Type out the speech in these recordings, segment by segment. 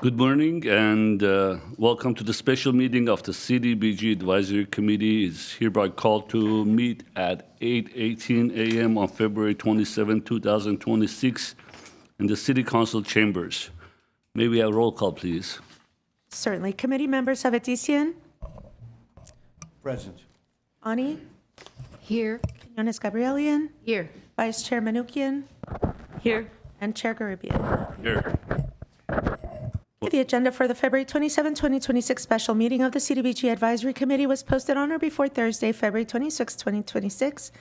Good morning and welcome to the special meeting of the CDBG Advisory Committee. It's hereby called to meet at 8:18 a.m. on February 27, 2026 in the City Council chambers. May we have roll call, please? Certainly. Committee members Avetisian, Present. Ani, Here. Quinones Gabrielian, Here. Vice Chair Manukian, Here. and Chair Garibian. Here. The agenda for the February 27, 2026 special meeting of the CDBG Advisory Committee was posted on or before Thursday, February 26, 2026,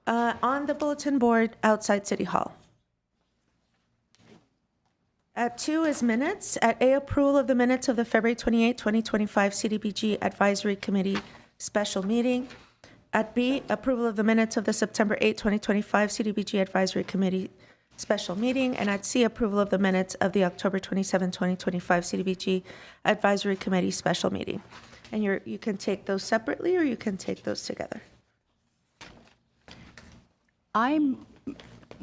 on the bulletin board outside City Hall. At 2 is minutes. At A, approval of the minutes of the February 28, 2025 CDBG Advisory Committee special meeting. At B, approval of the minutes of the September 8, 2025 CDBG Advisory Committee special meeting. And at C, approval of the minutes of the October 27, 2025 CDBG Advisory Committee special meeting. And you can take those separately or you can take those together. I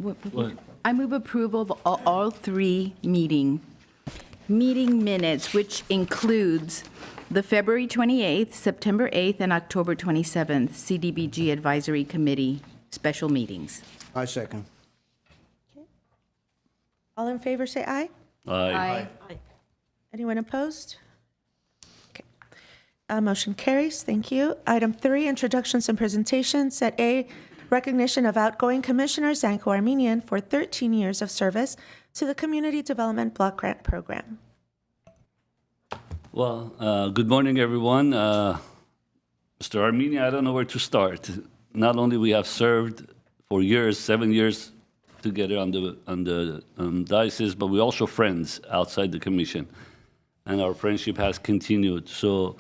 move approval of all three meeting minutes, which includes the February 28th, September 8th, and October 27th CDBG Advisory Committee special meetings. I second. All in favor, say aye. Aye. Anyone opposed? Okay. Motion carries. Thank you. Item 3, introductions and presentations. At A, recognition of outgoing Commissioner Zanko Armenian for 13 years of service to the Community Development Block Grant Program. Well, good morning, everyone. Mr. Armenian, I don't know where to start. Not only we have served for years, 7 years together on the diocese, but we're also friends outside the commission, and our friendship has continued. So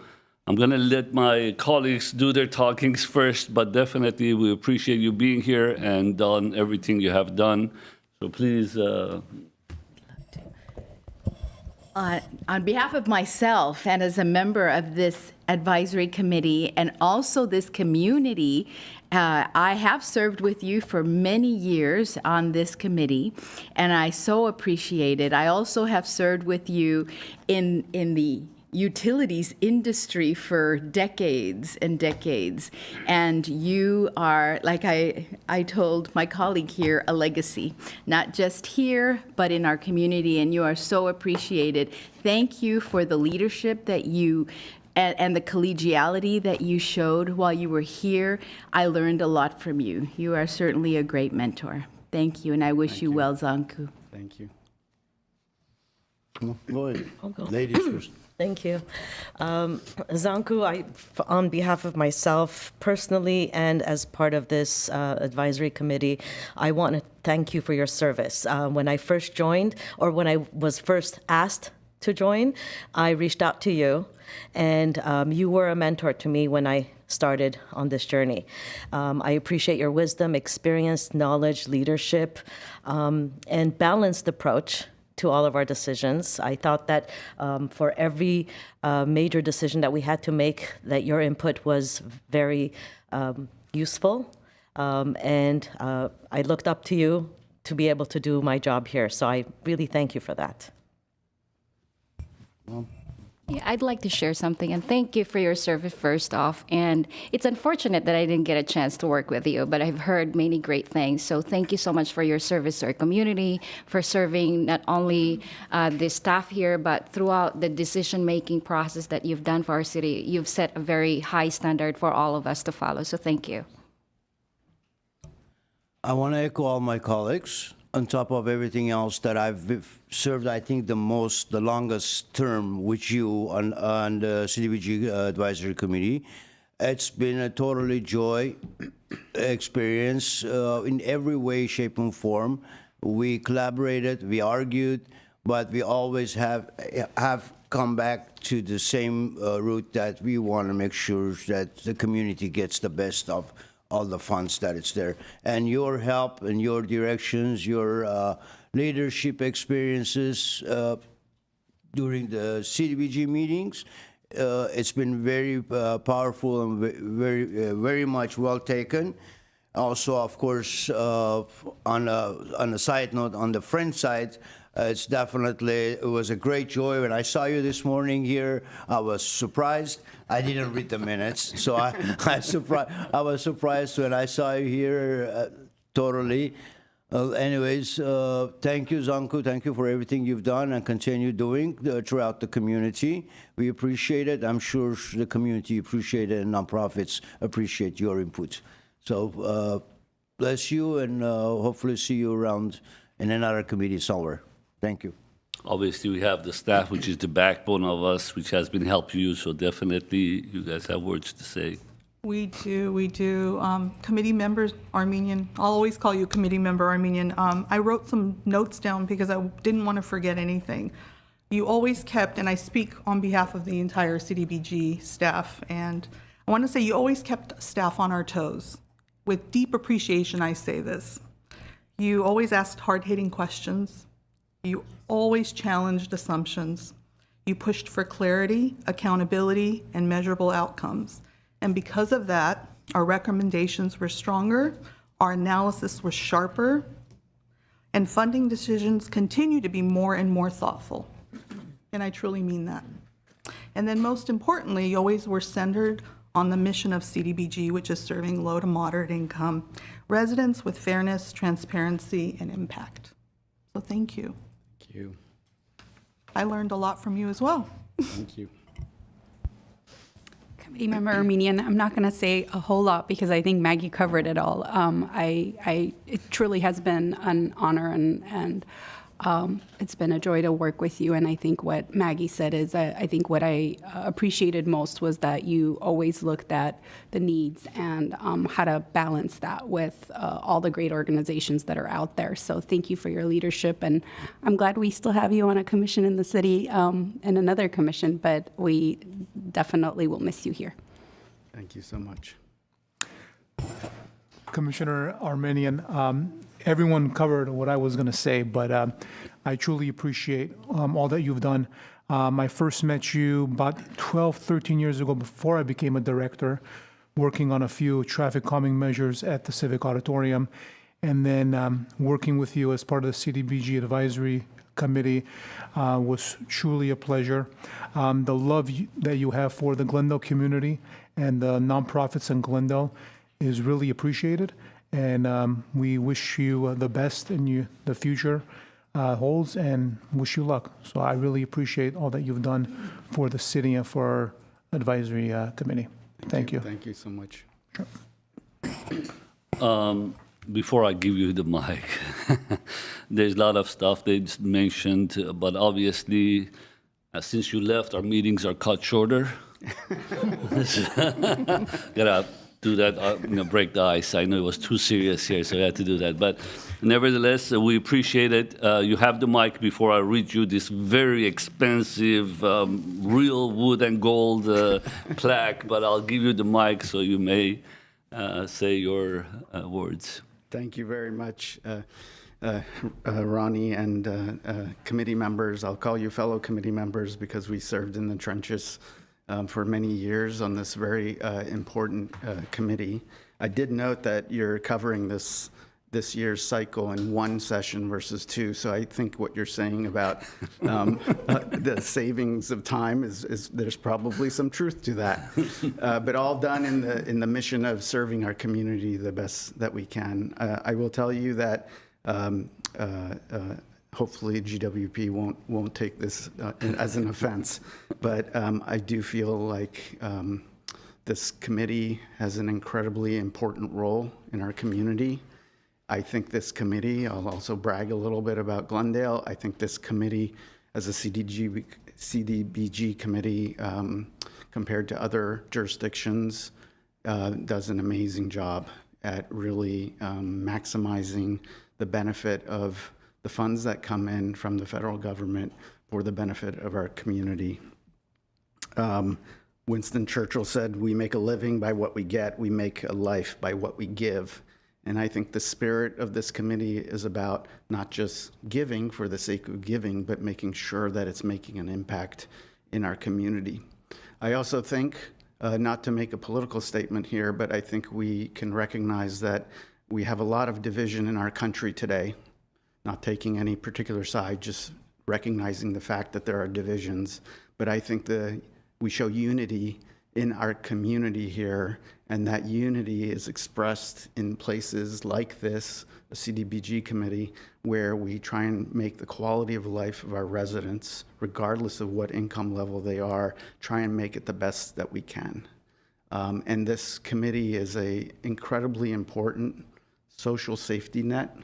I'm going to let my colleagues do their talkings first, but definitely we appreciate you being here and done everything you have done. So please. On behalf of myself and as a member of this advisory committee and also this community, I have served with you for many years on this committee, and I so appreciate it. I also have served with you in the utilities industry for decades and decades. And you are, like I told my colleague here, a legacy, not just here, but in our community. And you are so appreciated. Thank you for the leadership that you and the collegiality that you showed while you were here. I learned a lot from you. You are certainly a great mentor. Thank you, and I wish you well, Zanku. Thank you. Go ahead. Ladies first. Thank you. Zanku, on behalf of myself personally and as part of this advisory committee, I want to thank you for your service. When I first joined, or when I was first asked to join, I reached out to you, and you were a mentor to me when I started on this journey. I appreciate your wisdom, experience, knowledge, leadership, and balanced approach to all of our decisions. I thought that for every major decision that we had to make, that your input was very useful. And I looked up to you to be able to do my job here. So I really thank you for that. Yeah, I'd like to share something, and thank you for your service first off. And it's unfortunate that I didn't get a chance to work with you, but I've heard many great things. So thank you so much for your service to our community, for serving not only the staff here, but throughout the decision-making process that you've done for our city. You've set a very high standard for all of us to follow, so thank you. I want to echo all my colleagues. On top of everything else that I've served, I think the longest term with you on the CDBG Advisory Committee. It's been a totally joy experience in every way, shape, and form. We collaborated, we argued, but we always have come back to the same route, that we want to make sure that the community gets the best of all the funds that it's there. And your help and your directions, your leadership experiences during the CDBG meetings, it's been very powerful and very much well taken. Also, of course, on a side note, on the friend side, It's definitely, it was a great joy. When I saw you this morning here, I was surprised. I didn't read the minutes, so I was surprised when I saw you here totally. Anyways, thank you, Zanku. Thank you for everything you've done and continue doing throughout the community. We appreciate it. I'm sure the community appreciate it, and nonprofits appreciate your input. So bless you, and hopefully see you around in another committee somewhere. Thank you. Obviously, we have the staff, which is the backbone of us, which has been helping you, so definitely you guys have words to say. We do. Committee members, Armenian, I'll always call you committee member Armenian. I wrote some notes down because I didn't want to forget anything. You always kept, and I speak on behalf of the entire CDBG staff, and I want to say you always kept staff on our toes. With deep appreciation, I say this. You always asked hard-hitting questions. You always challenged assumptions. You pushed for clarity, accountability, and measurable outcomes. And because of that, our recommendations were stronger, our analysis was sharper, and funding decisions continue to be more and more thoughtful. And I truly mean that. And then most importantly, you always were centered on the mission of CDBG, which is serving low to moderate income residents with fairness, transparency, and impact. So thank you. Thank you. I learned a lot from you as well. Thank you. Committee Member Armenian, I'm not going to say a whole lot because I think Maggie covered it all. It truly has been an honor, and it's been a joy to work with you. And I think what Maggie said is, I think what I appreciated most was that you always looked at the needs and how to balance that with all the great organizations that are out there. So thank you for your leadership, and I'm glad we still have you on a commission in the city and another commission, but we definitely will miss you here. Thank you so much. Commissioner Armenian, everyone covered what I was going to say, but I truly appreciate all that you've done. I first met you about 12, 13 years ago before I became a director, working on a few traffic calming measures at the Civic Auditorium, and then working with you as part of the CDBG Advisory Committee was truly a pleasure. The love that you have for the Glendale community and the nonprofits in Glendale is really appreciated, and we wish you the best in the future holds, and wish you luck. So I really appreciate all that you've done for the city and for our advisory committee. Thank you. Thank you so much. Before I give you the mic, there's a lot of stuff they just mentioned, but obviously, since you left, our meetings are cut shorter. Gotta do that, break the ice. I know it was too serious here, so I had to do that. But nevertheless, we appreciate it. You have the mic before I read you this very expensive, real wood and gold plaque, but I'll give you the mic so you may say your words. Thank you very much, Ronnie and committee members. I'll call you fellow committee members because we served in the trenches for many years on this very important committee. I did note that you're covering this year's cycle in one session versus two, so I think what you're saying about the savings of time is there's probably some truth to that. But all done in the mission of serving our community the best that we can. I will tell you that hopefully GWP won't take this as an offense, but I do feel like this committee has an incredibly important role in our community. I think this committee, I'll also brag a little bit about Glendale, I think this committee as a CDBG committee compared to other jurisdictions does an amazing job at really maximizing the benefit of the funds that come in from the federal government for the benefit of our community. Winston Churchill said, "We make a living by what we get, we make a life by what we give." And I think the spirit of this committee is about not just giving for the sake of giving, but making sure that it's making an impact in our community. I also think, not to make a political statement here, but I think we can recognize that we have a lot of division in our country today. not taking any particular side, just recognizing the fact that there are divisions. But I think we show unity in our community here, and that unity is expressed in places like this, a CDBG committee, where we try and make the quality of life of our residents, regardless of what income level they are, try and make it the best that we can. And this committee is an incredibly important social safety net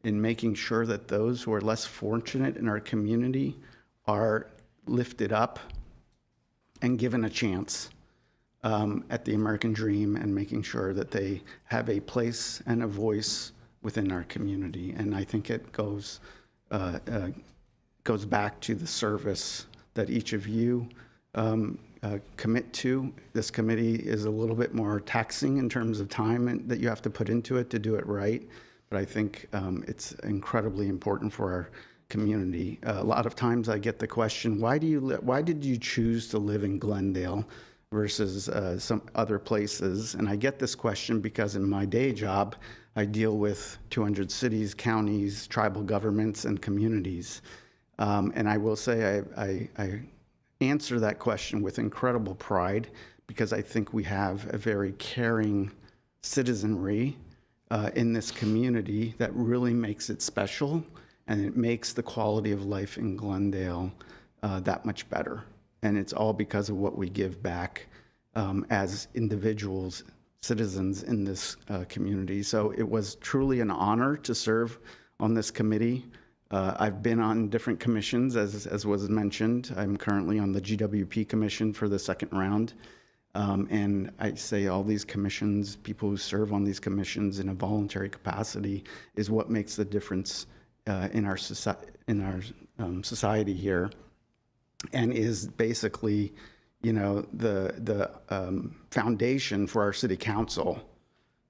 in making sure that those who are less fortunate in our community are lifted up and given a chance at the American dream, and making sure that they have a place and a voice within our community. And I think it goes back to the service that each of you commit to. This committee is a little bit more taxing in terms of time that you have to put into it to do it right. But I think it's incredibly important for our community. A lot of times I get the question, why did you choose to live in Glendale versus some other places? And I get this question because in my day job, I deal with 200 cities, counties, tribal governments, and communities. And I will say I answer that question with incredible pride, because I think we have a very caring citizenry in this community that really makes it special, and it makes the quality of life in Glendale that much better. And it's all because of what we give back as individuals, citizens in this community. So it was truly an honor to serve on this committee. I've been on different commissions, as was mentioned. I'm currently on the GWP commission for the second round. And I say all these commissions, people who serve on these commissions in a voluntary capacity, is what makes the difference in our society here, and is basically, the foundation for our city council.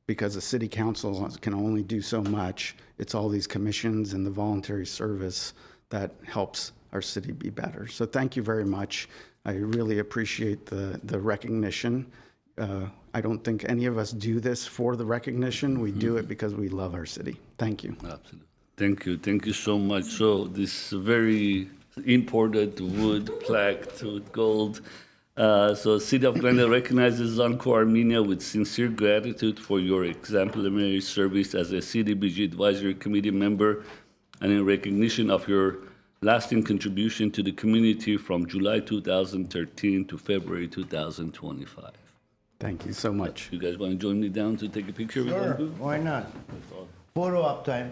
Because the city council can only do so much. It's all these commissions and the voluntary service that helps our city be better. So thank you very much. I really appreciate the recognition. I don't think any of us do this for the recognition. We do it because we love our city. Thank you. Absolutely. Thank you. Thank you so much. So this very imported wood plaque with gold. So City of Glendale recognizes Zanco Armenia with sincere gratitude for your exemplary service as a CDBG Advisory Committee member, and in recognition of your lasting contribution to the community from July 2013 to February 2025. Thank you so much. You guys want to join me down to take a picture with Sure, Zanco? why not? Photo op time.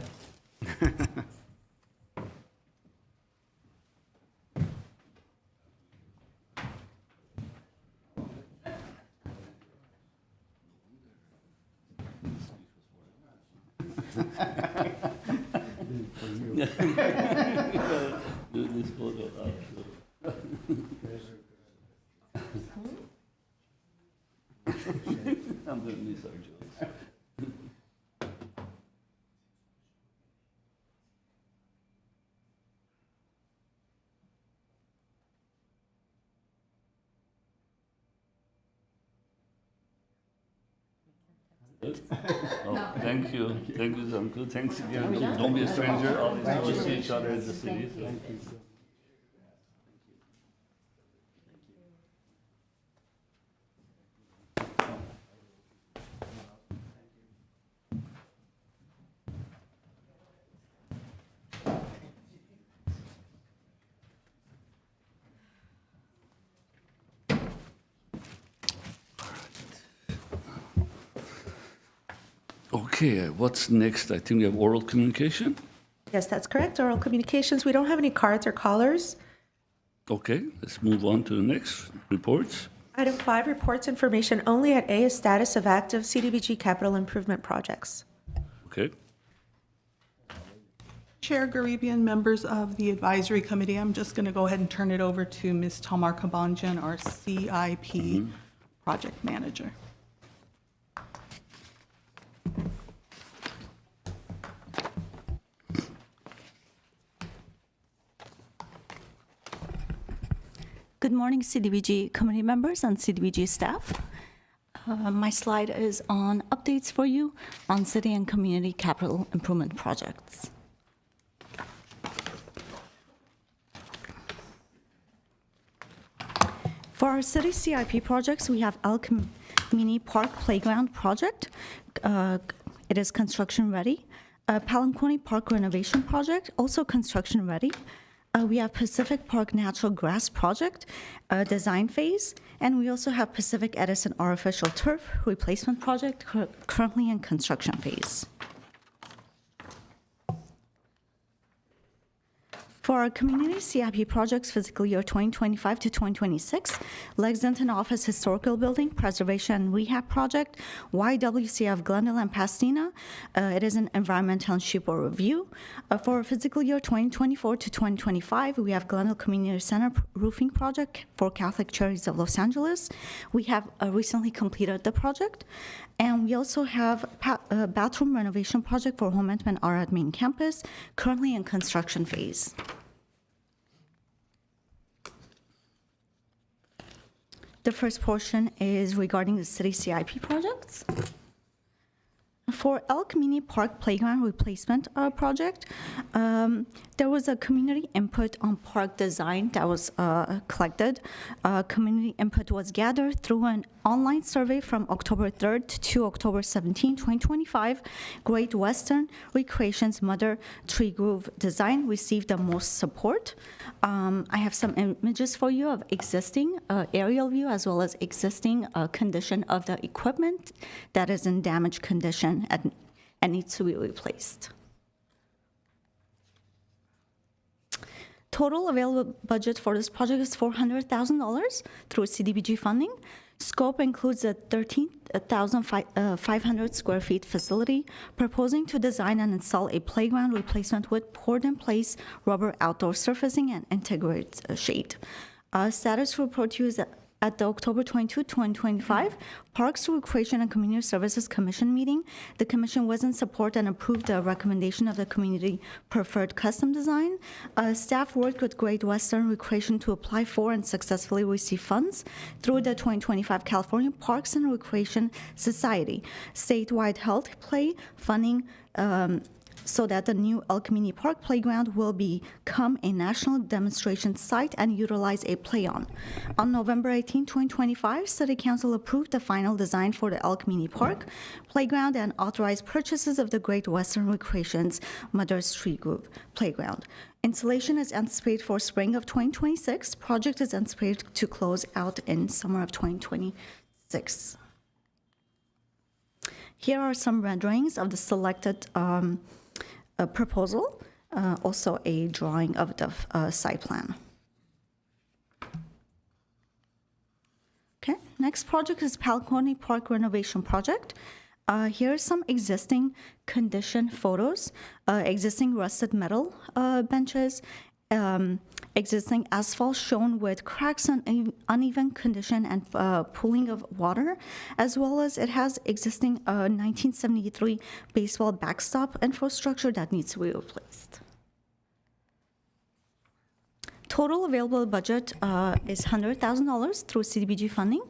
Do this photo up. I'm going to miss our jokes. Oh, thank you. Thank you, Zanco. Thanks again. Don't be a stranger. Always see each other in the city. So. Okay, what's next? I think we have oral communication. Yes, that's correct. Oral communications. We don't have any cards or callers. Okay, let's move on to the next reports. Item 5, reports information only at A is status of active CDBG capital improvement projects. Okay. Chair Garibian, members of the advisory committee, I'm just going to go ahead and turn it over to Ms. Tamar Kabanjan, our CIP project manager. Good morning, CDBG committee members and CDBG staff. My slide is on updates for you on city and community capital improvement projects. For our city CIP projects, we have El Camini Park Playground Project. It is construction ready. Palanquoni Park Renovation Project, also construction ready. We have Pacific Park Natural Grass Project, design phase. And we also have Pacific Edison Artificial Turf Replacement Project, currently in construction phase. For our community CIP projects fiscal year 2025 to 2026, Lexington Office Historical Building Preservation and Rehab Project, YWCF Glendale and Pasadena, it is an environmental and SHPO review. For fiscal year 2024 to 2025, we have Glendale Community Center Roofing Project for Catholic Charities of Los Angeles. We have recently completed the project. And we also have a bathroom renovation project for Home Intimate Art at Main Campus, currently in construction phase. The first portion is regarding the city CIP projects. For El Camini Park Playground Replacement project, there was a community input on park design that was collected. Community input was gathered through an online survey from October 3rd to October 17, 2025. Great Western Recreation's Mother Tree Grove design received the most support. I have some images for you of existing aerial view as well as existing condition of the equipment that is in damaged condition and needs to be replaced. Total available budget for this project is $400,000 through CDBG funding. Scope includes a 13,500 square feet facility, proposing to design and install a playground replacement with poured-in-place rubber outdoor surfacing and integrated shade. Status report to you is at the October 22, 2025 Parks, Recreation, and Community Services Commission meeting. The commission was in support and approved the recommendation of the community preferred custom design. Staff worked with Great Western Recreation to apply for and successfully receive funds through the 2025 California Parks and Recreation Society statewide health play funding, so that the new El Camini Park Playground will become a national demonstration site and utilize a play-on. On November 18, 2025, City Council approved the final design for the El Camini Park Playground and authorized purchases of the Great Western Recreation's Mother's Tree Grove Playground. Installation is anticipated for spring of 2026. Project is anticipated to close out in summer of 2026. Here are some renderings of the selected proposal, also a drawing of the site plan. Okay, next project is Palanquoni Park Renovation Project. Here are some existing condition photos, existing rusted metal benches, existing asphalt shown with cracks and uneven condition and pooling of water, as well as it has existing 1973 baseball backstop infrastructure that needs to be replaced. Total available budget is $100,000 through CDBG funding.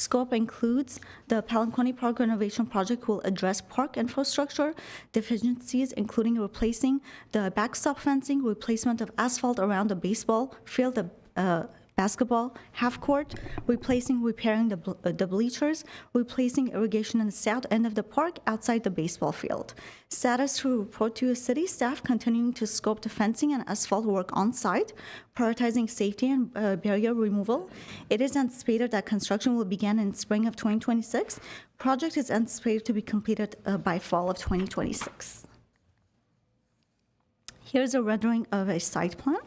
Scope includes the Palanquoni Park Renovation Project will address park infrastructure deficiencies, including replacing the backstop fencing, replacement of asphalt around the baseball field, the basketball half court, repairing the bleachers, replacing irrigation in the south end of the park outside the baseball field. Status to report to city staff continuing to scope the fencing and asphalt work on site, prioritizing safety and barrier removal. It is anticipated that construction will begin in spring of 2026. Project is anticipated to be completed by fall of 2026. Here's a rendering of a site plan.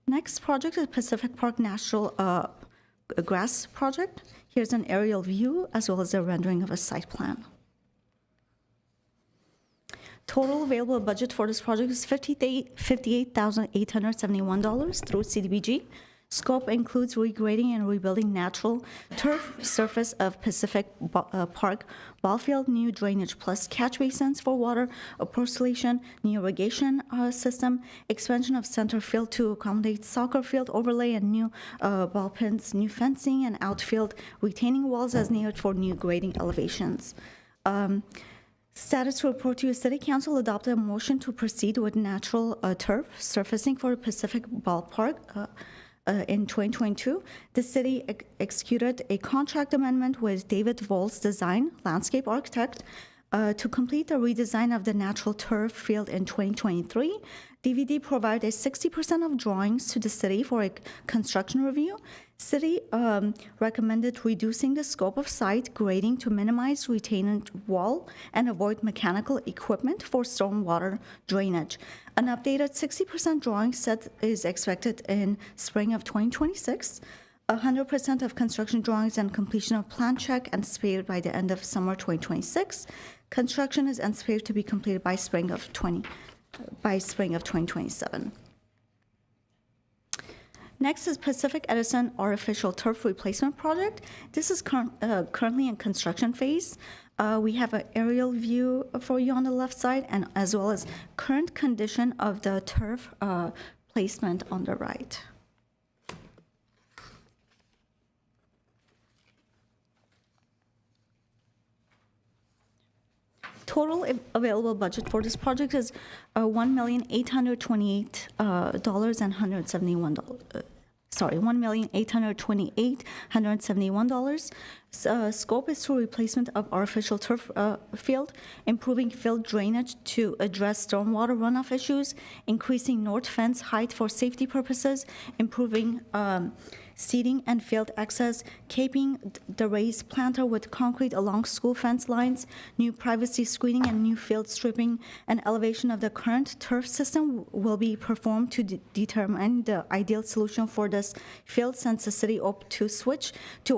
Next project is Pacific Park Natural Grass Project. Here's an aerial view as well as a rendering of a site plan. Total available budget for this project is $58,871 through CDBG. Scope includes regrading and rebuilding natural turf surface of Pacific Park ball field, new drainage plus catch basins for water appropriation, new irrigation system, expansion of center field to accommodate soccer field overlay and new ball pins, new fencing and outfield retaining walls as needed for new grading elevations. Status to report to you, City Council adopted a motion to proceed with natural turf surfacing for Pacific Ballpark in 2022. The city executed a contract amendment with David Volz Design, landscape architect, to complete the redesign of the natural turf field in 2023. DVD provided 60% of drawings to the city for a construction review. City recommended reducing the scope of site grading to minimize retaining wall and avoid mechanical equipment for stormwater drainage. An updated 60% drawing set is expected in spring of 2026. 100% of construction drawings and completion of plan check anticipated by the end of summer 2026. Construction is anticipated to be completed by spring of 2027. Next is Pacific Edison Artificial Turf Replacement Project. This is currently in construction phase. We have an aerial view for you on the left side, and as well as current condition of the turf placement on the right. Total available budget for this project is $1,828,171. Scope is through replacement of artificial turf field, improving field drainage to address stormwater runoff issues, increasing north fence height for safety purposes, improving seating and field access, caping the raised planter with concrete along school fence lines, new privacy screening and new field stripping, and elevation of the current turf system will be performed to determine the ideal solution for this field, since the city opted to switch to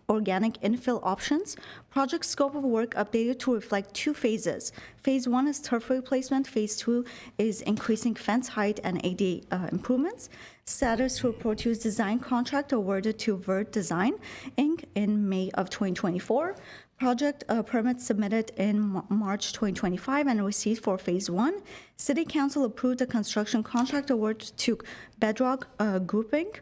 organic infill options. Project scope of work updated to reflect two phases. Phase 1 is turf replacement. Phase 2 is increasing fence height and ADA improvements. Status to report to design contract awarded to Vert Design, Inc. in May of 2024. Project permit submitted in March 2025 and received for Phase 1. City Council approved the construction contract award to Bedrock Group, Inc.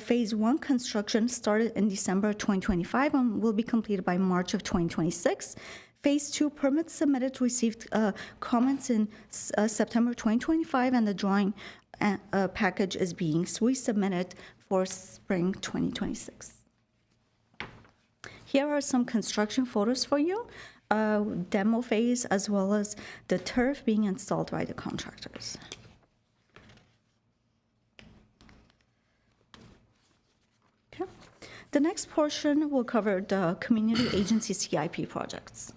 Phase 1 construction started in December 2025 and will be completed by March of 2026. Phase 2 permits submitted received comments in September 2025, and the drawing package is being resubmitted for spring 2026. Here are some construction photos for you, demo phase as well as the turf being installed by the contractors. Okay. The next portion will cover the community agency CIP projects.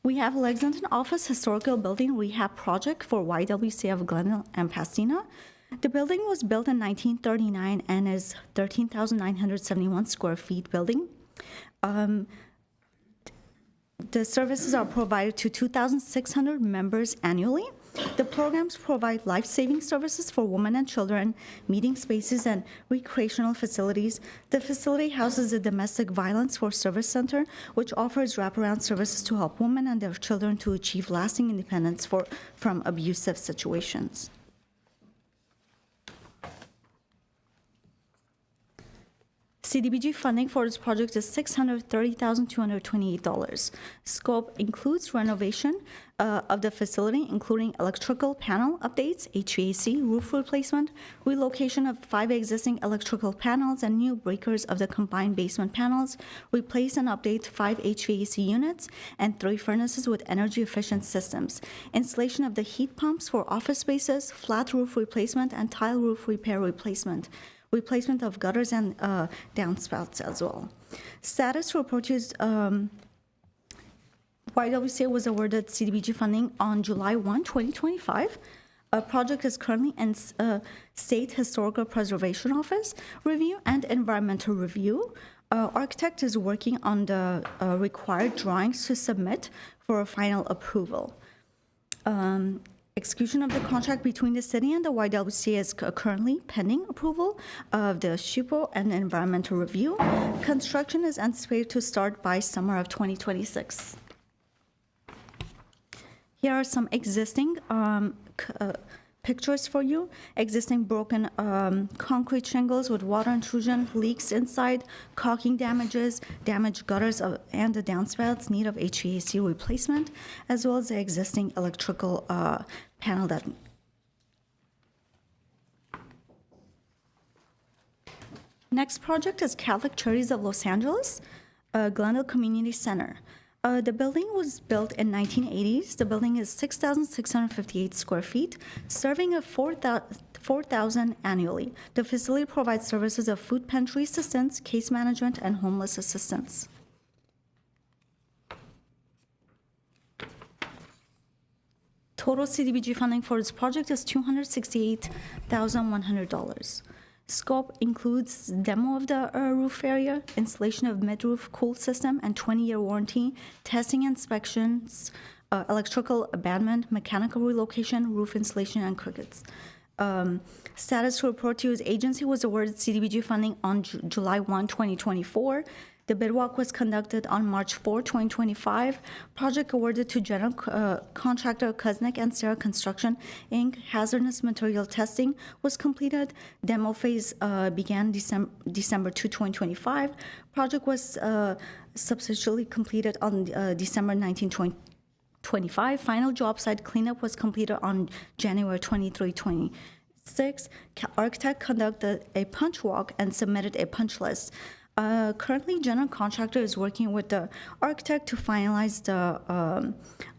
We have Lexington Office Historical Building Rehab Project for YWCA of Glendale and Pasadena. The building was built in 1939 and is 13,971 square feet building. The services are provided to 2,600 members annually. The programs provide life-saving services for women and children, meeting spaces, and recreational facilities. The facility houses a domestic violence for service center, which offers wraparound services to help women and their children to achieve lasting independence from abusive situations. CDBG funding for this project is $630,228. Scope includes renovation of the facility, including electrical panel updates, HVAC, roof replacement, relocation of 5 existing electrical panels and new breakers of the combined basement panels, replace and update 5 HVAC units and 3 furnaces with energy-efficient systems, installation of the heat pumps for office spaces, flat roof replacement, and tile roof repair replacement of gutters and downspouts as well. Status report use YWCA was awarded CDBG funding on July 1, 2025. A project is currently in State Historical Preservation Office review and environmental review. Architect is working on the required drawings to submit for a final approval. Execution of the contract between the city and the YWCA is currently pending approval of the SHPO and environmental review. Construction is anticipated to start by summer of 2026. Here are some existing pictures for you. Existing broken concrete shingles with water intrusion, leaks inside, caulking damages, damaged gutters and the downspouts, need of HVAC replacement, as well as the existing electrical panel that. Next project is Catholic Charities of Los Angeles, Glendale Community Center. The building was built in 1980s. The building is 6,658 square feet, serving of 4,000 annually. The facility provides services of food pantry assistance, case management, and homeless assistance. Total CDBG funding for this project is $268,100. Scope includes demo of the roof area, installation of mid-roof cool system, and 20-year warranty, testing inspections, electrical abandonment, mechanical relocation, roof installation, and crickets. Status to report to you is agency was awarded CDBG funding on July 1, 2024. The bid walk was conducted on March 4, 2025. Project awarded to general contractor Kuznick and Sarah Construction, Inc. Hazardous material testing was completed. Demo phase began December 2, 2025. Project was substantially completed on December 19, 2025. Final job site cleanup was completed on January 23, 2026. Architect conducted a punch walk and submitted a punch list. Currently, general contractor is working with the architect to finalize the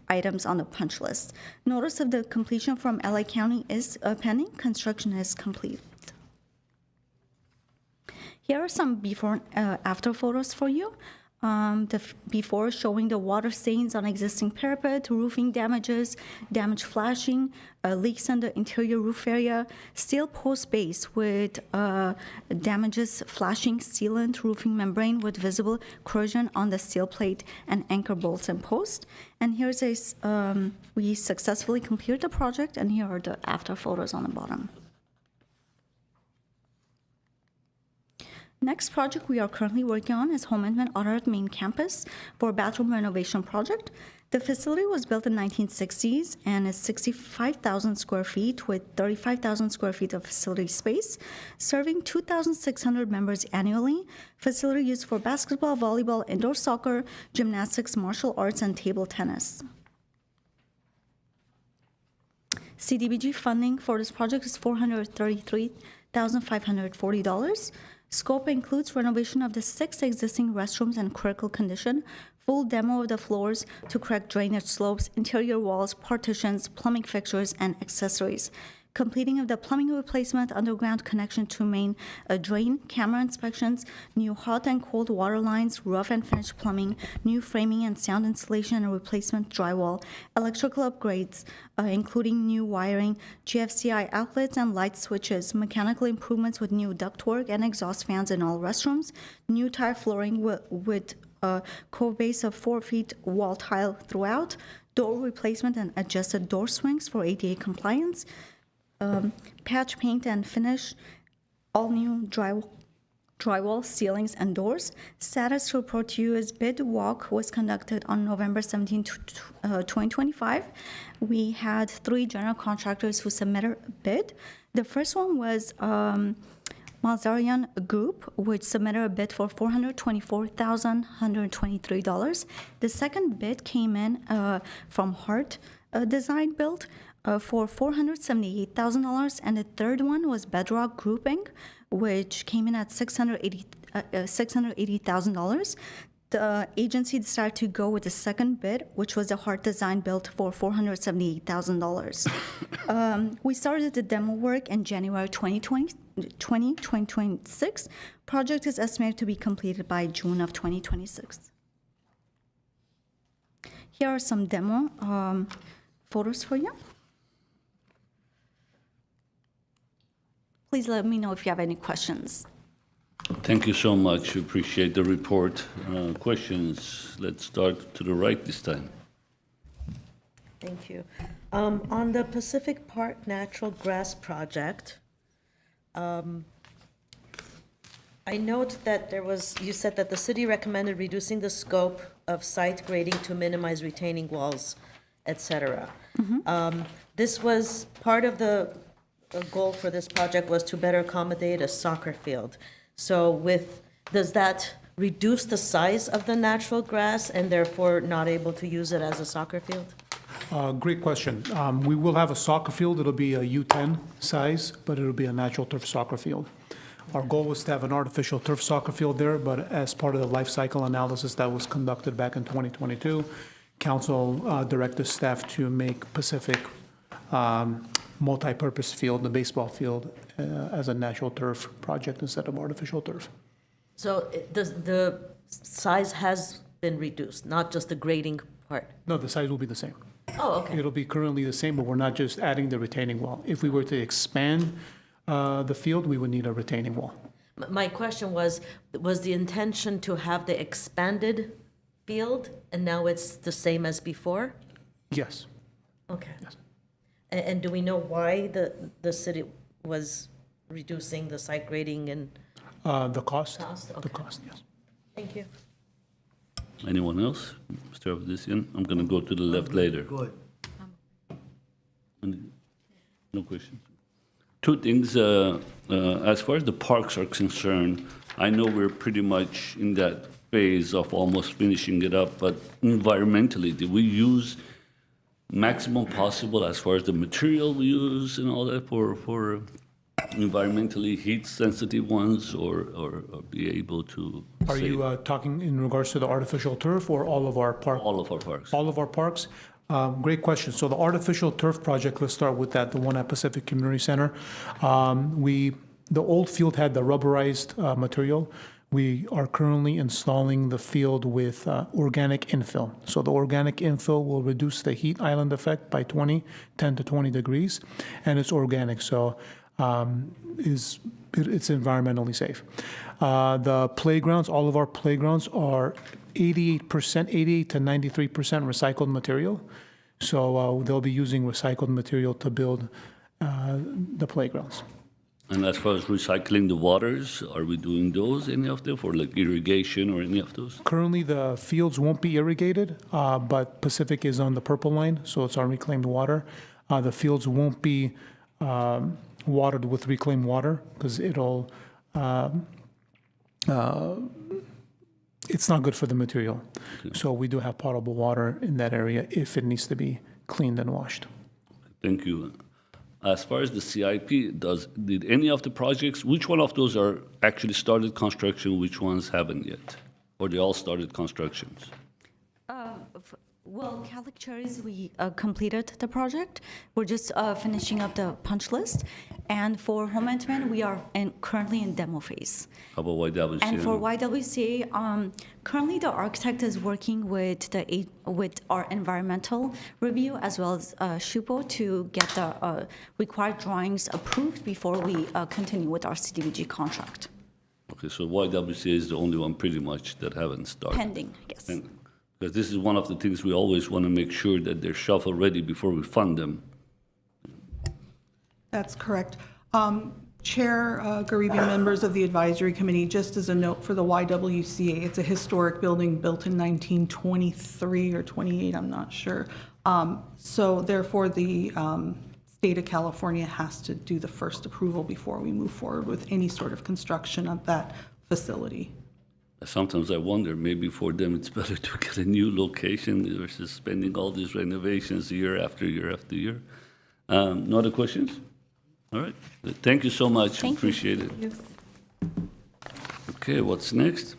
items on the punch list. Notice of the completion from LA County is pending. Construction is complete. Here are some before and after photos for you. Before showing the water stains on existing parapet, roofing damages, damaged flashing, leaks in the interior roof area, steel post base with damages, flashing, sealant, roofing membrane with visible corrosion on the steel plate and anchor bolts and post. And here's we successfully completed the project, and here are the after photos on the bottom. Next project we are currently working on is Home Inventory Auto Main Campus for bathroom renovation project. The facility was built in 1960s and is 65,000 square feet with 35,000 square feet of facility space, serving 2,600 members annually. Facility used for basketball, volleyball, indoor soccer, gymnastics, martial arts, and table tennis. CDBG funding for this project is $433,540. Scope includes renovation of the 6 existing restrooms in critical condition, full demo of the floors to correct drainage slopes, interior walls, partitions, plumbing fixtures, and accessories. Completing of the plumbing replacement, underground connection to main drain, camera inspections, new hot and cold water lines, rough and finished plumbing, new framing and sound installation and replacement drywall, electrical upgrades, including new wiring, GFCI outlets and light switches, mechanical improvements with new ductwork and exhaust fans in all restrooms, new tile flooring with cove base of 4 feet wall tile throughout, door replacement and adjusted door swings for ADA compliance, patch paint and finish, all new drywall, ceilings, and doors. Status to report to you is bid walk was conducted on November 17, 2025. We had 3 general contractors who submitted a bid. The first one was Malzarian Group, which submitted a bid for $424,123. The second bid came in from Hart Design Build for $478,000, and the third one was Bedrock Group Inc., which came in at $680,000. The agency decided to go with the second bid, which was the Hart Design Build for $478,000. We started the demo work in January 2026. Project is estimated to be completed by June of 2026. Here are some demo photos for you. Please let me know if you have any questions. Thank you so much. Appreciate the report. Questions? Let's start to the right this time. Thank you. On the Pacific Park Natural Grass Project, I note that you said that the city recommended reducing the scope of site grading to minimize retaining walls etc. This was part of the goal for this project was to better accommodate a soccer field. So does that reduce the size of the natural grass and therefore not able to use it as a soccer field? Great question. We will have a soccer field. It'll be a U10 size, but it'll be a natural turf soccer field. Our goal was to have an artificial turf soccer field there, but as part of the life cycle analysis that was conducted back in 2022, council directed staff to make Pacific multi-purpose field, the baseball field, as a natural turf project instead of artificial turf. So the size has been reduced, not just the grading part? No, the size will be the same. Oh, okay. It'll be currently the same, but we're not just adding the retaining wall. If we were to expand the field, we would need a retaining wall. My question was the intention to have the expanded field and now it's the same as before? Yes. Okay. And do we know why the city was reducing the site grading and? The cost? Cost, The okay. cost, yes. Thank you. Anyone else? Mr. Avdisian? I'm going to go to the left later. Good. No questions? Two things. As far as the parks are concerned, I know we're pretty much in that phase of almost finishing it up, but environmentally, did we use maximum possible as far as the material we use and all that for environmentally heat-sensitive ones, or be able to Are save you talking in regards to the artificial turf or all of our parks? all of our parks? All of our parks? Great question. So the artificial turf project, let's start with that, the one at Pacific Community Center. The old field had the rubberized material. We are currently installing the field with organic infill. So the organic infill will reduce the heat island effect by 10 to 20 degrees, and it's organic, so it's environmentally safe. The playgrounds, all of our playgrounds are 88 to 93% recycled material. So they'll be using recycled material to build the playgrounds. And as far as recycling the waters, are we doing those, any of them, for like irrigation or any of those? Currently, the fields won't be irrigated, but Pacific is on the purple line, so it's our reclaimed water. The fields won't be watered with reclaimed water because it's not good for the material. Okay. So we do have potable water in that area if it needs to be cleaned and washed. Thank you. As far as the CIP, did any of the projects, which one of those are actually started construction, which ones haven't yet? Or they all started constructions? Well, Catholic Cherries, we completed the project. We're just finishing up the punch list. And for Home Entertainment, we are currently in demo phase. How about YWCA? And for YWCA, currently the architect is working with our environmental review as well as SHUPO to get the required drawings approved before we continue with our CDBG contract. Okay, so YWCA is the only one pretty much that haven't started. Pending, yes. Pending. Because this is one of the things we always want to make sure that they're shovel-ready before we fund them. That's correct. Chair, Garibian, members of the advisory committee, just as a note for the YWCA, it's a historic building built in 1923 or 28, I'm not sure. So therefore, the state of California has to do the first approval before we move forward with any sort of construction of that facility. Sometimes I wonder, maybe for them it's better to get a new location versus spending all these renovations year after year after year. No other questions? All right. Thank you so much. Thank you. Appreciate it. Okay, what's next?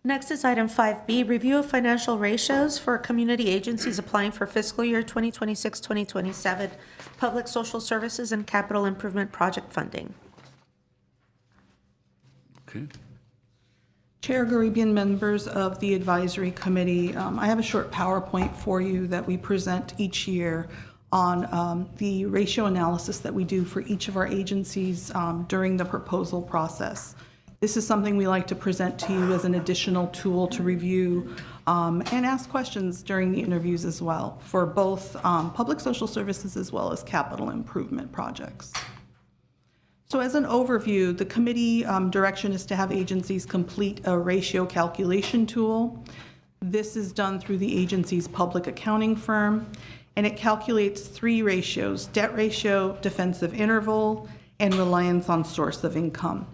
Next is item 5B, review of financial ratios for community agencies applying for fiscal year 2026-2027, public social services and capital improvement project funding. Okay. Chair, Garibian, members of the advisory committee, I have a short PowerPoint for you that we present each year on the ratio analysis that we do for each of our agencies during the proposal process. This is something we like to present to you as an additional tool to review and ask questions during the interviews as well for both public social services as well as capital improvement projects. So as an overview, the committee direction is to have agencies complete a ratio calculation tool. This is done through the agency's public accounting firm, and it calculates 3 ratios: debt ratio, defensive interval, and reliance on source of income.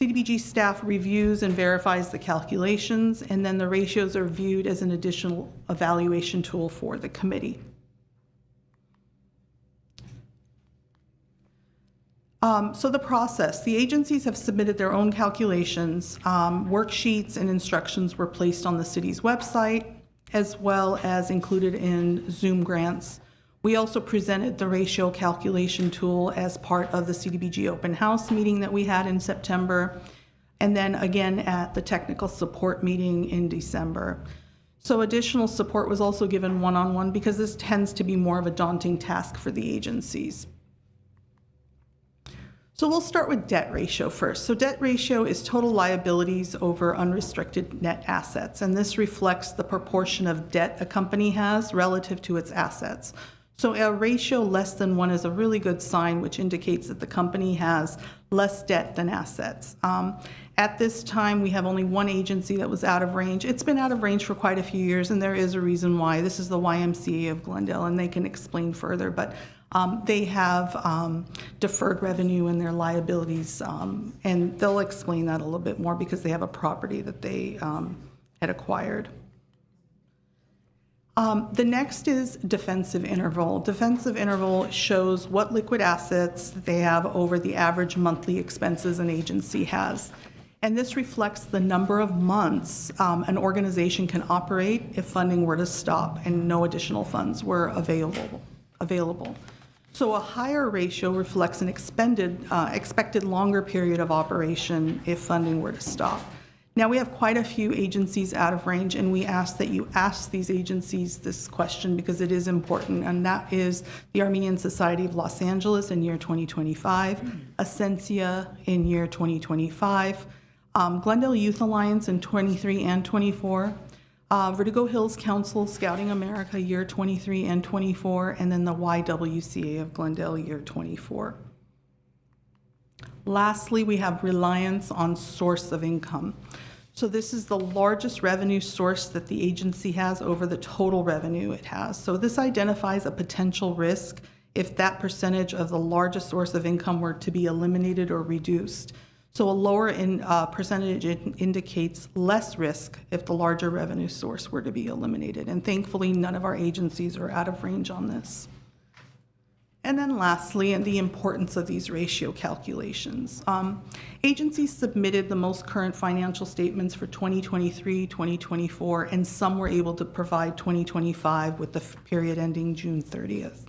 CDBG staff reviews and verifies the calculations, and then the ratios are viewed as an additional evaluation tool for the committee. So the process, the agencies have submitted their own calculations. Worksheets and instructions were placed on the city's website, as well as included in Zoom grants. We also presented the ratio calculation tool as part of the CDBG open house meeting that we had in September, and then again at the technical support meeting in December. So additional support was also given one-on-one because this tends to be more of a daunting task for the agencies. So we'll start with debt ratio first. So debt ratio is total liabilities over unrestricted net assets, and this reflects the proportion of debt a company has relative to its assets. So a ratio less than 1 is a really good sign, which indicates that the company has less debt than assets. At this time, we have only one agency that was out of range. It's been out of range for quite a few years, and there is a reason why. This is the YMCA of Glendale, and they can explain further, but they have deferred revenue in their liabilities, and they'll explain that a little bit more because they have a property that they had acquired. The next is defensive interval. Defensive interval shows what liquid assets they have over the average monthly expenses an agency has. And this reflects the number of months an organization can operate if funding were to stop and no additional funds were available. So a higher ratio reflects an expected longer period of operation if funding were to stop. Now, we have quite a few agencies out of range, and we ask that you ask these agencies this question because it is important, and that is the Armenian Society of Los Angeles in year 2025, Ascensia in year 2025, Glendale Youth Alliance in 23 and 24, Vertigo Hills Council, Scouting America, year 23 and 24, and then the YWCA of Glendale, year 24. Lastly, we have reliance on source of income. So this is the largest revenue source that the agency has over the total revenue it has. So this identifies a potential risk if that percentage of the largest source of income were to be eliminated or reduced. So a lower percentage indicates less risk if the larger revenue source were to be eliminated. And thankfully, none of our agencies are out of range on this. And then lastly, and the importance of these ratio calculations. Agencies submitted the most current financial statements for 2023, 2024, and some were able to provide 2025 with the period ending June 30th.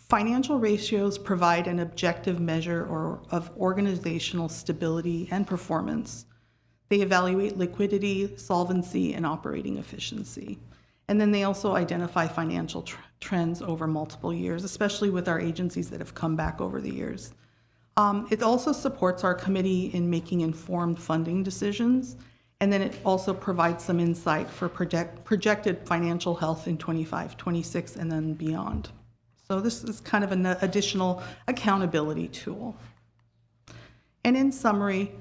Financial ratios provide an objective measure of organizational stability and performance. They evaluate liquidity, solvency, and operating efficiency. And then they also identify financial trends over multiple years, especially with our agencies that have come back over the years. It also supports our committee in making informed funding decisions, and then it also provides some insight for projected financial health in 25, 26, and then beyond. So this is kind of an additional accountability tool. And in summary,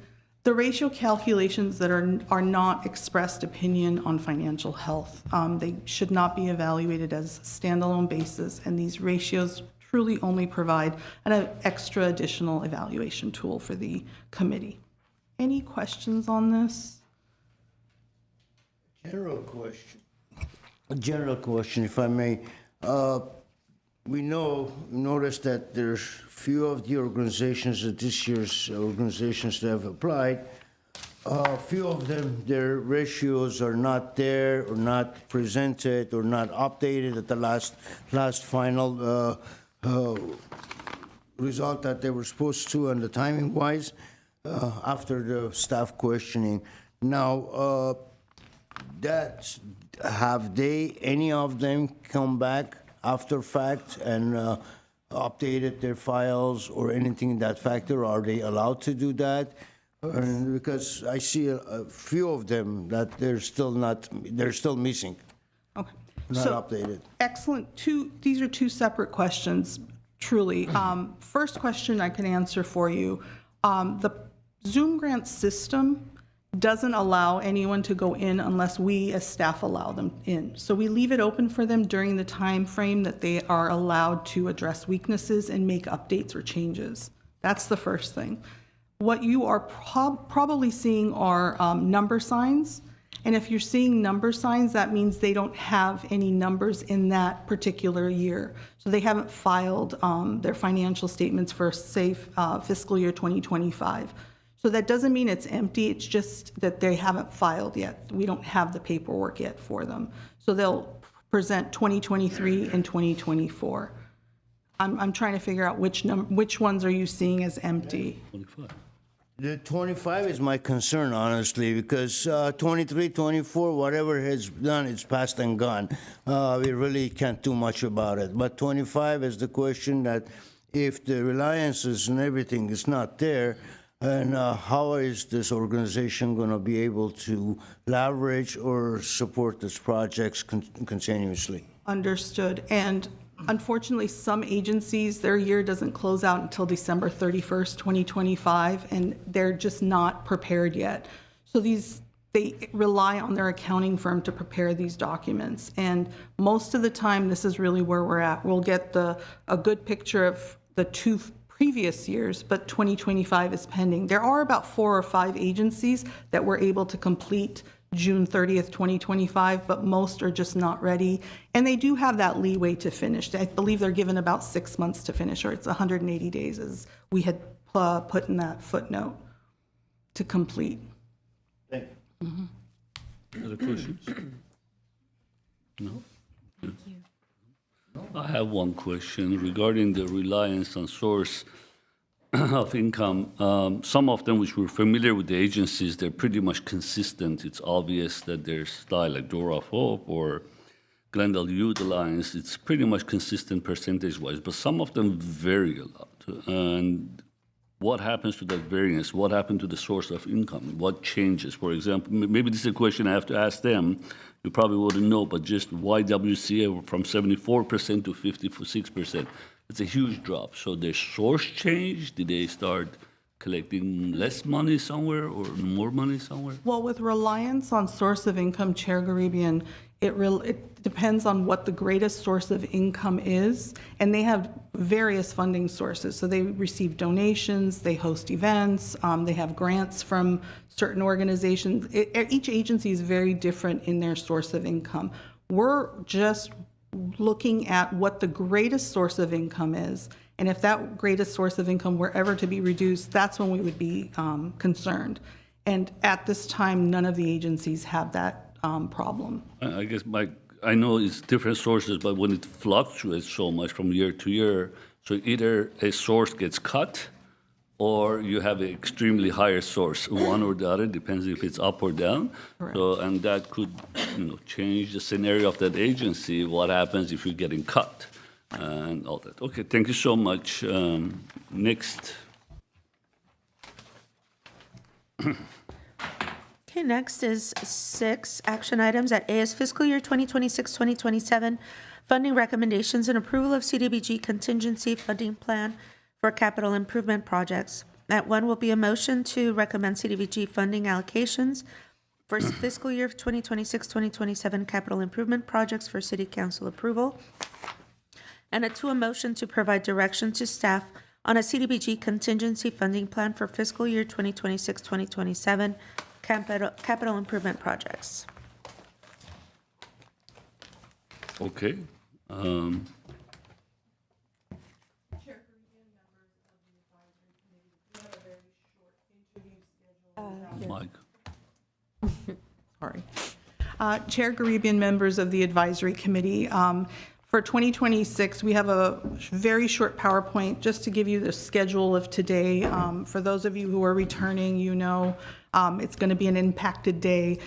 the ratio calculations that are not expressed opinion on financial health. They should not be evaluated as standalone basis, and these ratios truly only provide an extra additional evaluation tool for the committee. Any questions on this? General question, if I may. We noticed that there's few of the organizations that this year's organizations that have applied, few of them, their ratios are not there or not presented or not updated at the last final result that they were supposed to, and the timing wise, after the staff questioning. Now, have any of them come back after fact and updated their files or anything in that factor? Are they allowed to do that? Because I see a few of them that they're still missing, Okay. not updated. Excellent. These are two separate questions, truly. First question I can answer for you. The Zoom grant system doesn't allow anyone to go in unless we as staff allow them in. So we leave it open for them during the time frame that they are allowed to address weaknesses and make updates or changes. That's the first thing. What you are probably seeing are number signs. And if you're seeing number signs, that means they don't have any numbers in that particular year. So they haven't filed their financial statements for, say, fiscal year 2025. So that doesn't mean it's empty, it's just that they haven't filed yet. We don't have the paperwork yet for them. So they'll present 2023 and 2024. I'm trying to figure out which ones are you seeing as empty? 25. The 25 is my concern, honestly, because 23, 24, whatever has done, it's past and gone. We really can't do much about it. But 25 is the question that if the reliances and everything is not there, and how is this organization going to be able to leverage or support these projects continuously? Understood. And unfortunately, some agencies, their year doesn't close out until December 31st, 2025, and they're just not prepared yet. So they rely on their accounting firm to prepare these documents. And most of the time, this is really where we're at. We'll get a good picture of the two previous years, but 2025 is pending. There are about 4 or 5 agencies that were able to complete June 30th, 2025, but most are just not ready. And they do have that leeway to finish. I believe they're given about 6 months to finish, or it's 180 days as we had put in that footnote to complete. Thank you. Other questions? No? Thank you. I have one question regarding the reliance on source of income. Some of them, which we're familiar with the agencies, they're pretty much consistent. It's obvious that their style, like Door of Hope or Glendale Youth Alliance, it's pretty much consistent percentage-wise, but some of them vary a lot. And what happens to that variance? What happened to the source of income? What changes? For example, maybe this is a question I have to ask them. You probably wouldn't know, but just YWCA from 74% to 56%. It's a huge drop. So their source changed? Did they start collecting less money somewhere or more money somewhere? Well, with reliance on source of income, Chair Garibian, it depends on what the greatest source of income is, and they have various funding sources. So they receive donations, they host events, they have grants from certain organizations. Each agency is very different in their source of income. We're just looking at what the greatest source of income is, and if that greatest source of income were ever to be reduced, that's when we would be concerned. And at this time, none of the agencies have that problem. I guess I know it's different sources, but when it fluctuates so much from year to year, so either a source gets cut or you have an extremely higher source, one or the other, depends if it's up or down. Correct. So, and that could change the scenario of that agency, what happens if you're getting cut and all that. Okay, thank you so much. Next. Okay, next is 6 action items. At A is fiscal year 2026-2027, funding recommendations and approval of CDBG contingency funding plan for capital improvement projects. At 1 will be a motion to recommend CDBG funding allocations for fiscal year 2026-2027 capital improvement projects for City Council approval. And at 2, a motion to provide direction to staff on a CDBG contingency funding plan for fiscal year 2026-2027 capital improvement projects. Okay. Mike. Sorry. Chair Garibian, members of the advisory committee, for 2026, we have a very short PowerPoint just to give you the schedule of today. For those of you who are returning, it's going to be an impacted day.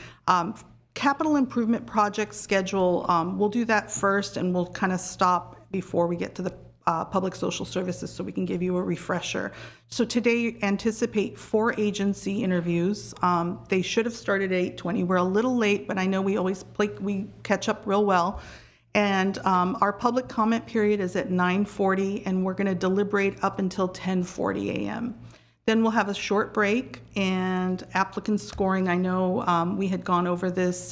Capital improvement project schedule, we'll do that first, and we'll kind of stop before we get to the public social services so we can give you a refresher. So today, anticipate 4 agency interviews. They should have started at 8:20. We're a little late, but I know we catch up real well. And our public comment period is at 9:40, and we're going to deliberate up until 10:40 a.m. Then we'll have a short break and applicant scoring. I know we had gone over this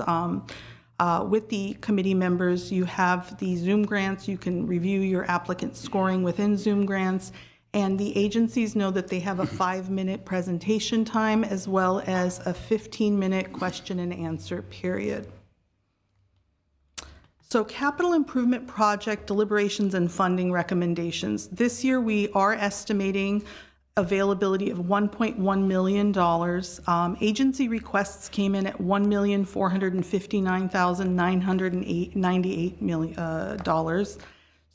with the committee members. You have the Zoom grants. You can review your applicant scoring within Zoom grants. And the agencies know that they have a 5-minute presentation time as well as a 15-minute question and answer period. So capital improvement project deliberations and funding recommendations. This year, we are estimating availability of $1.1 million. Agency requests came in at $1,459,998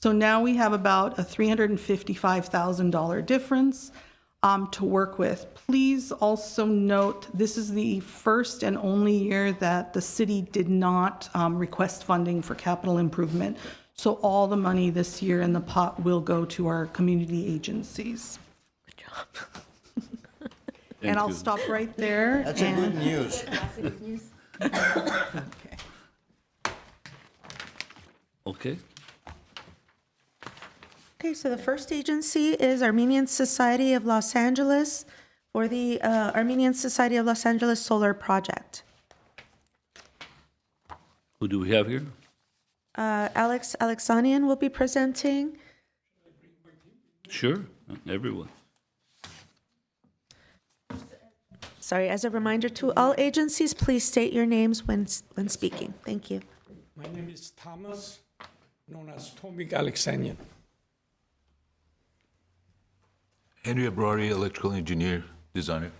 So now we have about a $355,000 difference to work with. Please also note, this is the first and only year that the city did not request funding for capital improvement. So all the money this year in the pot will go to our community agencies. Good job. And I'll stop right there. That's a good news. Okay. Okay, so the first agency is Armenian Society of Los Angeles for the Armenian Society of Los Angeles Solar Project. Who do we have here? Alex Alexanian will be presenting. Sure, everyone. Sorry, as a reminder to all agencies, please state your names when speaking. Thank you. My name is Thomas, known as Tomik Alexanian. Henry Abrari, electrical engineer, designer.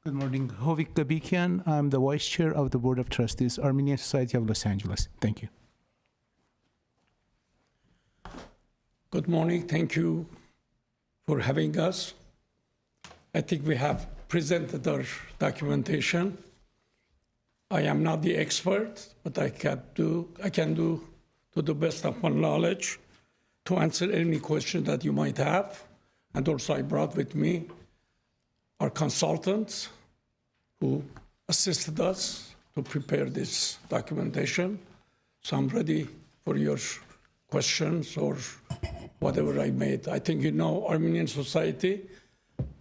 Good morning. Hovik Gabikian. I'm the Vice Chair of the Board of Trustees, Armenian Society of Los Angeles. Thank you. Good morning. Thank you for having us. I think we have presented our documentation. I am not the expert, but I can do to the best of my knowledge to answer any question that you might have. And also I brought with me our consultants who assisted us to prepare this documentation. So I'm ready for your questions or whatever I made. I think you know Armenian Society,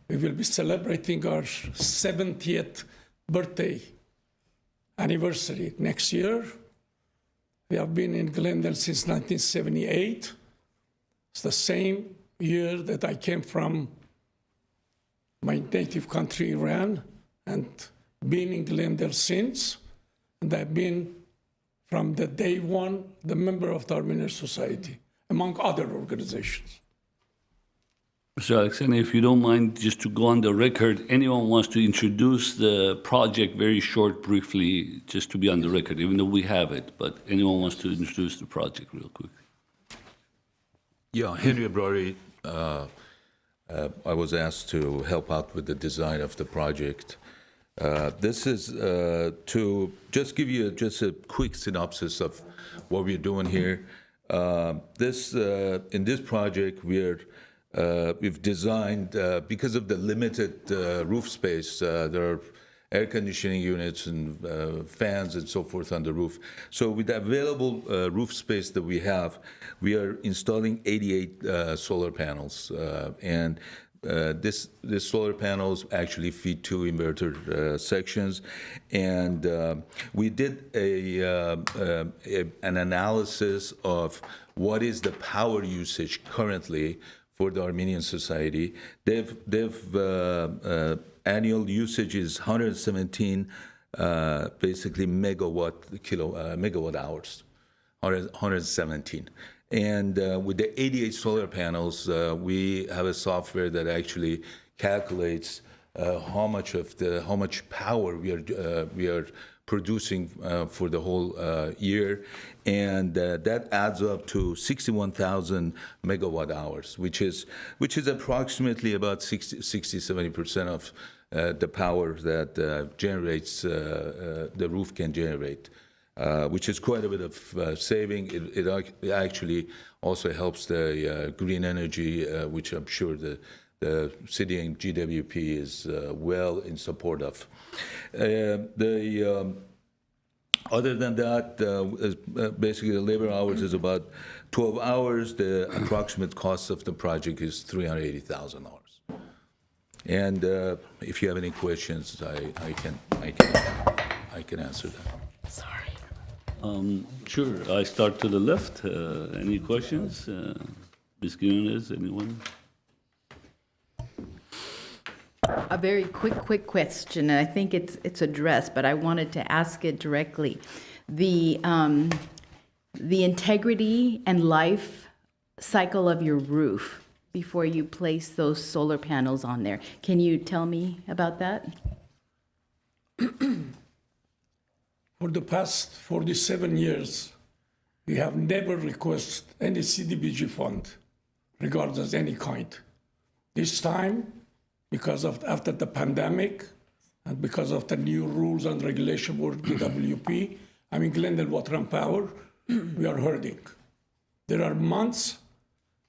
we will be celebrating our 70th birthday anniversary next year. We have been in Glendale since 1978. It's the same year that I came from my native country, Iran, and been in Glendale since. And I've been, from the day one, the member of the Armenian Society, among other organizations. Mr. Alexander, if you don't mind, just to go on the record, anyone wants to introduce the project very short, briefly, just to be on the record, even though we have it, but anyone wants to introduce the project real quick? Yeah, Henry Abrari. I was asked to help out with the design of the project. This is to just give you just a quick synopsis of what we're doing here. In this project, we've designed, because of the limited roof space, there are air conditioning units and fans and so forth on the roof. So with the available roof space that we have, we are installing 88 solar panels. And this solar panels actually feed 2 inverter sections. And we did an analysis of what is the power usage currently for the Armenian Society. Annual usage is 117 basically megawatt hours, 117. And with the 88 solar panels, we have a software that actually calculates how much power we are producing for the whole year, and that adds up to 61,000 megawatt hours, which is approximately about 60-70% of the power that generates the roof can generate, which is quite a bit of saving. It actually also helps the green energy, which I'm sure the city and GWP is well in support of. Other than that, basically the labor hours is about 12 hours. The approximate cost of the project is $380,000. And if you have any questions, I can answer them. Sure, I start to the left. Any questions? Ms. Quiñones, anyone? A very quick question, and I think it's addressed, but I wanted to ask it directly. The integrity and life cycle of your roof before you place those solar panels on there. Can you tell me about that? For the past 47 years, we have never requested any CDBG fund, regardless any kind. This time, because of after the pandemic and because of the new rules and regulation for DWP, I mean Glendale Water and Power, we are hurting. There are months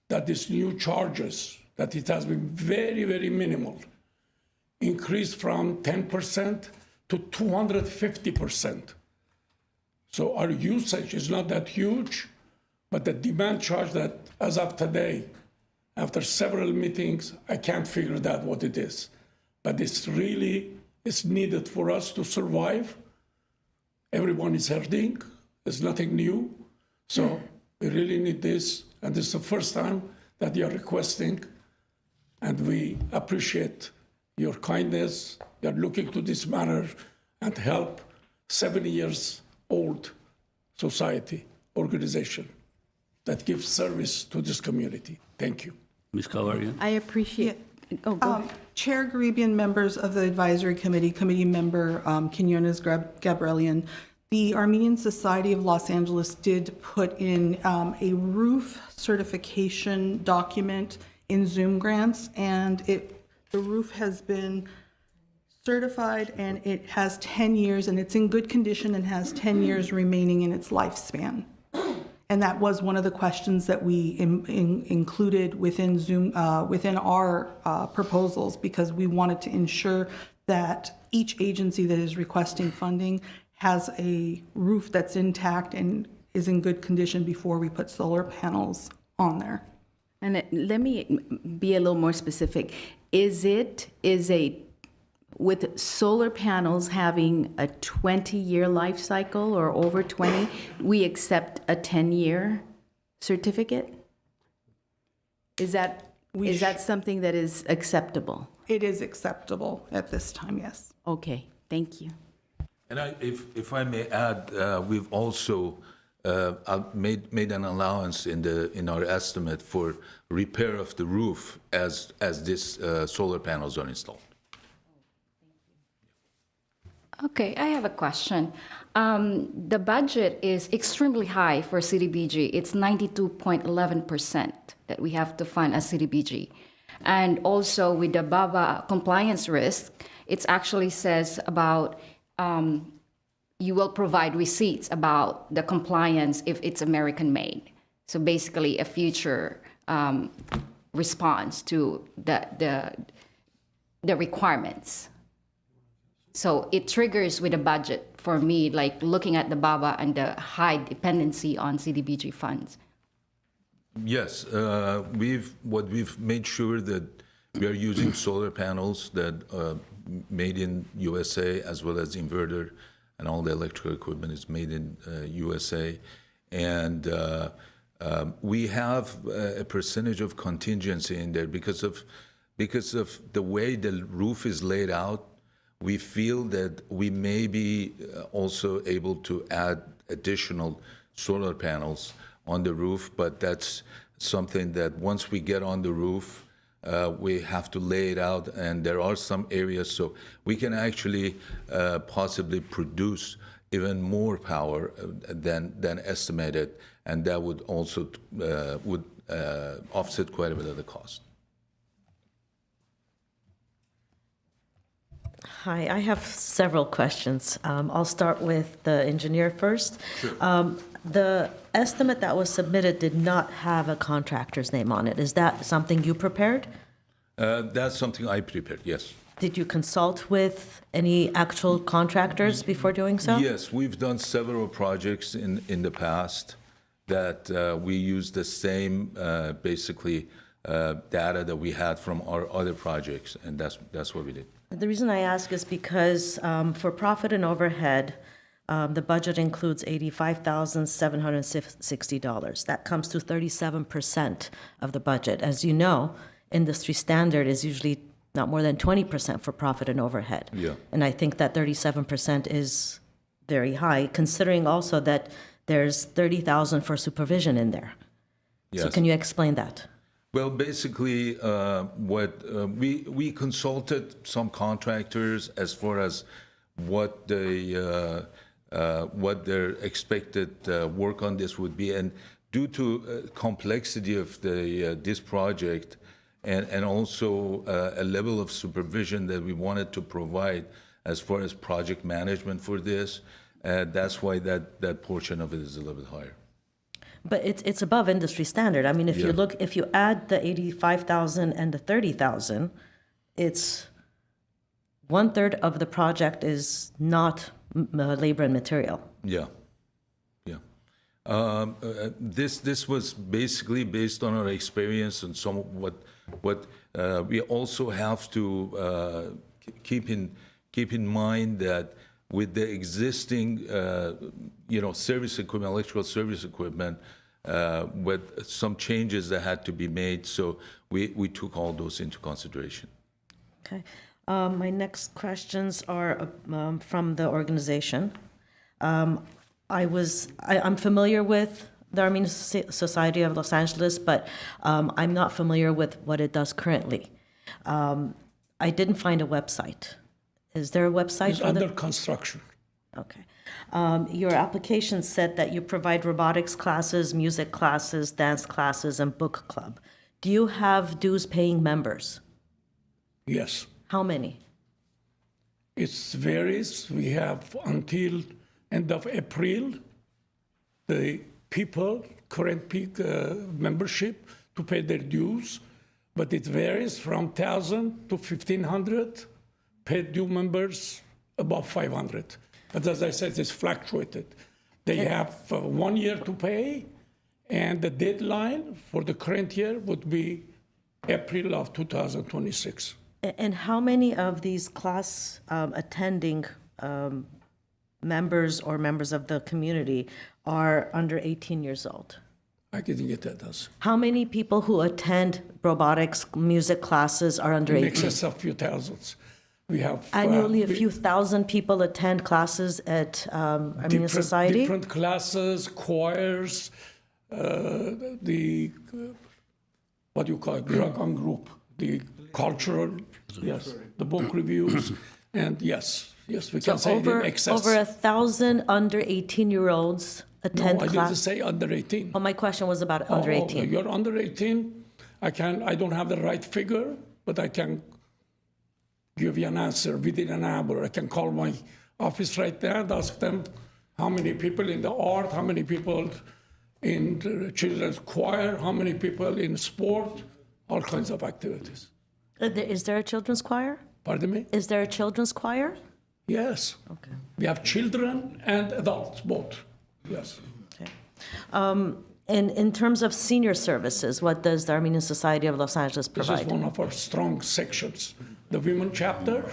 that these new charges, that it has been very, very minimal, increased from 10% to 250%. So our usage is not that huge, but the demand charge that as of today, after several meetings, I can't figure out what it is. But it's needed for us to survive. Everyone is hurting. There's nothing new. So we really need this. And this is the first time that you are requesting. And we appreciate your kindness. You are looking to this matter and help 70 years old society, organization that gives service to this community. Thank you. Ms. Kavarian? I appreciate. Oh, go ahead. Chair Garibian, members of the advisory committee, committee member Quiñones Gabrielian, the Armenian Society of Los Angeles did put in a roof certification document in Zoom grants, and the roof has been certified and it has 10 years and it's in good condition and has 10 years remaining in its lifespan. And that was one of the questions that we included within Zoom, within our proposals, because we wanted to ensure that each agency that is requesting funding has a roof that's intact and is in good condition before we put solar panels on there. And let me be a little more specific. With solar panels having a 20-year life cycle or over 20, we accept a 10-year certificate? Is that something that is acceptable? It is acceptable at this time, yes. Okay, thank you. And if I may add, we've also made an allowance in our estimate for repair of the roof as these solar panels are installed. Okay, I have a question. The budget is extremely high for CDBG. It's 92.11% that we have to fund as CDBG. And also with the BABA compliance risk, it actually says about you will provide receipts about the compliance if it's American made. So basically a future response to the requirements. So it triggers with a budget for me, like looking at the BABA and the high dependency on CDBG funds. Yes, we've made sure that we are using solar panels that made in USA, as well as inverter and all the electrical equipment is made in USA. And we have a percentage of contingency in there because of the way the roof is laid out. We feel that we may be also able to add additional solar panels on the roof, but that's something that once we get on the roof, we have to lay it out, and there are some areas, so we can actually possibly produce even more power than estimated, and that would also offset quite a bit of the cost. Hi, I have several questions. I'll start with the engineer first. Sure. The estimate that was submitted did not have a contractor's name on it. Is that something you prepared? That's something I prepared, yes. Did you consult with any actual contractors before doing so? Yes, we've done several projects in the past that we use the same, basically, data that we had from our other projects, and that's what we did. The reason I ask is because for profit and overhead, the budget includes $85,760. That comes to 37% of the budget. As you know, industry standard is usually not more than 20% for profit and overhead. Yeah. And I think that 37% is very high, considering also that there's 30,000 for supervision in there. So Yes. can you explain that? Well, basically, we consulted some contractors as far as what their expected work on this would be, and due to complexity of this project, and also a level of supervision that we wanted to provide as far as project management for this, that's why that portion of it is a little bit higher. But it's above industry standard. I mean, if you Yeah. if you add the 85,000 and the 30,000, it's 1/3 of the project is not labor and material. Yeah, yeah. This was basically based on our experience and some what we also have to keep in mind that with the existing service equipment, electrical service equipment, with some changes that had to be made, so we took all those into consideration. Okay. My next questions are from the organization. I'm familiar with the Armenian Society of Los Angeles, but I'm not familiar with what it does currently. I didn't find a website. Is there a website It's for under the? construction. Okay. Your application said that you provide robotics classes, music classes, dance classes, and book club. Do you have dues-paying members? Yes. How many? It varies. We have until end of April, the people, current peak membership to pay their dues, but it varies from 1,000 to 1,500 paid due members, above 500. But as I said, it's fluctuated. They have 1 year to pay, and the deadline for the current year would be April of 2026. And how many of these class attending members or members of the community are under 18 years old? I didn't get that answer. How many people who attend robotics music classes are under In 18? excess of few thousands. We have Annually, a few thousand people attend classes at Armenian Society? Different classes, choirs, the what do you call it, Dragon group, the cultural, yes, the book reviews, and yes, we can say it in excess. Over 1,000 under 18-year-olds attend No, I class. didn't say under 18. Oh, my question was about under 18. You're under 18. I don't have the right figure, but I can give you an answer within an hour. I can call my office right there and ask them how many people in the art, how many people in the children's choir, how many people in sport, all kinds of activities. Is there a children's choir? Pardon me? Is there a children's choir? Yes. Okay. We have children and adults, both. Yes. Okay. And in terms of senior services, what does the Armenian Society of Los Angeles This provide? is one of our strong sections. The women chapter,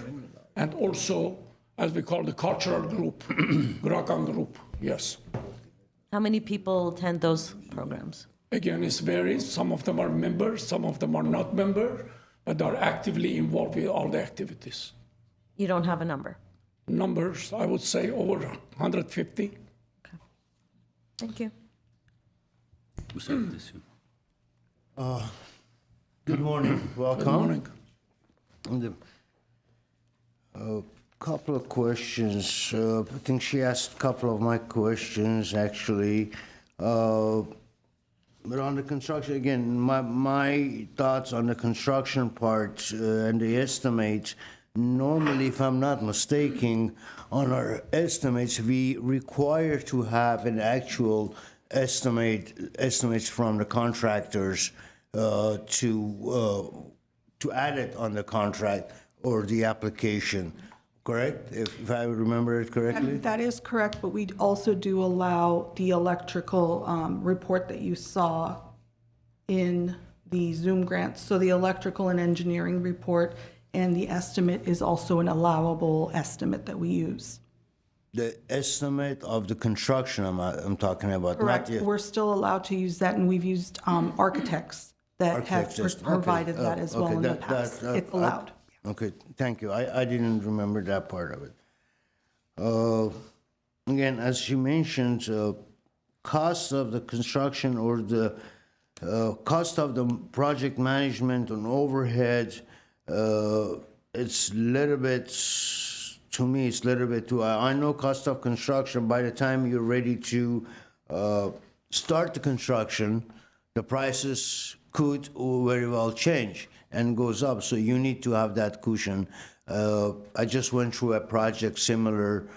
and also, as we call the cultural group, Grakan group, yes. How many people attend those programs? Again, it varies. Some of them are members, some of them are not members, but are actively involved with all the activities. You don't have a number? Numbers, I would say over 150. Okay. Thank you. Good morning. Welcome. Good morning. A couple of questions. I think she asked a couple of my questions, actually. But on the construction, again, my thoughts on the construction part and the estimates, normally, if I'm not mistaken, on our estimates, we require to have an actual estimates from the contractors to add it on the contract. or the application, correct? If I remember it correctly? That is correct, but we also do allow the electrical report that you saw in the Zoom grants. So the electrical and engineering report and the estimate is also an allowable estimate that we use. The estimate of the construction I'm talking about, not Correct. yet. We're still allowed to use that, and we've used architects that have Architects, okay. provided that as well Okay, in the that- past. that- It's allowed. Okay, thank you. I didn't remember that part of it. Again, as you mentioned, cost of the construction or the cost of the project management and overhead, it's a little bit, to me, it's a little bit too high. I know cost of construction, by the time you're ready to start the construction, the prices could very well change and goes up, so you need to have that cushion. I just went through a project similar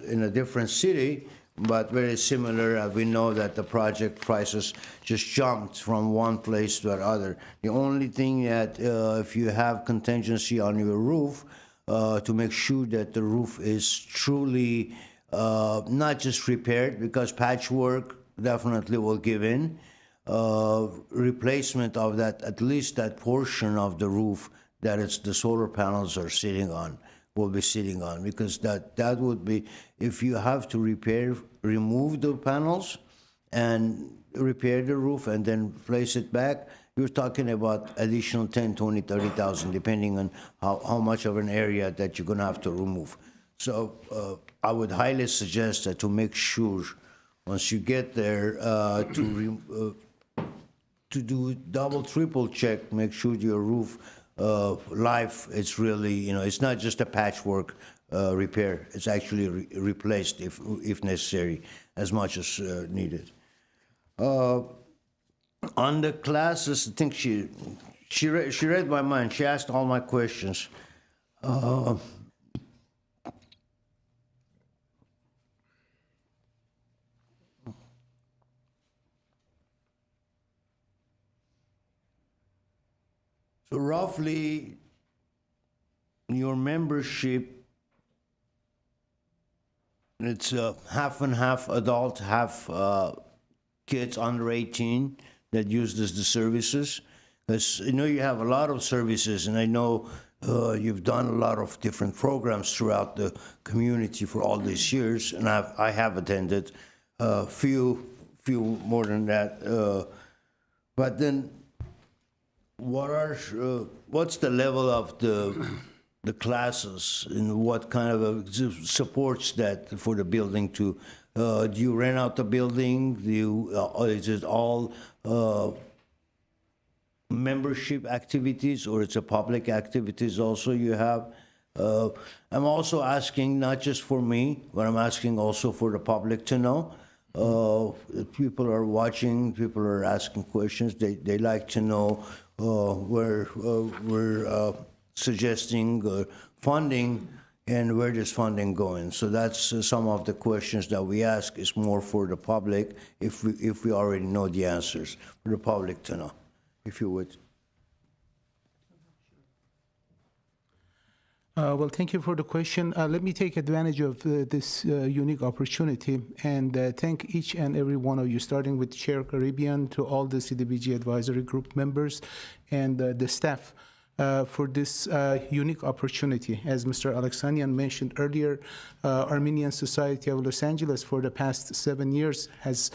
in a different city, but very similar. We know that the project prices just jumped from one place to another. The only thing that if you have contingency on your roof, to make sure that the roof is truly not just repaired, because patchwork definitely will give in. Replacement of that, at least that portion of the roof that it's the solar panels are sitting on, will be sitting on, because that would be, if you have to remove the panels and repair the roof and then place it back, you're talking about additional 10, 20, 30,000, depending on how much of an area that you're gonna have to remove. So I would highly suggest that to make sure, once you get there, to do double, triple check, make sure your roof life, it's really, it's not just a patchwork repair. It's actually replaced if necessary, as much as needed. On the classes, I think she read my mind. She asked all my questions. So roughly, your membership, it's half and half adult, half kids under 18 that use the services. Because you have a lot of services, and I know you've done a lot of different programs throughout the community for all these years, and I have attended few more than that. But then, what's the level of the classes, and what kind of supports that for the building to? Do you rent out the building? Is it all membership activities, or it's a public activities also you have? I'm also asking not just for me, but I'm asking also for the public to know. People are watching, people are asking questions. They like to know where we're suggesting funding and where this funding going. So that's some of the questions that we ask is more for the public, if we already know the answers, for the public to know, if you would. Well, thank you for the question. Let me take advantage of this unique opportunity and thank each and every one of you, starting with Chair Caribbean to all the CDBG Advisory Group members and the staff for this unique opportunity. As Mr. Alexanian mentioned earlier, Armenian Society of Los Angeles for the past 7 years has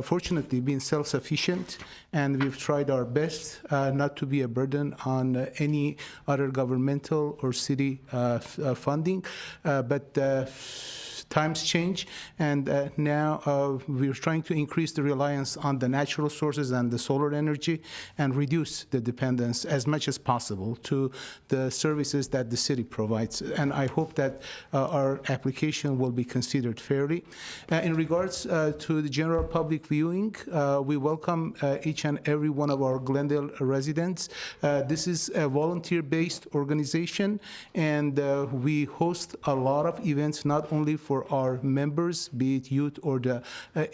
fortunately been self-sufficient, and we've tried our best not to be a burden on any other governmental or city funding, but times change, and now we're trying to increase the reliance on the natural sources and the solar energy and reduce the dependence as much as possible to the services that the city provides. And I hope that our application will be considered fairly. In regards to the general public viewing, we welcome each and every one of our Glendale residents. This is a volunteer-based organization, and we host a lot of events, not only for for our members, be it youth or the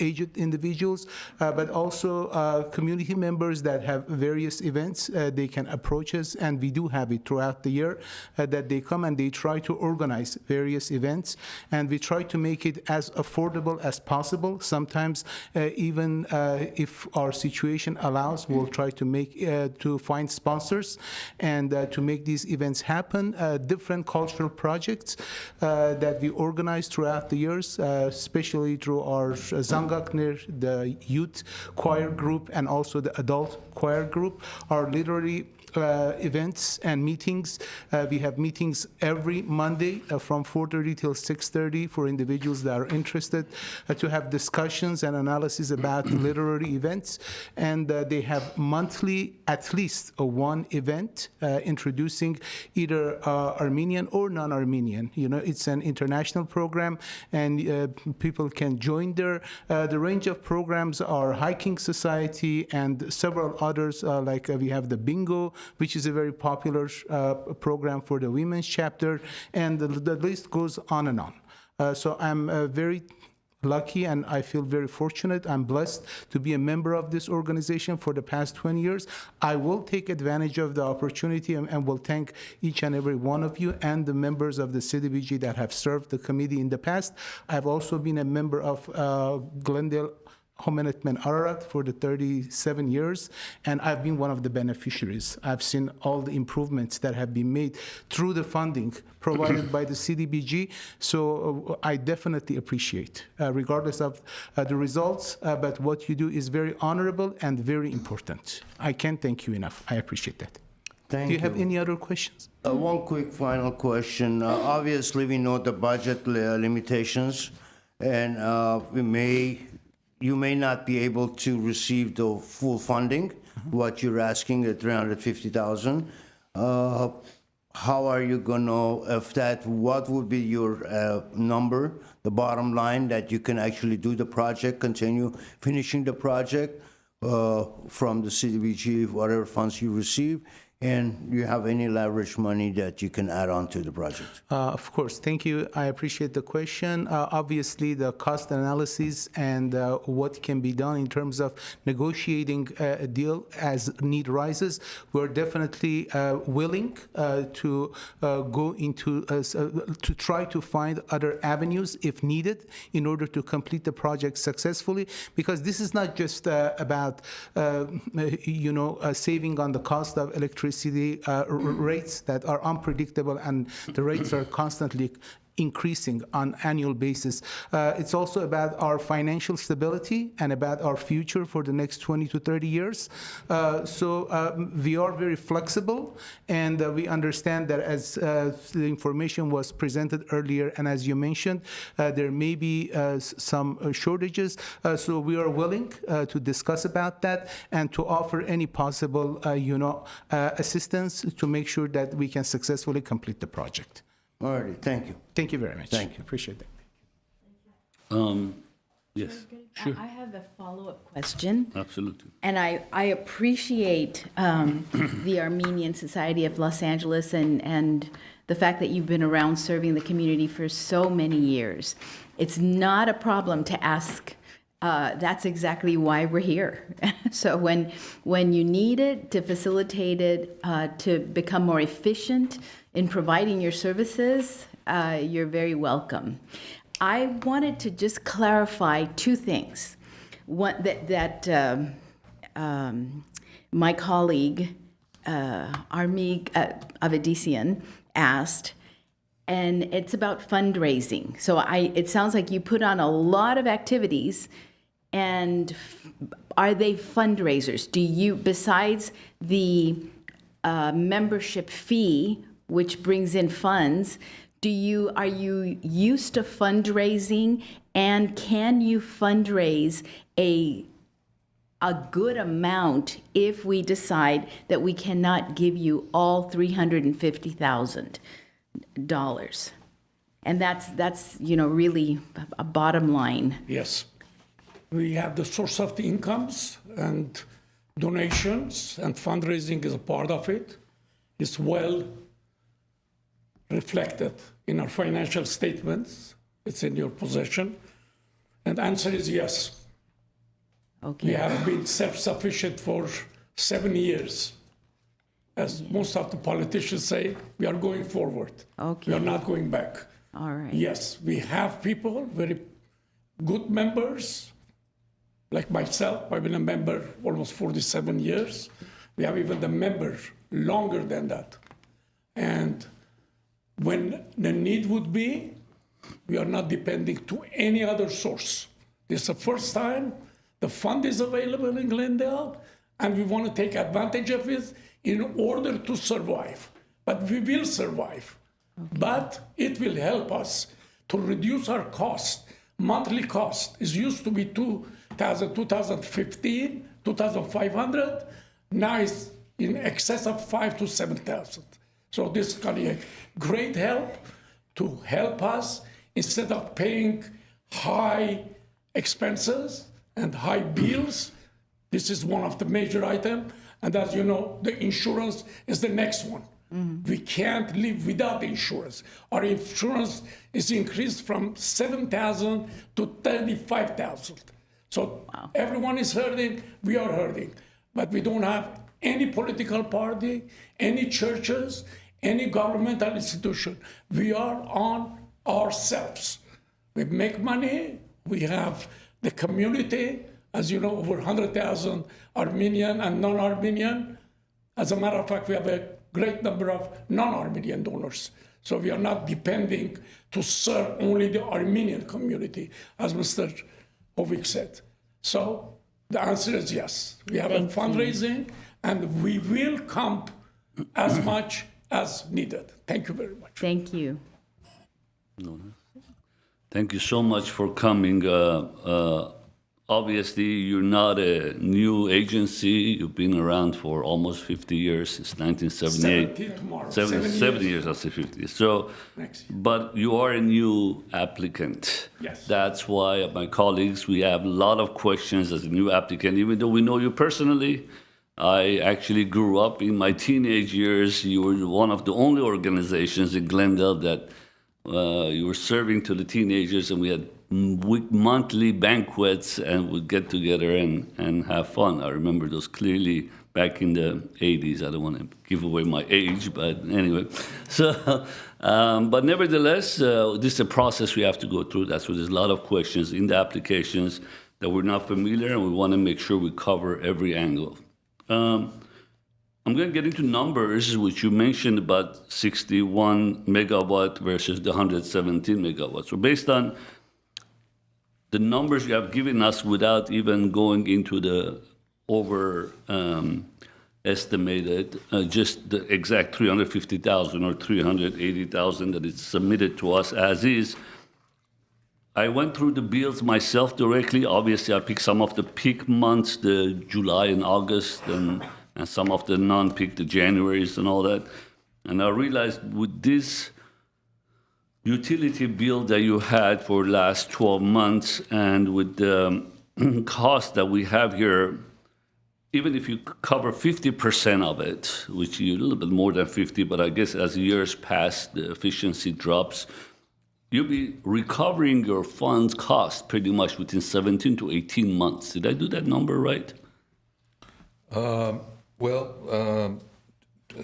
aged individuals, but also community members that have various events. They can approach us, and we do have it throughout the year, that they come and they try to organize various events, and we try to make it as affordable as possible. Sometimes even if our situation allows, we'll try to make to find sponsors and to make these events happen. Different cultural projects that we organize throughout the years, especially through our Zangakner, the youth choir group, and also the adult choir group, are literally events and meetings. We have meetings every Monday from 4:30 till 6:30 for individuals that are interested to have discussions and analysis about literary events. And they have monthly, at least one event introducing either Armenian or non-Armenian. You know, it's an international program, and people can join there. The range of programs are Hiking Society and several others, like we have the Bingo, which is a very popular program for the women's chapter, and the list goes on and on. So I'm very lucky, and I feel very fortunate. I'm blessed to be a member of this organization for the past 20 years. I will take advantage of the opportunity and will thank each and every one of you and the members of the CDBG that have served the committee in the past. I've also been a member of Glendale Homenetmen Ararat for the 37 years, and I've been one of the beneficiaries. I've seen all the improvements that have been made through the funding provided by the CDBG, so I definitely appreciate, regardless of the results, but what you do is very honorable and very important. I can't thank you enough. I appreciate that. Thank Do you have any other questions? One quick final question. Obviously, we know the budget limitations, and you may not be able to receive the full funding, what you're asking at $350,000. How are you going to, what would be your number, the bottom line, that you can actually do the project, continue finishing the project from the CDBG, whatever funds you receive? And do you have any leverage money that you can add on to the project? Of course. Thank you. I appreciate the question. Obviously, the cost analysis and what can be done in terms of negotiating a deal as need rises, we're definitely willing to go into, to try to find other avenues if needed in order to complete the project successfully, because this is not just about, saving on the cost of electricity rates that are unpredictable, and the rates are constantly increasing on annual basis. It's also about our financial stability and about our future for the next 20 to 30 years. So we are very flexible, and we understand that as the information was presented earlier, and as you mentioned, there may be some shortages. So we are willing to discuss about that and to offer any possible, assistance to make sure that we can successfully complete the project. All righty, thank you. Thank you very much. Thank you. Appreciate that. Yes, sure, I have a follow-up question. absolutely. And I appreciate the Armenian Society of Los Angeles and the fact that you've been around serving the community for so many years. It's not a problem to ask. That's exactly why we're here. So when you need it to facilitate it, to become more efficient in providing your services, you're very welcome. I wanted to just clarify two things. One, that my colleague, Armi Avedissian, asked, and it's about fundraising. So it sounds like you put on a lot of activities, and are they fundraisers? Do you, besides the membership fee, which brings in funds, are you used to fundraising, and can you fundraise a good amount if we decide that we cannot give you all $350,000? And that's really a bottom line. Yes. We have the source of the incomes and donations, and fundraising is a part of it. It's well reflected in our financial statements. It's in your possession. And the answer is yes. Okay. We have been self-sufficient for 7 years. As most of the politicians say, we are going forward. Okay. We are not going back. All right. Yes, we have people, very good members, like myself. I've been a member almost 47 years. We have even the members longer than that. And when the need would be, we are not depending to any other source. This is the first time the fund is available in Glendale, and we want to take advantage of it in order to survive. But we will survive. Okay. But it will help us to reduce our cost. Monthly cost is used to be 2015, 2,500. Now it's in excess of 5,000 to 7,000. So this is going to be a great help to help us instead of paying high expenses and high bills. This is one of the major items. And as you know, the insurance is the next one. Mm-hmm. We can't live without the insurance. Our insurance is increased from 7,000 to 35,000. So wow. Everyone is hurting, we are hurting. But we don't have any political party, any churches, any governmental institution. We are on ourselves. We make money, we have the community, as you know, over 100,000 Armenian and non-Armenian. As a matter of fact, we have a great number of non-Armenian donors. So we are not depending to serve only the Armenian community, as Mr. Hovik said. So the answer is yes. We have a fundraising, and we will come as much as needed. Thank you very much. Thank you. Thank you so much for coming. Obviously, you're not a new agency. You've been around for almost 50 years, since 1978. 70 tomorrow. 70 years, I say 50. So, but you are a new applicant. Yes. That's why my colleagues, we have a lot of questions as a new applicant. Even though we know you personally, I actually grew up in my teenage years. You were one of the only organizations in Glendale that you were serving to the teenagers, and we had monthly banquets and we'd get together and have fun. I remember those clearly back in the 80s. I don't want to give away my age, but anyway. So, but nevertheless, this is a process we have to go through. That's why there's a lot of questions in the applications that we're not familiar, and we want to make sure we cover every angle. I'm going to get into numbers, which you mentioned about 61 megawatt versus the 117 megawatts. So based on the numbers you have given us without even going into the estimated, just the exact 350,000 or 380,000 that is submitted to us as is, I went through the bills myself directly. Obviously, I picked some of the peak months, the July and August, and some of the non-peak, the Januaries and all that. And I realized with this utility bill that you had for the last 12 months and with the cost that we have here, even if you cover 50% of it, which is a little bit more than 50, but I guess as years pass, the efficiency drops, you'll be recovering your funds cost pretty much within 17 to 18 months. Did I do that number right?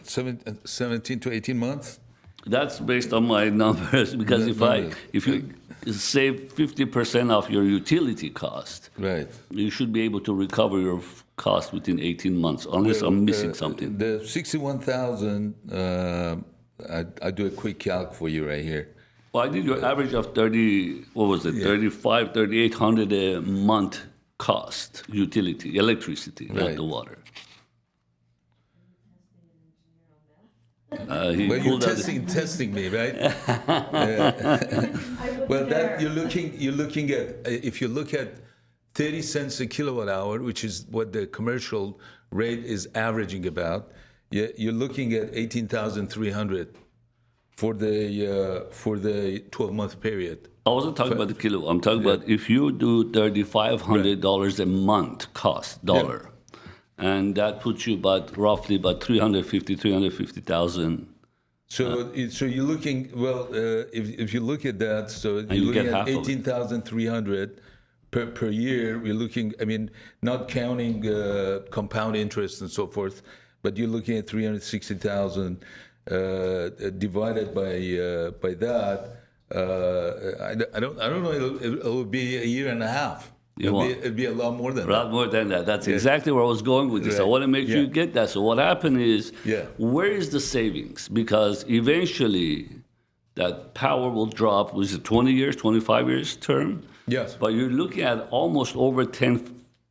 17 to 18 months? That's based on my numbers, because if you save 50% of your utility cost, right, you should be able to recover your cost within 18 months, unless I'm missing something. The 61,000, I do a quick calc for you right here. Well, I did your average of 3,800 a month cost, utility, electricity, not the water. Well, you're testing me, right? Well, that you're looking at, if you look at 30 cents a kilowatt hour, which is what the commercial rate is averaging about, you're looking at 18,300 for the 12-month period. I wasn't talking about the kilowatt. I'm talking about if you do $3,500 a month cost, dollar. And that puts you roughly about 350,000 So, so you're looking, well, if you look at that, so you're you looking get at half of it. 18,300 per year. We're looking, I mean, not counting compound interest and so forth, but you're looking at 360,000 divided by that. I don't know. It'll be a year and a half. It'd be a lot more than A lot more than that. That's exactly where I was going with this. I Right. want to make sure Yeah. you get that. So what happened is, Yeah. where is the savings? Because eventually that power will drop. Was it 20 years, 25 years term? Yes. But you're looking at almost over 10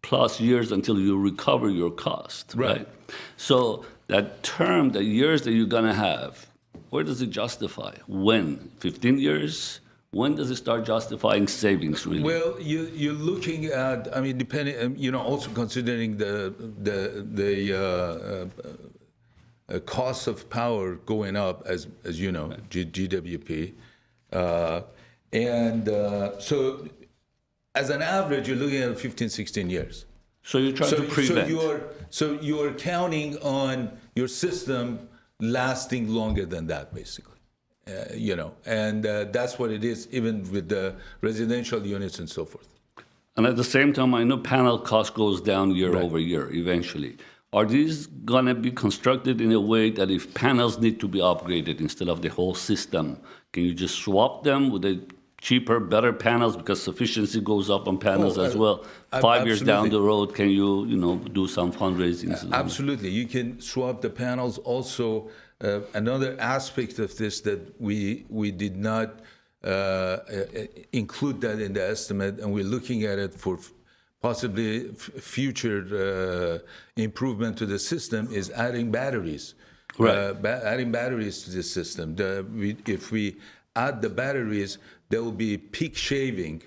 plus years until you recover your cost, right? So that term, the years that you're going to have, where does it justify? When? 15 years? When does it start justifying savings, really? Well, you're looking at, I mean, depending, also considering the cost of power going up, as you know, GWP. So as an average, you're looking at 15, 16 years. So you're trying to prevent. So you're counting on your system lasting longer than that, basically. And that's what it is, even with the residential units and so forth. And at the same time, I know panel cost goes down year over year eventually. Are these going to be constructed in a way that if panels need to be upgraded instead of the whole system, can you just swap them with the cheaper, better panels because sufficiency goes up on panels as well? 5 years down the road, can you, do some fundraising? Absolutely. You can swap the panels. Also, another aspect of this that we did not include that in the estimate, and we're looking at it for possibly future improvement to the system, is adding batteries. Right. Adding batteries to the system. If we add the batteries, there will be peak shaving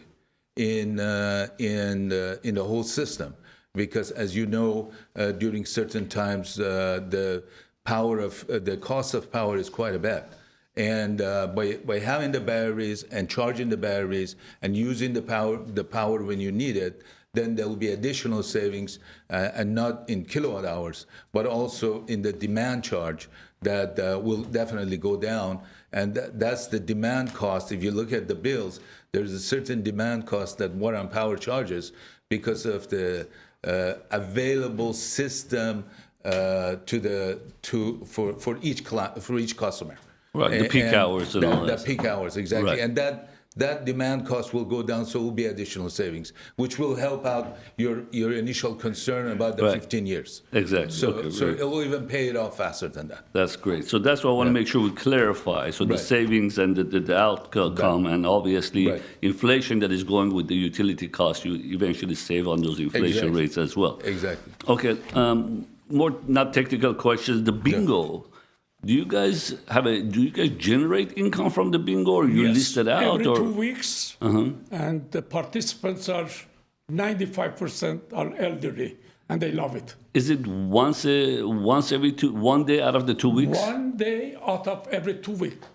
in the whole system, because as you know, during certain times the cost of power is quite a bit. And by having the batteries and charging the batteries and using the power when you need it, then there will be additional savings, and not in kilowatt hours, but also in the demand charge that will definitely go down. And that's the demand cost. If you look at the bills, there's a certain demand cost that water and power charges because of the available system for each customer. Right, the peak hours and all that. The peak hours, exactly. Right. And that demand cost will go down, so it will be additional savings, which will help out your initial concern about the 15 years. Exactly. So, Okay, so great. it will even pay it off faster than that. That's great. So that's what I want to make sure we clarify. So the Right. savings and the outcome, and obviously Right. inflation that is going with the utility costs, you eventually save on those inflation Exactly. rates as well. Exactly. Okay, more not technical questions. The bingo. Do you guys generate income from the bingo, or you Yes, list it out? every Or 2 weeks, and the participants are 95% are elderly, and they love it. is it once every 1 day out of the 2 weeks? 1 day out of every 2 weeks.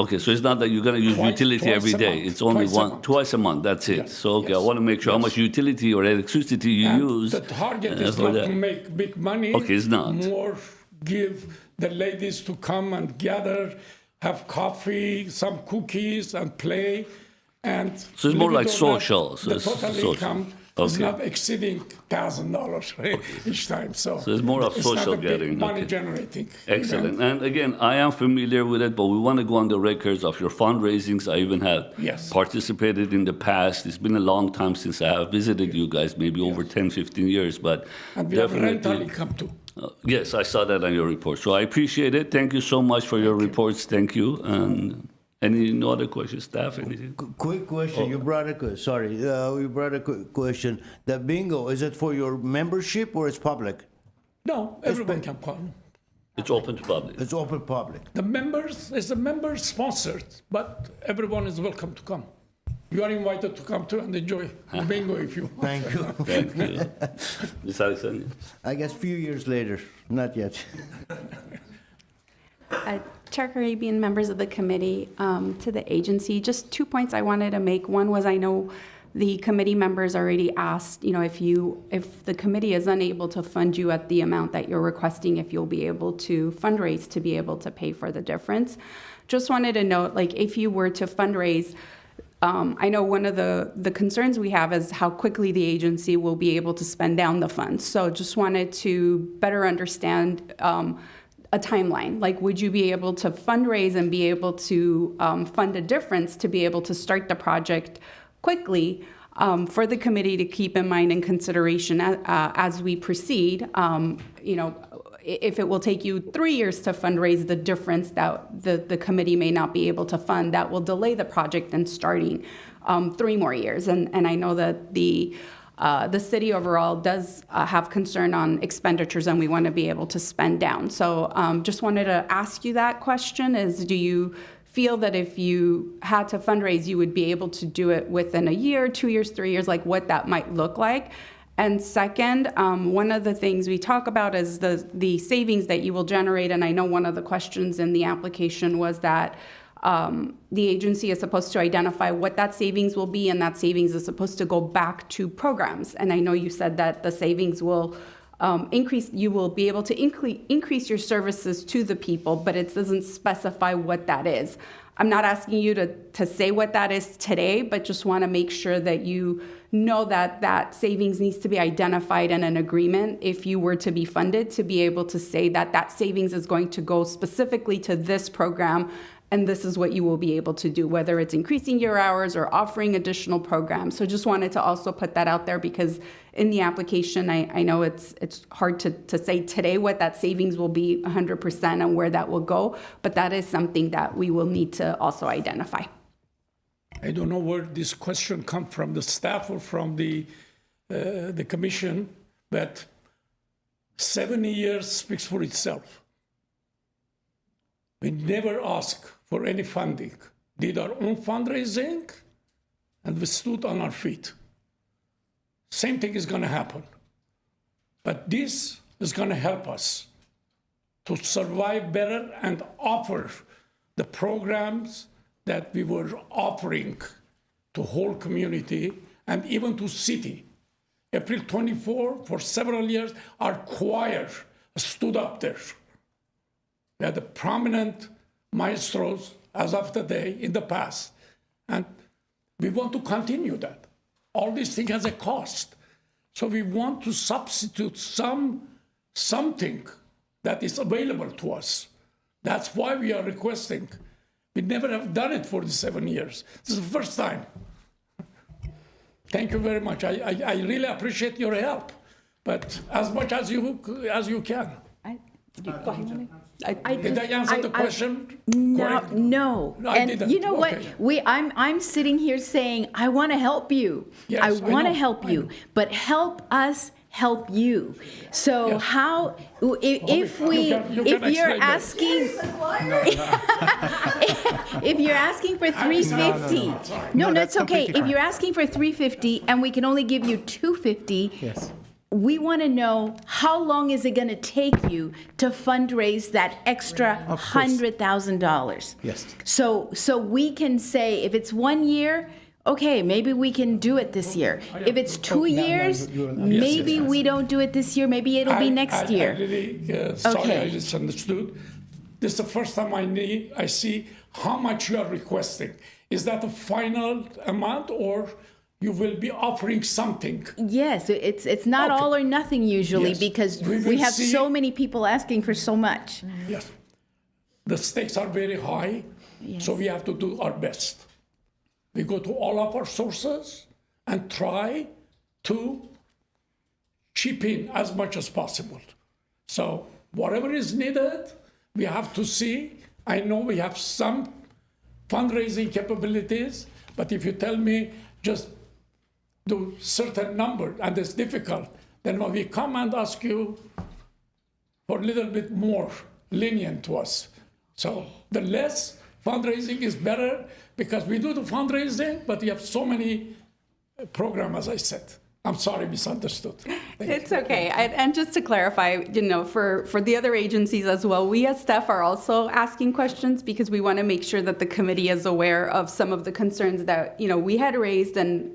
Okay, so it's not that you're going to use utility twice every a day. month. It's only Twice a month. twice a month. That's it. Yes, So okay, I yes, want to make sure how much utility or electricity you And use. the target is for not that. to make big money. Okay, it's not. More give the ladies to come and gather, have coffee, some cookies, and play. And So it's more believe like it or not, social, so the it's total social. income is Okay. not exceeding $1,000 each time. So it's more of social not a big gathering, money okay. generating. Excellent. And again, I am familiar with it, but we want to go on the records of your fundraisings. I even have Yes. participated in the past. It's been a long time since I have visited you guys, maybe over 10, 15 years, but And we have rental definitely. income too. Yes, I saw that on your report. So I appreciate it. Thank you so much for your reports. Thank you. And any other questions, staff? Anything? Quick question. You brought you brought a question. The bingo, is it for your membership or it's public? No, everyone can come. It's open to public. It's open public. The members, is a member sponsored, but everyone is welcome to come. You are invited to come too and enjoy the bingo if you want. Thank you. Thank you. Ms. Alexander? I guess few years later, not yet. Chair Caribbean, members of the committee, to the agency, just 2 points I wanted to make. One was I know the committee members already asked, if the committee is unable to fund you at the amount that you're requesting, if you'll be able to fundraise to be able to pay for the difference. Just wanted to note, like, if you were to fundraise, I know one of the concerns we have is how quickly the agency will be able to spend down the funds. So just wanted to better understand a timeline. Like, would you be able to fundraise and be able to fund a difference to be able to start the project quickly for the committee to keep in mind and consideration as we proceed? If it will take you 3 years to fundraise the difference that the committee may not be able to fund, that will delay the project and starting 3 more years. And I know that the city overall does have concern on expenditures, and we want to be able to spend down. So just wanted to ask you that question is, do you feel that if you had to fundraise, you would be able to do it within a year, 2 years, 3 years, like what that might look like? And second, one of the things we talk about is the savings that you will generate. And I know one of the questions in the application was that the agency is supposed to identify what that savings will be, and that savings is supposed to go back to programs. And I know you said that the savings will increase, you will be able to increase your services to the people, but it doesn't specify what that is. I'm not asking you to say what that is today, but just want to make sure that you know that that savings needs to be identified in an agreement if you were to be funded, to be able to say that that savings is going to go specifically to this program, and this is what you will be able to do, whether it's increasing your hours or offering additional programs. So just wanted to also put that out there, because in the application, I know it's hard to say today what that savings will be 100% and where that will go, but that is something that we will need to also identify. I don't know where this question comes from, the staff or from the commission, but 70 years speaks for itself. We never asked for any funding, did our own fundraising, and we stood on our feet. Same thing is going to happen. But this is going to help us to survive better and offer the programs that we were offering to whole community and even to city. April 24, for several years, our choir stood up there. We had the prominent maestros as of today in the past. And we want to continue that. All these things has a cost. So we want to substitute something that is available to us. That's why we are requesting. We never have done it for the 7 years. This is the first time. Thank you very much. I really appreciate your help, but as much as you can. Did I answer the question? No. I And didn't. you know Okay. what? I'm sitting here saying, I want to help you. Yes, I I want to know, help I you, know. but help us help you. So Yes. how, if you're explain asking, if you're asking for 350, no, it's okay. If you're asking for 350 and we can only give you 250, Yes. we want to know how long is it going to take you to fundraise that extra $100,000? Yes. So we can say if it's 1 year, okay, maybe we can do it this year. If it's 2 years, maybe we don't do it this year. Maybe it'll be next year. I really, sorry, Okay. I misunderstood. This is the first time I see how much you are requesting. Is that the final amount, or you will be offering something? Yes, it's not Okay. all or nothing usually, Yes. because We we will have see. so many people asking for so much. Yes. The stakes are very high, so we have to do our best. We go to all of our sources and try to chip in as much as possible. So whatever is needed, we have to see. I know we have some fundraising capabilities, but if you tell me just do certain number and it's difficult, then when we come and ask you for a little bit more lenient to us. So the less fundraising is better, because we do the fundraising, but we have so many programs, as I said. I'm sorry, misunderstood. It's okay. And just to clarify, for the other agencies as well, we as staff are also asking questions because we want to make sure that the committee is aware of some of the concerns that, we had raised, and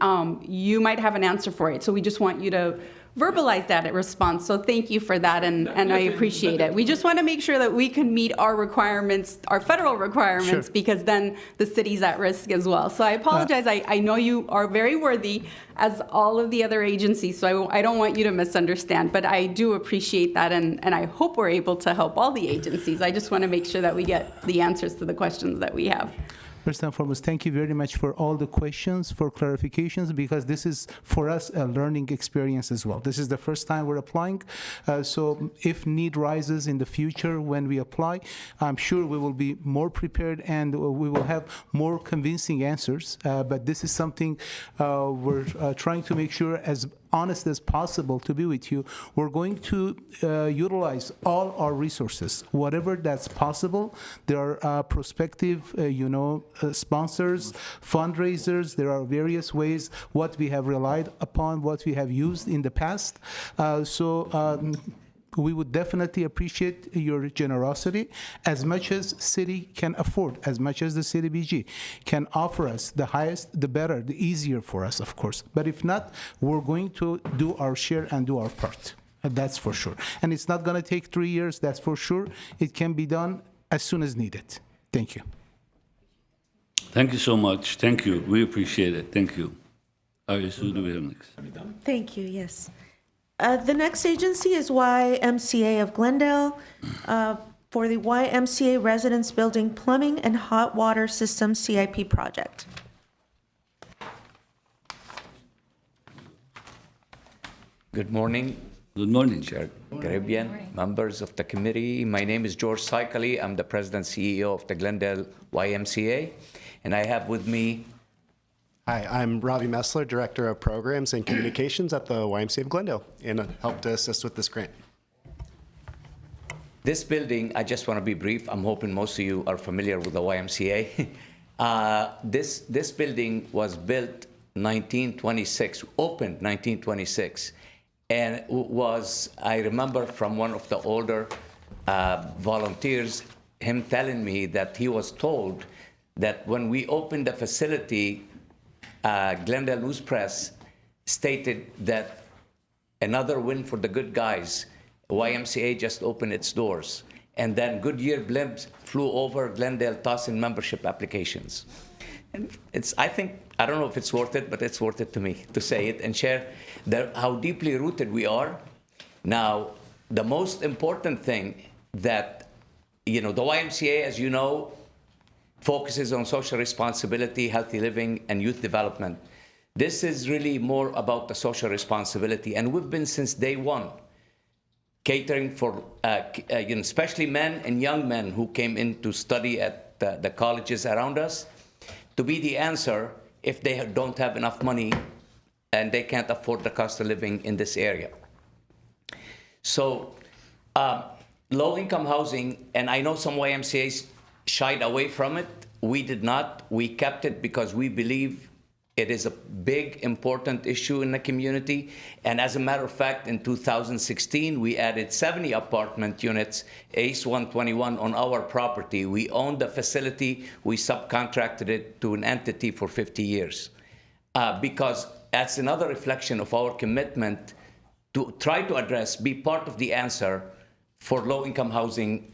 you might have an answer for it. So we just want you to verbalize that in response. So thank you for that, and I appreciate it. We just want to make sure that we can meet our requirements, our federal requirements, because then the city's at risk as well. So I apologize. I know you are very worthy, as all of the other agencies, so I don't want you to misunderstand, but I do appreciate that, and I hope we're able to help all the agencies. I just want to make sure that we get the answers to the questions that we have. First and foremost, thank you very much for all the questions, for clarifications, because this is, for us, a learning experience as well. This is the first time we're applying, so if need rises in the future when we apply, I'm sure we will be more prepared and we will have more convincing answers, but this is something we're trying to make sure as honest as possible to be with you. We're going to utilize all our resources, whatever that's possible. There are prospective, sponsors, fundraisers. There are various ways what we have relied upon, what we have used in the past. We would definitely appreciate your generosity as much as city can afford, as much as the CDBG can offer us. The highest, the better, the easier for us, of course. But if not, we're going to do our share and do our part. That's for sure. And it's not going to take 3 years, that's for sure. It can be done as soon as needed. Thank you. Thank you so much. Thank you. We appreciate it. Thank you. All right, so who do we have next? Thank you, yes. The next agency is YMCA of Glendale for the YMCA Residence Building Plumbing and Hot Water System CIP project. Good morning. Good morning, Chair Caribbean, members of the committee. My name is George Saikali. I'm the President CEO of the Glendale YMCA, and I have with me. Hi, I'm Robbie Messler, Director of Programs and Communications at the YMCA of Glendale, and help to assist with this grant. This building, I just want to be brief. I'm hoping most of you are familiar with the YMCA. This building was built 1926, opened 1926, and was, I remember from one of the older volunteers, him telling me that he was told that when we opened the facility, Glendale News Press stated that another win for the good guys. YMCA just opened its doors. And then Goodyear blimps flew over Glendale tossing membership applications. And I don't know if it's worth it, but it's worth it to me to say it and share how deeply rooted we are. Now, the most important thing that, the YMCA, as you know, focuses on social responsibility, healthy living, and youth development. This is really more about the social responsibility, and we've been since day one catering for, especially men and young men who came in to study at the colleges around us, to be the answer if they don't have enough money and they can't afford the cost of living in this area. So, low-income housing, and I know some YMCAs shied away from it. We did not. We kept it because we believe it is a big, important issue in the community. And as a matter of fact, in 2016, we added 70 apartment units, ACE 121, on our property. We owned the facility. We subcontracted it to an entity for 50 years. Because that's another reflection of our commitment to try to address, be part of the answer for low-income housing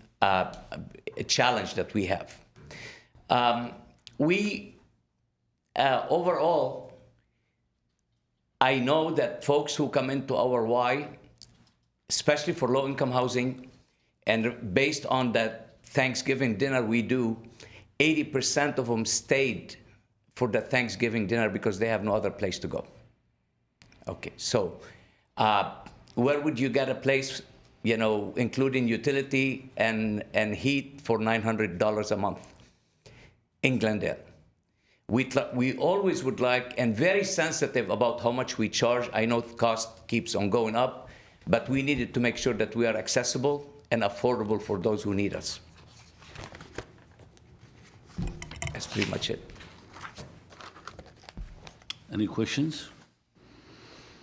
challenge that we have. Overall, I know that folks who come into our Y, especially for low-income housing, and based on that Thanksgiving dinner we do, 80% of them stayed for the Thanksgiving dinner because they have no other place to go. Okay, so where would you get a place, including utility and heat for $900 a month? In Glendale. We always would like, and very sensitive about how much we charge. I know the cost keeps on going up, but we needed to make sure that we are accessible and affordable for those who need us. That's pretty much it. Any questions?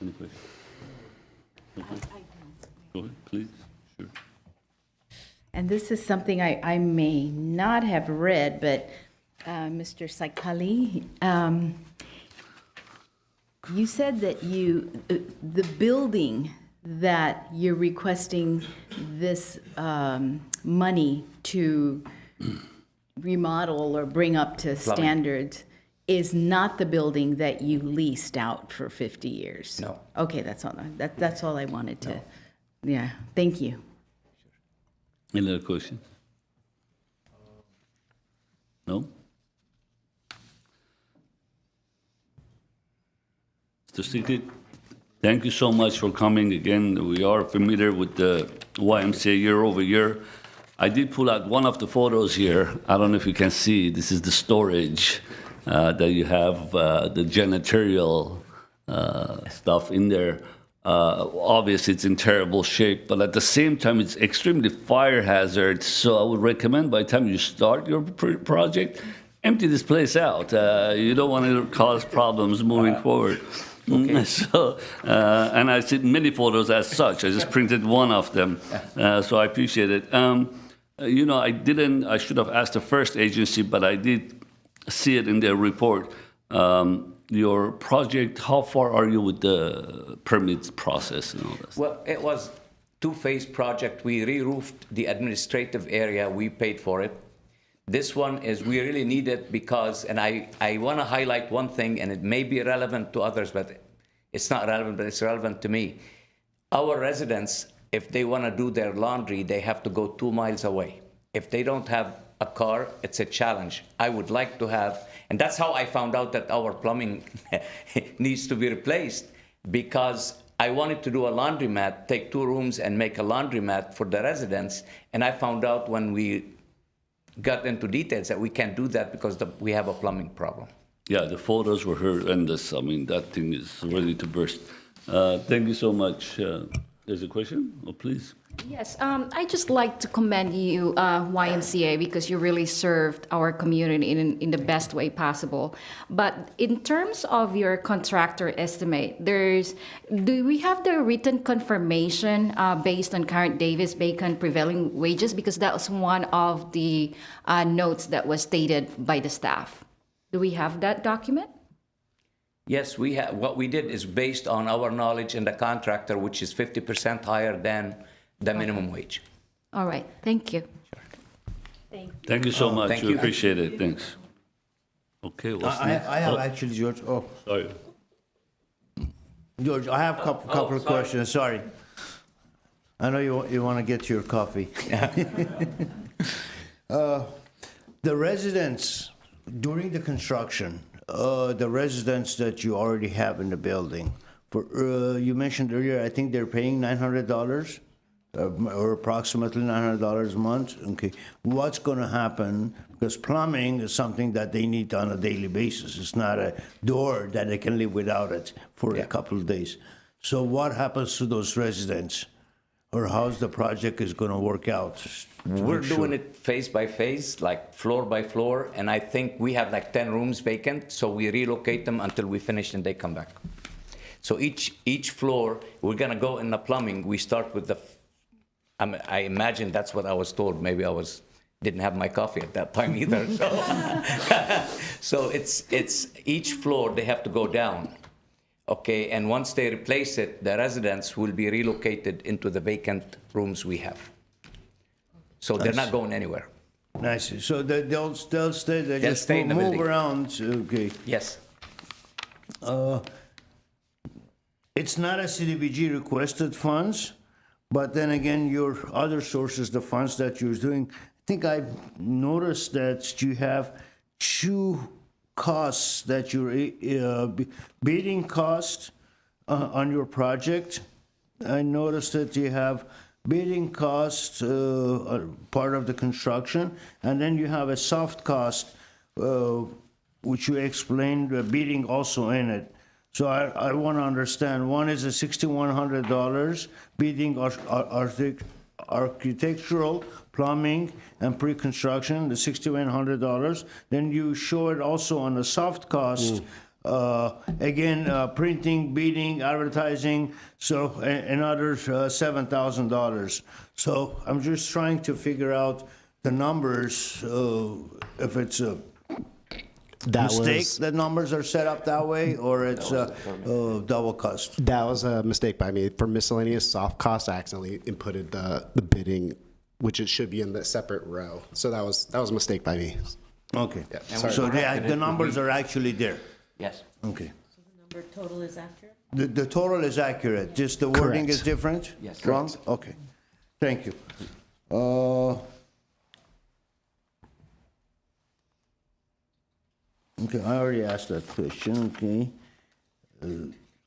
Any questions? Okay. Go ahead, please. Sure. And this is something I may not have read, but Mr. Saikali, you said that the building that you're requesting this money to remodel or bring up to standards is not the building that you leased out for 50 years? No. Okay, that's all. That's all I wanted to. Yeah, thank you. Any other questions? No? Mr. Stiglitz, thank you so much for coming again. We are familiar with the YMCA year over year. I did pull out one of the photos here. I don't know if you can see. This is the storage that you have, the janitorial stuff in there. Obviously, it's in terrible shape, but at the same time, it's extremely fire hazard. So I would recommend by the time you start your project, empty this place out. You don't want to cause problems moving forward. Okay. So, and I see many photos as such. I just printed one of them, so I appreciate it. You know, I should have asked the first agency, but I did see it in their report. Your project, how far are you with the permits process and all that? Well, it was two-phase project. We re-roofed the administrative area. We paid for it. This one is we really need it because, and I want to highlight one thing, and it may be relevant to others, but it's not relevant, but it's relevant to me. Our residents, if they want to do their laundry, they have to go 2 miles away. If they don't have a car, it's a challenge. I would like to have, and that's how I found out that our plumbing needs to be replaced, because I wanted to do a laundromat, take 2 rooms and make a laundromat for the residents. And I found out when we got into details that we can't do that because we have a plumbing problem. Yeah, the photos were horrendous. I mean, that thing is ready to burst. Thank you so much. There's a question? Oh, please. Yes, I just like to commend you, YMCA, because you really served our community in the best way possible. But in terms of your contractor estimate, do we have the written confirmation based on current Davis-Bacon prevailing wages? Because that was one of the notes that was stated by the staff. Do we have that document? Yes, we have. What we did is based on our knowledge in the contractor, which is 50% higher than the minimum wage. All right, thank you. Sure. Thank you so much. Thank We you. appreciate it. Thanks. Okay, what's next? I have actually, George. Oh, Sorry. George, I have a couple of questions. Sorry. I know you want to get to your coffee. The residents, during the construction, the residents that you already have in the building, you mentioned earlier, I think they're paying $900 or approximately $900 a month. Okay, what's going to happen? Because plumbing is something that they need on a daily basis. It's not a door that they can live without it for a couple of days. So what happens to those residents? Or how's the project is going to work out? We're doing it phase by phase, like floor by floor, and I think we have like 10 rooms vacant, so we relocate them until we finish and they come back. So each floor, we're gonna go in the plumbing. We start with I imagine that's what I was told. Maybe I didn't have my coffee at that time either. So it's each floor they have to go down. Okay, and once they replace it, the residents will be relocated into the vacant rooms we have. So they're not going anywhere. Nice. So they'll stay. They just stay in the move building. around. Okay. Yes. It's not a CDBG requested funds, but then again, your other sources, the funds that you're doing. I think I noticed that you have 2 costs that you're bidding cost on your project. I noticed that you have bidding cost part of the construction, and then you have a soft cost, which you explained bidding also in it. So I want to understand. One is a $6,100 bidding architectural, plumbing, and pre-construction, the $6,100. Then you show it also on the soft cost, Again, printing, beading, advertising, so another $7,000. So I'm just trying to figure out the numbers, if it's a mistake that numbers are set up that way, or it's double cost. That was a mistake by me. For miscellaneous soft costs, I accidentally inputted the bidding, which it should be in the separate row. So that was a mistake by me. Okay. Yeah, And So we're the numbers are actually there. Yes. Okay. Number total is accurate? The total is accurate, just the wording Correct. is different? Yes. Wrong? Okay. Thank you. Okay, I already asked that question, okay.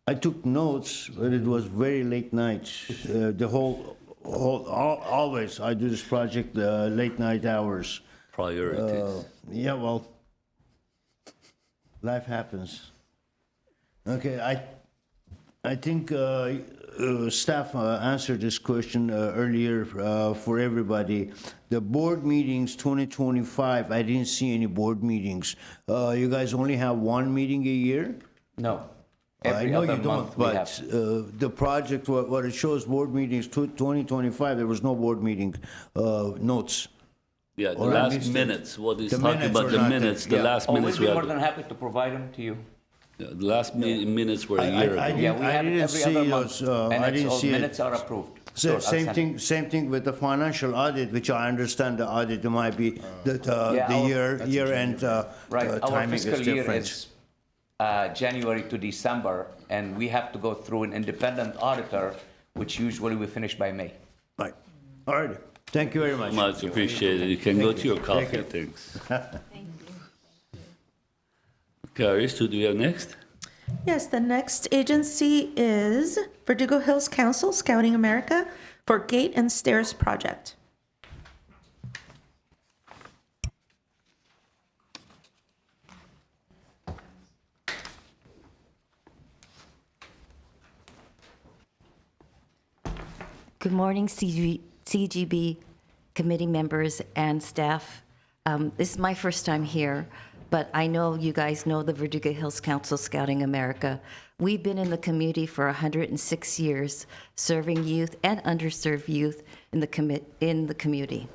I took notes, but it was very late nights. Always, I do this project late night hours. Priorities. Yeah, well, life happens. Okay, I think staff answered this question earlier for everybody. The board meetings 2025, I didn't see any board meetings. You guys only have one meeting a year? No. I Every know other you month don't, we but have. the project, what it shows, board meetings 2025, there was no board meeting notes. Yeah, the Or I last missed it. minutes, what he's The talking minutes about, are the not there. minutes, the Yeah. last Oh, minutes we'd we be more have. than happy to provide them to you. The last minutes were a year I ago. Yeah, we have it didn't every see other month. those, And I it's didn't all see it. minutes are approved. So I'll send it. Same thing with the financial audit, which I understand the audit might be, Yeah, the year-end Right, our timing is fiscal year different. is January to December, and we have to go through an independent auditor, which usually we finish by May. Right, all right, thank you very much. Much appreciated. You can go to your coffee, thanks. Caris, who do we have next? Yes, the next agency is Verdugo Hills Council, Scouting America, for Gate and Stairs Project. Good morning, CGB committee members and staff. This is my first time here, but I know you guys know the Verdugo Hills Council Scouting America. We've been in the community for 106 years, serving youth and underserved youth in the community.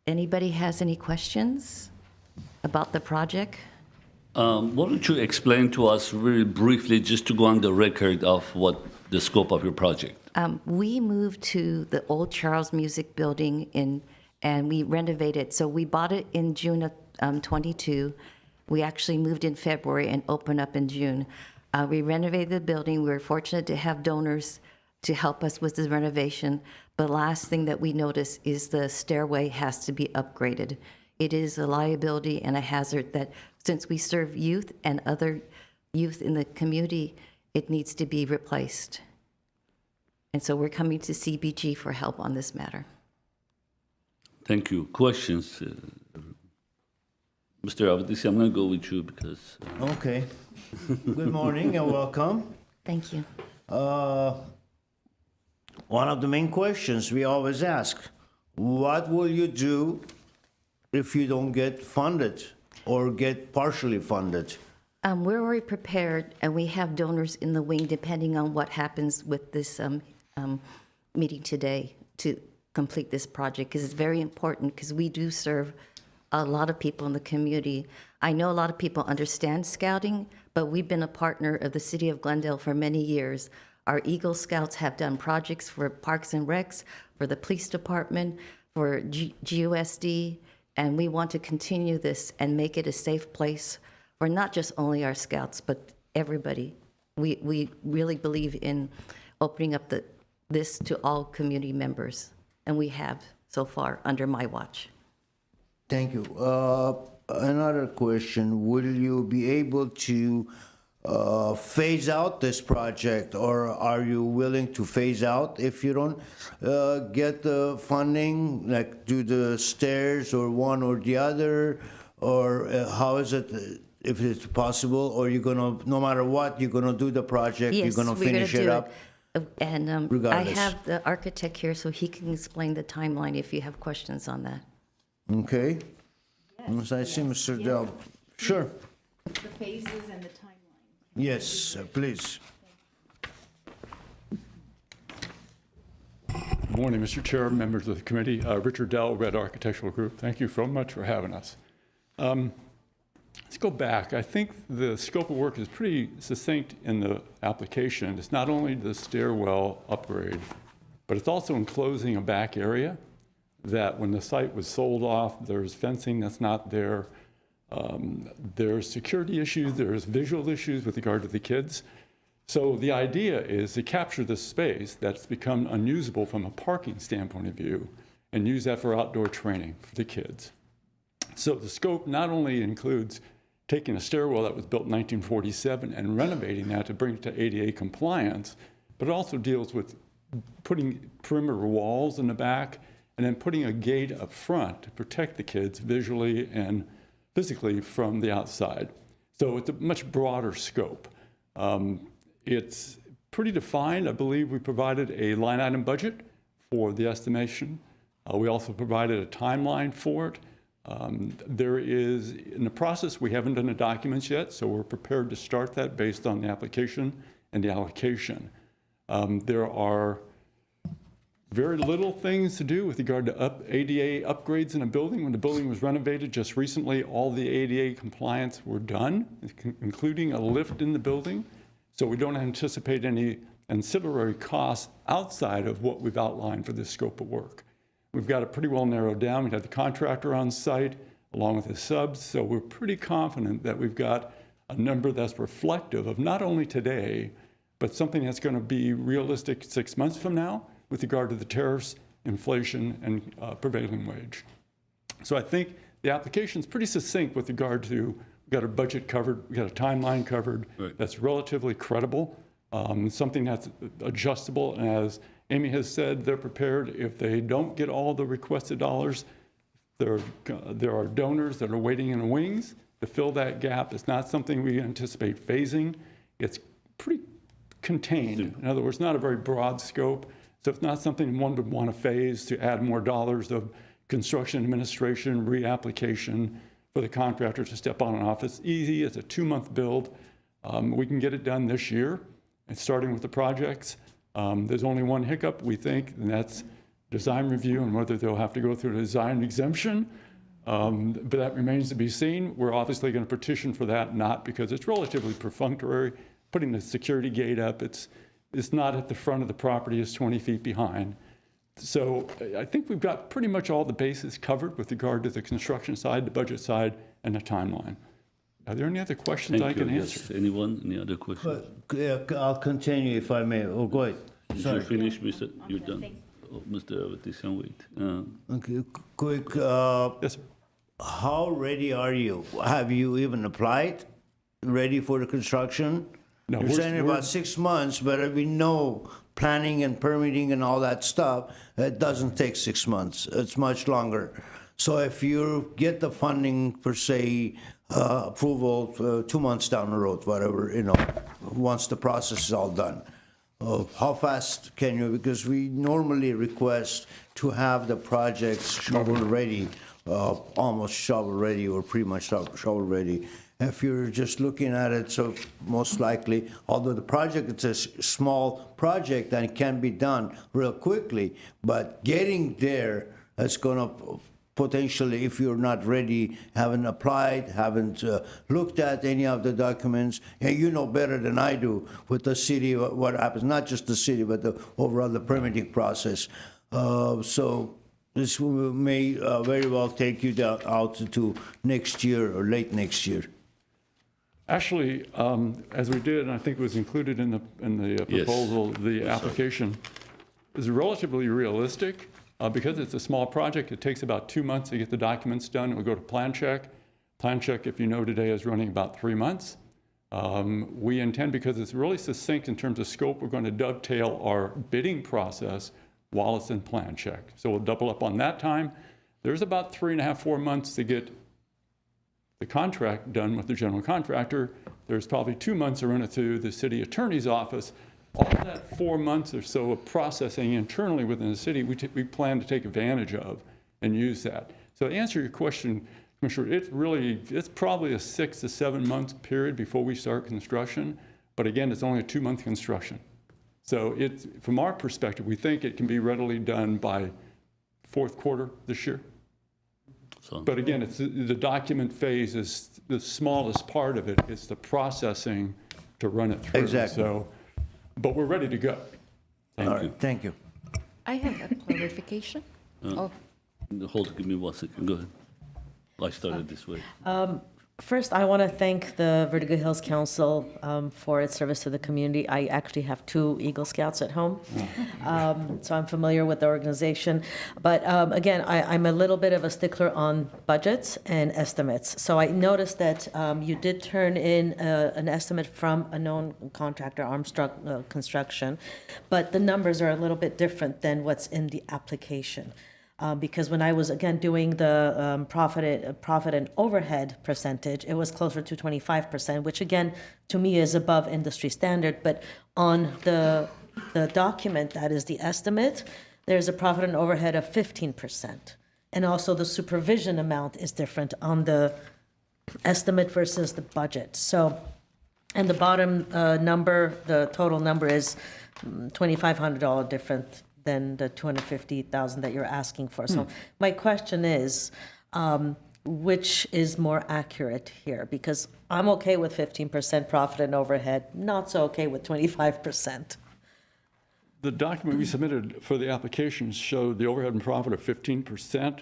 Anybody has any questions about the project? Why don't you explain to us really briefly, just to go on the record of what the scope of your project? We moved to the old Charles Music Building and we renovated. So we bought it in June of 22. We actually moved in February and opened up in June. We renovated the building. We were fortunate to have donors to help us with the renovation. The last thing that we noticed is the stairway has to be upgraded. It is a liability and a hazard that, since we serve youth and other youth in the community, it needs to be replaced. And so we're coming to CBG for help on this matter. Thank you. Questions? Mr. Avdisi, I'm going to go with you because... Okay, good morning and welcome. Thank you. One of the main questions we always ask, what will you do if you don't get funded or get partially funded? We're already prepared, and we have donors in the wing, depending on what happens with this meeting today, to complete this project, because it's very important, because we do serve a lot of people in the community. I know a lot of people understand scouting, but we've been a partner of the City of Glendale for many years. Our Eagle Scouts have done projects for Parks and Recs, for the police department, for GUSD, and we want to continue this and make it a safe place for not just only our scouts, but everybody. We really believe in opening up this to all community members, and we have so far under my watch. Thank you. Another question, will you be able to phase out this project, or are you willing to phase out if you don't get the funding, like do the stairs or one or the other, or how is it, if it's possible, or you're gonna, no matter what, you're gonna do the project, you're Yes, gonna we're gonna finish it do up? And I regardless? have the architect here, so he can explain the timeline if you have questions on that. Okay. Yes, I see Mr. Del. Sure. The phases and the timeline. Yes, please. Good morning, Mr. Chair, members of the committee. Richard Dell, Red Architectural Group. Thank you so much for having us. Let's go back. I think the scope of work is pretty succinct in the application. It's not only the stairwell upgrade, but it's also enclosing a back area that when the site was sold off, there's fencing that's not there. There's security issues, there's visual issues with regard to the kids. So the idea is to capture this space that's become unusable from a parking standpoint of view and use that for outdoor training for the kids. So the scope not only includes taking a stairwell that was built in 1947 and renovating that to bring it to ADA compliance, but it also deals with putting perimeter walls in the back and then putting a gate up front to protect the kids visually and physically from the outside. So it's a much broader scope. It's pretty defined. I believe we provided a line item budget for the estimation. We also provided a timeline for it. There is, in the process, we haven't done the documents yet, so we're prepared to start that based on the application and the allocation. There are very little things to do with regard to ADA upgrades in a building. When the building was renovated just recently, all the ADA compliance were done, including a lift in the building. So we don't anticipate any ancillary costs outside of what we've outlined for this scope of work. We've got it pretty well narrowed down. We have the contractor on site along with his subs, so we're pretty confident that we've got a number that's reflective of not only today, but something that's going to be realistic 6 months from now with regard to the tariffs, inflation, and prevailing wage. So I think the application is pretty succinct with regard to, we've got our budget covered, we've got a timeline covered that's relatively credible, something that's adjustable, and as Amy has said, they're prepared. If they don't get all the requested dollars, there are donors that are waiting in the wings to fill that gap. It's not something we anticipate phasing. It's pretty contained. In other words, not a very broad scope. So it's not something one would want to phase to add more dollars of construction administration, reapplication for the contractor to step on and off. It's easy. It's a 2-month build. We can get it done this year, and starting with the projects. There's only one hiccup, we think, and that's design review and whether they'll have to go through a design exemption. But that remains to be seen. We're obviously going to petition for that, not because it's relatively perfunctory. Putting the security gate up, it's not at the front of the property, it's 20 feet behind. So I think we've got pretty much all the bases covered with regard to the construction side, the budget side, and the timeline. Are there any other questions I can answer? Yes. Anyone? Any other questions? I'll continue if I may. Oh, go ahead. Did you finish, Mr.? You're done. Oh, Mr. Baptiste, wait. Okay, quick. Yes, sir. How ready are you? Have you even applied? Ready for the construction? No, You're saying about 6 months, but we know planning and permitting and all that stuff, it doesn't take 6 months. It's much longer. So if you get the funding for, say, approval 2 months down the road, whatever, once the process is all done, how fast can you? Because we normally request to have the projects shovel-ready, almost shovel-ready or pretty much shovel-ready. If you're just looking at it, so most likely, although the project, it's a small project and it can be done real quickly, but getting there, it's going to potentially, if you're not ready, haven't applied, haven't looked at any of the documents, and you know better than I do with the city, what happens, not just the city, but the overall the permitting process. So this may very well take you out to next year or late next year. Actually, as we did, and I think it was included in the proposal, the application is relatively realistic. Because it's a small project, it takes about 2 months to get the documents done. It will go to plan check. Plan check, if you know today, is running about 3 months. We intend, because it's really succinct in terms of scope, we're going to dovetail our bidding process while it's in plan check. So we'll double up on that time. There's about 3.5, 4 months to get the contract done with the general contractor. There's probably 2 months to run it through the city attorney's office. All that 4 months or so of processing internally within the city, we plan to take advantage of and use that. So to answer your question Commissioner, it's probably a 6 to 7 month period before we start construction. But again, it's only a 2-month construction. So from our perspective, we think it can be readily done by fourth quarter this year. But again, the document phase is the smallest part of it. It's the processing to run it through. Exactly. So, but we're ready to go. Thank you. I have a clarification. Hold, give me 1 second. Go ahead. I started this way. First, I want to thank the Vertigo Hills Council for its service to the community. I actually have 2 Eagle Scouts at home, so I'm familiar with the organization. But again, I'm a little bit of a stickler on budgets and estimates. So I noticed that you did turn in an estimate from a known contractor, Armstrong Construction, but the numbers are a little bit different than what's in the application. Because when I was, again, doing the profit and overhead percentage, it was closer to 25%, which, again, to me is above industry standard. But on the document, that is the estimate, there's a profit and overhead of 15%. And also the supervision amount is different on the estimate versus the budget. So, and the bottom number, the total number is $2,500 different than the $250,000 that you're asking for. So my question is, which is more accurate here? Because I'm okay with 15% profit and overhead, not so okay with 25%. The document we submitted for the application showed the overhead and profit of 15%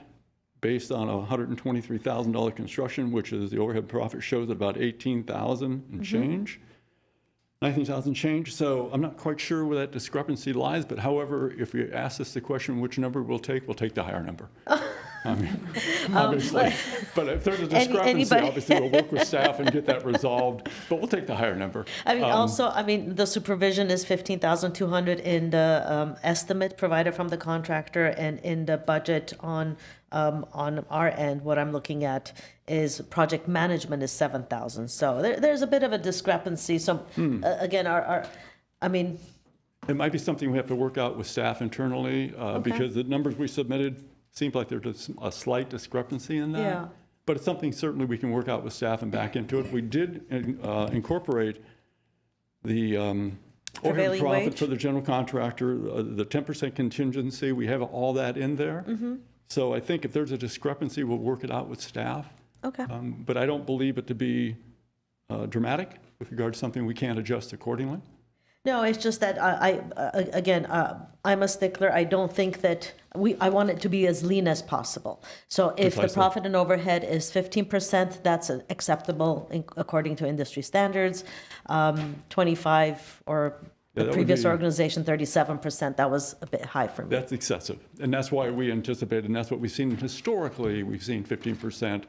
based on a $123,000 construction, which is the overhead profit shows at about $18,000 and change. 19,000 change, so I'm not quite sure where that discrepancy lies, but however, if you ask us the question which number we'll take the higher number. I mean, obviously, but if there's a discrepancy, obviously we'll work with staff and get that resolved, but we'll take the higher number. I mean, also, the supervision is $15,200 in the estimate provided from the contractor, and in the budget on our end, what I'm looking at is project management is $7,000. So there's a bit of a discrepancy. So again, it might be something we have to work out with staff internally because the numbers we submitted seems like there's a slight discrepancy in that. Yeah. But it's something certainly we can work out with staff and back into it. We did incorporate the overhead profit for the general contractor, the 10% contingency. We have all that in there. So I think if there's a discrepancy, we'll work it out with staff. Okay. But I don't believe it to be dramatic with regard to something we can't adjust accordingly. No, it's just that I'm a stickler. I don't think that I want it to be as lean as possible. So if the profit and overhead is 15%, that's acceptable according to industry standards. 25 or the previous organization, 37%, that was a bit high for me. That's excessive. And that's why we anticipate, and that's what we've seen historically, we've seen 15%.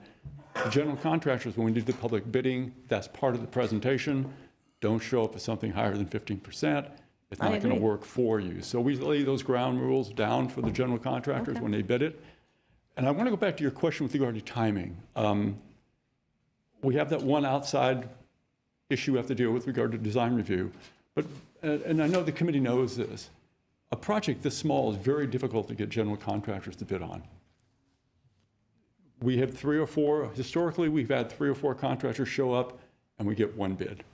The general contractors, when we do the public bidding, that's part of the presentation. Don't show up with something higher than 15%. It's not going to work for you. So we lay those ground rules down for the general contractors when they bid it. And I want to go back to your question with regard to timing. We have that one outside issue we have to deal with regard to design review. But, and I know the committee knows this, a project this small is very difficult to get general contractors to bid on. We have 3 or 4, historically we've had 3 or 4 contractors show up and we get 1 bid.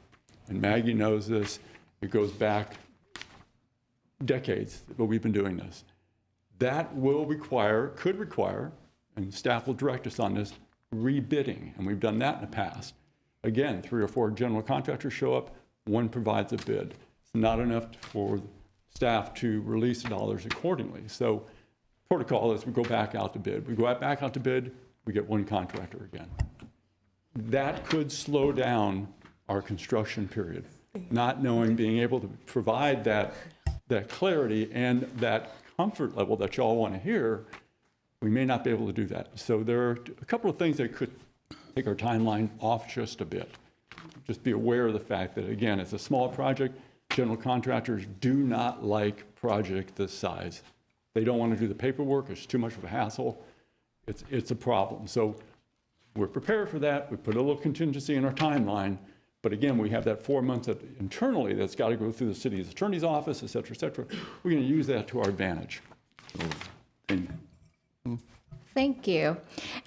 And Maggie knows this, it goes back decades that we've been doing this. That will require, could require, and staff will direct us on this, rebidding, and we've done that in the past. Again, 3 or 4 general contractors show up, 1 provides a bid. It's not enough for staff to release the dollars accordingly. So protocol is we go back out to bid. We go back out to bid, we get 1 contractor again. That could slow down our construction period. Not knowing, being able to provide that clarity and that comfort level that y'all want to hear, we may not be able to do that. So there are a couple of things that could take our timeline off just a bit. Just be aware of the fact that, again, it's a small project. General contractors do not like project this size. They don't want to do the paperwork. It's too much of a hassle. It's a problem. So we're prepared for that. We put a little contingency in our timeline. But again, we have that 4 months internally that's got to go through the city's attorney's office, et cetera, et cetera. We're going to use that to our advantage. Thank you.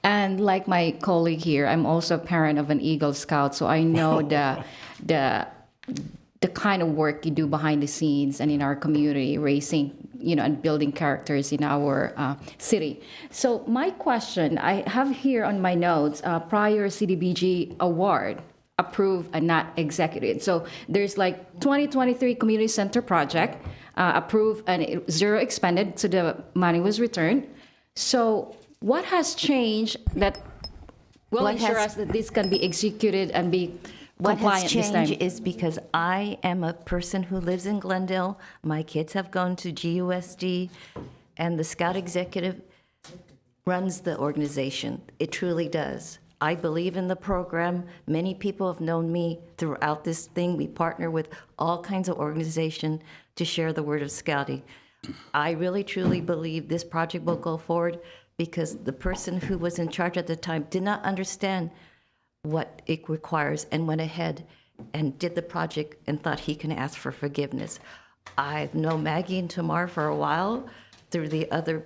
And like my colleague here, I'm also a parent of an Eagle Scout, so I know the kind of work you do behind the scenes and in our community, raising, and building characters in our city. So my question, I have here on my notes, prior CDBG award, approved and not executed. So there's like 2023 Community Center project, approved and 0 expended, so the money was returned. So what has changed that will ensure us that this can be executed and be What has compliant this time? changed is because I am a person who lives in Glendale. My kids have gone to GUSD, and the Scout Executive runs the organization. It truly does. I believe in the program. Many people have known me throughout this thing. We partner with all kinds of organizations to share the word of Scouting. I really, truly believe this project will go forward because the person who was in charge at the time did not understand what it requires and went ahead and did the project and thought he can ask for forgiveness. I've known Maggie and Tamar for a while through the other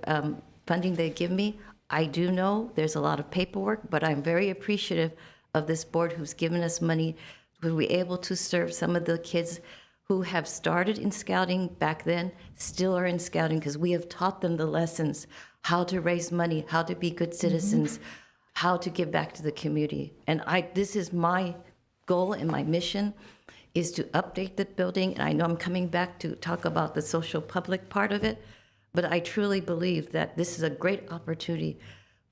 funding they give me. I do know there's a lot of paperwork, but I'm very appreciative of this board who's given us money to be able to serve some of the kids who have started in Scouting back then, still are in Scouting, because we have taught them the lessons, how to raise money, how to be good citizens, how to give back to the community. And this is my goal and my mission, is to update the building. And I know I'm coming back to talk about the social public part of it, but I truly believe that this is a great opportunity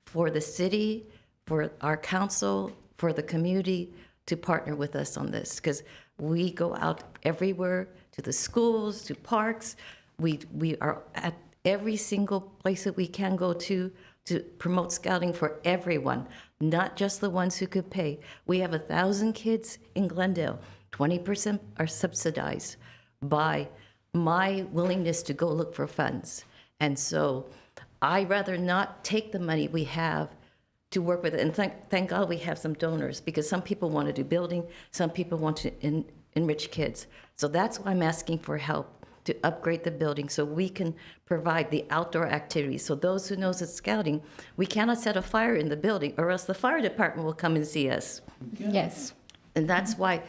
for the city, for our council, for the community to partner with us on this, because we go out everywhere, to the schools, to parks. We are at every single place that we can go to promote Scouting for everyone, not just the ones who could pay. We have 1,000 kids in Glendale. 20% are subsidized by my willingness to go look for funds. And so I'd rather not take the money we have to work with it. And thank God we have some donors, because some people want to do building, some people want to enrich kids. So that's why I'm asking for help to upgrade the building so we can provide the outdoor activities. So those who knows it's Scouting, we cannot set a fire in the building or else the fire department will come and see us. Yes. And that's why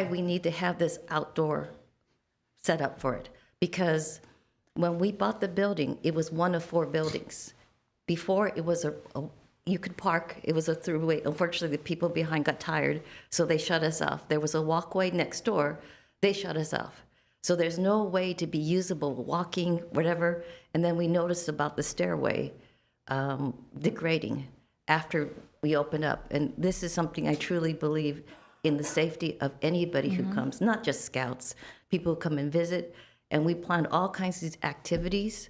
we need to have this outdoor set up for it. Because when we bought the building, it was one of 4 buildings. Before, it was you could park, it was a throughway. Unfortunately, the people behind got tired, so they shut us off. There was a walkway next door, they shut us off. So there's no way to be usable, walking, whatever. And then we noticed about the stairway degrading after we opened up. And this is something I truly believe in, the safety of anybody who comes, not just Scouts, people who come and visit. And we plan all kinds of these activities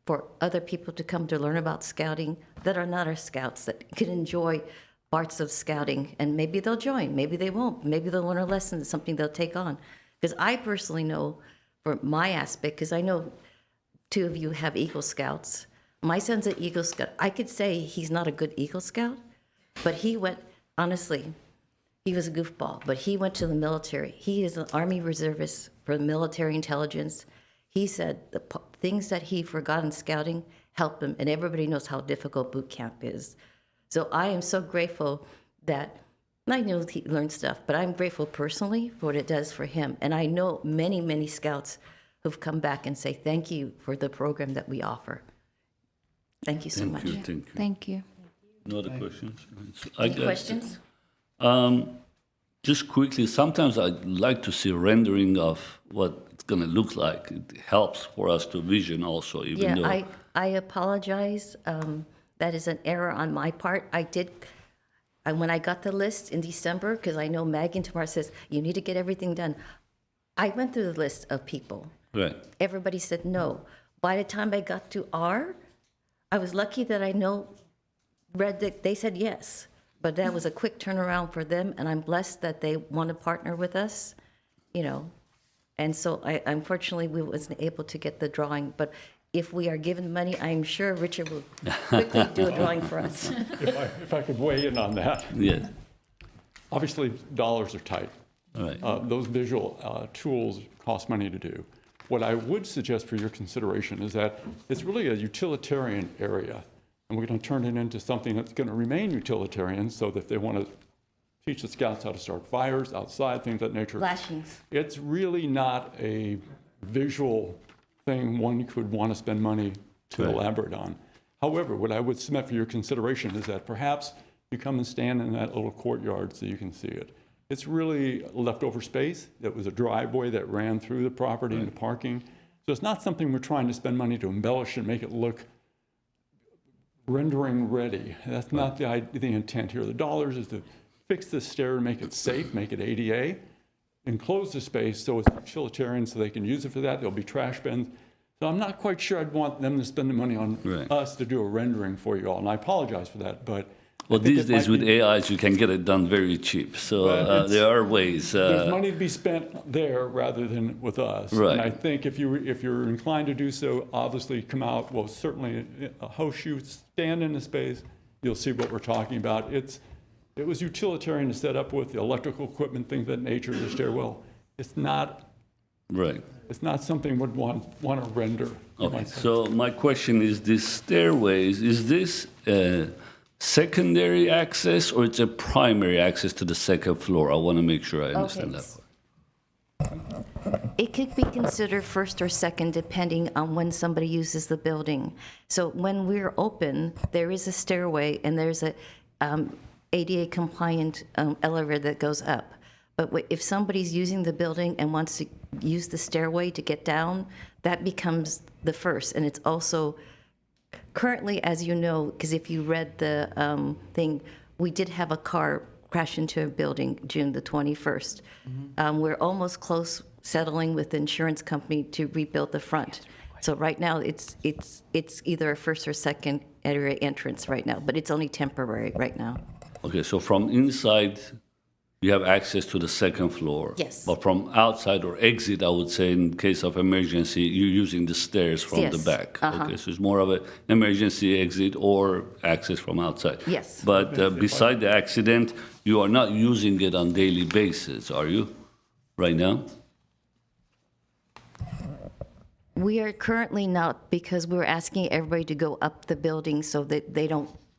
for other people to come to learn about Scouting that are not our Scouts, that can enjoy parts of Scouting. And maybe they'll join, maybe they won't. Maybe they'll learn a lesson, something they'll take on. Because I personally know, for my aspect, because I know 2 of you have Eagle Scouts. My son's an Eagle Scout. I could say he's not a good Eagle Scout, but he went, honestly, he was a goofball, but he went to the military. He is an Army reservist for the military intelligence. He said the things that he forgot in Scouting helped him, and everybody knows how difficult boot camp is. So I am so grateful that, I know he learned stuff, but I'm grateful personally for what it does for him. And I know many, many Scouts who've come back and say thank you for the program that we offer. Thank you so much. Thank you. Thank you. No other questions? Any questions? Just quickly, sometimes I'd like to see a rendering of what it's going to look like. It helps for us to vision also, even though... Yeah, I apologize. That is an error on my part. When I got the list in December, because I know Maggie Tamar says, you need to get everything done. I went through the list of people. Right. Everybody said no. By the time I got to R, I was lucky that read that they said yes. But that was a quick turnaround for them, and I'm blessed that they want to partner with us, And so unfortunately, we wasn't able to get the drawing, but if we are given money, I'm sure Richard will quickly do a drawing for us. If I could weigh in on that. Yeah. Obviously, dollars are tight. All right. Those visual tools cost money to do. What I would suggest for your consideration is that it's really a utilitarian area, and we're going to turn it into something that's going to remain utilitarian, so that if they want to teach the scouts how to start fires outside, things of that nature. Lashings. It's really not a visual thing one could want to spend money to elaborate on. However, what I would submit for your consideration is that perhaps you come and stand in that little courtyard so you can see it. It's really leftover space. It was a driveway that ran through the property into parking. So it's not something we're trying to spend money to embellish and make it look rendering ready. That's not the intent here. The dollars is to fix the stair and make it safe, make it ADA, enclose the space so it's utilitarian so they can use it for that. There'll be trash bins. So I'm not quite sure I'd want them to spend the money on us to do a rendering for you all. And I apologize for that, but well, these days with AIs, you can get it done very cheap. So there are ways. There's money to be spent there rather than with us. Right. And I think if you're inclined to do so, obviously come out. Well, certainly host you, stand in the space. You'll see what we're talking about. It was utilitarian to set up with the electrical equipment, things of that nature, the stairwell. It's not. Right. It's not something we'd want to render. Okay. So my question is: these stairways, is this secondary access or it's a primary access to the second floor? I want to make sure I understand that part. It could be considered first or second depending on when somebody uses the building. So when we're open, there is a stairway and there's a ADA compliant elevator that goes up. But if somebody's using the building and wants to use the stairway to get down, that becomes the first. And it's also currently, as you know, because if you read the thing, we did have a car crash into a building June the 21st. We're almost close settling with the insurance company to rebuild the front. So right now, it's either a first or second area entrance right now, but it's only temporary right now. Okay, so from inside, you have access to the second floor. Yes. But from outside or exit, I would say, in case of emergency, you're using the stairs from the back. Okay, so it's more of an emergency exit or access from outside. Yes. But beside the accident, you are not using it on daily basis, are you, right now? We are currently not, because we're asking everybody to go up the building so that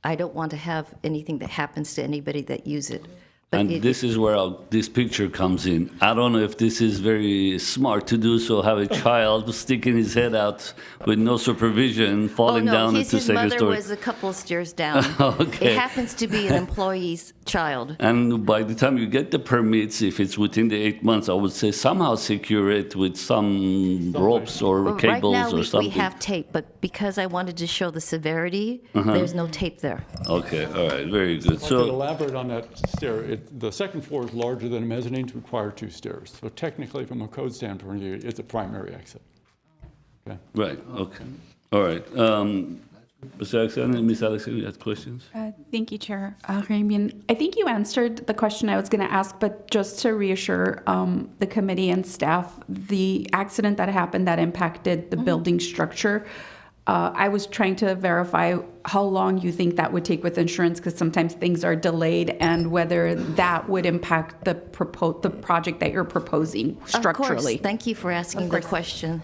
I don't want to have anything that happens to anybody that use it. And this is where this picture comes in. I don't know if this is very smart to do so, have a child sticking his head out with no supervision, falling down into his second mother story. was a couple stairs down. Okay. It happens to be an employee's child. And by the time you get the permits, if it's within the 8 months, I would say somehow secure it with some ropes or cables right now, or something. we have tape, but because I wanted to show the severity, there's no tape there. Okay, all right, very good. I could So, elaborate on that stair. The second floor is larger than a mezzanine to require 2 stairs. So technically, from a code standpoint, it's a primary exit. Okay. right, okay. All right. Mr. Alexander, Ms. Alexander, you had questions? Thank you, Chair Ramian. I think you answered the question I was going to ask, but just to reassure the committee and staff, the accident that happened that impacted the building structure, I was trying to verify how long you think that would take with insurance, because sometimes things are delayed, and whether that would impact the project that you're proposing structurally. Of course. Thank you for asking the question.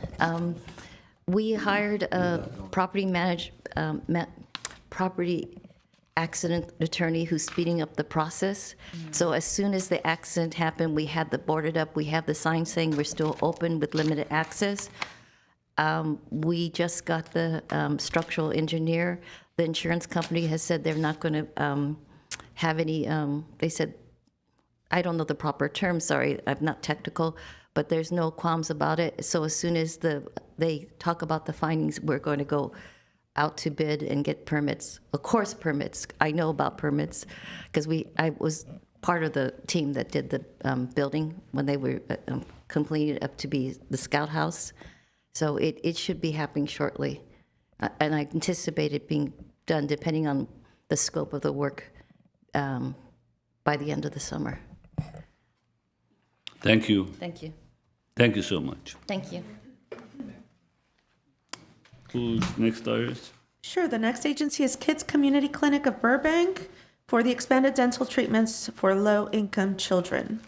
We hired a property accident attorney who's speeding up the process. So as soon as the accident happened, we had the boarded up, we have the sign saying we're still open with limited access. We just got the structural engineer. The insurance company has said they're not going to have any, they said, I don't know the proper term, sorry, I'm not technical, but there's no qualms about it. So as soon as they talk about the findings, we're going to go out to bid and get permits. Of course, permits. I know about permits because I was part of the team that did the building when they were completed up to be the Scout House. So it should be happening shortly. And I anticipate it being done, depending on the scope of the work, by the end of the summer. Thank you. Thank you. Thank you so much. Thank you. Who's next, Iris? Sure, the next agency is Kids Community Clinic of Burbank for the expanded dental treatments for low-income children.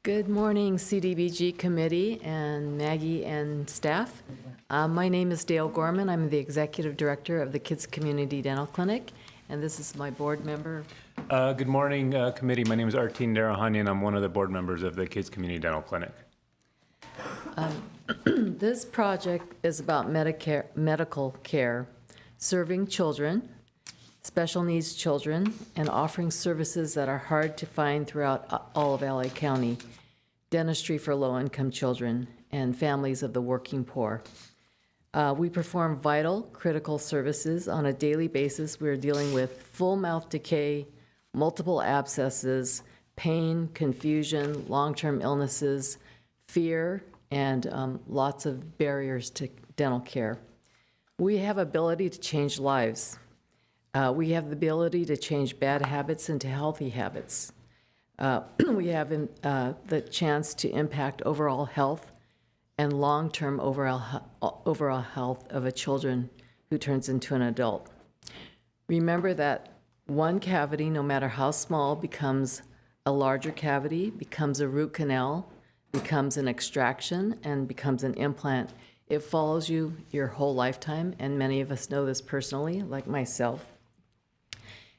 Good morning, CDBG committee and Maggie and staff. My name is Dale Gorman. I'm the executive director of the Kids Community Dental Clinic, and this is my board member. Good morning, committee. My name is Artin Darahanian. I'm one of the board members of the Kids Community Dental Clinic. This project is about medical care, serving children, special needs children, and offering services that are hard to find throughout all of LA County. Dentistry for low-income children and families of the working poor. We perform vital, critical services on a daily basis. We're dealing with full mouth decay, multiple abscesses, pain, confusion, long-term illnesses, fear, and lots of barriers to dental care. We have ability to change lives. We have the ability to change bad habits into healthy habits. We have the chance to impact overall health and long-term overall health of a children who turns into an adult. Remember that one cavity, no matter how small, becomes a larger cavity, becomes a root canal, becomes an extraction, and becomes an implant. It follows you your whole lifetime, and many of us know this personally, like myself.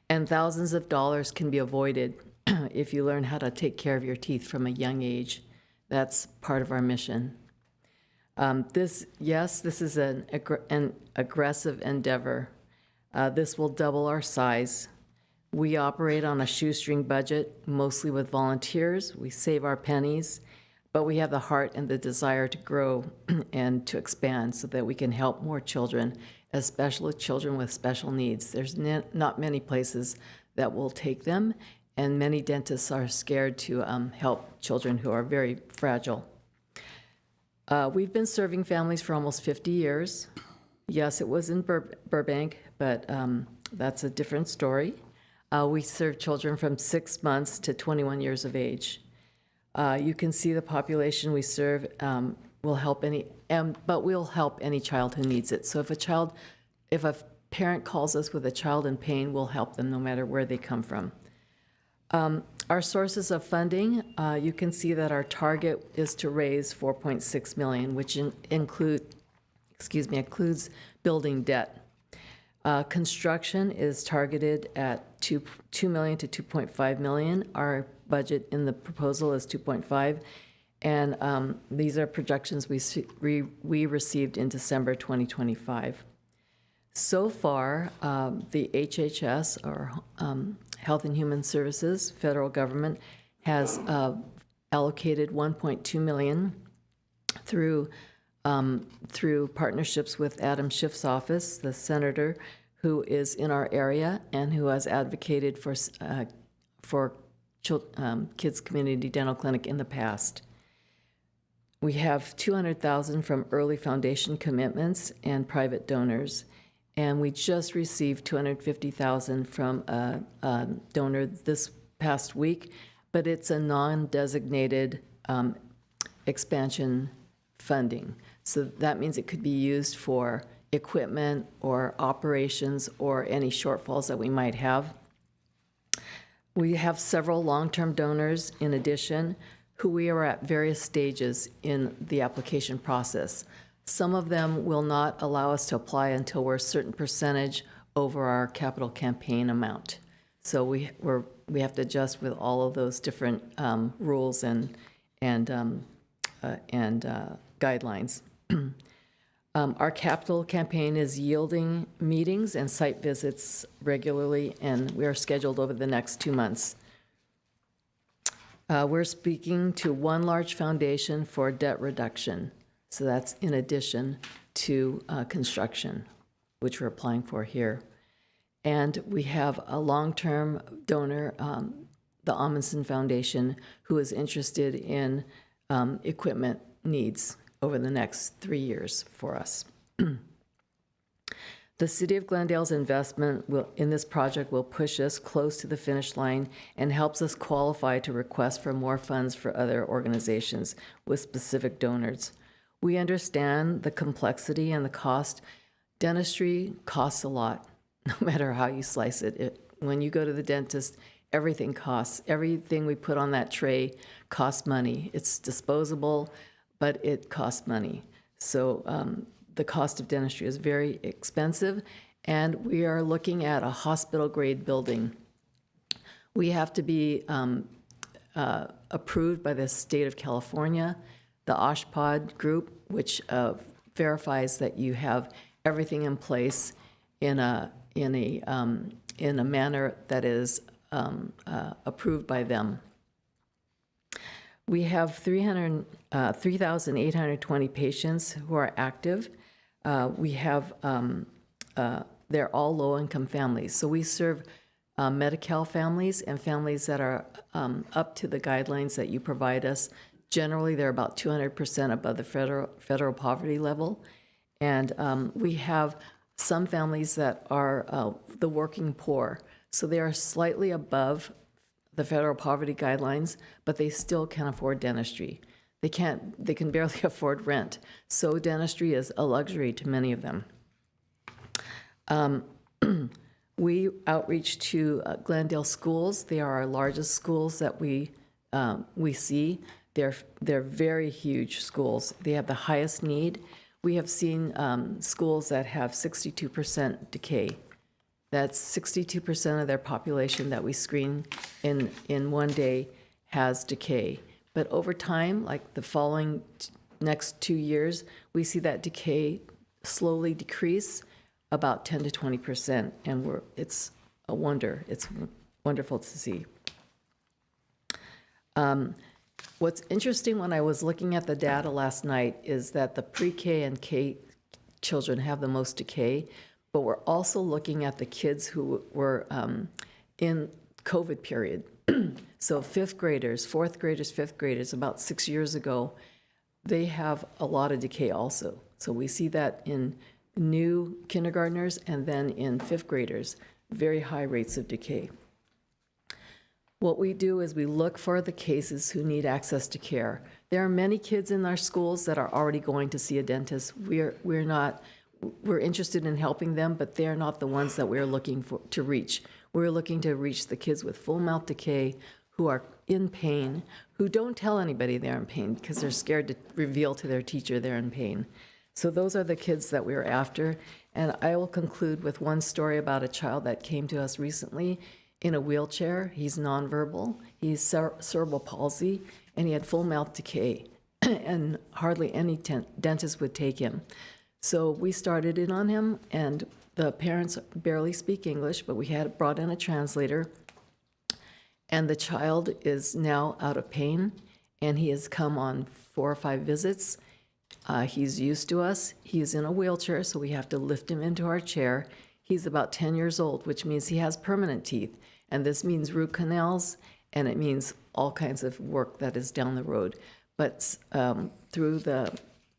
And thousands of dollars can be avoided if you learn how to take care of your teeth from a young age. That's part of our mission. This is an aggressive endeavor. This will double our size. We operate on a shoestring budget, mostly with volunteers. We save our pennies, but we have the heart and the desire to grow and to expand so that we can help more children, especially children with special needs. There's not many places that will take them, and many dentists are scared to help children who are very fragile. We've been serving families for almost 50 years. Yes, it was in Burbank, but that's a different story. We serve children from 6 months to 21 years of age. You can see the population we serve will help but we'll help any child who needs it. So if a parent calls us with a child in pain, we'll help them no matter where they come from. Our sources of funding, you can see that our target is to raise $4.6 million, which includes building debt. Construction is targeted at $2 million to $2.5 million. Our budget in the proposal is $2.5, and these are projections we received in December 2025. So far, the HHS, or Health and Human Services, federal government, has allocated $1.2 million through partnerships with Adam Schiff's office, the senator who is in our area and who has advocated for Kids Community Dental Clinic in the past. We have $200,000 from early foundation commitments and private donors. And we just received $250,000 from a donor this past week, but it's a non-designated expansion funding. So that means it could be used for equipment or operations or any shortfalls that we might have. We have several long-term donors in addition who we are at various stages in the application process. Some of them will not allow us to apply until we're a certain percentage over our capital campaign amount. So we have to adjust with all of those different rules and guidelines. Our capital campaign is yielding meetings and site visits regularly, and we are scheduled over the next 2 months. We're speaking to one large foundation for debt reduction. So that's in addition to construction, which we're applying for here. And we have a long-term donor, the Amundsen Foundation, who is interested in equipment needs over the next 3 years for us. The City of Glendale's investment in this project will push us close to the finish line and helps us qualify to request for more funds for other organizations with specific donors. We understand the complexity and the cost. Dentistry costs a lot, no matter how you slice it. When you go to the dentist, everything costs. Everything we put on that tray costs money. It's disposable, but it costs money. So the cost of dentistry is very expensive, and we are looking at a hospital-grade building. We have to be approved by the state of California, the OSHPD group, which verifies that you have everything in place in a manner that is approved by them. We have 3,820 patients who are active. We have, they're all low-income families. So we serve Medi-Cal families and families that are up to the guidelines that you provide us. Generally, they're about 200% above the federal poverty level. And we have some families that are the working poor. So they are slightly above the federal poverty guidelines, but they still can't afford dentistry. They can barely afford rent. So dentistry is a luxury to many of them. We outreach to Glendale schools. They are our largest schools that we see. They're very huge schools. They have the highest need. We have seen schools that have 62% decay. That's 62% of their population that we screen in one day has decay. But over time, like the following next 2 years, we see that decay slowly decrease about 10 to 20%, and it's a wonder. It's wonderful to see. What's interesting when I was looking at the data last night is that the pre-K and K children have the most decay, but we're also looking at the kids who were in COVID period. So fifth graders, fourth graders, fifth graders, about 6 years ago, they have a lot of decay also. So we see that in new kindergartners and then in fifth graders, very high rates of decay. What we do is we look for the cases who need access to care. There are many kids in our schools that are already going to see a dentist. We're interested in helping them, but they're not the ones that we're looking to reach. We're looking to reach the kids with full mouth decay who are in pain, who don't tell anybody they're in pain because they're scared to reveal to their teacher they're in pain. So those are the kids that we're after. And I will conclude with one story about a child that came to us recently in a wheelchair. He's nonverbal, he's cerebral palsy, and he had full mouth decay, and hardly any dentist would take him. So we started in on him, and the parents barely speak English, but we had brought in a translator, and the child is now out of pain, and he has come on 4 or 5 visits. He's used to us. He's in a wheelchair, so we have to lift him into our chair. He's about 10 years old, which means he has permanent teeth, and this means root canals, and it means all kinds of work that is down the road. But through the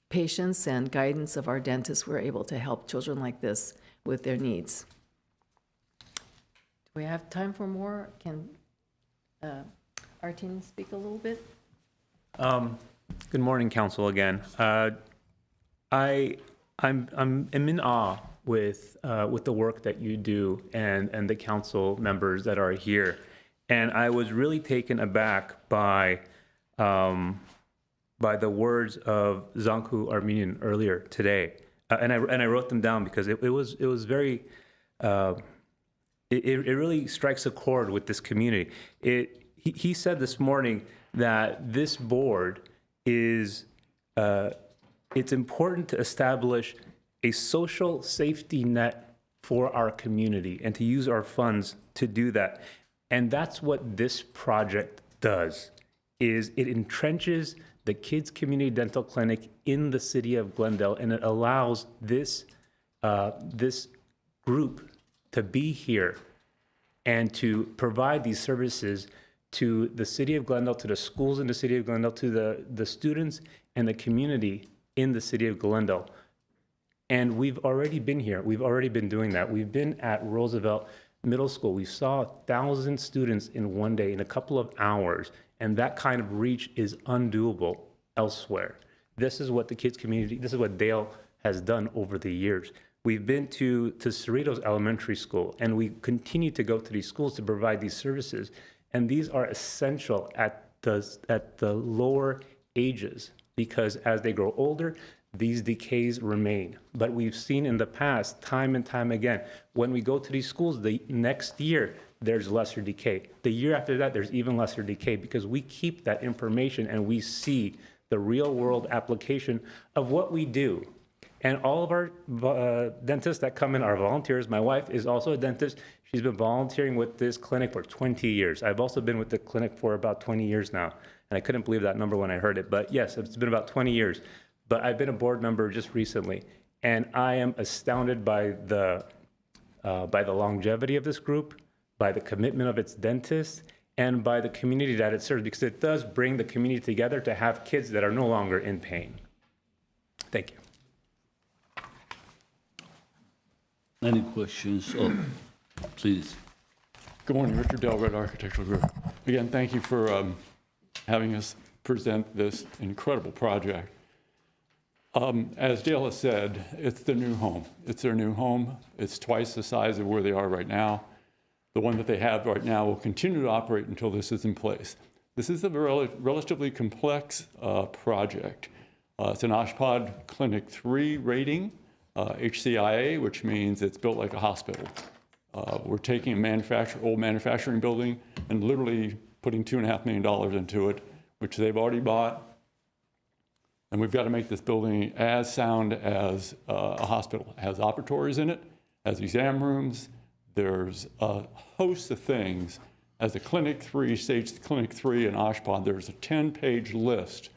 patience and guidance of our dentists, we're able to help children like this with their needs. Do we have time for more? Can Artin speak a little bit? Good morning, Council, again. I'm in awe with the work that you do and the council members that are here, and I was really taken aback by the words of Zanku Armenian earlier today, and I wrote them down because it was very. It really strikes a chord with this community. He said this morning that this board is, it's important to establish a social safety net for our community and to use our funds to do that. And that's what this project does, is it entrenches the Kids Community Dental Clinic in the city of Glendale, and it allows this group to be here and to provide these services to the city of Glendale, to the schools in the city of Glendale, to the students and the community in the city of Glendale. And we've already been here. We've already been doing that. We've been at Roosevelt Middle School. We saw 1,000 students in one day, in a couple of hours, and that kind of reach is undoable elsewhere. This is what the kids community, this is what Dale has done over the years. We've been to Cerritos Elementary School, and we continue to go to these schools to provide these services. And these are essential at the lower ages, because as they grow older, these decays remain. But we've seen in the past, time and time again, when we go to these schools, the next year, there's lesser decay. The year after that, there's even lesser decay, because we keep that information and we see the real world application of what we do. And all of our dentists that come in are volunteers. My wife is also a dentist. She's been volunteering with this clinic for 20 years. I've also been with the clinic for about 20 years now. And I couldn't believe that number when I heard it. But yes, it's been about 20 years. But I've been a board member just recently. And I am astounded by the longevity of this group, by the commitment of its dentists, and by the community that it serves, because it does bring the community together to have kids that are no longer in pain. Thank you. Any questions? Oh, please. Good morning, Richard Dell, Red Architectural Group. Again, thank you for having us present this incredible project. As Dale has said, it's the new home. It's their new home. It's twice the size of where they are right now. The one that they have right now will continue to operate until this is in place. This is a relatively complex project. It's an OSHPD Clinic 3 rating, HCIA, which means it's built like a hospital. We're taking a old manufacturing building and literally putting $2.5 million into it, which they've already bought. And we've got to make this building as sound as a hospital. It has operatories in it, has exam rooms. There's a host of things. As a Clinic 3, Stage Clinic 3 in OSHPD, there's a 10-page list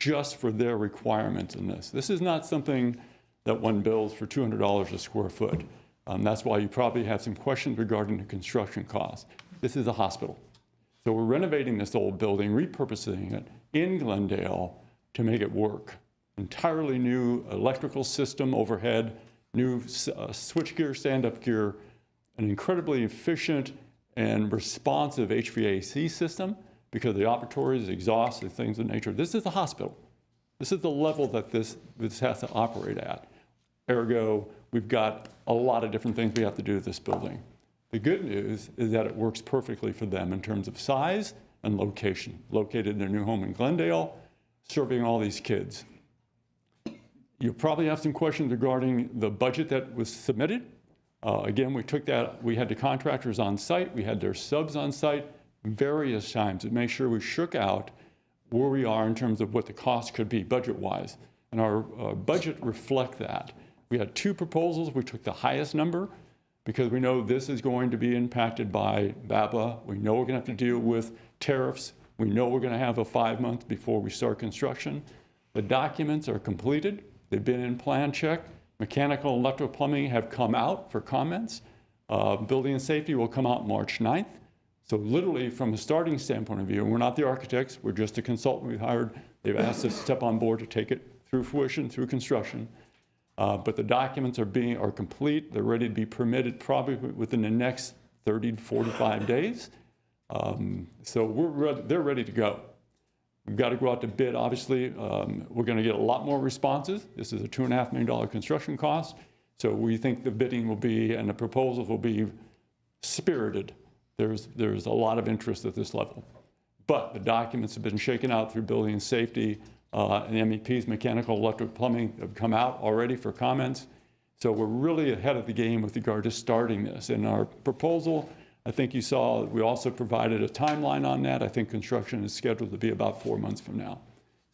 just for their requirements in this. This is not something that one builds for $200 a square foot. That's why you probably have some questions regarding the construction costs. This is a hospital. So we're renovating this old building, repurposing it in Glendale to make it work. Entirely new electrical system overhead, new switchgear, stand-up gear, an incredibly efficient and responsive HVAC system because the operatories, exhaust, the things of nature. This is a hospital. This is the level that this has to operate at. Ergo, we've got a lot of different things we have to do to this building. The good news is that it works perfectly for them in terms of size and location. Located in their new home in Glendale, serving all these kids. You probably have some questions regarding the budget that was submitted. Again, we had the contractors on site, we had their subs on site various times to make sure we shook out where we are in terms of what the cost could be budget-wise. And our budget reflect that. We had two proposals. We took the highest number because we know this is going to be impacted by BABA. We know we're going to have to deal with tariffs. We know we're going to have a 5 months before we start construction. The documents are completed. They've been in plan check. Mechanical and electrical plumbing have come out for comments. Building and safety will come out March 9th. So literally from a starting standpoint of view, and we're not the architects, we're just a consultant we hired. They've asked us to step on board to take it through fruition, through construction. But the documents are complete. They're ready to be permitted probably within the next 30 to 45 days. So they're ready to go. We've got to go out to bid, obviously. We're going to get a lot more responses. This is a $2.5 million construction cost. So we think the bidding will be, and the proposals will be spirited. There's a lot of interest at this level. But the documents have been shaken out through building and safety, and MEPs, mechanical, electric, plumbing have come out already for comments. So we're really ahead of the game with regard to starting this. In our proposal, I think you saw, we also provided a timeline on that. I think construction is scheduled to be about 4 months from now.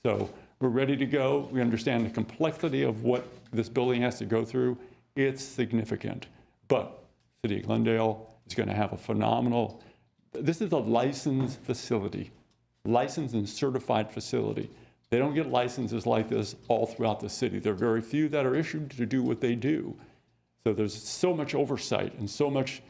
So we're ready to go. We understand the complexity of what this building has to go through. It's significant. But City of Glendale is going to have a phenomenal, this is a licensed facility, licensed and certified facility. They don't get licenses like this all throughout the city. There are very few that are issued to do what they do. So there's so much oversight and so much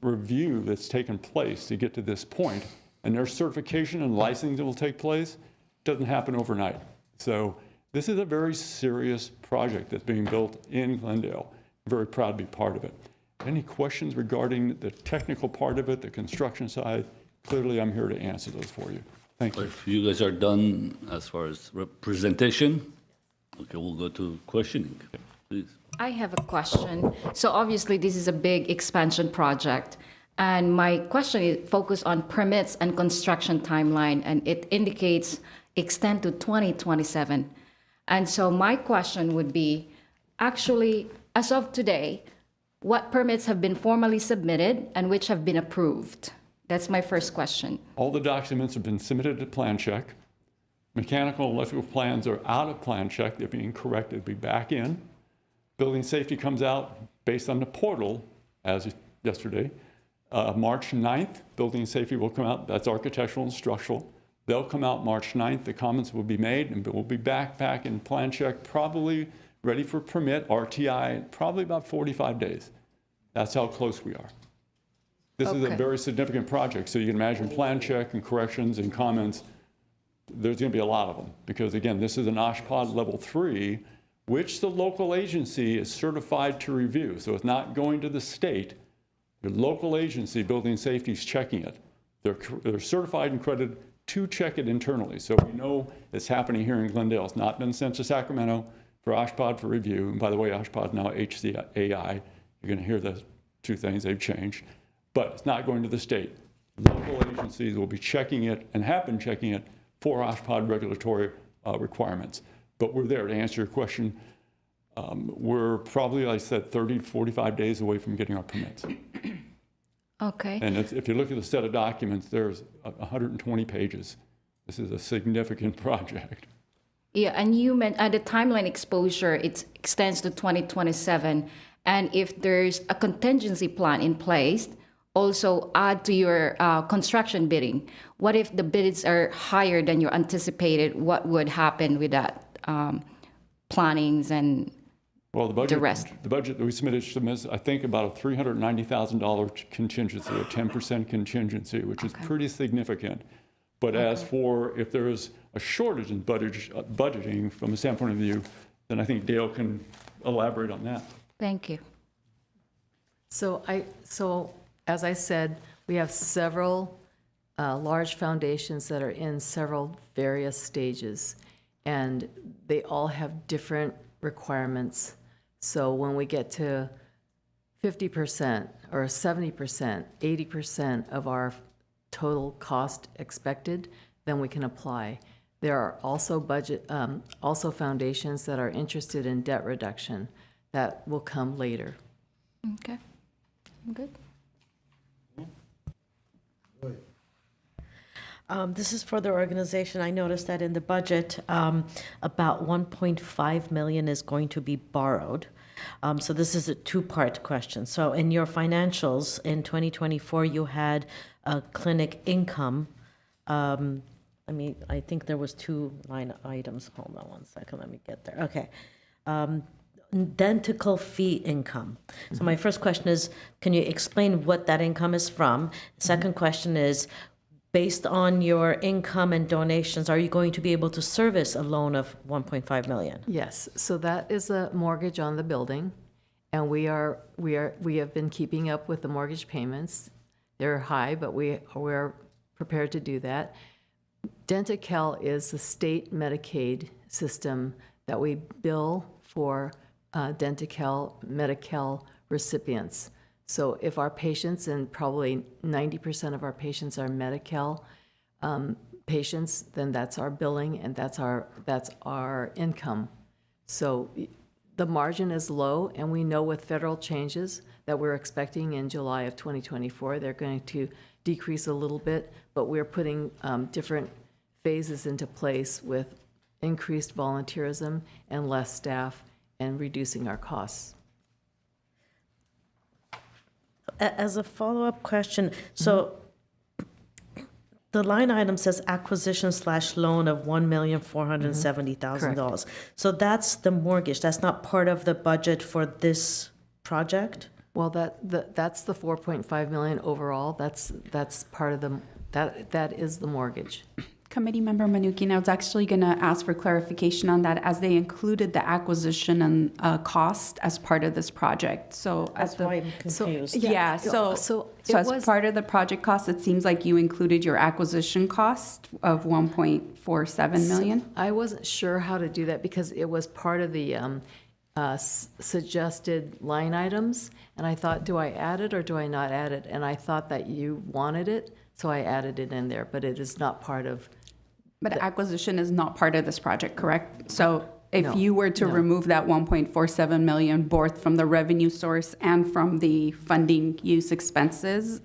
review that's taken place to get to this point. And their certification and licensing that will take place doesn't happen overnight. So this is a very serious project that's being built in Glendale. I'm very proud to be part of it. Any questions regarding the technical part of it, the construction side? Clearly, I'm here to answer those for you. Thank you. If you guys are done as far as presentation, okay, we'll go to questioning, please. I have a question. So obviously, this is a big expansion project. And my question is focused on permits and construction timeline, and it indicates extend to 2027. And so my question would be, actually, as of today, what permits have been formally submitted and which have been approved? That's my first question. All the documents have been submitted to plan check. Mechanical and electrical plans are out of plan check. They're being corrected, be back in. Building safety comes out based on the portal as yesterday. March 9th, building safety will come out. That's architectural and structural. They'll come out March 9th. The comments will be made and we'll be back in plan check, probably ready for permit, RTI, probably about 45 days. That's how close we are. This is a very significant project. So you can imagine plan check and corrections and comments. There's going to be a lot of them because, again, this is an OSHPD level 3, which the local agency is certified to review. So it's not going to the state. The local agency, building safety, is checking it. They're certified and credited to check it internally. So we know it's happening here in Glendale. It's not been sent to Sacramento for OSHPD for review. And by the way, OSHPD now HCAI. You're going to hear the two things. They've changed. But it's not going to the state. Local agencies will be checking it and have been checking it for OSHPD regulatory requirements. But we're there to answer your question. We're probably, like I said, 30 to 45 days away from getting our permits. Okay. And if you look at the set of documents, there's 120 pages. This is a significant project. Yeah, and you meant the timeline exposure, it extends to 2027. And if there's a contingency plan in place, also add to your construction bidding. What if the bids are higher than you anticipated? What would happen with that plannings and well, the rest? The budget that we submitted, I think, about a $390,000 contingency, a 10% contingency, which is pretty significant. But as for if there is a shortage in budgeting from a standpoint of view, then I think Dale can elaborate on that. Thank you. So as I said, we have several large foundations that are in several various stages, and they all have different requirements. So when we get to 50% or 70%, 80% of our total cost expected, then we can apply. There are also also foundations that are interested in debt reduction that will come later. Okay, I'm good. This is for the organization. I noticed that in the budget, about 1.5 million is going to be borrowed. So this is a two-part question. So in your financials in 2024, you had a clinic income. I think there was two line items. Hold on one second. Let me get there. Okay. Dentical fee income. So my first question is, can you explain what that income is from? Second question is, based on your income and donations, are you going to be able to service a loan of 1.5 million? Yes, so that is a mortgage on the building, and we have been keeping up with the mortgage payments. They're high, but we're prepared to do that. Denti-Cal is the state Medicaid system that we bill for Denti-Cal, Medi-Cal recipients. So if our patients, and probably 90% of our patients are Medi-Cal patients, then that's our billing and that's our income. So the margin is low, and we know with federal changes that we're expecting in July of 2024, they're going to decrease a little bit, but we're putting different phases into place with increased volunteerism and less staff and reducing our costs. As a follow-up question, so the line item says acquisition/loan of $1,470,000. So that's the mortgage. That's not part of the budget for this project? Well, that's the 4.5 million overall. That's part of that is the mortgage. Committee Member Manukian, I was actually going to ask for clarification on that, as they included the acquisition and cost as part of this project. So that's why I'm confused. So as part of the project cost, it seems like you included your acquisition cost of 1.47 million. I wasn't sure how to do that because it was part of the suggested line items, and I thought, do I add it or do I not add it? And I thought that you wanted it, so I added it in there, but it is not part of. But acquisition is not part of this project, correct? So if No, you were to no. remove that 1.47 million, both from the revenue source and from the funding use expenses,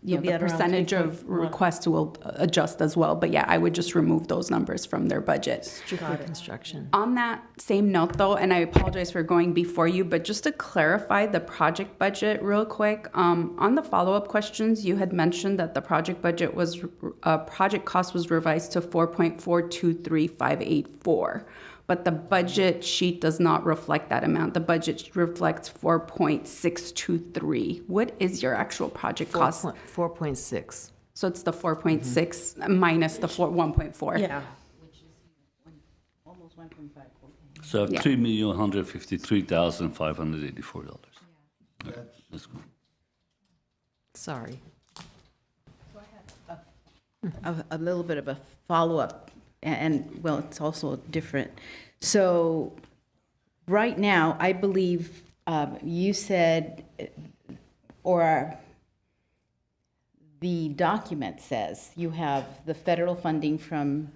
You'll be the at around percentage of 3.1. requests will adjust as well. But yeah, I would just remove those numbers from their budget. Strictly construction. On that same note, though, and I apologize for going before you, but just to clarify the project budget real quick, on the follow-up questions, you had mentioned that the project budget was, project cost was revised to 4.423584, but the budget sheet does not reflect that amount. The budget reflects 4.623. What is your actual project cost? 4.6. So it's the 4.6 minus the 1.4. Yeah. So Yeah. $3,153,584. That's good. Sorry. A little bit of a follow-up, and, well, it's also different. So, right now, I believe you said, or the document says, you have the federal funding from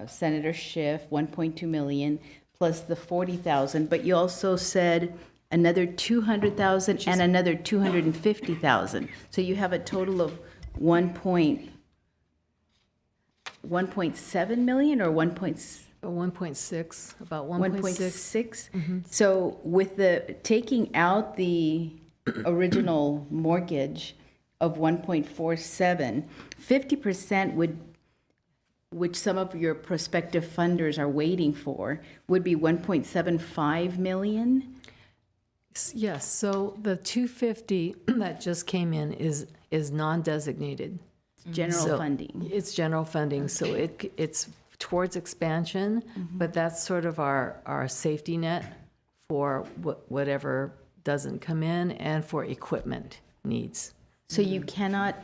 Senator Schiff, 1.2 million, plus the 40,000, but you also said another 200,000 and another 250,000. So you have a total of 1.7 million or 1.6, about 1.6. 1.6? So with the, taking out the original mortgage of 1.47, 50% would, which some of your prospective funders are waiting for, would be 1.75 million? Yes, so the 250 that just came in is non-designated. General So funding. It's general funding, so it's towards expansion, but that's sort of our safety net for whatever doesn't come in and for equipment needs. So you cannot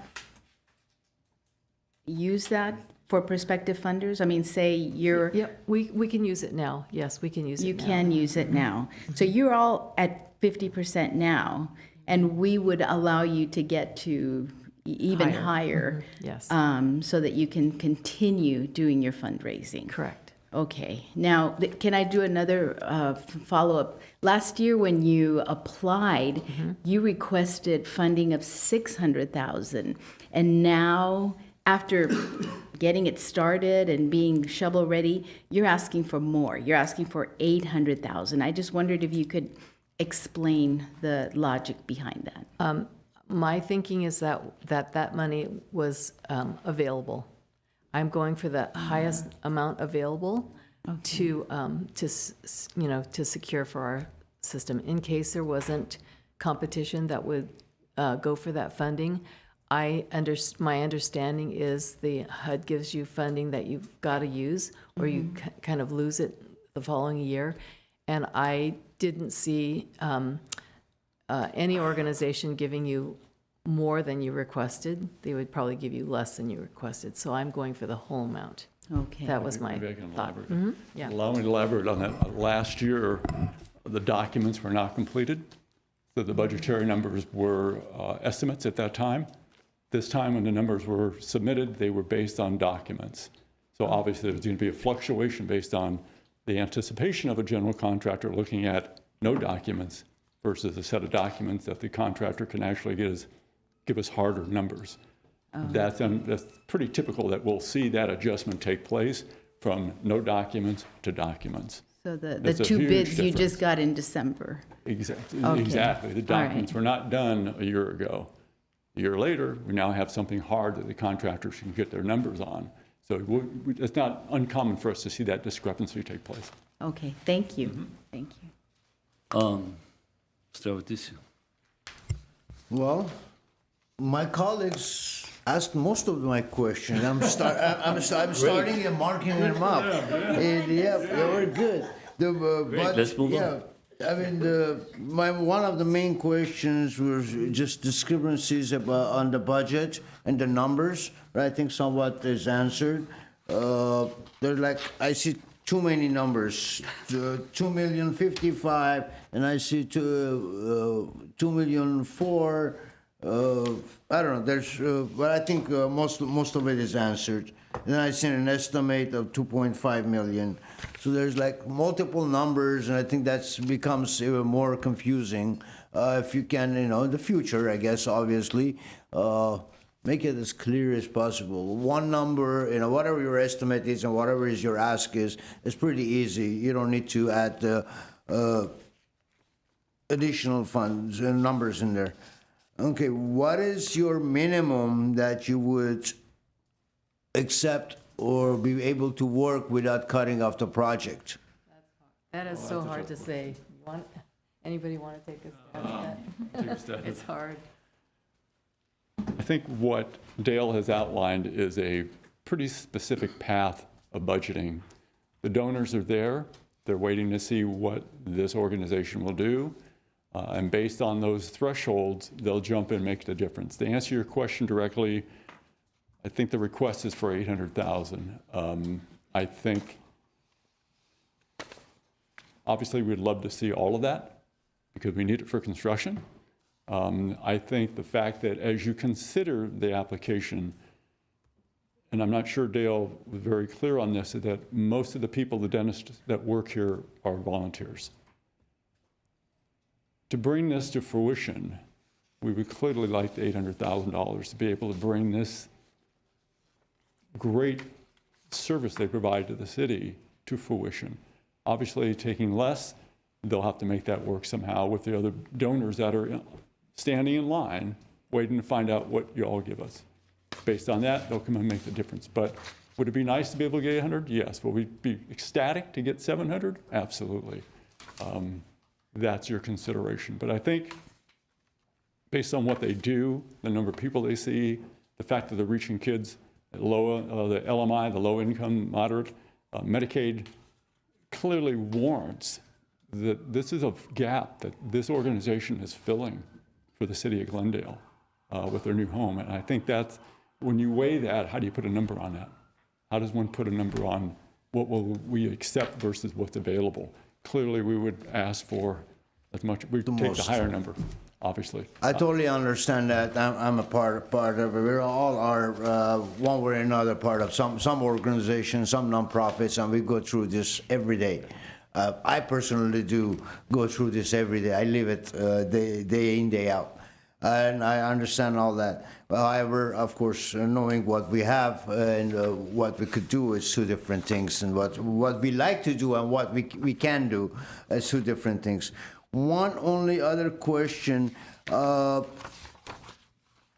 use that for prospective funders? I mean, say you're... Yep, we can use it now. Yes, we can use it You now. can use it now. So you're all at 50% now, and we would allow you to get to even higher. Yes. So that you can continue doing your fundraising. Correct. Okay. Now, can I do another follow-up? Last year, when you applied, you requested funding of 600,000, and now, after getting it started and being shovel-ready, you're asking for more. You're asking for 800,000. I just wondered if you could explain the logic behind that. My thinking is that money was available. I'm going for the highest amount available to secure for our system in case there wasn't competition that would go for that funding. My understanding is the HUD gives you funding that you've got to use, or you kind of lose it the following year, and I didn't see any organization giving you more than you requested. They would probably give you less than you requested. So I'm going for the whole amount. Okay. That was my Maybe I can thought. elaborate. Yeah. Allow me to elaborate on that. Last year, the documents were not completed, so the budgetary numbers were estimates at that time. This time, when the numbers were submitted, they were based on documents. So obviously, there's going to be a fluctuation based on the anticipation of a general contractor looking at no documents versus a set of documents that the contractor can actually give us harder numbers. That's pretty typical that we'll see that adjustment take place from no documents to documents. So the That's a two huge bids you difference. just got in December. Exactly. Okay. Exactly. The All right. documents were not done a year ago. A year later, we now have something hard that the contractors can get their numbers on. So it's not uncommon for us to see that discrepancy take place. Okay, thank you. Thank you. Start with this. Well, my colleagues asked most of my questions. I'm starting and marking them up. And yeah, they were good. But, Let's move on. I mean, one of the main questions was just discrepancies on the budget and the numbers. Right? I think somewhat is answered. They're like, I see too many numbers. 2,055,000, and I see 2,004,000. I don't know. There's, but I think most of it is answered. Then I see an estimate of 2.5 million. So there's like multiple numbers, and I think that becomes even more confusing. If you can, in the future, I guess, obviously, make it as clear as possible. One number, whatever your estimate is and whatever is your ask is, it's pretty easy. You don't need to add additional funds and numbers in there. Okay, what is your minimum that you would accept or be able to work without cutting off the project? That is so hard to say. Anybody want to take a stab at that? It's hard. I think what Dale has outlined is a pretty specific path of budgeting. The donors are there. They're waiting to see what this organization will do. And based on those thresholds, they'll jump in and make the difference. To answer your question directly, I think the request is for 800,000. I think, obviously, we'd love to see all of that because we need it for construction. I think the fact that as you consider the application, and I'm not sure Dale was very clear on this, that most of the people, the dentists that work here are volunteers. To bring this to fruition, we would clearly like the $800,000 to be able to bring this great service they provide to the city to fruition. Obviously, taking less, they'll have to make that work somehow with the other donors that are standing in line, waiting to find out what you all give us. Based on that, they'll come and make the difference. But would it be nice to be able to get 800? Yes. Will we be ecstatic to get 700? Absolutely. That's your consideration. But I think based on what they do, the number of people they see, the fact that they're reaching kids at the LMI, the low income, moderate, Medicaid, clearly warrants that this is a gap that this organization is filling for the city of Glendale with their new home. And I think that's, when you weigh that, how do you put a number on that? How does one put a number on what will we accept versus what's available? Clearly, we would ask for as much, we'd take the higher number, obviously. I totally understand that. I'm a part of it. We all are, one way or another, part of some organizations, some nonprofits, and we go through this every day. I personally do go through this every day. I live it day in, day out. And I understand all that. However, of course, knowing what we have and what we could do is two different things. And what we like to do and what we can do is two different things. One only other question. I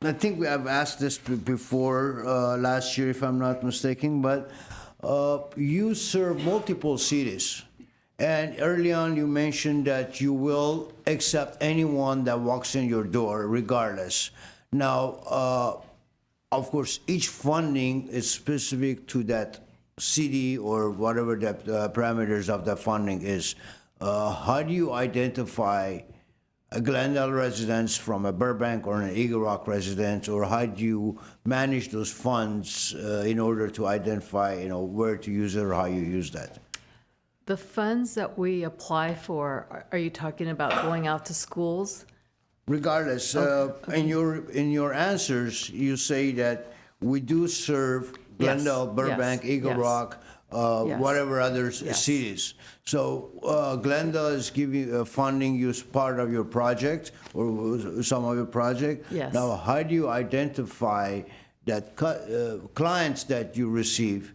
think we have asked this before last year, if I'm not mistaken, but you serve multiple cities. And early on, you mentioned that you will accept anyone that walks in your door, regardless. Now, of course, each funding is specific to that city or whatever the parameters of the funding is. How do you identify a Glendale resident from a Burbank or an Eagle Rock resident, or how do you manage those funds in order to identify, where to use it or how you use that? The funds that we apply for, are you talking about going out to schools? Regardless, in your answers, you say that we do serve Glendale, Burbank, Eagle Rock, whatever other cities. So Glendale is giving funding you as part of your project or some of your project. Yes. Now, how do you identify that clients that you receive?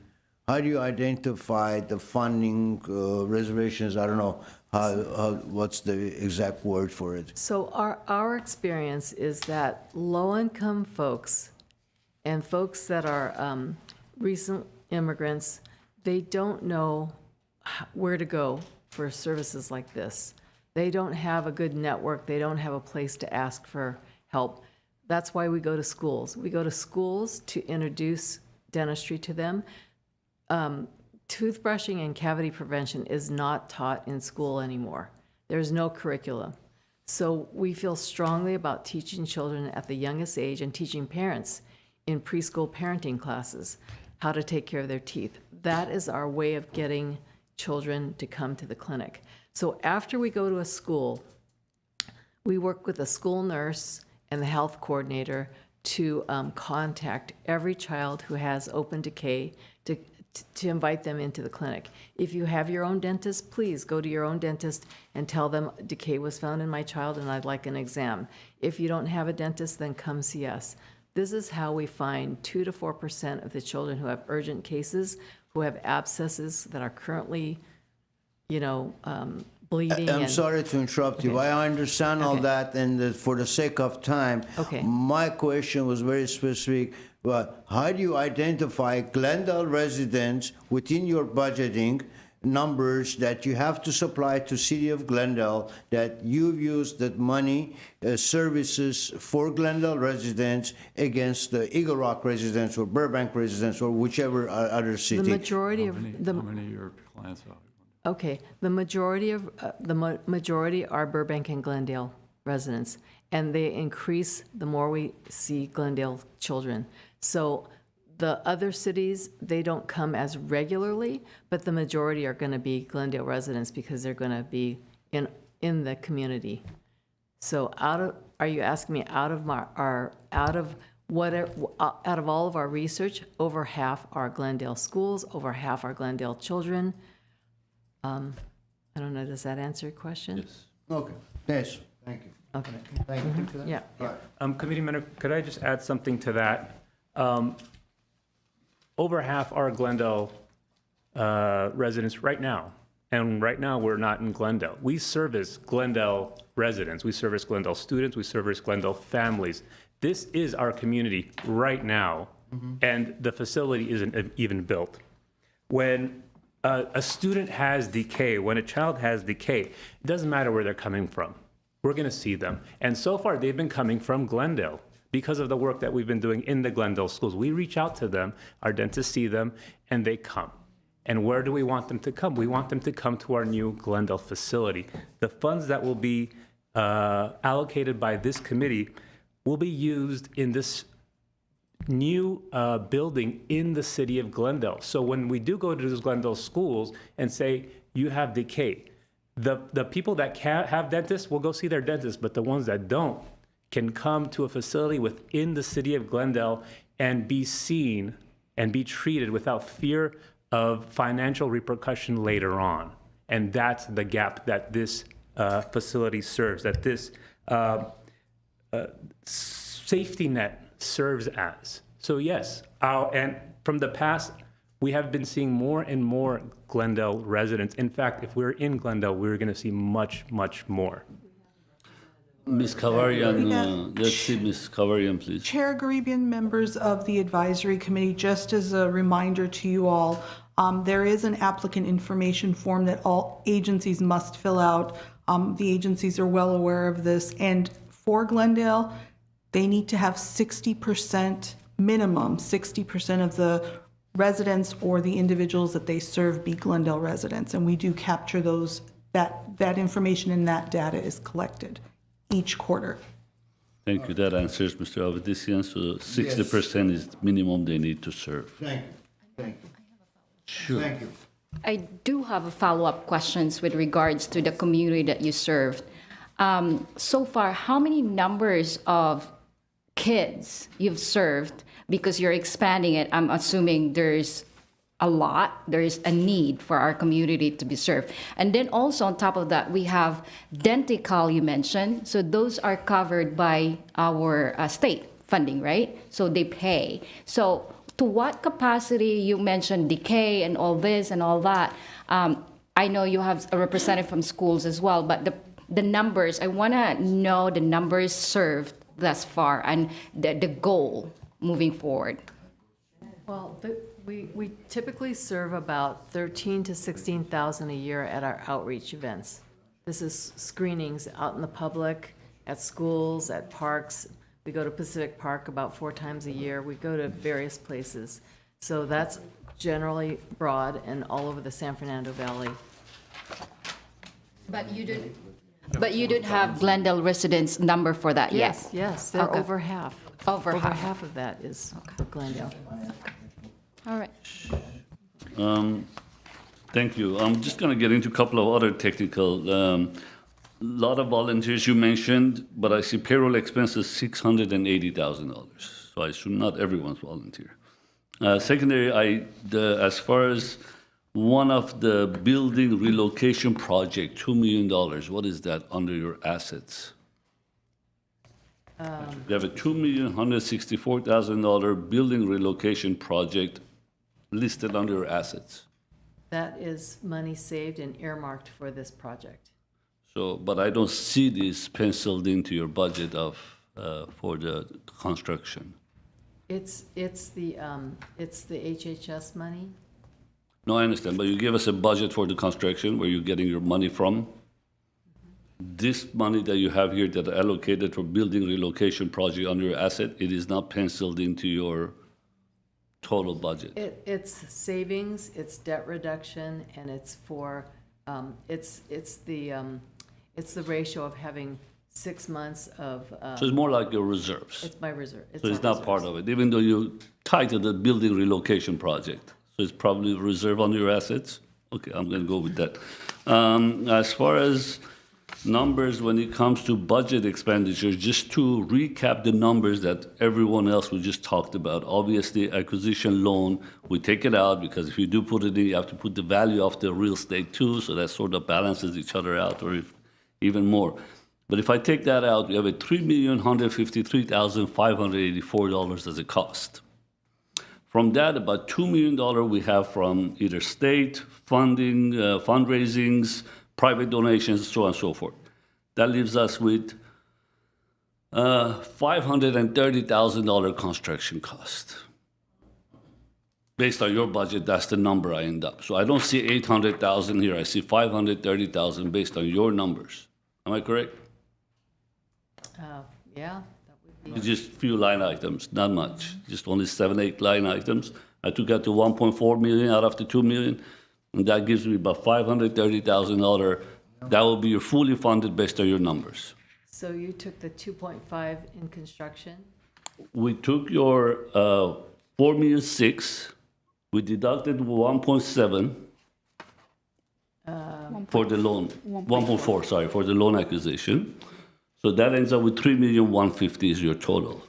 How do you identify the funding reservations? I don't know what's the exact word for it. So our experience is that low-income folks and folks that are recent immigrants, they don't know where to go for services like this. They don't have a good network. They don't have a place to ask for help. That's why we go to schools. We go to schools to introduce dentistry to them. Toothbrushing and cavity prevention is not taught in school anymore. There's no curriculum. So we feel strongly about teaching children at the youngest age and teaching parents in preschool parenting classes how to take care of their teeth. That is our way of getting children to come to the clinic. So after we go to a school, we work with the school nurse and the health coordinator to contact every child who has open decay to invite them into the clinic. If you have your own dentist, please go to your own dentist and tell them decay was found in my child and I'd like an exam. If you don't have a dentist, then come see us. This is how we find 2 to 4% of the children who have urgent cases, who have abscesses that are currently, bleeding. I'm sorry to interrupt you. I understand all Okay. that, and for the sake of time, my question was very specific. But how do you identify Glendale residents within your budgeting numbers that you have to supply to City of Glendale, that you've used that money, services for Glendale residents against the Eagle Rock residents or Burbank residents or whichever other city? The majority of the How many of your clients are? Okay, the majority are Burbank and Glendale residents, and they increase the more we see Glendale children. So the other cities, they don't come as regularly, but the majority are going to be Glendale residents because they're going to be in the community. So are you asking me out of all of our research, over half are Glendale schools, over half are Glendale children. I don't know, does that answer your question? Yes. Okay, yes, thank you. Okay. Thank you for that. Yeah. Committee member, could I just add something to that? Over half are Glendale residents right now. And right now, we're not in Glendale. We service Glendale residents. We service Glendale students. We service Glendale families. This is our community right now, and the facility isn't even built. When a student has decay, when a child has decay, it doesn't matter where they're coming from. We're going to see them. And so far, they've been coming from Glendale because of the work that we've been doing in the Glendale schools. We reach out to them, our dentists see them, and they come. And where do we want them to come? We want them to come to our new Glendale facility. The funds that will be allocated by this committee will be used in this new building in the city of Glendale. So when we do go to those Glendale schools and say, you have decay, the people that can't have dentists will go see their dentist, but the ones that don't can come to a facility within the city of Glendale and be seen and be treated without fear of financial repercussion later on. And that's the gap that this facility serves, that this safety net serves as. So yes, and from the past, we have been seeing more and more Glendale residents. In fact, if we're in Glendale, we're going to see much, much more. Ms. Kavarian, let's see Ms. Kavarian, please. Chair Garibian, members of the advisory committee, just as a reminder to you all, there is an applicant information form that all agencies must fill out. The agencies are well aware of this. And for Glendale, they need to have 60%, minimum 60% of the residents or the individuals that they serve be Glendale residents. And we do capture that information, and that data is collected each quarter. Thank you. That answers Mr. Avedissian. So 60% is the minimum they need to serve. Thank you, thank you. Sure. Thank you. I do have a follow-up questions with regards to the community that you served. So far, how many numbers of kids you've served? Because you're expanding it, I'm assuming there's a lot, there is a need for our community to be served. And then also on top of that, we have Dentical, you mentioned. So those are covered by our state funding, right? So they pay. So to what capacity, you mentioned decay and all this and all that. I know you have a representative from schools as well, but the numbers, I want to know the numbers served thus far and the goal moving forward. Well, we typically serve about 13 to 16,000 a year at our outreach events. This is screenings out in the public, at schools, at parks. We go to Pacific Park about 4 times a year. We go to various places. So that's generally broad and all over the San Fernando Valley. But you didn't have Glendale residents number for that yet? Yes, they're Okay. over half. Over half. half of that is for Glendale. All right. Thank you. I'm just going to get into a couple of other technical. Lot of volunteers you mentioned, but I see payroll expenses $680,000. So I assume not everyone's volunteer. Secondary, as far as one of the building relocation project, $2 million, what is that under your assets? You have a $2,164,000 building relocation project listed under your assets. That is money saved and earmarked for this project. So, but I don't see this penciled into your budget for the construction. It's the HHS money. No, I understand, but you give us a budget for the construction where you're getting your money from. This money that you have here that are allocated for building relocation project under your asset, it is not penciled into your total budget. It's savings, it's debt reduction, and it's for, it's the ratio of having 6 months of. So it's more like your reserves. It's my reserve. So it's not part of it, even though you titled the building relocation project. So it's probably reserve on your assets? Okay, I'm gonna go with that. As far as numbers when it comes to budget expenditures, just to recap the numbers that everyone else we just talked about. Obviously, acquisition loan, we take it out because if you do put it in, you have to put the value of the real estate too, so that sort of balances each other out, or even more. But if I take that out, we have a $3,153,584 as a cost. From that, about $2 million we have from either state funding, fundraisings, private donations, so on and so forth. That leaves us with $530,000 construction cost. Based on your budget, that's the number I end up. So I don't see 800,000 here. I see 530,000 based on your numbers. Am I correct? Yeah, that would be. It's just few line items, not much. Just only 7, 8 line items. I took out to 1.4 million out of the 2 million. And that gives me about $530,000. That will be fully funded based on your numbers. So you took the 2.5 in construction? We took your 4,600,000. We deducted 1.7 for the loan. 1.4, sorry, for the loan acquisition. So that ends up with 3,150,000 is your total.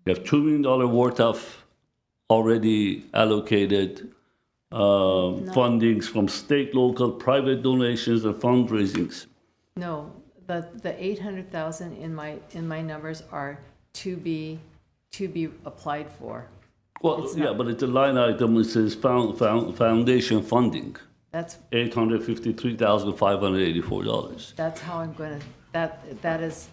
You have $2 million worth of already allocated fundings from state, local, private donations, and fundraisings. No, the 800,000 in my numbers are to be applied for. Well, yeah, but it's a line item. It says foundation funding. That's $853,584. That's how I'm going to. That is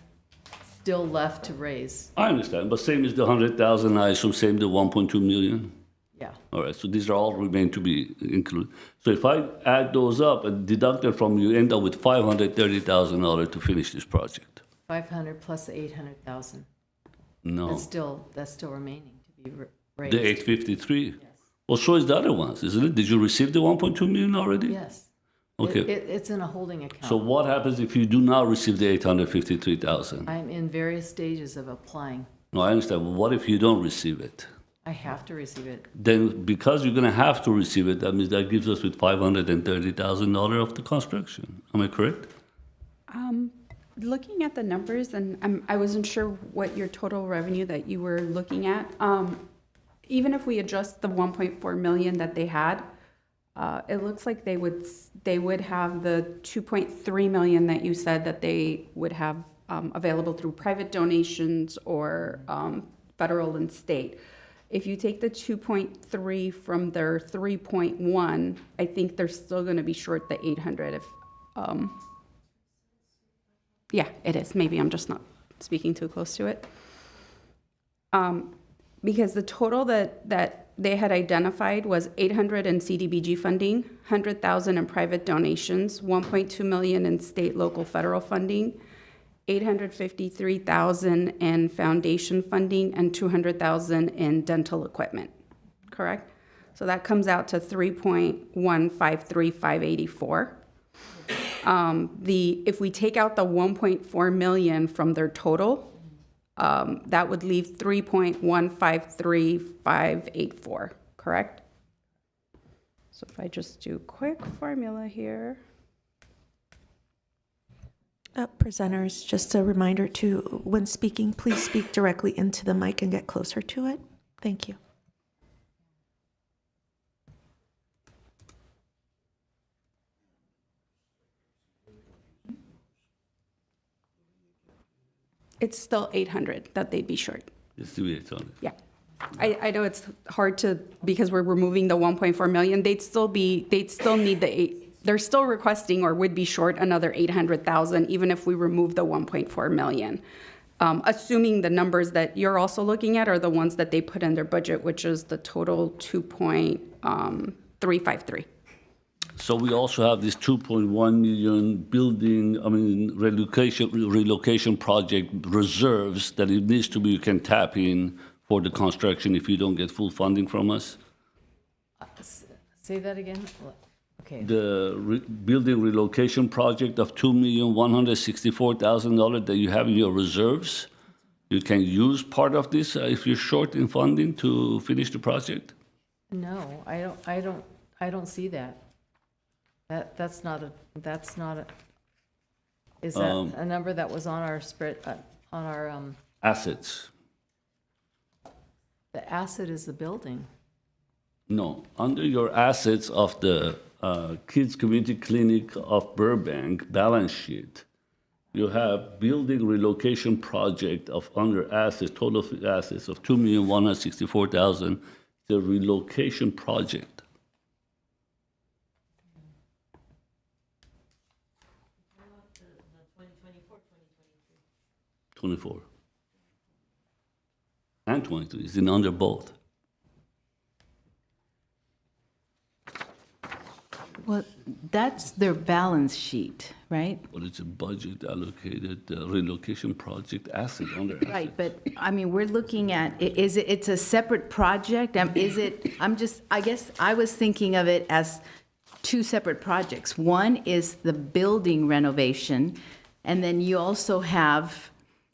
still left to raise. I understand, but same as the 100,000. I assume same the 1.2 million. Yeah. All right, so these are all remain to be included. So if I add those up and deduct it from you, end up with $530,000 to finish this project. 500 plus the 800,000. No. That's still remaining to be raised. The 853. Yes. Well, so is the other ones, isn't it? Did you receive the 1.2 million already? Yes. Okay. It's in a holding account. So what happens if you do not receive the 853,000? I'm in various stages of applying. No, I understand. But what if you don't receive it? I have to receive it. Then because you're going to have to receive it, that means that gives us with $530,000 of the construction. Am I correct? Looking at the numbers, and I wasn't sure what your total revenue that you were looking at. Even if we adjust the 1.4 million that they had, it looks like they would have the 2.3 million that you said that they would have available through private donations or federal and state. If you take the 2.3 from their 3.1, I think they're still going to be short the 800. Yeah, it is. Maybe I'm just not speaking too close to it. Because the total that they had identified was 800 in CDBG funding, 100,000 in private donations, 1.2 million in state, local, federal funding, 853,000 in foundation funding, and 200,000 in dental equipment. Correct? So that comes out to 3.153584. If we take out the 1.4 million from their total, that would leave 3.153584, correct? So if I just do quick formula here. Presenters, just a reminder to, when speaking, please speak directly into the mic and get closer to it. Thank you. It's still 800 that they'd be short. It's to be 800. Yeah. I know it's hard to, because we're removing the 1.4 million, they'd still need they're still requesting or would be short another 800,000 even if we remove the 1.4 million. Assuming the numbers that you're also looking at are the ones that they put in their budget, which is the total 2.353. So we also have this 2.1 million relocation project reserves that it needs to be, you can tap in for the construction if you don't get full funding from us. Say that again? Okay. The building relocation project of $2,164,000 that you have in your reserves, you can use part of this if you're short in funding to finish the project? No, I don't see that. That's not a, is that a number that was on our spread, on our, Assets. the asset is the building. No, under your assets of the Kids Community Clinic of Burbank balance sheet, you have building relocation project of under assets, total assets of $2,164,000, the relocation project. 24 and 23 is in under both. Well, that's their balance sheet, right? But it's a budget allocated relocation project asset under asset. Right, but I mean, we're looking at, it's a separate project? I guess I was thinking of it as two separate projects. One is the building renovation, and then you also have,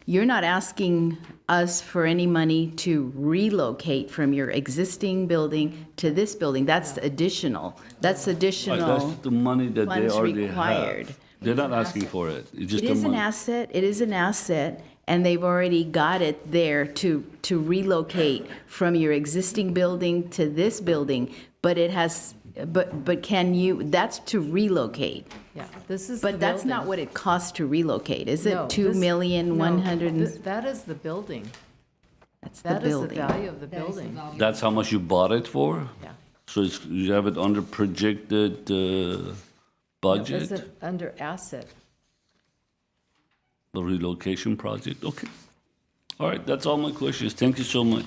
you're not asking us for any money to relocate from your existing building to this building. That's additional. That's additional. Right, that's the money that they funds already required. have. They're not asking for it. It's just It the is an money. asset, it is an asset, and they've already got it there to relocate from your existing building to this building, but it has, but can you, that's to relocate. Yeah, this is But that's not what it costs to relocate, is it? No, 2,100,000? no, that is the building. That's the That is the building. value of the building. That's how much you bought it for? Yeah. So you have it under projected budget? Is it under asset? The relocation project? Okay. All right, that's all my questions. Thank you so much.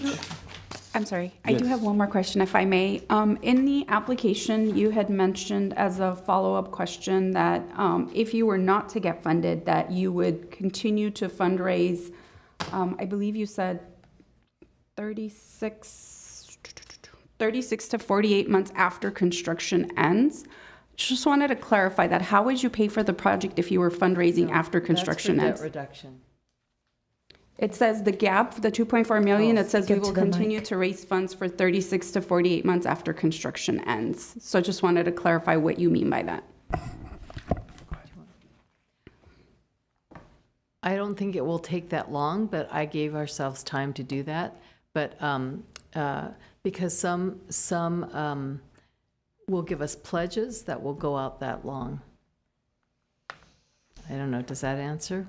I'm sorry, I do Yes. have one more question, if I may. In the application, you had mentioned as a follow-up question that if you were not to get funded, that you would continue to fundraise, I believe you said 36 to 48 months after construction ends. Just wanted to clarify that. How would you pay for the project if you were fundraising after construction That's ends? for debt reduction. It says the gap, the 2.4 million, it says we Speak will into the continue mic. to raise funds for 36 to 48 months after construction ends. So just wanted to clarify what you mean by that. I don't think it will take that long, but I gave ourselves time to do that. But because some will give us pledges that will go out that long. I don't know, does that answer?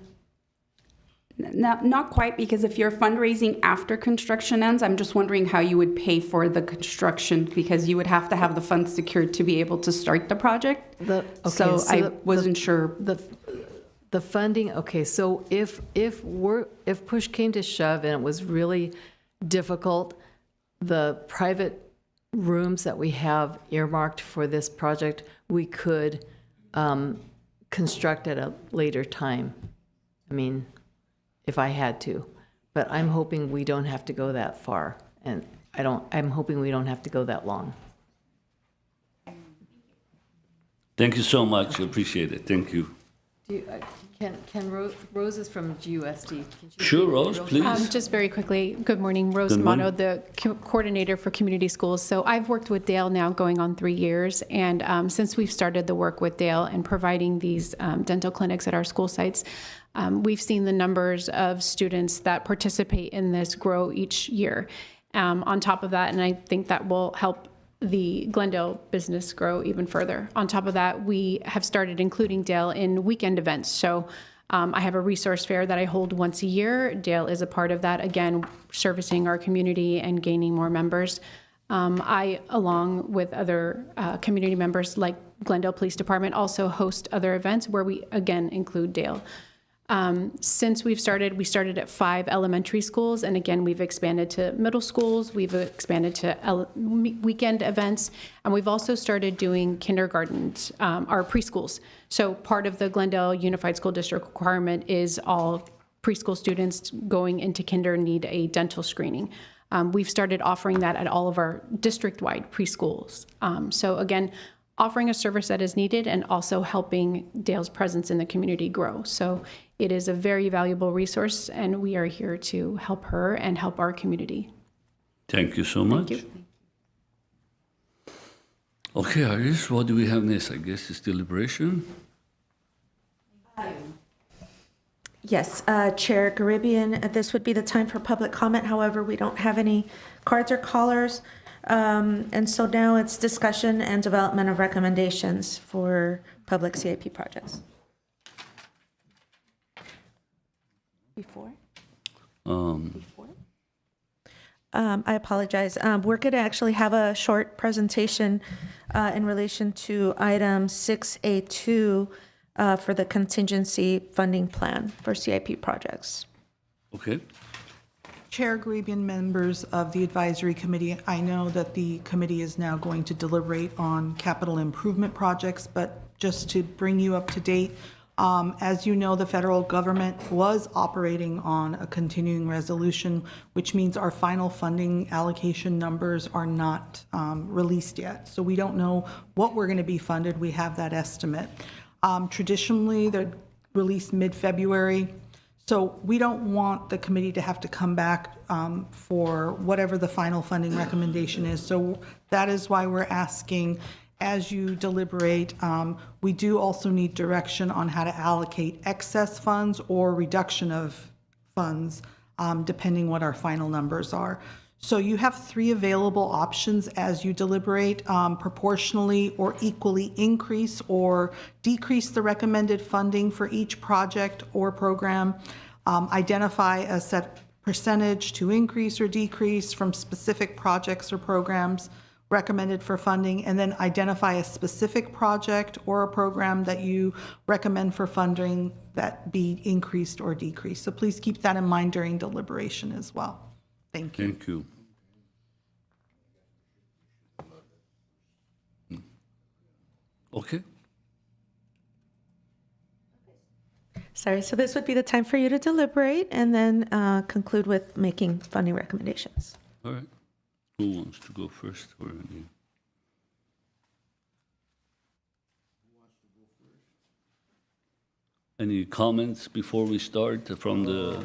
Not quite, because if you're fundraising after construction ends, I'm just wondering how you would pay for the construction, because you would have to have the funds secured to be able to start the project. So I wasn't sure. The funding, okay, so if push came to shove and it was really difficult, the private rooms that we have earmarked for this project, we could construct at a later time. I mean, if I had to, but I'm hoping we don't have to go that far, and I'm hoping we don't have to go that long. Thank you so much. Appreciate it. Thank you. Can Rose is from GUSD. Can she Sure, speak Rose, real please. quick? Just very quickly, good morning, Rose Good morning. D'Amato, the coordinator for community schools. So I've worked with Dale now going on 3 years, and since we've started the work with Dale and providing these dental clinics at our school sites, we've seen the numbers of students that participate in this grow each year. On top of that, and I think that will help the Glendale business grow even further. On top of that, we have started including Dale in weekend events. So I have a resource fair that I hold once a year. Dale is a part of that, again, servicing our community and gaining more members. I, along with other community members like Glendale Police Department, also host other events where we, again, include Dale. Since we started at 5 elementary schools, and again, we've expanded to middle schools, we've expanded to weekend events, and we've also started doing kindergartens, our preschools. So part of the Glendale Unified School District requirement is all preschool students going into kinder need a dental screening. We've started offering that at all of our district-wide preschools. So again, offering a service that is needed and also helping Dale's presence in the community grow. So it is a very valuable resource, and we are here to help her and help our community. Thank you so much. Thank you. Okay, Iris, what do we have next? I guess it's deliberation. Yes, Chair Garibian, this would be the time for public comment. However, we don't have any cards or callers. And so now it's discussion and development of recommendations for public CIP projects. Before? I apologize. We're going to actually have a short presentation in relation to item 6A2 for the contingency funding plan for CIP projects. Okay. Chair Garibian, members of the advisory committee, I know that the committee is now going to deliberate on capital improvement projects, but just to bring you up to date, as you know, the federal government was operating on a continuing resolution, which means our final funding allocation numbers are not released yet. So we don't know what we're going to be funded. We have that estimate. Traditionally, they're released mid-February. So we don't want the committee to have to come back for whatever the final funding recommendation is. So that is why we're asking, as you deliberate, we do also need direction on how to allocate excess funds or reduction of funds, depending what our final numbers are. So you have 3 available options as you deliberate: proportionally or equally increase or decrease the recommended funding for each project or program, identify a set percentage to increase or decrease from specific projects or programs recommended for funding, and then identify a specific project or a program that you recommend for funding that be increased or decreased. So please keep that in mind during deliberation as well. Thank you. Thank you. Okay. Sorry, so this would be the time for you to deliberate and then conclude with making funding recommendations. All right. Who wants to go first? Or any? Any comments before we start from the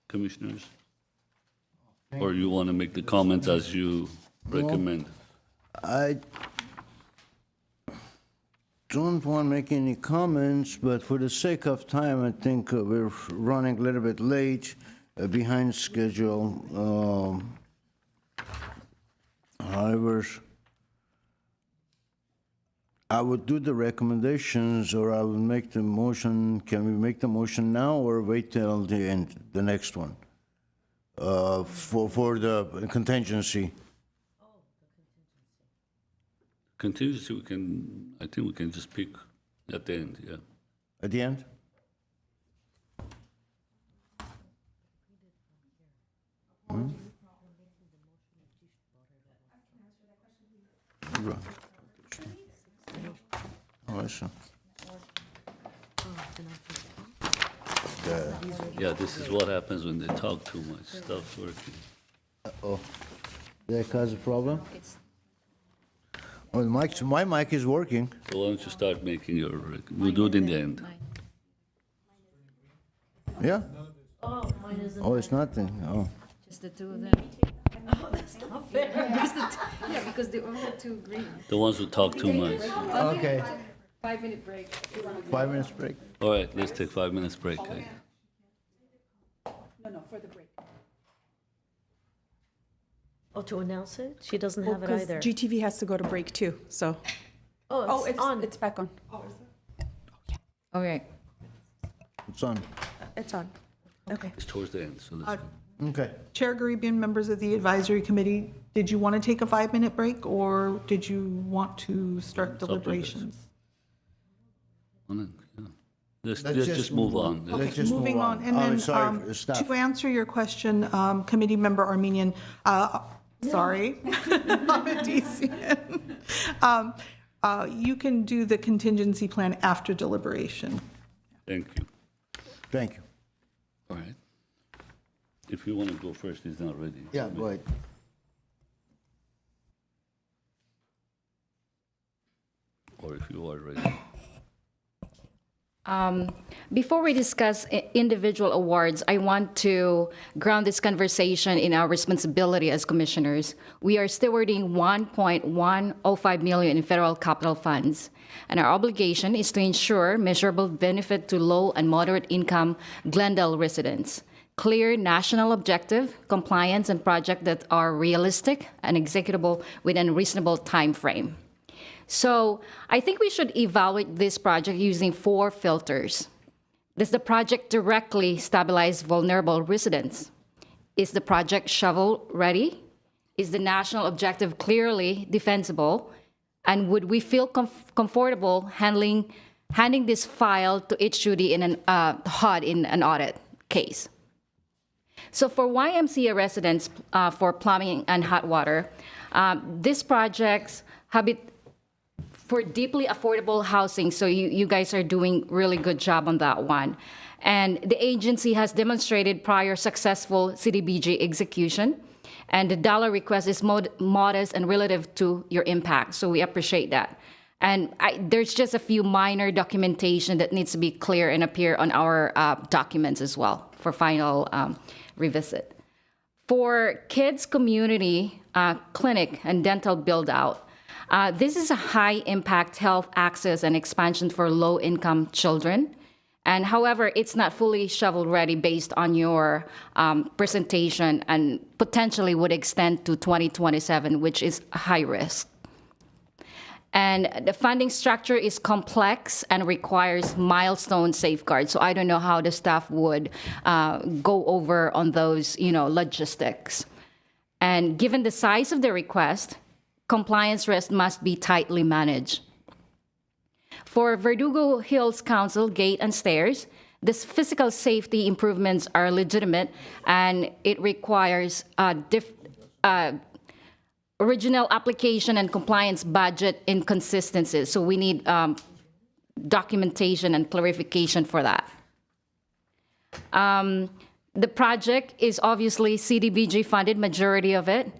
commissioners? Or you want to make the comments as you recommend? I don't want to make any comments, but for the sake of time, I think we're running a little bit late, behind schedule. However, I would do the recommendations, or I will make the motion. Can we make the motion now, or wait till the end, the next one? For the contingency. Contingency, I think we can just pick at the end, yeah. At the end? Hmm? Right. Oh, I see. Yeah, this is what happens when they talk too much. Stuff's working. Uh-oh. Did that cause a problem? Oh, my mic is working. So why don't you start making your, we'll do it in the end. Yeah? Oh, mine isn't. Oh, it's nothing. Oh. Just the two of them. Oh, that's not fair. Yeah, because they all have to agree. The ones who talk too much. Okay. 5-minute break. 5 minutes break. All right, let's take 5 minutes break. No, for the break. Oh, to announce it? She doesn't Well, have it 'cause either. GTV has to go to break too, so. Oh, it's on. It's back on. Okay. It's on. It's on. Okay. It's towards the end, so let's. Okay. Chair Garibian, members of the advisory committee, did you want to take a 5-minute break or did you want to start It's up to you guys. deliberations? Let's just move on. Okay, Let's just moving move on. on. And Oh, then, sorry, staff. to answer your question, Committee Member Armenian, sorry, Avedisian. You can do the contingency plan after deliberation. Thank you. Thank you. All right. If you want to go first, he's not ready. Yeah, go ahead. Or if you are ready. Before we discuss individual awards, I want to ground this conversation in our responsibility as commissioners. We are stewarding $1.105 million in federal capital funds, and our obligation is to ensure measurable benefit to low and moderate income Glendale residents, clear national objective, compliance, and projects that are realistic and executable within a reasonable time frame. So I think we should evaluate this project using 4 filters. Does the project directly stabilize vulnerable residents? Is the project shovel-ready? Is the national objective clearly defensible? And would we feel comfortable handing this file to HUD in an HUD in an audit case? So for YMCA residents, for plumbing and hot water, this project's for deeply affordable housing, so you guys are doing really good job on that one. And the agency has demonstrated prior successful CDBG execution, and the dollar request is modest and relative to your impact, so we appreciate that. And there's just a few minor documentation that needs to be clear and appear on our documents as well for final revisit. For kids community clinic and dental build out, this is a high-impact health access and expansion for low-income children. And however, it's not fully shovel-ready based on your presentation and potentially would extend to 2027, which is high risk. And the funding structure is complex and requires milestone safeguards. So I don't know how the staff would go over on those, logistics. And given the size of the request, compliance risk must be tightly managed. For Verdugo Hills Council Gate and Stairs, this physical safety improvements are legitimate and it requires original application and compliance budget inconsistencies. So we need documentation and clarification for that. The project is obviously CDBG funded, majority of it.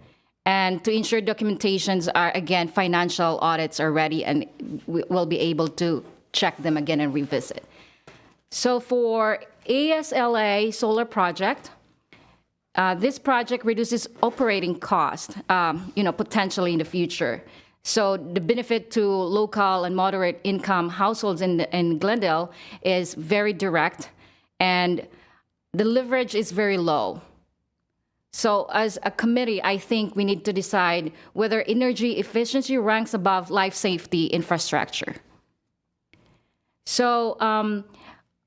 And to ensure documentations are, again, financial audits are ready and we'll be able to check them again and revisit. So for ASLA solar project, this project reduces operating cost, potentially in the future. So the benefit to local and moderate income households in Glendale is very direct and the leverage is very low. So as a committee, I think we need to decide whether energy efficiency ranks above life safety infrastructure. So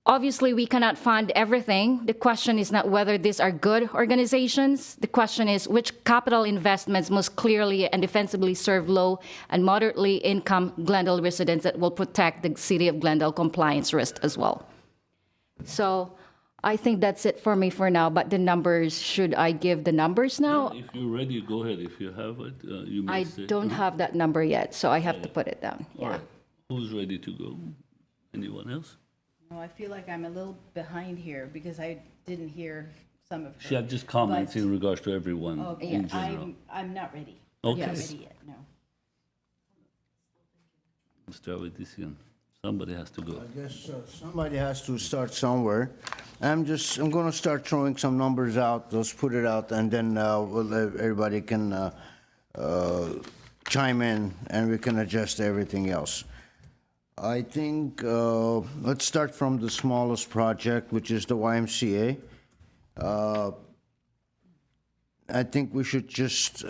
obviously we cannot fund everything. The question is not whether these are good organizations. The question is which capital investments most clearly and defensively serve low and moderately income Glendale residents that will protect the city of Glendale compliance risk as well. So I think that's it for me for now, but the numbers, should I give the numbers now? If you're ready, go ahead. If you have it, you may I say. don't have that number yet, so I have to put it down. All right. Who's ready to go? Anyone else? No, I feel like I'm a little behind here because I didn't hear some of her. She had just comments in regards to everyone Okay, in general. I'm not ready. Okay. I'm not ready yet, no. Mr. Avedisian. Somebody has to go. I guess somebody has to start somewhere. I'm going to start throwing some numbers out. Let's put it out, and then everybody can chime in, and we can adjust everything else. I think let's start from the smallest project, which is the YMCA. I think we should just,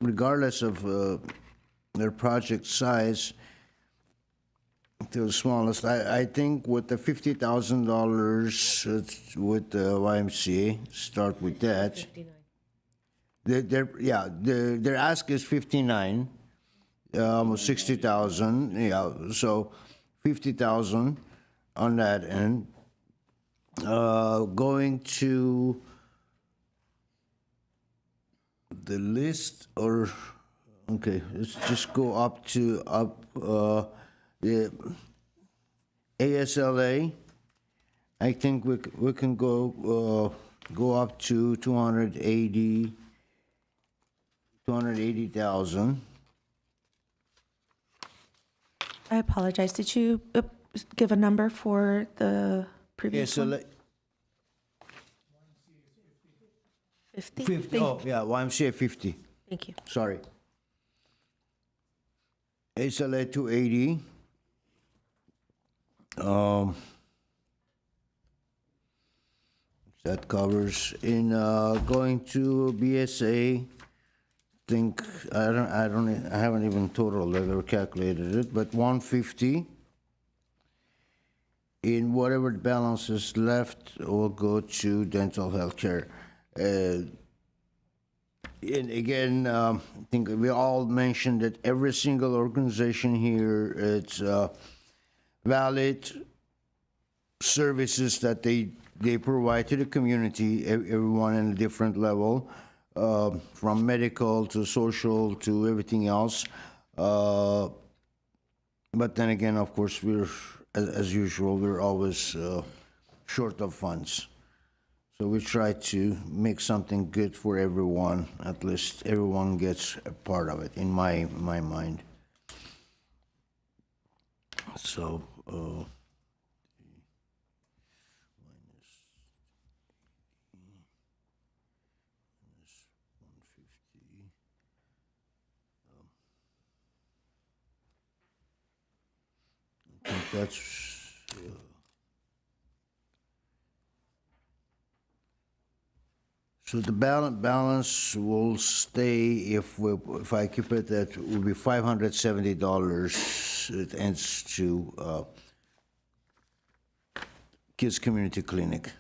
regardless of their project size, to the smallest, I think with the $50,000 with the YMCA, start with that. 59. Their ask is 59, almost 60,000. Yeah, so 50,000 on that end. Going to the list, or okay, let's just go up to the ASLA. I think we can go up to 280,000. I apologize. Did you give a number for the previous one? ASLA 50? 50. Oh, yeah, YMCA 50. Thank you. Sorry. ASLA 280. That covers in going to BSA. Think I haven't even totaled it or calculated it, but 150. In whatever balance is left, will go to dental health care. And again, I think we all mentioned that every single organization here, it's valid services that they provide to the community, everyone in a different level, from medical to social to everything else. But then again, of course, we're, as usual, we're always short of funds. So we try to make something good for everyone. At least everyone gets a part of it, in my mind. So, I think that's. So the balance will stay if I keep it at, it will be $570. It ends to Kids Community Clinic.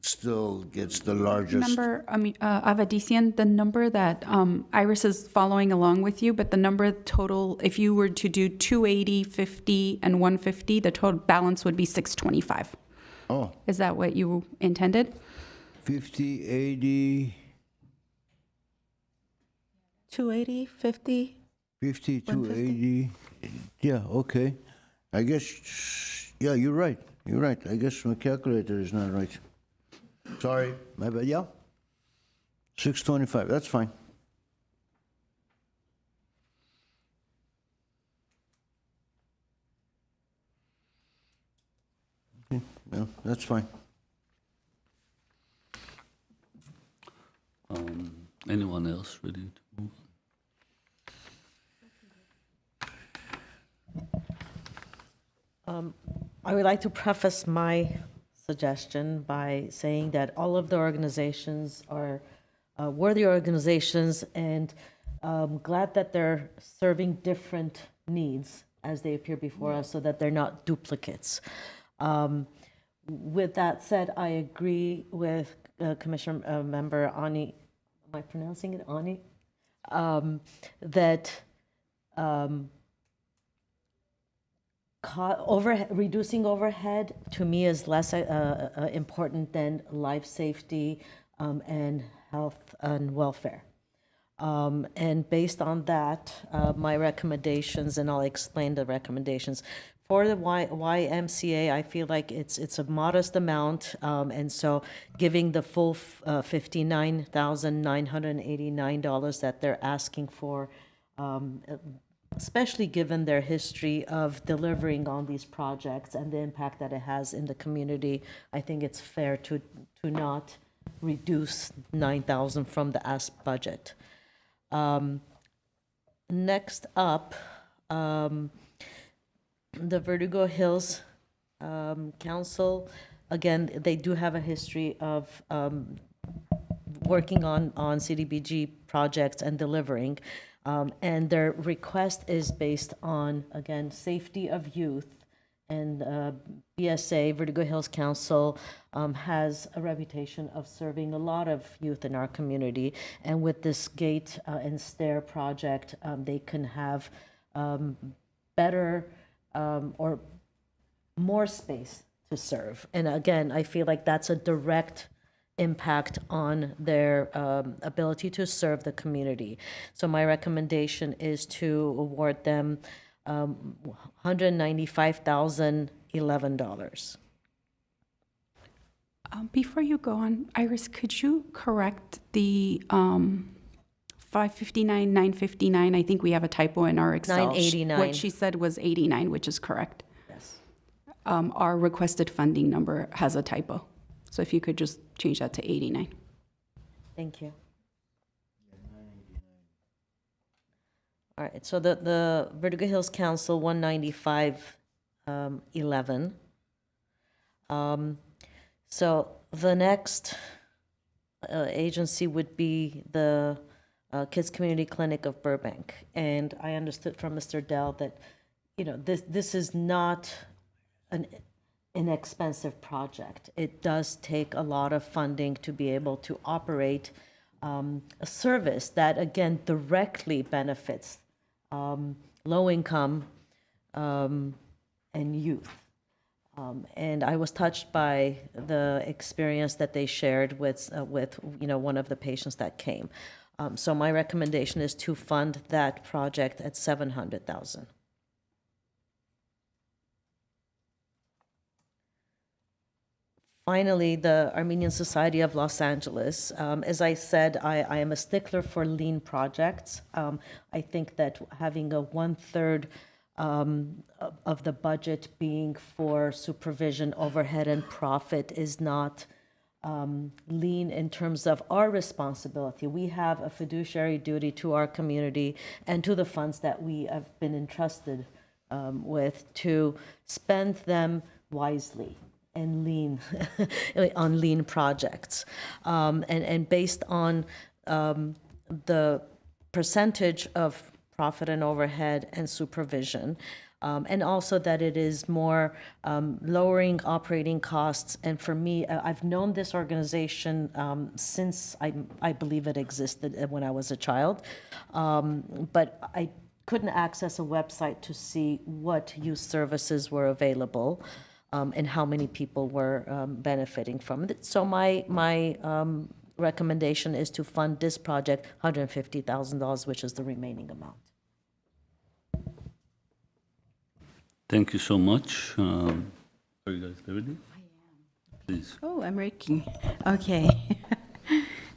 Still gets the largest. Number, Avadisian, the number that Iris is following along with you, but the number total, if you were to do 280, 50, and 150, the total balance would be 625. Oh. Is that what you intended? 50, 80. 280, 50? 50, 280. Yeah, okay. I guess, yeah, you're right. You're right. I guess my calculator is not right. Sorry, my bad. Yeah. 625, that's fine. Okay, yeah, that's fine. Anyone else ready to move on? I would like to preface my suggestion by saying that all of the organizations are worthy organizations, and glad that they're serving different needs as they appear before us so that they're not duplicates. With that said, I agree with Commissioner Member Ani, am I pronouncing it Ani? That reducing overhead to me is less important than life safety and health and welfare. And based on that, my recommendations, and I'll explain the recommendations. For the YMCA, I feel like it's a modest amount, and so giving the full $59,989 that they're asking for especially given their history of delivering on these projects and the impact that it has in the community, I think it's fair to not reduce 9,000 from the asked budget. Next up, the Verdugo Hills Council, again, they do have a history of working on CDBG projects and delivering. And their request is based on, again, safety of youth. And BSA, Verdugo Hills Council, has a reputation of serving a lot of youth in our community. And with this gate and stair project, they can have better or more space to serve. And again, I feel like that's a direct impact on their ability to serve the community. So my recommendation is to award them $195,011. Before you go on, Iris, could you correct the 559, 959? I think we have a typo in our Excel. 989. What she said was 89, which is correct. Yes. Our requested funding number has a typo. So if you could just change that to 89. Thank you. All right, so the Verdugo Hills Council, 195,11. So the next agency would be the Kids Community Clinic of Burbank. And I understood from Mr. Dell that, you know, this is not an inexpensive project. It does take a lot of funding to be able to operate a service that, again, directly benefits low income and youth. And I was touched by the experience that they shared with one of the patients that came. So my recommendation is to fund that project at $700,000. Finally, the Armenian Society of Los Angeles. As I said, I am a stickler for lean projects. I think that having a 1/3 of the budget being for supervision, overhead, and profit is not lean in terms of our responsibility. We have a fiduciary duty to our community and to the funds that we have been entrusted with to spend them wisely and lean on lean projects, and based on the percentage of profit and overhead and supervision, and also that it is more lowering operating costs. And for me, I've known this organization since I believe it existed when I was a child, but I couldn't access a website to see what youth services were available. And how many people were benefiting from it. So my recommendation is to fund this project $150,000, which is the remaining amount. Thank you so much. Are you guys ready? I am. Please. Oh, I'm raking. Okay.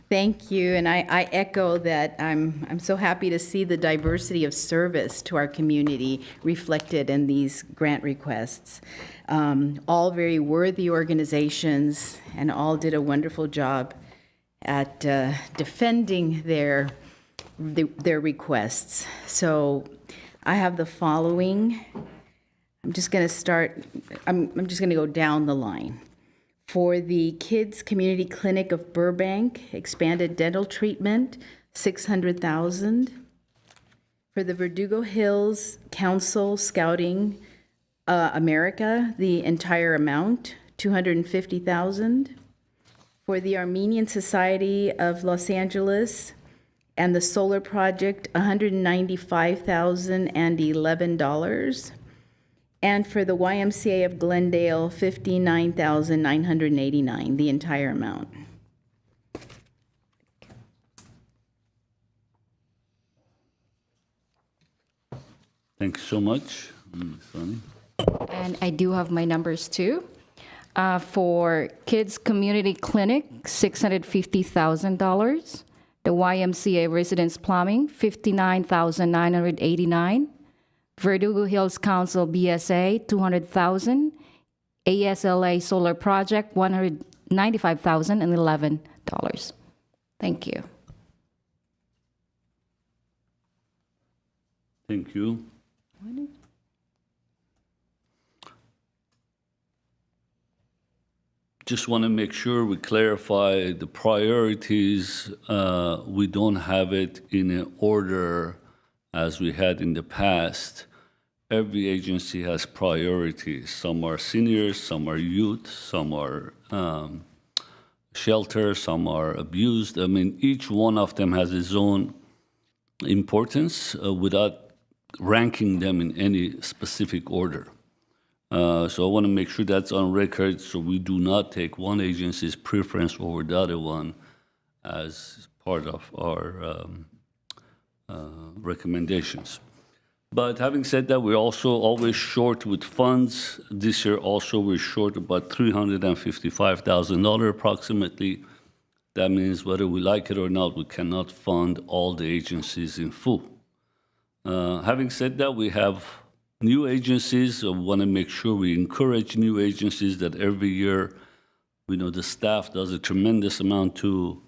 Thank you, and I echo that. I'm so happy to see the diversity of service to our community reflected in these grant requests. All very worthy organizations, and all did a wonderful job at defending their requests. So I have the following. I'm just going to start. I'm just going to go down the line. For the Kids Community Clinic of Burbank, expanded dental treatment, $600,000. For the Verdugo Hills Council Scouting America, the entire amount, $250,000. For the Armenian Society of Los Angeles and the Solar Project, $195,011. And for the YMCA of Glendale, $59,989, the entire amount. Thanks so much, Sonny. And I do have my numbers too. For Kids Community Clinic, $650,000. The YMCA Residence Plumbing, $59,989. Verdugo Hills Council BSA, $200,000. ASLA Solar Project, $195,011. Thank you. Thank you. Just want to make sure we clarify the priorities. We don't have it in an order as we had in the past. Every agency has priorities. Some are seniors, some are youth, some are shelter, some are abused. I mean, each one of them has its own importance without ranking them in any specific order. So I want to make sure that's on record so we do not take one agency's preference over the other one as part of our recommendations. But having said that, we're also always short with funds. This year also we're short about $355,000 approximately. That means whether we like it or not, we cannot fund all the agencies in full. Having said that, we have new agencies. I want to make sure we encourage new agencies that every year, we know the staff does a tremendous amount to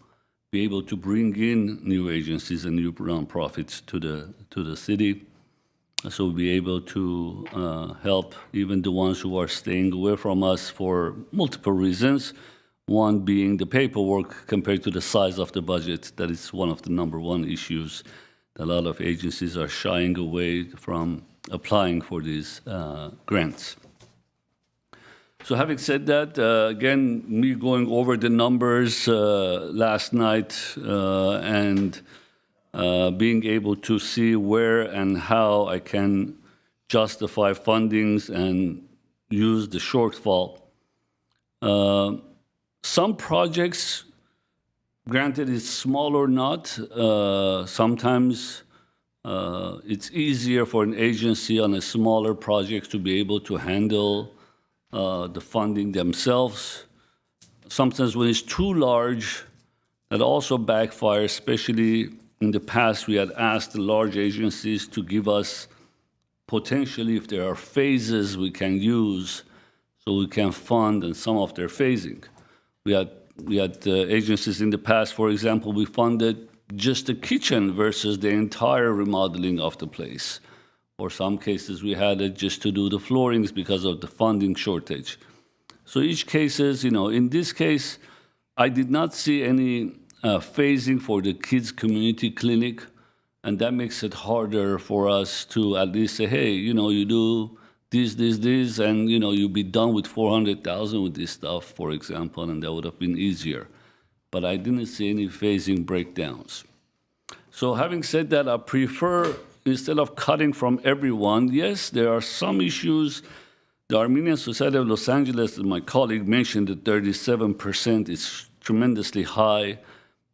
be able to bring in new agencies and new nonprofits to the city. So we'll be able to help even the ones who are staying away from us for multiple reasons. One being the paperwork compared to the size of the budget. That is one of the number one issues. A lot of agencies are shying away from applying for these grants. So having said that, again, me going over the numbers last night and being able to see where and how I can justify fundings and use the shortfall. Some projects, granted it's small or not, sometimes it's easier for an agency on a smaller project to be able to handle the funding themselves. Sometimes when it's too large, that also backfires, especially in the past, we had asked the large agencies to give us potentially, if there are phases we can use, so we can fund and some of their phasing. We had agencies in the past, for example, we funded just the kitchen versus the entire remodeling of the place. Or some cases we had it just to do the floorings because of the funding shortage. So each case is, in this case, I did not see any phasing for the kids community clinic, and that makes it harder for us to at least say, hey, you do this, and you'll be done with $400,000 with this stuff, for example, and that would have been easier. But I didn't see any phasing breakdowns. So having said that, I prefer, instead of cutting from everyone, yes, there are some issues. The Armenian Society of Los Angeles, as my colleague mentioned, that 37% is tremendously high.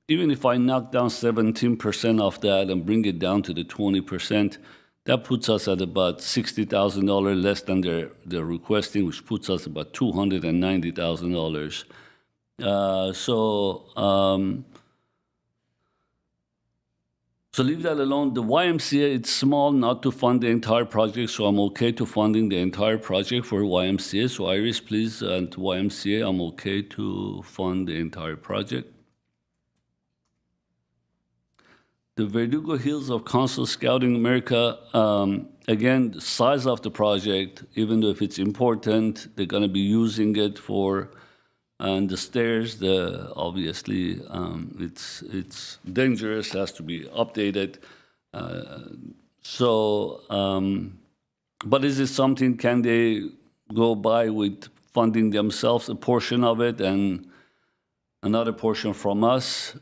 Even if I knock down 17% of that and bring it down to the 20%, that puts us at about $60,000 less than they're requesting, which puts us about $290,000. So leave that alone. The YMCA, it's small not to fund the entire project, so I'm okay to funding the entire project for YMCA. So Iris, please, and YMCA, I'm okay to fund the entire project. The Verdugo Hills of Council Scouting America, again, the size of the project, even though if it's important, they're going to be using it for, and the stairs, obviously, it's dangerous, has to be updated. But is it something, can they go by with funding themselves a portion of it and another portion from us?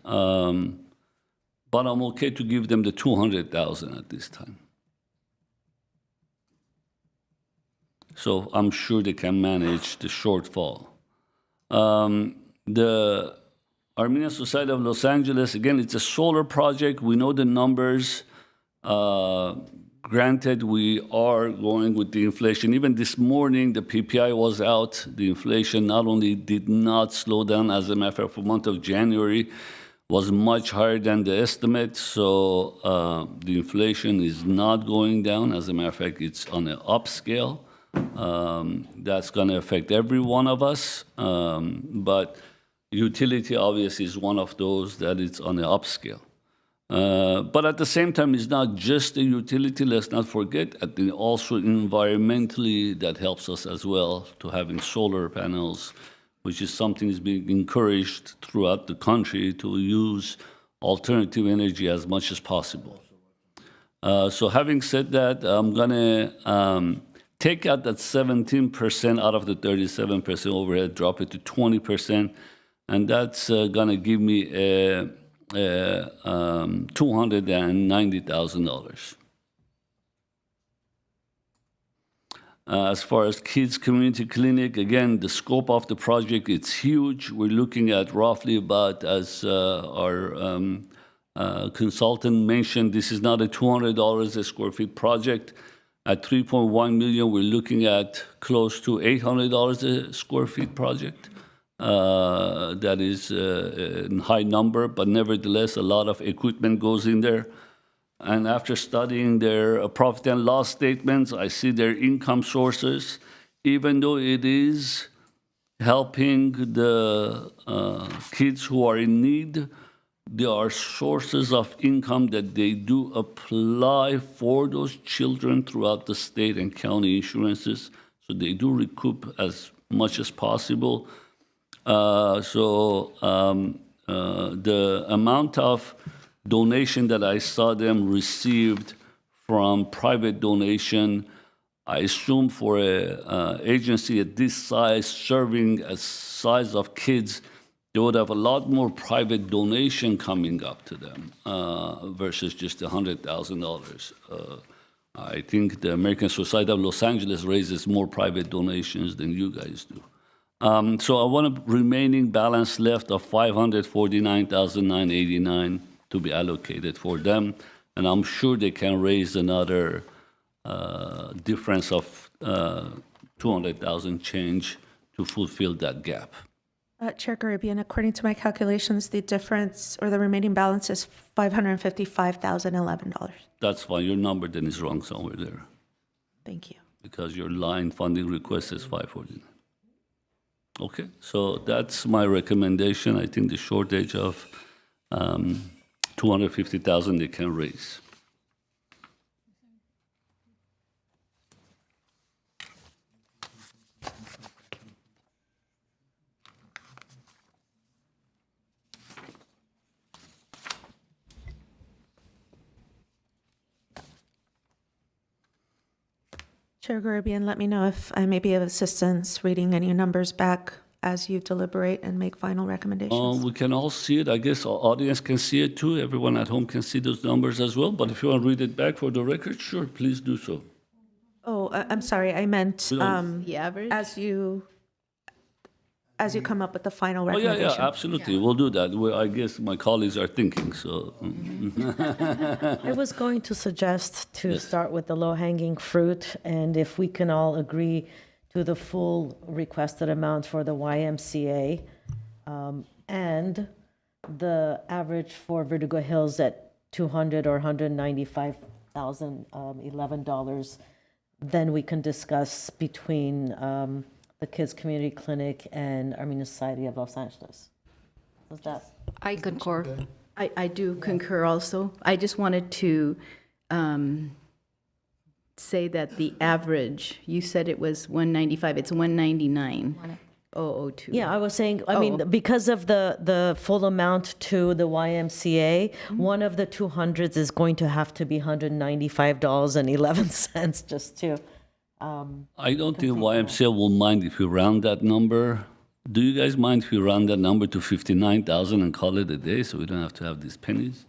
But I'm okay to give them the $200,000 at this time. So I'm sure they can manage the shortfall. The Armenian Society of Los Angeles, again, it's a solar project. We know the numbers. Granted, we are going with the inflation. Even this morning, the PPI was out. The inflation not only did not slow down, as a matter of fact, for the month of January, was much higher than the estimate, so the inflation is not going down. As a matter of fact, it's on an upscale. That's going to affect every one of us, but utility obviously is one of those that it's on an upscale. But at the same time, it's not just a utility. Let's not forget, I think also environmentally that helps us as well to having solar panels, which is something that's being encouraged throughout the country to use alternative energy as much as possible. So having said that, I'm gonna take out that 17% out of the 37% overhead, drop it to 20%, and that's gonna give me $290,000. As far as kids community clinic, again, the scope of the project, it's huge. We're looking at roughly about, as our consultant mentioned, this is not a $200 a square feet project. At 3.1 million, we're looking at close to $800 a square feet project. That is a high number, but nevertheless, a lot of equipment goes in there. And after studying their profit and loss statements, I see their income sources. Even though it is helping the kids who are in need, there are sources of income that they do apply for those children throughout the state and county insurances. So they do recoup as much as possible. The amount of donation that I saw them received from private donation, I assume for an agency at this size, serving a size of kids, they would have a lot more private donation coming up to them versus just $100,000. I think the American Society of Los Angeles raises more private donations than you guys do. So I want a remaining balance left of $549,989 to be allocated for them, and I'm sure they can raise another difference of 200,000 change to fulfill that gap. Chair Garibian, according to my calculations, the difference or the remaining balance is $555,011. That's fine. Your number then is wrong somewhere there. Thank you. Because your line funding request is 549. Okay, so that's my recommendation. I think the shortage of 250,000 they can raise. Chair Garibian, let me know if I may be of assistance reading any numbers back as you deliberate and make final recommendations. We can all see it. I guess our audience can see it too. Everyone at home can see those numbers as well. But if you want to read it back for the record, sure, please do so. Oh, I'm sorry. I meant The average? as you come up with the final Oh, recommendation. yeah, absolutely. We'll do that. I guess my colleagues are thinking, so. I was going to suggest to start with the low-hanging fruit, and if we can all agree to the full requested amount for the YMCA, and the average for Verdugo Hills at $200 or $195,011, then we can discuss between the Kids Community Clinic and Armenian Society of Los Angeles. Was that? I concur. I do concur also. I just wanted to say that the average, you said it was 195, it's 199,002. Yeah, I was saying, I mean, because of the full amount to the YMCA, one of the 200s is going to have to be $195.11 just to. I don't think YMCA will mind if we round that number. Do you guys mind if we round that number to 59,000 and call it a day so we don't have to have these pennies?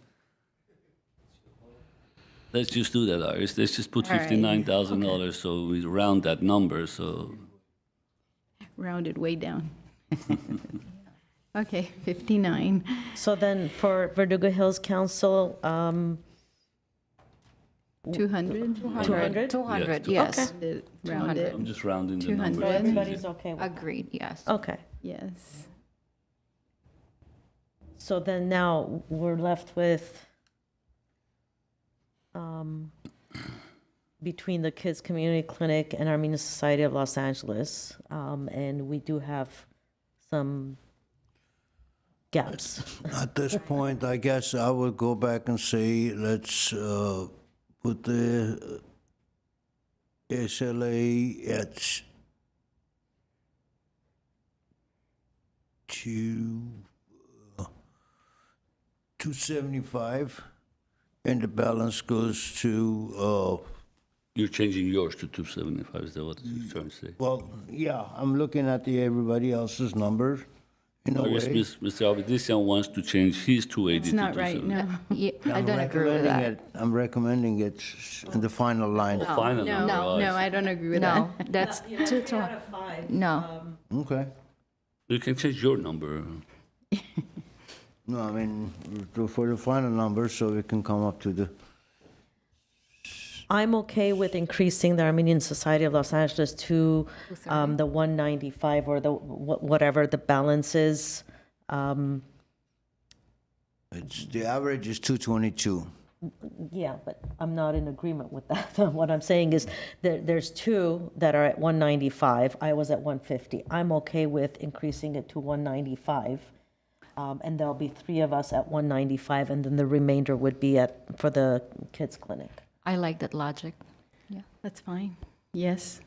Let's just do that, Iris. Let's just put $59,000 so we round that number. So Rounded way down. Okay, 59. So then for Verdugo Hills Council, 200? 200? 200, Yes, yes. Rounded. I'm just rounding the 200. number. Everybody's okay with that? Agreed, yes. Okay. Yes. So then now we're left with, between the Kids Community Clinic and Armenian Society of Los Angeles, and we do have some gaps. At this point, I guess I would go back and say, let's put the SLA at 275, and the balance goes to, You're changing yours to 275, is that what you're trying to say? well, yeah, I'm looking at everybody else's numbers in a I guess way. Mr. Avedisian wants to change his 280 It's to not right, 270. no. Yeah, I don't agree with that. I'm recommending it in the final line. Final No, number, no, I I don't agree with No, that. that's too tall. No. Okay. You can change your number. No, I mean, for the final number, so we can come up to the, I'm okay with increasing the Armenian Society of Los Angeles to the 195 or the whatever the balance is. the average is 222. Yeah, but I'm not in agreement with that. What I'm saying is there's two that are at 195. I was at 150. I'm okay with increasing it to 195. And there'll be three of us at 195, and then the remainder would be for the kids clinic. I like that logic. Yeah, that's fine. Yes.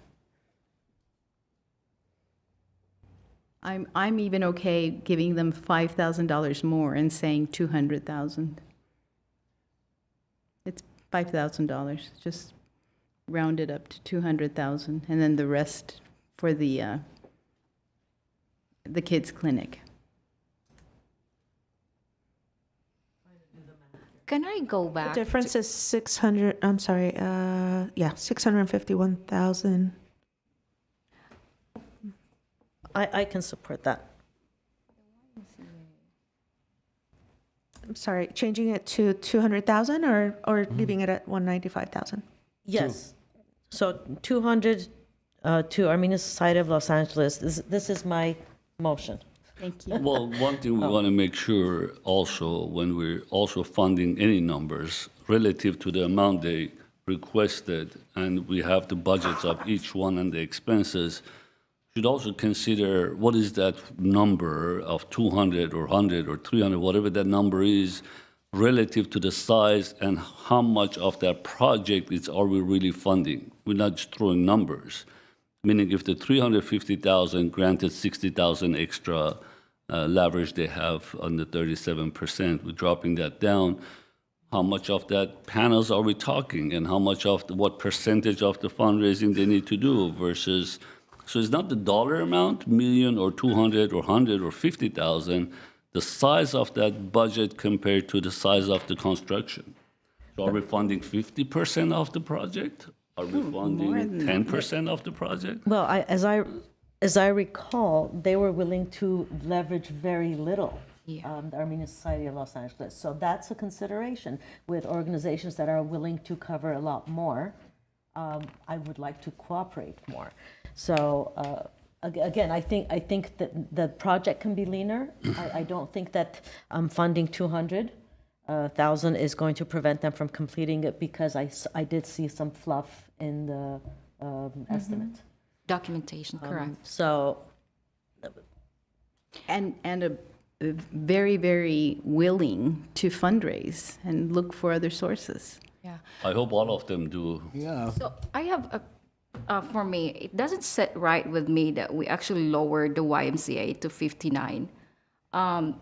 I'm even okay giving them $5,000 more and saying 200,000. It's $5,000, just round it up to 200,000, and then the rest for the kids clinic. Can I go The back? difference is 600, I'm sorry, 651,000. I can support that. I'm sorry, changing it to 200,000 or leaving it at 195,000? Yes. So 200 to Armenian Society of Los Angeles. This is my motion. Thank you. Well, one thing we want to make sure also, when we're also funding any numbers relative to the amount they requested, and we have the budgets of each one and the expenses, should also consider what is that number of 200 or 100 or 300, whatever that number is, relative to the size and how much of that project are we really funding. We're not just throwing numbers. Meaning if the 350,000 granted 60,000 extra leverage they have on the 37%, we're dropping that down. How much of that panels are we talking, and how much of what percentage of the fundraising they need to do versus, so it's not the dollar amount, million or 200 or 100 or 50,000, the size of that budget compared to the size of the construction. So are we funding 50% of the project? Are we funding 10% of the project? Well, as I recall, they were willing to leverage very little. The Armenian Society of Los Angeles. So that's a consideration with organizations that are willing to cover a lot more. I would like to cooperate more. So again, I think that the project can be leaner. I don't think that funding 200,000 is going to prevent them from completing it, because I did see some fluff in the estimate. Documentation, correct. So, And a very, very willing to fundraise and look for other sources. Yeah. I hope all of them do. Yeah. So I have for me, it doesn't sit right with me that we actually lowered the YMCA to 59.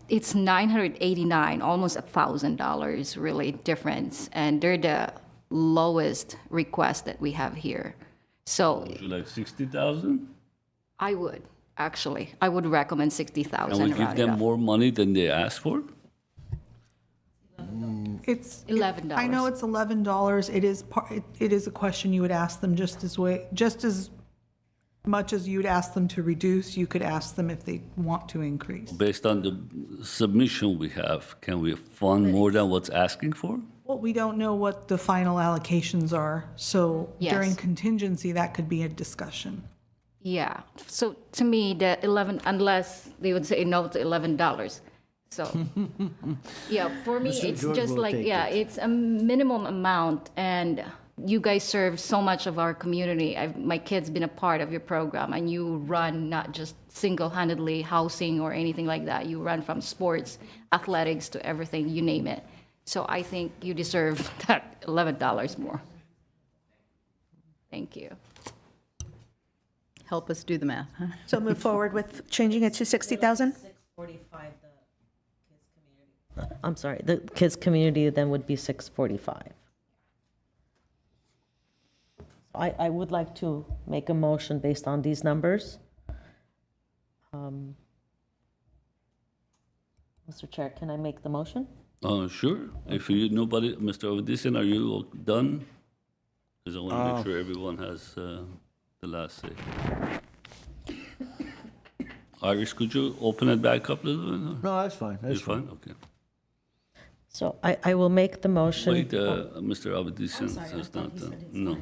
It's $989, almost $1,000 really difference, and they're the lowest request that we have here. So Would you like 60,000? I would recommend 60,000. And we give them more money than they asked for? It's $11. I know it's $11. It is a question you would ask them just as much as you'd ask them to reduce. You could ask them if they want to increase. Based on the submission we have, can we fund more than what's asking for? Well, we don't know what the final allocations are, so Yes. during contingency, that could be a discussion. Yeah. So to me, the 11, unless they would say no to $11. So, yeah, for me, Mr. it's George just will like, take yeah, it. it's a minimum amount, and you guys serve so much of our community. My kid's been a part of your program, and you run not just single-handedly housing or anything like that. You run from sports, athletics, to everything, you name it. So I think you deserve that $11 more. Thank you. Help us do the math, huh? So move forward with changing it to 60,000? I'm sorry, the kids' community then would be 645. I would like to make a motion based on these numbers. Mr. Chair, can I make the motion? Sure. If nobody, Mr. Avedisian, are you done? Because I want to make sure everyone has the last say. Iris, could you open it back up a little bit? No, that's fine. You're fine? Okay. So I will make the motion. Wait, Mr. Avedisian is not done. No.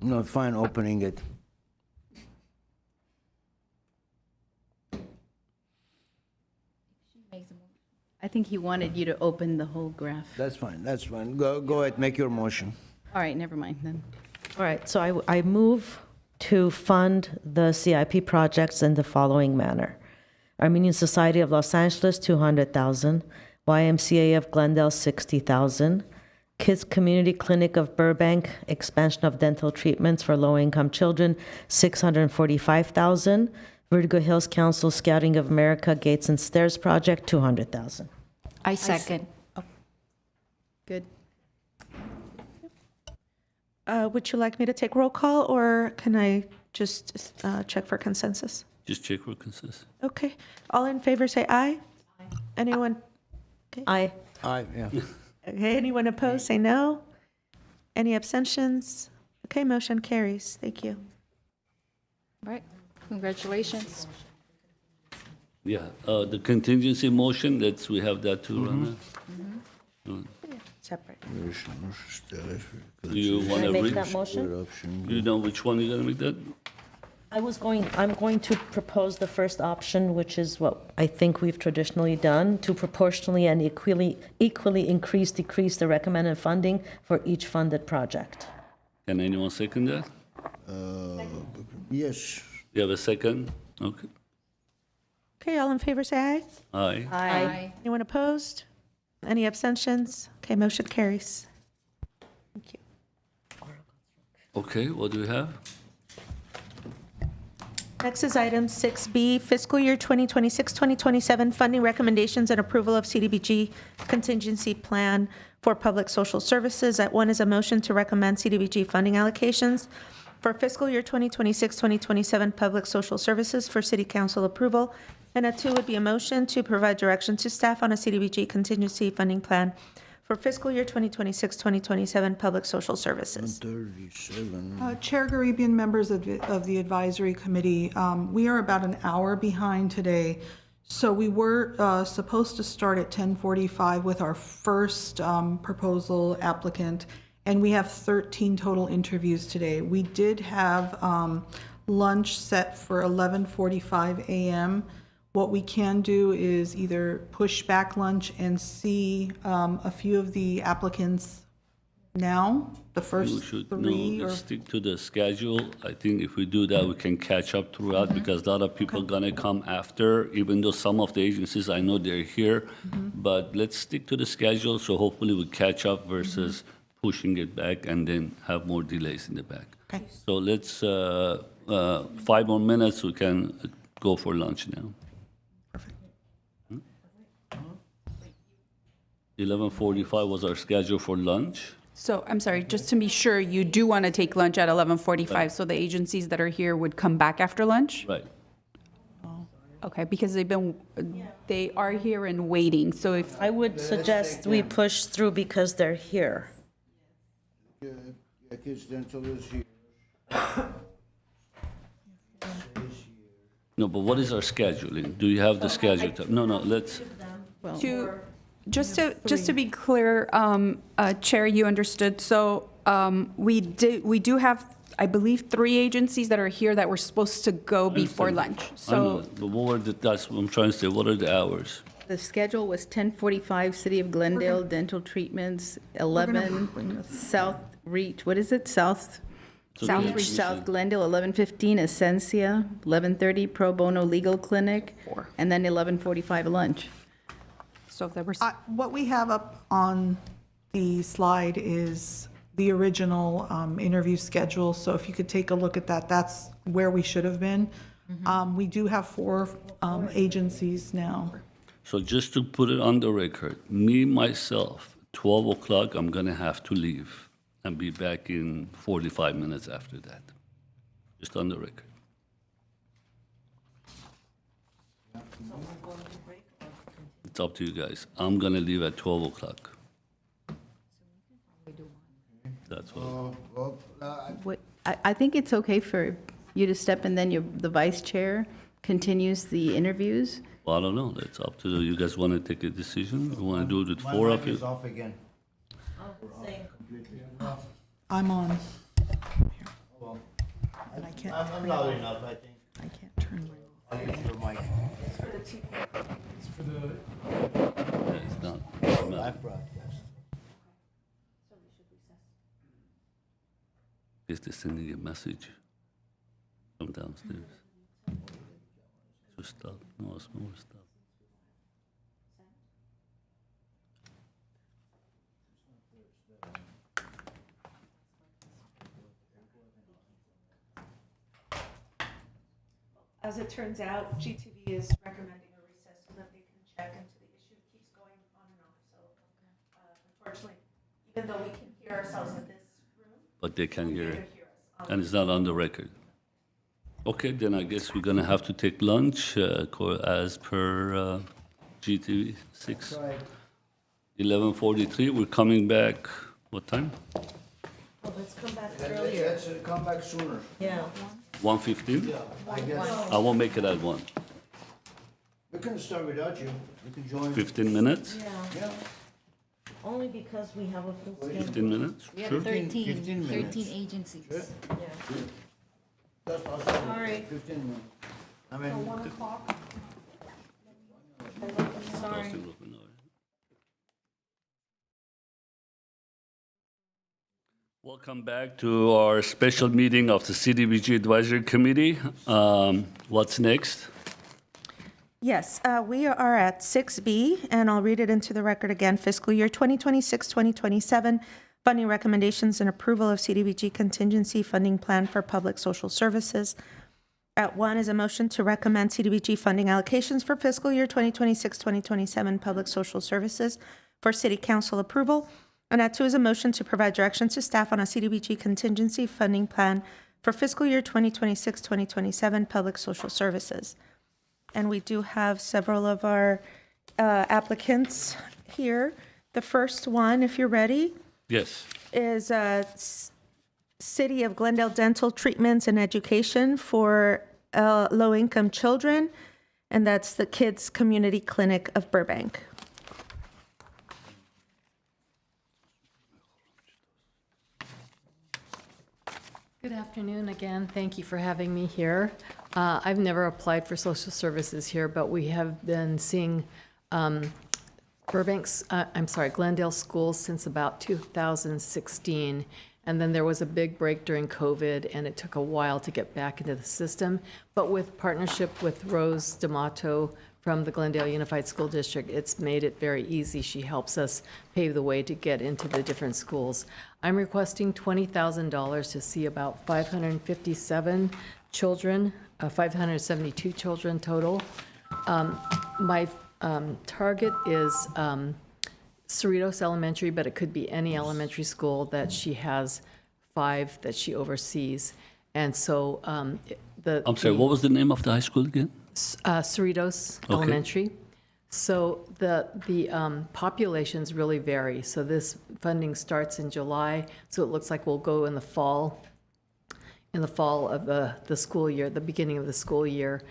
No, fine opening it. I think he wanted you to open the whole graph. That's fine, that's fine. Go ahead, make your motion. All right, never mind then. All right, so I move to fund the CIP projects in the following manner. Armenian Society of Los Angeles, 200,000. YMCA of Glendale, 60,000. Kids Community Clinic of Burbank, expansion of dental treatments for low-income children, 645,000. Vertigo Hills Council Scouting of America Gates and Stairs Project, 200,000. I second. Good. Would you like me to take roll call, or can I just check for consensus? Just check for consensus. Okay. All in favor, say aye. Anyone? Okay. Aye. Aye, yeah. Okay, anyone opposed, say no. Any abstentions? Okay, motion carries. Thank you. All right, congratulations. Yeah, the contingency motion, we have that too, Rana? Separate. Do you want Can I to make read? that motion? You know which one you're going to make that? I'm going to propose the first option, which is what I think we've traditionally done, to proportionally and equally decrease the recommended funding for each funded project. Can anyone second that? Yes. You have a second? Okay. Okay, all in favor, say aye. Aye. Aye. Anyone opposed? Any abstentions? Okay, motion carries. Thank you. Okay, what do we have? Next is item 6B, fiscal year 2026-2027 funding recommendations and approval of CDBG contingency plan for public social services. At one is a motion to recommend CDBG funding allocations for fiscal year 2026-2027 public social services for city council approval. And at two would be a motion to provide direction to staff on a CDBG contingency funding plan for fiscal year 2026-2027 public social services. 37. Chair Garibian, members of the advisory committee, we are about an hour behind today. So we were supposed to start at 10:45 with our first proposal applicant, and we have 13 total interviews today. We did have lunch set for 11:45 a.m. What we can do is either push back lunch and see a few of the applicants now, the We first should, three, no, or let's stick to the schedule. I think if we do that, we can catch up throughout because a lot of people gonna come after, even though some of the agencies, I know they're here. But let's stick to the schedule, so hopefully we catch up versus pushing it back and then have more delays in the back. Okay. So let's, 5 more minutes, we can go for lunch now. 11:45 was our schedule for lunch. So I'm sorry, just to be sure, you do want to take lunch at 11:45, so the agencies that are here would come back after lunch? Right. Okay, because they are here and waiting, so if, I would suggest we push through because they're here. Kids Dental is here. No, but what is our scheduling? Do you have the schedule? No, let's, just to be clear, Chair, you understood, so we do have, I believe, 3 agencies that are here that were supposed to go before lunch, I know, so but that's what I'm trying to say. What are the hours? The schedule was 10:45, City of Glendale Dental Treatments, 11 South Reach, what is it? South Reach, South Glendale, 11:15 Essentia, 11:30 Pro Bono Legal Clinic, and then 11:45 lunch. So if there were, What we have up on the slide is the original interview schedule, so if you could take a look at that, that's where we should have been. We do have 4 agencies now. So just to put it on the record, me, myself, 12 o'clock, I'm going to have to leave and be back in 45 minutes after that. Just on the record. It's up to you guys. I'm going to leave at 12 o'clock. That's what. I think it's okay for you to step and then the vice chair continues the interviews. Well, I don't know. It's up to you guys. Want to take a decision? You want to do it with 4 of you? off again. I'm on. And I can't. I'm loud enough, I think. I can't turn my. I'll use your mic. It's not. Live broadcast. Is they sending a message from downstairs? To stop. No, it's more stuff. As it turns out, GTV is recommending a recess so that they can check into the issue. It keeps going on and off, so unfortunately, even though we can hear ourselves in this room, But they can't hear it. And it's not on the record. Okay, then I guess we're gonna have to take lunch as per GTV 6. 11:43, we're coming back, what time? Well, let's come back earlier. Let's come back sooner. Yeah. 1:15? I guess. I won't make it at 1. We can start without you. You can join. 15 minutes? Yeah. Only because we have a full schedule. 15 minutes? We Sure. have 13, 15 minutes. 13 agencies. That's awesome. All right. 15 minutes. I mean, 1 o'clock. Sorry. Welcome back to our special meeting of the CDBG Advisory Committee. What's next? yes, we are at 6B, and I'll read it into the record again. Fiscal year 2026-2027, funding recommendations and approval of CDBG contingency funding plan for public social services. At 1 is a motion to recommend CDBG funding allocations for fiscal year 2026-2027 public social services for city council approval. And at 2 is a motion to provide direction to staff on a CDBG contingency funding plan for fiscal year 2026-2027 public social services. And we do have several of our applicants here. The first one, if you're ready, Yes. is City of Glendale Dental Treatments and Education for low-income children, and that's the Kids Community Clinic of Burbank. Good afternoon again. Thank you for having me here. I've never applied for social services here, but we have been seeing Glendale schools since about 2016. And then there was a big break during COVID, and it took a while to get back into the system. But with partnership with Rose D'Amato from the Glendale Unified School District, it's made it very easy. She helps us pave the way to get into the different schools. I'm requesting $20,000 to see about 557 children, 572 children total. My target is Cerritos Elementary, but it could be any elementary school that she has 5 that she oversees. And so I'm sorry, what was the name of the high school again? Cerritos Elementary. So the populations really vary. So this funding starts in July, so it looks like we'll go in the fall of the school year, the beginning of the school year.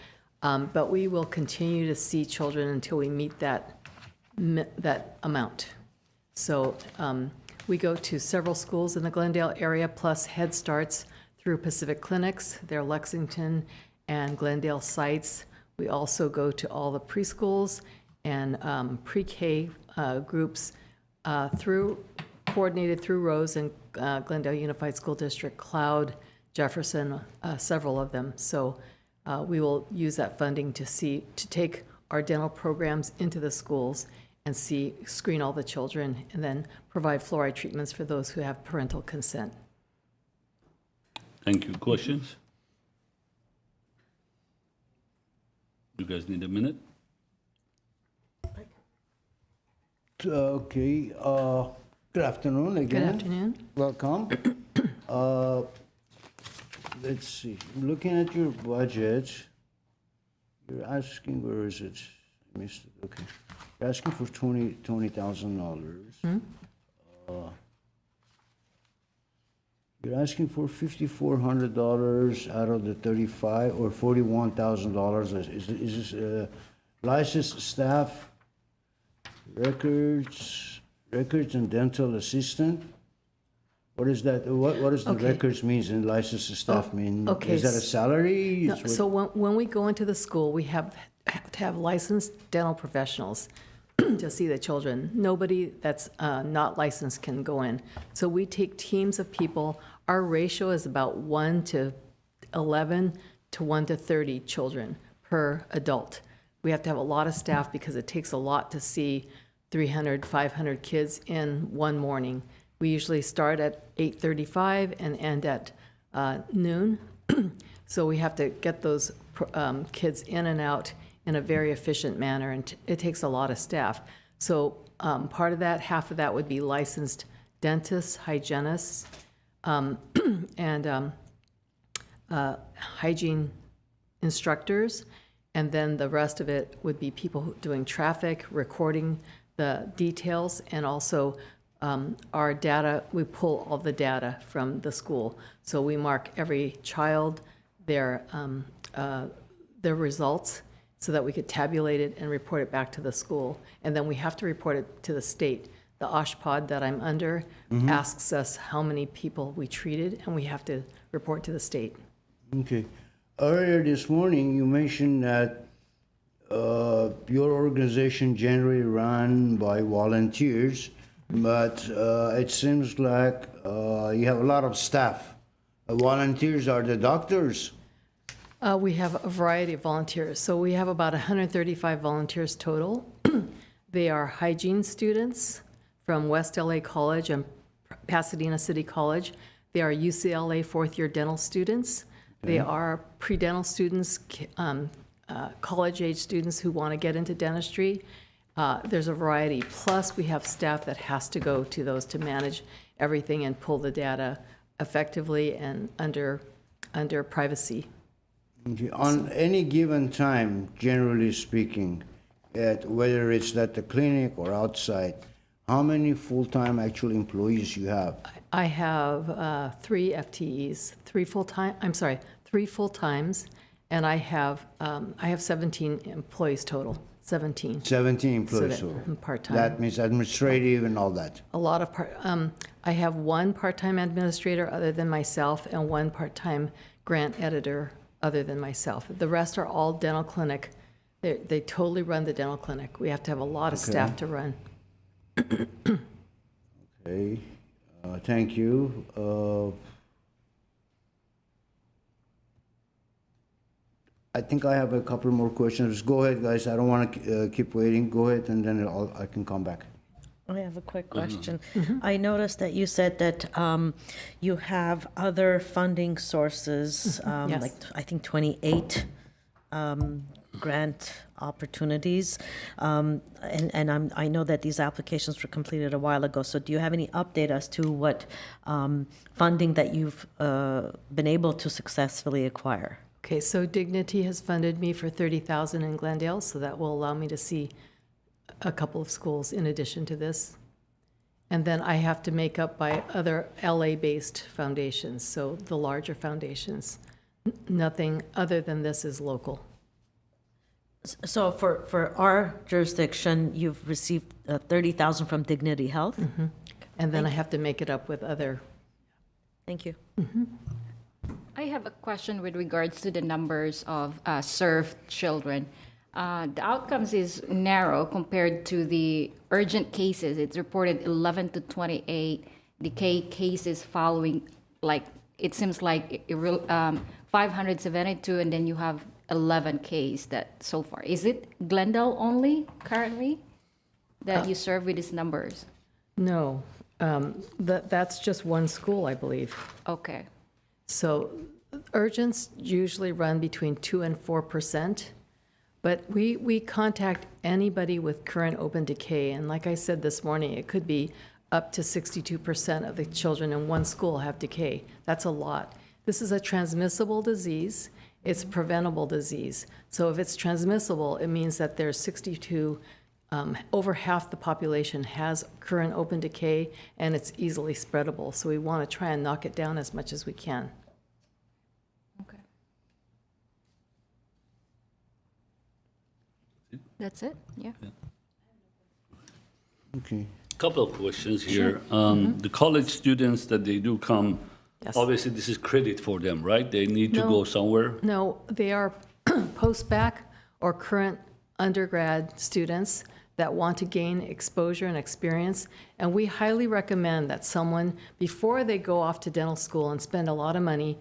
But we will continue to see children until we meet that amount. So we go to several schools in the Glendale area, plus Head Starts through Pacific Clinics, their Lexington and Glendale sites. We also go to all the preschools and pre-K groups coordinated through Rose and Glendale Unified School District, Cloud, Jefferson, several of them. So we will use that funding to take our dental programs into the schools and screen all the children, and then provide fluoride treatments for those who have parental consent. Thank you. Questions? You guys need a minute? Okay, good afternoon again. Good afternoon. Welcome. Let's see, looking at your budget, you're asking, where is it? I missed it, okay. You're asking for $20,000. You're asking for $5,400 out of the 35, or $41,000. Is this licensed staff, records and dental assistant? What is that? What does the Okay. records means and licensed staff mean? okay, Is that a salary? No, It's what- so when we go into the school, we have to have licensed dental professionals to see the children. Nobody that's not licensed can go in. So we take teams of people. Our ratio is about 1 to 11 to 1 to 30 children per adult. We have to have a lot of staff because it takes a lot to see 300, 500 kids in one morning. We usually start at 8:35 and end at noon. So we have to get those kids in and out in a very efficient manner, and it takes a lot of staff. So part of that, half of that would be licensed dentists, hygienists, and hygiene instructors, and then the rest of it would be people doing traffic, recording the details, and also our data. We pull all the data from the school, so we mark every child, their results, so that we could tabulate it and report it back to the school. And then we have to report it to the state. The OSHPOD that I'm under asks us how many people we treated, and we have to report to the state. Okay. Earlier this morning, you mentioned that your organization generally run by volunteers, but it seems like you have a lot of staff. Volunteers are the doctors. We have a variety of volunteers. So we have about 135 volunteers total. They are hygiene students from West LA College and Pasadena City College. They are UCLA fourth-year dental students. They are pre-dental students, college-age students who want to get into dentistry. There's a variety. Plus, we have staff that has to go to those to manage everything and pull the data effectively and under privacy. Okay. On any given time, generally speaking, whether it's at the clinic or outside, how many full-time actual employees you have? I have 3 FTEs, 3 full-times, and I have 17 employees total, 17. 17 employees. So total. part-time. That means administrative and all that. A lot of I have 1 part-time administrator other than myself and 1 part-time grant editor other than myself. The rest are all dental clinic. They totally run the dental clinic. We have to have a lot of staff to run. Okay, thank you. I think I have a couple more questions. Go ahead, guys. I don't want to keep waiting. Go ahead, and then I can come back. I have a quick question. I noticed that you said that you have other funding sources, Yes. like I think 28 grant opportunities. I know that these applications were completed a while ago. So do you have any update as to what funding that you've been able to successfully acquire? Okay, so Dignity has funded me for $30,000 in Glendale, so that will allow me to see a couple of schools in addition to this. And then I have to make up by other LA-based foundations, so the larger foundations. Nothing other than this is local. So for our jurisdiction, you've received $30,000 from Dignity Health? And then I have to make it up with other. Thank you. I have a question with regards to the numbers of served children. The outcomes is narrow compared to the urgent cases. It's reported 11 to 28 decay cases following, like, it seems like 572, and then you have 11 cases that so far. Is it Glendale only currently that you serve with these numbers? No, that's just one school, I believe. Okay. So urgents usually run between 2 and 4%, but we contact anybody with current open decay. And like I said this morning, it could be up to 62% of the children in one school have decay. That's a lot. This is a transmissible disease. It's a preventable disease. So if it's transmissible, it means that there's 62, over half the population has current open decay, and it's easily spreadable. So we want to try and knock it down as much as we can. Okay. That's it? Yeah. Okay. Couple of questions here. The college students that they do come, Yes. obviously this is credit for them, right? They need to go somewhere. No, they are post-bac or current undergrad students that want to gain exposure and experience. And we highly recommend that someone, before they go off to dental school and spend a lot of money,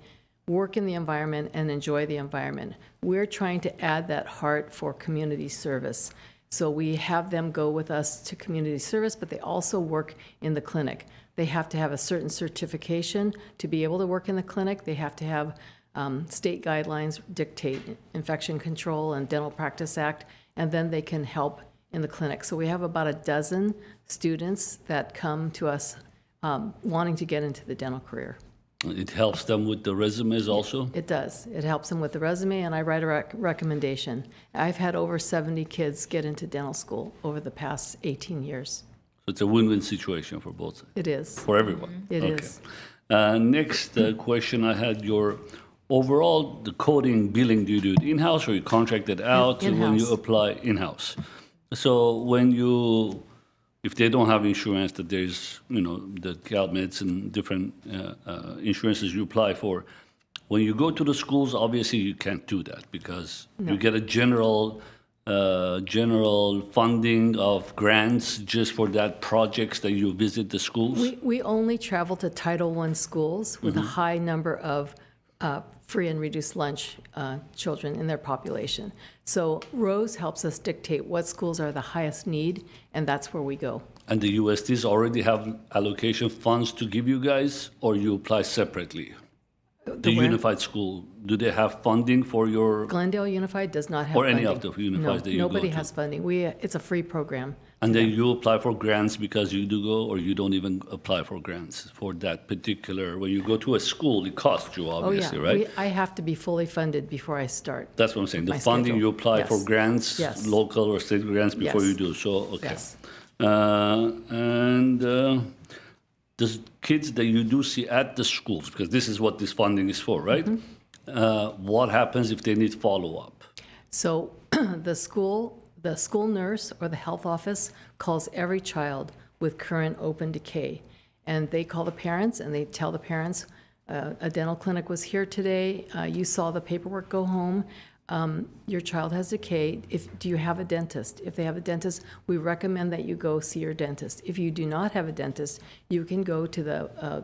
work in the environment and enjoy the environment. We're trying to add that heart for community service. So we have them go with us to community service, but they also work in the clinic. They have to have a certain certification to be able to work in the clinic. They have to have state guidelines dictate Infection Control and Dental Practice Act, and then they can help in the clinic. So we have about a dozen students that come to us wanting to get into the dental career. It helps them with the resumes also? It does. It helps them with the resume, and I write a recommendation. I've had over 70 kids get into dental school over the past 18 years. So it's a win-win situation for both. It is. For everyone. It Okay. is. Next question I had, your overall, the coding, billing, do you do it in-house or you contract it out? And when you In-house. apply in-house. So when you, if they don't have insurance, that there's, the CalMeds and different insurances you apply for. When you go to the schools, obviously you can't do that because you get a general funding of grants just for that projects that you visit the schools. We only travel to Title I schools with a high number of free and reduced lunch children in their population. So Rose helps us dictate what schools are the highest need, and that's where we go. And the USDs already have allocation funds to give you guys, or you apply separately? The where? Unified School, do they have funding for your, Glendale Unified does not have or funding. any of the unifieds that you go Nobody to? has funding. It's a free program. And then you apply for grants because you do go, or you don't even apply for grants for that particular, when you go to a school, it costs you, obviously, right? I have to be fully funded before I start. That's what I'm saying. The my funding, schedule. you apply for Yes. grants, Yes. local or state grants before Yes. you do, so, okay. Yes. The kids that you do see at the schools, because this is what this funding is for, right? What happens if they need follow-up? So the school nurse or the health office calls every child with current open decay. And they call the parents and they tell the parents, a dental clinic was here today, you saw the paperwork, go home. Your child has decay. Do you have a dentist? If they have a dentist, we recommend that you go see your dentist. If you do not have a dentist, you can go to the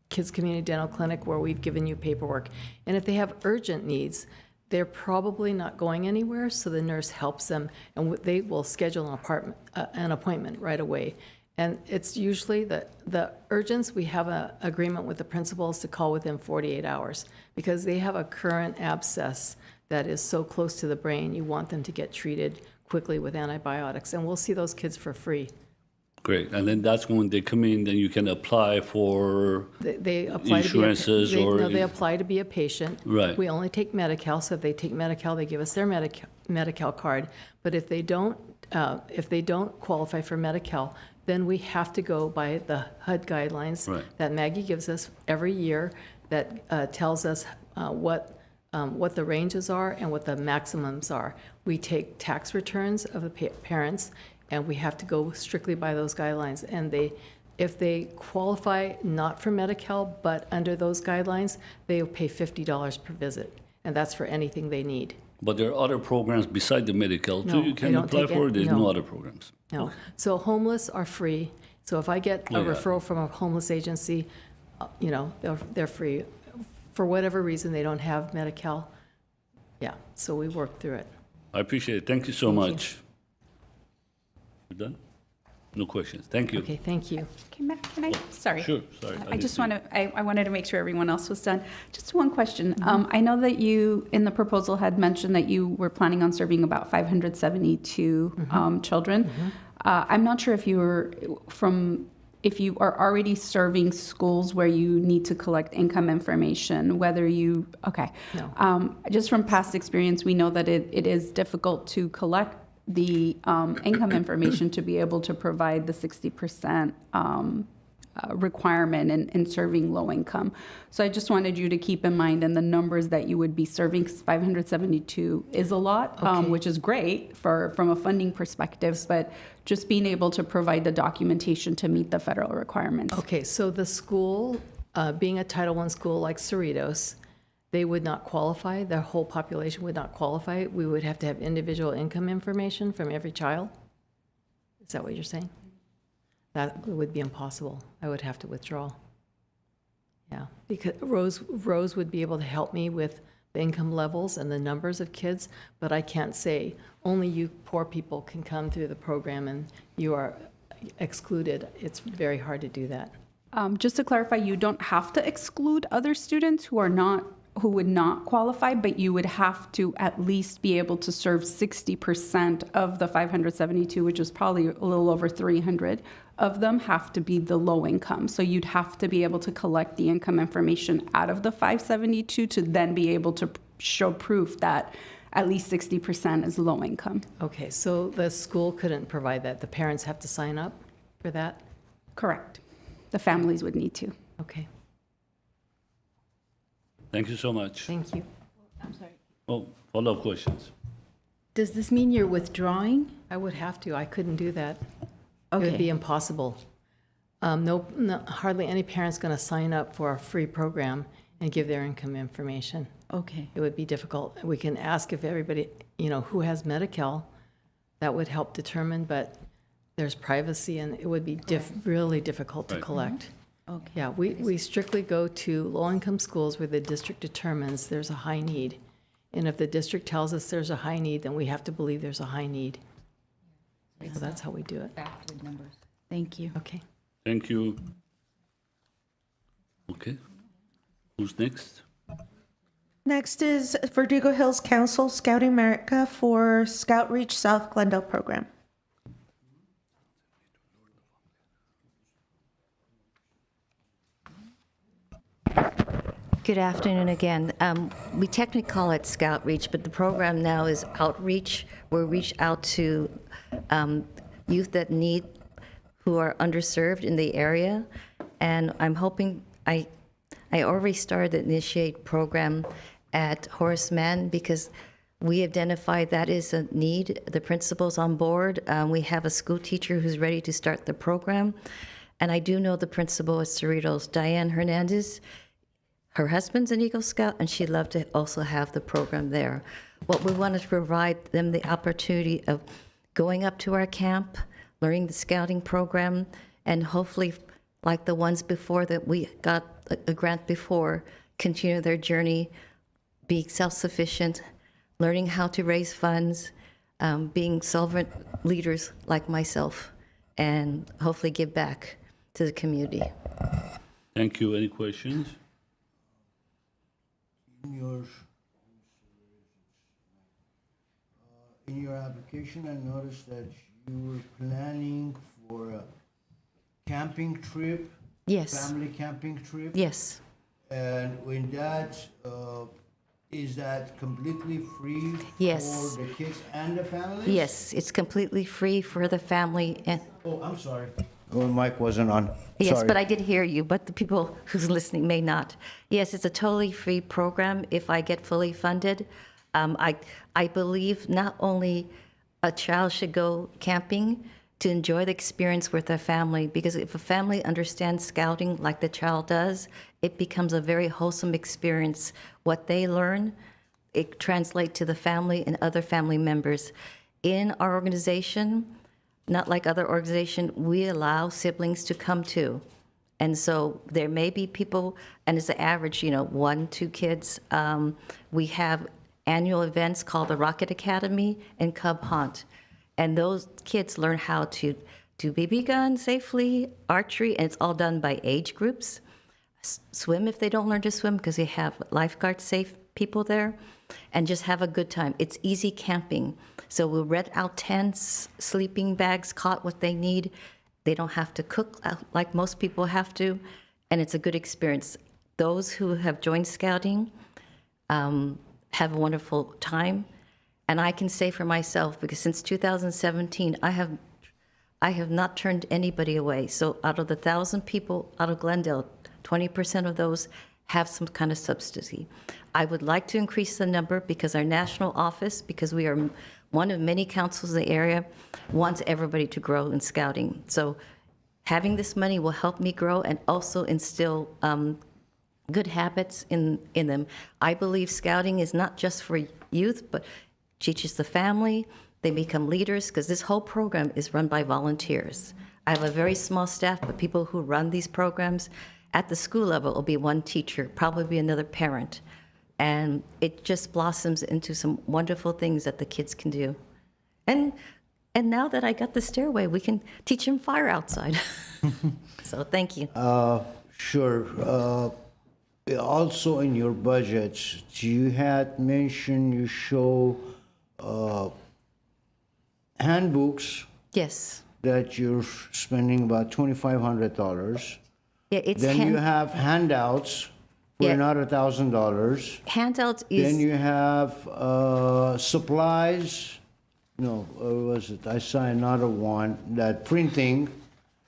Kids Community Dental Clinic where we've given you paperwork. And if they have urgent needs, they're probably not going anywhere, so the nurse helps them, and they will schedule an appointment right away. And it's usually the urgents, we have an agreement with the principals to call within 48 hours because they have a current abscess that is so close to the brain, you want them to get treated quickly with antibiotics, and we'll see those kids for free. Great, and then that's when they come in, then you can apply for They apply insurances to be or... they apply to be a patient. Right. We only take Medi-Cal, so if they take Medi-Cal, they give us their Medi-Cal card. But if they don't qualify for Medi-Cal, then we have to go by the HUD guidelines Right. that Maggie gives us every year that tells us what the ranges are and what the maximums are. We take tax returns of the parents, and we have to go strictly by those guidelines. And if they qualify not for Medi-Cal, but under those guidelines, they'll pay $50 per visit, and that's for anything they need. But there are other programs beside the medical too No, you they can don't apply take it. for? There's no No. other programs? No. So homeless are free. So if I get a Oh, yeah. referral from a homeless agency, you know, they're free. For whatever reason, they don't have Medi-Cal. Yeah, so we work through it. I appreciate it. Thank you so much. You done? No questions. Thank you. Okay, thank you. Can I, sorry. Sure, sorry. I just want to, I wanted to make sure everyone else was done. Just one question. I know that you, in the proposal, had mentioned that you were planning on serving about 572 children. I'm not sure if you were if you are already serving schools where you need to collect income information, whether you, okay. No. Just from past experience, we know that it is difficult to collect the income information to be able to provide the 60% requirement in serving low income. So I just wanted you to keep in mind, and the numbers that you would be serving, 'cause 572 is a lot, which is great from a funding perspective, but just being able to provide the documentation to meet the federal requirements. Okay, so the school, being a Title I school like Cerritos, they would not qualify, their whole population would not qualify. We would have to have individual income information from every child? Is that what you're saying? That would be impossible. I would have to withdraw. Yeah, because Rose would be able to help me with the income levels and the numbers of kids, but I can't say, only you poor people can come through the program and you are excluded. It's very hard to do that. Just to clarify, you don't have to exclude other students who would not qualify, but you would have to at least be able to serve 60% of the 572, which is probably a little over 300 of them have to be the low income. So you'd have to be able to collect the income information out of the 572 to then be able to show proof that at least 60% is low income. Okay, so the school couldn't provide that. The parents have to sign up for that? Correct. The families would need to. Okay, Thank you so much. thank you. Oh, follow-up questions. Does this mean you're withdrawing? I would have to. I couldn't do that. It would Okay. be impossible. No, hardly any parent's going to sign up for a free program and give their income information. Okay. It would be difficult. We can ask if everybody, who has Medi-Cal, that would help determine, but there's privacy and it would be really difficult to Right. collect. Okay. Yeah, we strictly go to low-income schools where the district determines there's a high need. And if the district tells us there's a high need, then we have to believe there's a high need. So that's how we do it. Thank you. Okay. Thank you. Okay. Who's next? Next is Verdugo Hills Council Scouting America for Scout Reach South Glendale program. Good afternoon again. We technically call it Scout Reach, but the program now is Outreach. We reach out to youth that need, who are underserved in the area. And I'm hoping, I already started the Initiate program at Horace Mann because we identified that is a need. The principal's on board. We have a school teacher who's ready to start the program. And I do know the principal at Cerritos, Diane Hernandez. Her husband's an Eagle Scout, and she'd love to also have the program there. What we want is to provide them the opportunity of going up to our camp, learning the scouting program, and hopefully, like the ones before that we got a grant before, continue their journey, being self-sufficient, learning how to raise funds, being solvent leaders like myself, and hopefully give back to the community. Thank you. Any questions? In your application, I noticed that you were planning for a camping trip. Yes. Family camping trip. Yes. And when that, is that completely free Yes. for the kids and the families? Yes, it's completely free for the family and. Oh, I'm sorry. Oh, mic wasn't on. Yes, Sorry. but I did hear you, but the people who's listening may not. Yes, it's a totally free program if I get fully funded. I believe not only a child should go camping to enjoy the experience with their family, because if a family understands scouting like the child does, it becomes a very wholesome experience. What they learn it translate to the family and other family members. In our organization, not like other organizations, we allow siblings to come too. And so there may be people, and it's the average, 1, 2 kids. We have annual events called the Rocket Academy and Cub Hunt. And those kids learn how to do BB gun safely, archery, and it's all done by age groups. Swim if they don't learn to swim, because they have lifeguard safe people there, and just have a good time. It's easy camping. So we'll rent out tents, sleeping bags, cot what they need. They don't have to cook like most people have to, and it's a good experience. Those who have joined Scouting have a wonderful time. And I can say for myself, because since 2017, I have not turned anybody away. So out of the 1,000 people out of Glendale, 20% of those have some kind of subsidy. I would like to increase the number because our national office, because we are one of many councils in the area, wants everybody to grow in Scouting. So having this money will help me grow and also instill good habits in them. I believe Scouting is not just for youth, but teaches the family. They become leaders, because this whole program is run by volunteers. I have a very small staff, but people who run these programs at the school level will be one teacher, probably be another parent. And it just blossoms into some wonderful things that the kids can do. And now that I got the stairway, we can teach them fire outside. So thank you. Sure. Also in your budgets, you had mentioned you show handbooks. Yes. That you're spending about $2,500. Yeah, it's then you have handouts for another $1,000. Handouts is. Then you have supplies. No, what was it? I saw another one that printing,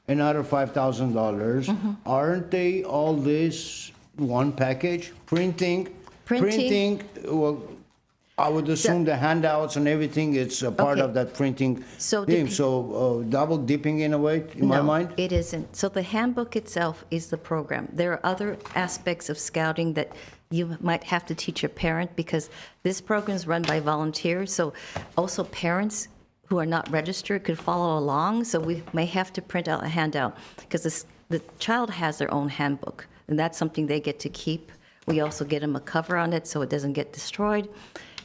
another $5,000. Aren't they all this one package? Printing. Well, I would assume the handouts and everything, it's a part of that printing thing. So double dipping in a way, in my mind? It isn't. So the handbook itself is the program. There are other aspects of Scouting that you might have to teach a parent, because this program is run by volunteers. So also parents who are not registered could follow along. So we may have to print out a handout, because the child has their own handbook, and that's something they get to keep. We also get them a cover on it so it doesn't get destroyed.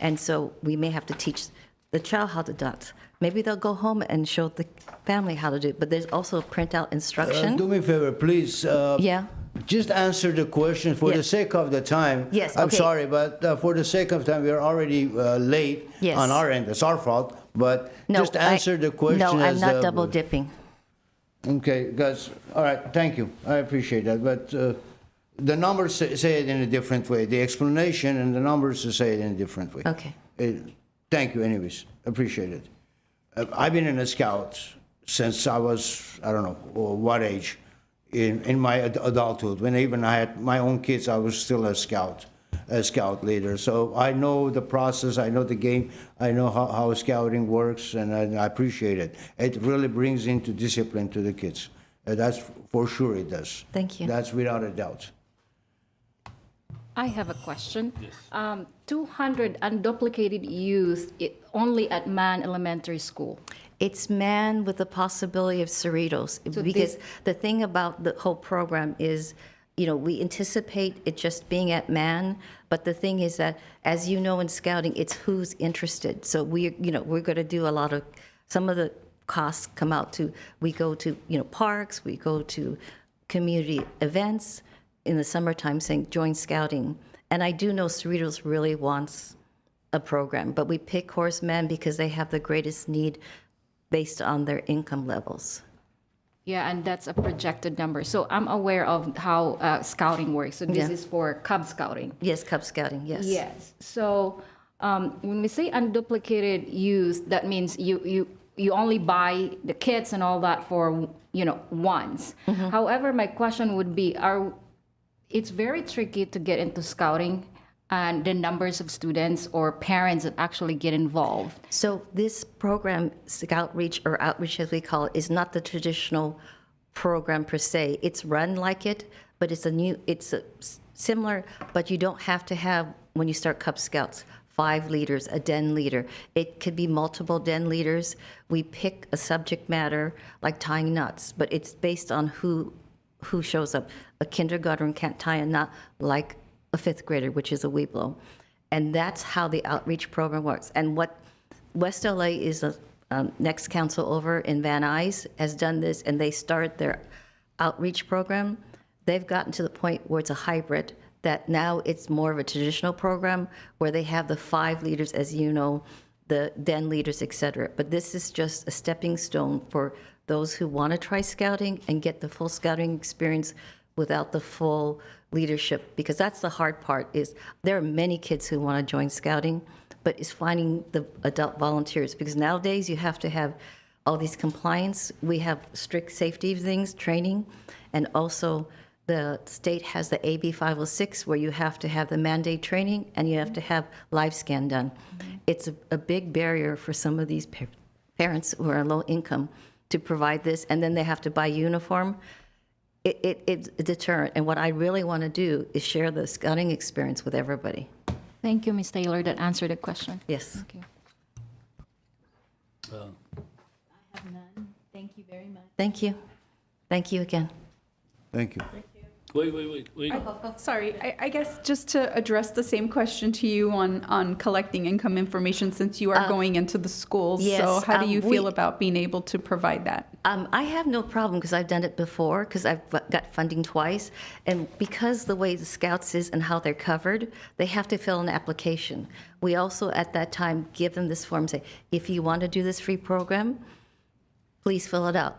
And so we may have to teach the child how to do it. Maybe they'll go home and show the family how to do it. But there's also a printout instruction. Do me a favor, please. Yeah. Just answer the question for the sake of the time. Yes, I'm okay. sorry, but for the sake of time, we're already late on our end. It's our fault. But just answer the question. No, I'm not double dipping. Okay, guys. All right, thank you. I appreciate that. But the numbers say it in a different way. The explanation and the numbers say it in a different way. Okay. Thank you, anyways. Appreciate it. I've been in a scout since I was, I don't know, what age, in my adulthood. When even I had my own kids, I was still a scout leader. So I know the process, I know the game, I know how scouting works, and I appreciate it. It really brings into discipline to the kids. That's for sure it does. Thank you. That's without a doubt. I have a question. Yes. 200 unduplicated youth only at Mann Elementary School. It's Mann with the possibility of Cerritos. So because the thing about the whole program is, we anticipate it just being at Mann, but the thing is that, as you know in Scouting, it's who's interested. So we're going to do some of the costs come out to, we go to, parks, we go to community events in the summertime saying, join Scouting. And I do know Cerritos really wants a program, but we pick Horace Mann because they have the greatest need based on their income levels. Yeah, and that's a projected number. So I'm aware of how Scouting works. So this is for Cub Scouting. Yes, Cub Scouting, yes. Yes. So when we say unduplicated youth, that means you only buy the kits and all that for, once. However, my question would be, it's very tricky to get into Scouting and the numbers of students or parents that actually get involved. So this program, Outreach, or Outreach as we call it, is not the traditional program per se. It's run like it, but it's similar, but you don't have to have, when you start Cub Scouts, 5 leaders, a den leader. It could be multiple den leaders. We pick a subject matter like tying knots, but it's based on who shows up. A kindergarten can't tie a knot like a 5th grader, which is a Weeblo. And that's how the outreach program works. And what West LA is a next council over in Van Nuys has done this, and they started their outreach program. They've gotten to the point where it's a hybrid, that now it's more of a traditional program where they have the 5 leaders, as you know, the den leaders, et cetera. But this is just a stepping stone for those who want to try scouting and get the full scouting experience without the full leadership, because that's the hard part. Is there are many kids who want to join scouting, but it's finding the adult volunteers, because nowadays you have to have all these compliance. We have strict safety things, training, and also the state has the AB 506 where you have to have the mandate training and you have to have live scan done. It's a big barrier for some of these parents who are low income to provide this, and then they have to buy uniform. It's a deterrent, and what I really want to do is share the scouting experience with everybody. Thank you, Ms. Taylor. That answered the question. Yes. Thank you. I have none. Thank you very much. Thank you. Thank you again. Thank you. Wait. Sorry, I guess just to address the same question to you on collecting income information, since you are going into the schools. yes, So how do you feel we- about being able to provide that? I have no problem because I've done it before, because I've got funding twice. And because the way the Scouts is and how they're covered, they have to fill an application. We also, at that time, give them this form, say, if you want to do this free program, please fill it out.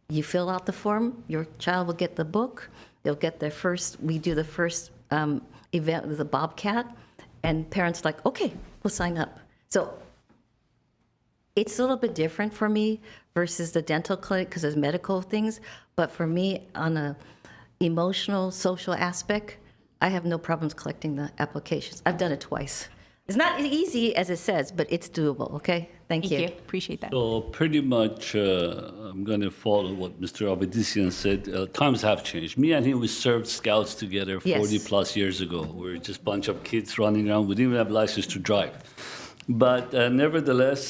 You fill out the form, your child will get the book, they'll get their first, we do the first event with the Bobcat, and parents like, okay, we'll sign up. So it's a little bit different for me versus the dental clinic because there's medical things, but for me, on a emotional, social aspect, I have no problems collecting the applications. I've done it twice. It's not as easy as it says, but it's doable, okay? Thank you. Appreciate that. So pretty much, I'm going to follow what Mr. Avedisian said. Times have changed. Me and him, we served scouts together 40 Yes. plus years ago. We're just a bunch of kids running around. We didn't even have license to drive. But nevertheless,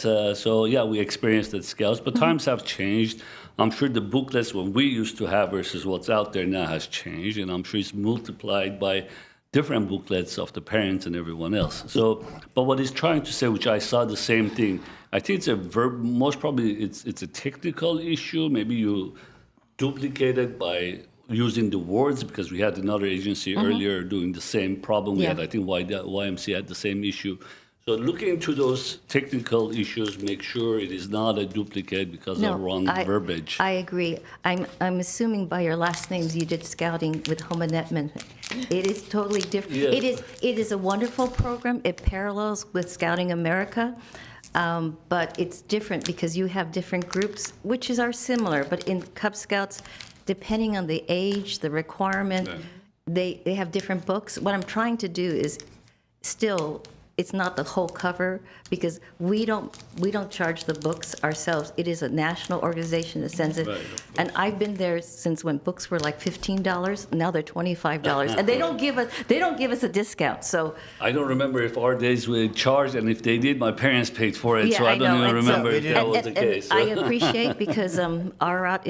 so yeah, we experienced at scouts, but times have changed. I'm sure the booklets what we used to have versus what's out there now has changed, and I'm sure it's multiplied by different booklets of the parents and everyone else. So, but what he's trying to say, which I saw the same thing, I think it's a most probably it's a technical issue. Maybe you duplicate it by using the words, because we had another agency earlier doing the same problem. We Yeah. had, I think, YMCA had the same issue. So look into those technical issues, make sure it is not a duplicate because of wrong verbiage. I agree. I'm assuming by your last names you did scouting with Homa Netman. It is totally different. Yes. It is a wonderful program. It parallels with Scouting America, but it's different because you have different groups, which are similar. But in Cub Scouts, depending on the age, the requirement, they have different books. What I'm trying to do is still, it's not the whole cover, because we don't charge the books ourselves. It is a national organization that sends it. Right. And I've been there since when books were like $15. Now they're $25, and they don't give us a discount. So I don't remember if our days were charged, and if they did, my parents paid for it, yeah, so I don't know. even And so- remember if that was the and case. I appreciate because Ararat,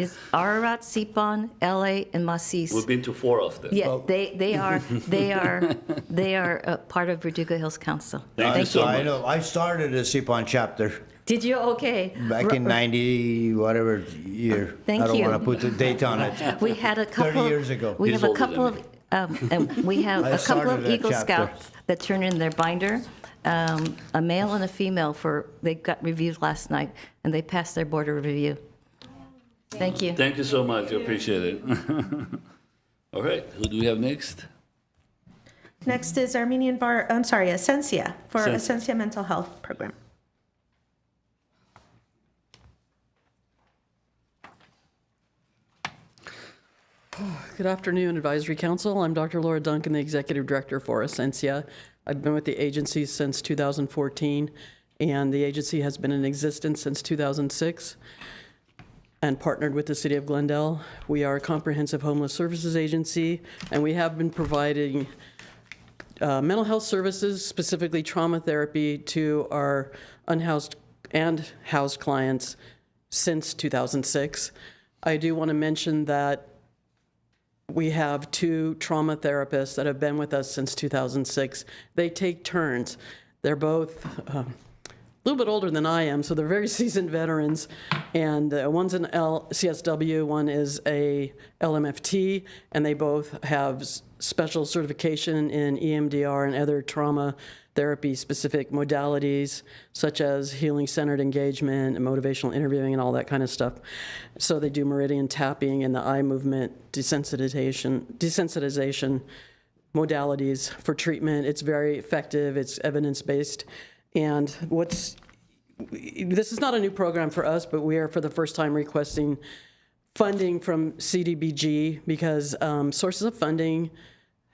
Sipon, LA, and Masis. We've been to 4 of them. Yeah, they are a part of Verdugo Hills Council. Thank you so I much. know. I started a SIPON chapter Did you? Okay. back in 90, whatever year. Thank I don't you. want to put the date on it. We had a couple 30 years ago. We He's have a older than couple me. of and we have I a couple started of that Eagle chapter. Scouts that turn in their binder. A male and a female they got reviews last night, and they passed their board of review. Thank you. Thank you so much. I appreciate it. All right, who do we have next? Next is Essentia, for Essentia. Essentia Mental Health Program. Good afternoon, Advisory Council. I'm Dr. Laura Duncan, the Executive Director for Essentia. I've been with the agency since 2014, and the agency has been in existence since 2006 and partnered with the City of Glendale. We are a comprehensive homeless services agency, and we have been providing mental health services, specifically trauma therapy, to our unhoused and housed clients since 2006. I do want to mention that we have 2 trauma therapists that have been with us since 2006. They take turns. They're both a little bit older than I am, so they're very seasoned veterans. And one's an CSW, one is a LMFT, and they both have special certification in EMDR and other trauma therapy-specific modalities, such as healing-centered engagement and motivational interviewing and all that kind of stuff. So they do meridian tapping and the eye movement desensitization modalities for treatment. It's very effective. It's evidence-based. And this is not a new program for us, but we are for the first time requesting funding from CDBG because sources of funding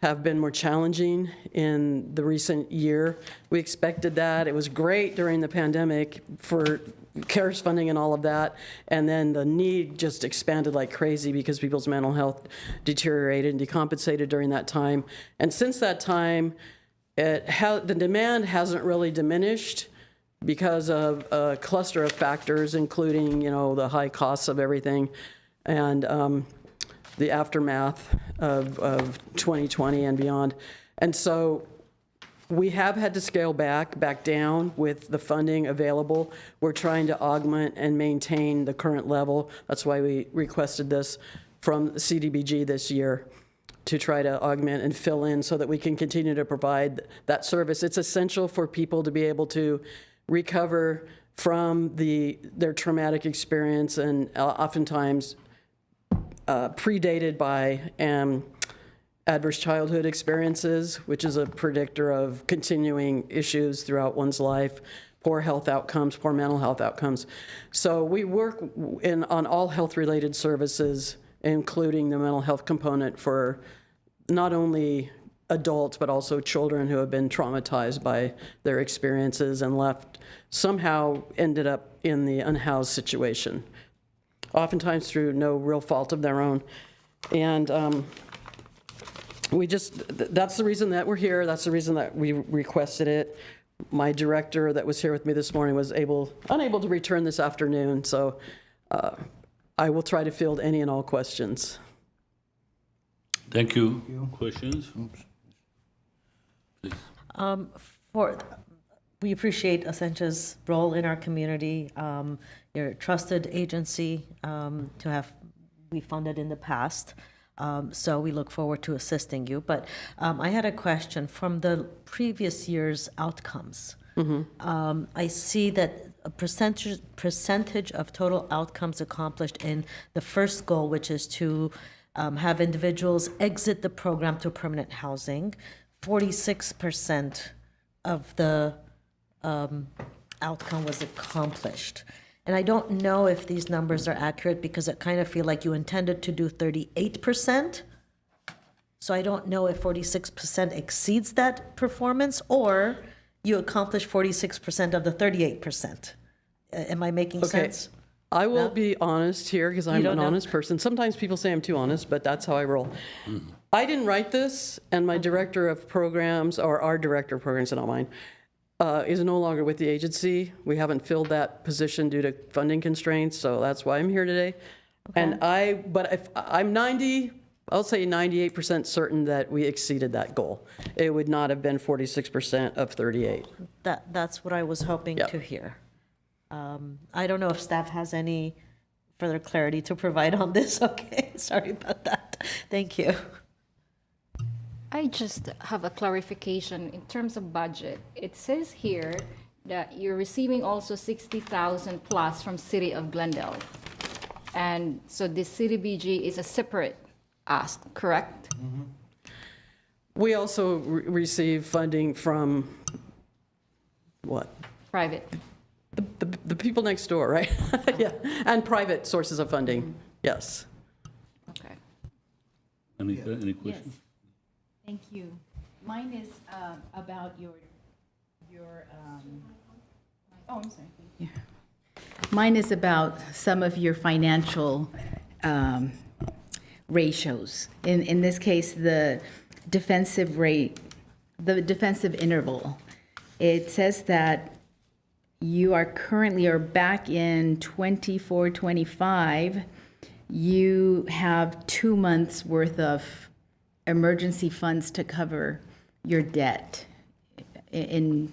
have been more challenging in the recent year. We expected that. It was great during the pandemic for CARES funding and all of that. And then the need just expanded like crazy because people's mental health deteriorated and decompensated during that time. And since that time, the demand hasn't really diminished because of a cluster of factors, including, the high costs of everything and the aftermath of 2020 and beyond. And so we have had to scale back down with the funding available. We're trying to augment and maintain the current level. That's why we requested this from CDBG this year, to try to augment and fill in so that we can continue to provide that service. It's essential for people to be able to recover from their traumatic experience, and oftentimes predated by adverse childhood experiences, which is a predictor of continuing issues throughout one's life, poor health outcomes, poor mental health outcomes. So we work on all health-related services, including the mental health component for not only adults, but also children who have been traumatized by their experiences and somehow ended up in the unhoused situation, oftentimes through no real fault of their own. And that's the reason that we're here. That's the reason that we requested it. My director that was here with me this morning was unable to return this afternoon, so I will try to field any and all questions. Thank you. Questions? We appreciate Essentia's role in our community. You're a trusted agency we funded in the past. So we look forward to assisting you. But I had a question from the previous year's outcomes. I see that a percentage of total outcomes accomplished in the first goal, which is to have individuals exit the program to permanent housing. 46% of the outcome was accomplished. And I don't know if these numbers are accurate because I kind of feel like you intended to do 38%. So I don't know if 46% exceeds that performance or you accomplished 46% of the 38%. Am I making sense? I will be honest here because I'm an honest person. Sometimes people say I'm too honest, but that's how I roll. I didn't write this, and my director of programs, or our director of programs, not mine, is no longer with the agency. We haven't filled that position due to funding constraints, so that's why I'm here today. And I'm I'll say 98% certain that we exceeded that goal. It would not have been 46% of 38. That's what I was hoping to hear. I don't know if staff has any further clarity to provide on this. Okay, sorry about that. Thank you. I just have a clarification in terms of budget. It says here that you're receiving also 60,000 plus from City of Glendale. And so the CDBG is a separate ask, correct? We also receive funding from what? Private. The people next door, right? Yeah, and private sources of funding, yes. Okay. Any questions? Yes. Thank you. Mine is about your I'm sorry. Yeah. Mine is about some of your financial ratios. In this case, the defensive rate the defensive interval. It says that you are currently, or back in 24, 25, you have 2 months worth of emergency funds to cover your debt in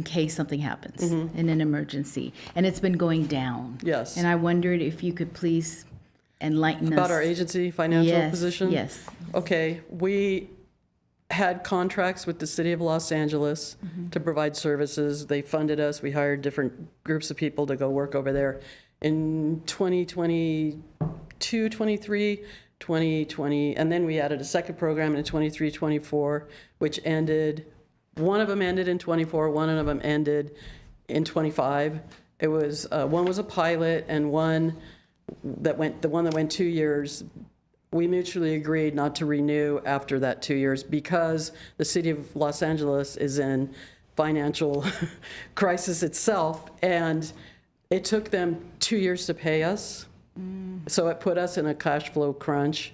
case something happens in an emergency. And it's been going down. Yes. And I wondered if you could please enlighten us. About our agency financial Yes, position? yes. Okay, we had contracts with the city of Los Angeles to provide services. They funded us. We hired different groups of people to go work over there. In 2022, 23, 2020, and then we added a second program in 23, 24, which ended, one of them ended in 24, one of them ended in 25. It was, one was a pilot and one that went, the one that went 2 years, we mutually agreed not to renew after that 2 years because the city of Los Angeles is in financial crisis itself, and it took them 2 years to pay us. So it put us in a cash flow crunch,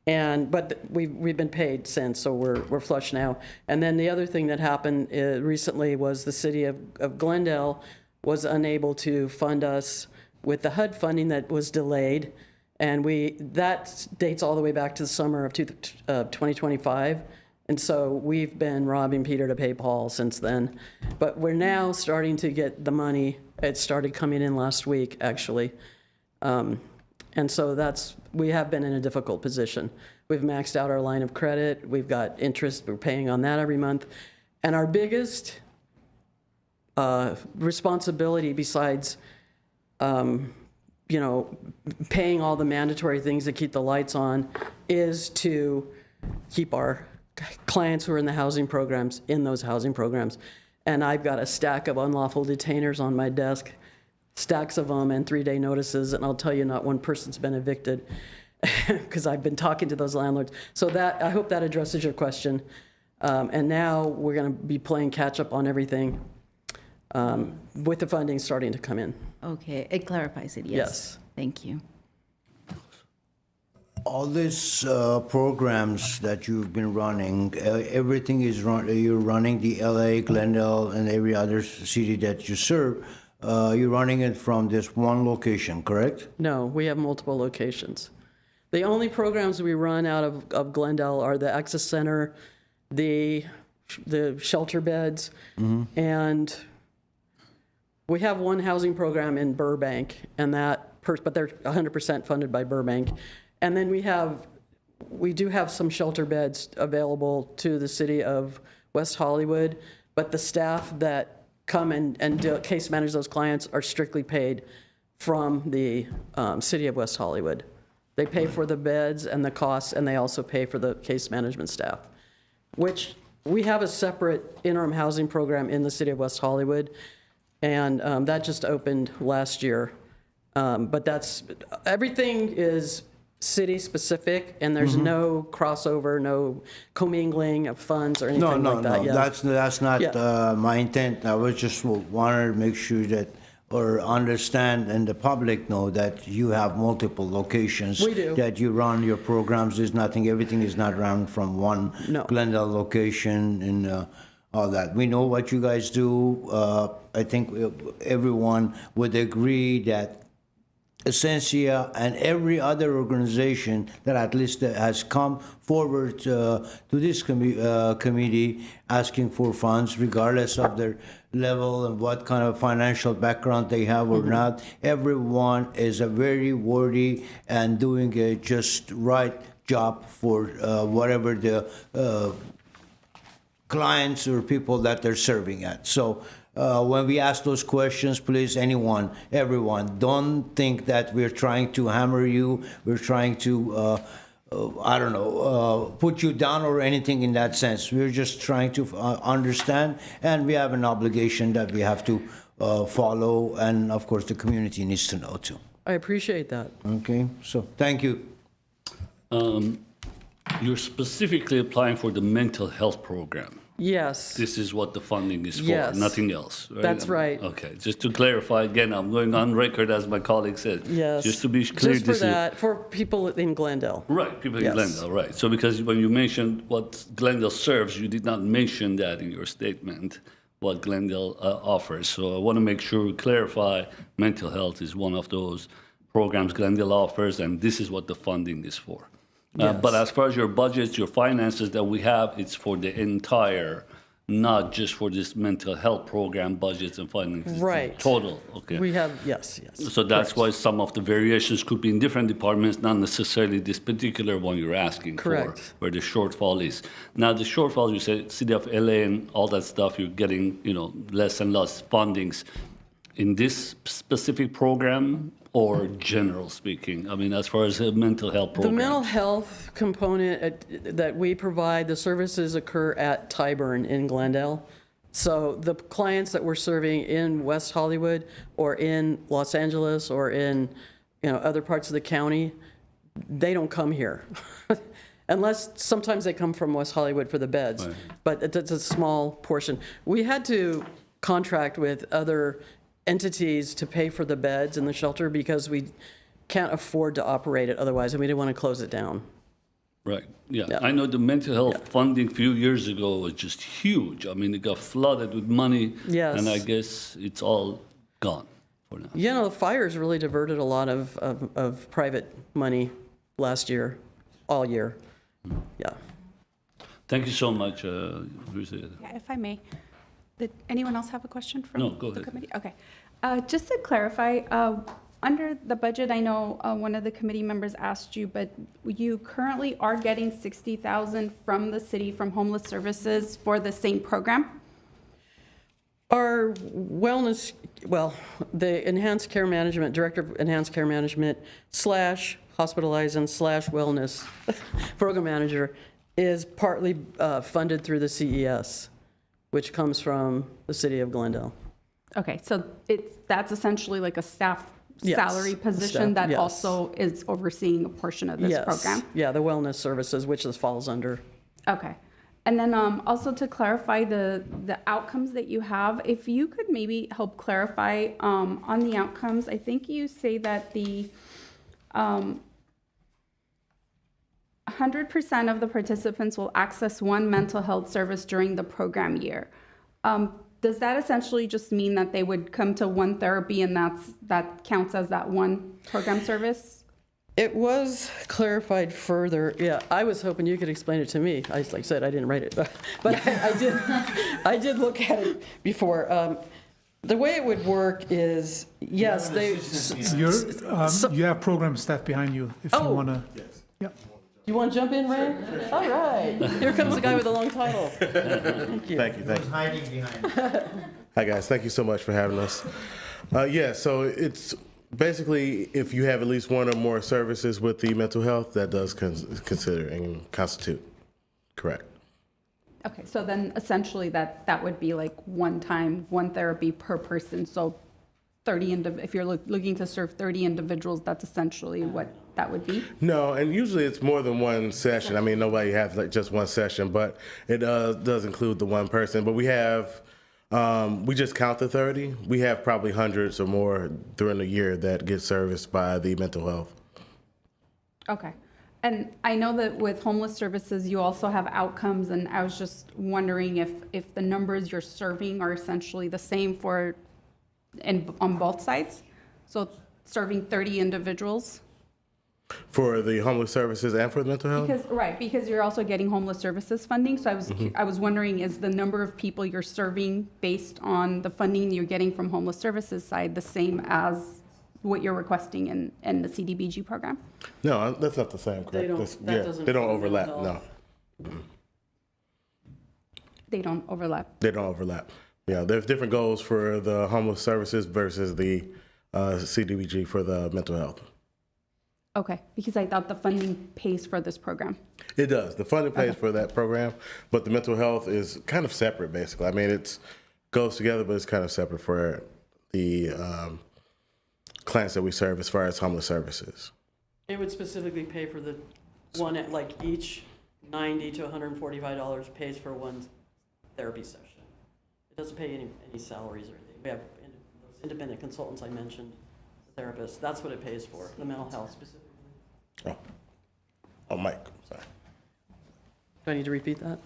but we've been paid since, so we're flush now. And then the other thing that happened recently was the city of Glendale was unable to fund us with the HUD funding that was delayed. And that dates all the way back to the summer of 2025. And so we've been robbing Peter to pay Paul since then. But we're now starting to get the money. It started coming in last week, actually. And so we have been in a difficult position. We've maxed out our line of credit. We've got interest. We're paying on that every month. And our biggest responsibility besides paying all the mandatory things that keep the lights on is to keep our clients who are in the housing programs in those housing programs. And I've got a stack of unlawful detainers on my desk, stacks of them and 3-day notices, and I'll tell you, not one person's been evicted because I've been talking to those landlords. So I hope that addresses your question. And now we're going to be playing catch up on everything with the funding starting to come in. Okay, it clarifies it, yes. Yes. Thank you. All these programs that you've been running, everything is you're running the LA, Glendale, and every other city that you serve. You're running it from this one location, correct? No, we have multiple locations. The only programs we run out of Glendale are the Access Center, the shelter beds, and we have one housing program in Burbank, and but they're 100% funded by Burbank. And then we do have some shelter beds available to the city of West Hollywood, but the staff that come and case manage those clients are strictly paid from the city of West Hollywood. They pay for the beds and the costs, and they also pay for the case management staff, which we have a separate interim housing program in the city of West Hollywood, and that just opened last year. But everything is city specific, and there's no crossover, no commingling of funds or anything like that. No, that's not my intent. I was just wanted to make sure that, or understand, and the public know that you have multiple locations. We do. That you run your programs. There's nothing, everything is not run from one Glendale location and all that. We know what you guys do. I think everyone would agree that Essentia and every other organization that at least has come forward to this committee asking for funds, regardless of their level and what kind of financial background they have or not, everyone is a very worthy and doing a just right job for whatever the clients or people that they're serving at. So when we ask those questions, please, everyone, don't think that we're trying to hammer you, we're trying to, put you down or anything in that sense. We're just trying to understand, and we have an obligation that we have to follow, and of course the community needs to know too. I appreciate that. Okay, so thank you. You're specifically applying for the mental health program. Yes. This is what the funding is for, Yes. nothing else, right? That's right. Okay, just to clarify, again, I'm going on record, as my colleague said. Yes. Just to be clear, Just for this is. that, for people in Glendale. Right, people in Yes. Glendale, right. So because when you mentioned what Glendale serves, you did not mention that in your statement, what Glendale offers. So I want to make sure we clarify mental health is one of those programs Glendale offers, and this is what the funding is for. But as far as your budgets, your finances that we have, it's for the entire, not just for this mental health program budgets and finances. It's Right. Total, okay. We have, yes. So that's why some of the variations could be in different departments, not necessarily this particular one you're asking for, Correct. where the shortfall is. Now, the shortfall, you said, City of LA and all that stuff, you're getting, less and less fundings. In this specific program, or general speaking? I mean, as far as a mental health The program. mental health component that we provide, the services occur at Tyburn in Glendale. So the clients that we're serving in West Hollywood or in Los Angeles or in other parts of the county, they don't come here. Unless sometimes they come from West Hollywood for the beds, but it's a small portion. We had to contract with other entities to pay for the beds in the shelter because we can't afford to operate it otherwise, and we didn't want to close it down. Right, yeah. I know the mental health funding a few years ago was just huge. I mean, it got flooded with money. Yes. And I guess it's all gone for now. The fires really diverted a lot of private money last year, all year. Yeah. Thank you so much. Who's it? Yeah, if I may. Did anyone else have a question from No, go the ahead. committee? Okay. Just to clarify, under the budget, I know one of the committee members asked you, but you currently are getting $60,000 from the city from homeless services for the same program? Our wellness, the enhanced care management, director of enhanced care management / hospitalizing / wellness program manager is partly funded through the CES, which comes from the city of Glendale. Okay, so that's essentially like a staff Yes, salary position staff, that yes. also is overseeing a portion of this Yes. program? Yeah, the wellness services, which this falls under. Okay. And then also to clarify the outcomes that you have, if you could maybe help clarify on the outcomes, I think you say that the 100% of the participants will access one mental health service during the program year. Does that essentially just mean that they would come to one therapy and that counts as that one program service? It was clarified further. Yeah, I was hoping you could explain it to me. Like I said, I didn't write it, but I did look at it before. The way it would work is, yes, You have program staff behind you if you want to. Yeah. You want to jump in, Ray? All right. Here comes the guy with the long title. Thank you. Thank you. Hiding behind. Hi, guys. Thank you so much for having us. So it's basically if you have at least one or more services with the mental health, that does consider and constitute. Correct. Okay, so then essentially that would be like one therapy per person. So 30, if you're looking to serve 30 individuals, that's essentially what that would be? No, and usually it's more than one session. I mean, nobody has like just one session, but it does include the one person. But we have, we just count the 30. We have probably hundreds or more during the year that get serviced by the mental health. Okay. And I know that with homeless services, you also have outcomes, and I was just wondering if the numbers you're serving are essentially the same on both sides? So serving 30 individuals? For the homeless services and for the mental health? Because you're also getting homeless services funding. So I was wondering, is the number of people you're serving based on the funding you're getting from homeless services side the same as what you're requesting in the CDBG program? No, that's not the same, correct? They don't overlap, no. They don't overlap. They don't overlap. Yeah, there's different goals for the homeless services versus the CDBG for the mental health. Okay, because I thought the funding pays for this program. It does. The funding pays for that program, but the mental health is kind of separate, basically. I mean, it goes together, but it's kind of separate for the clients that we serve as far as homeless services. It would specifically pay for the one at like each $90 to $145 pays for one therapy session. It doesn't pay any salaries or anything. We have those independent consultants I mentioned, the therapists, that's what it pays for, the mental health specifically. Oh, Mike, sorry. Do I need to repeat that?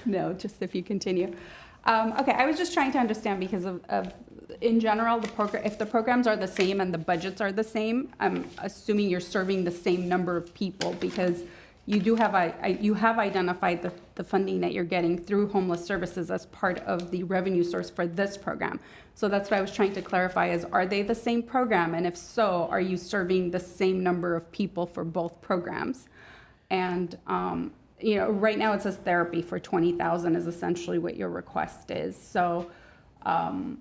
No, just if you continue. Okay, I was just trying to understand because of in general, if the programs are the same and the budgets are the same, I'm assuming you're serving the same number of people because you do have, you have identified the funding that you're getting through homeless services as part of the revenue source for this program. So that's what I was trying to clarify is, are they the same program? And if so, are you serving the same number of people for both programs? And, you know, right now it says therapy for $20,000 is essentially what your request is. So I'm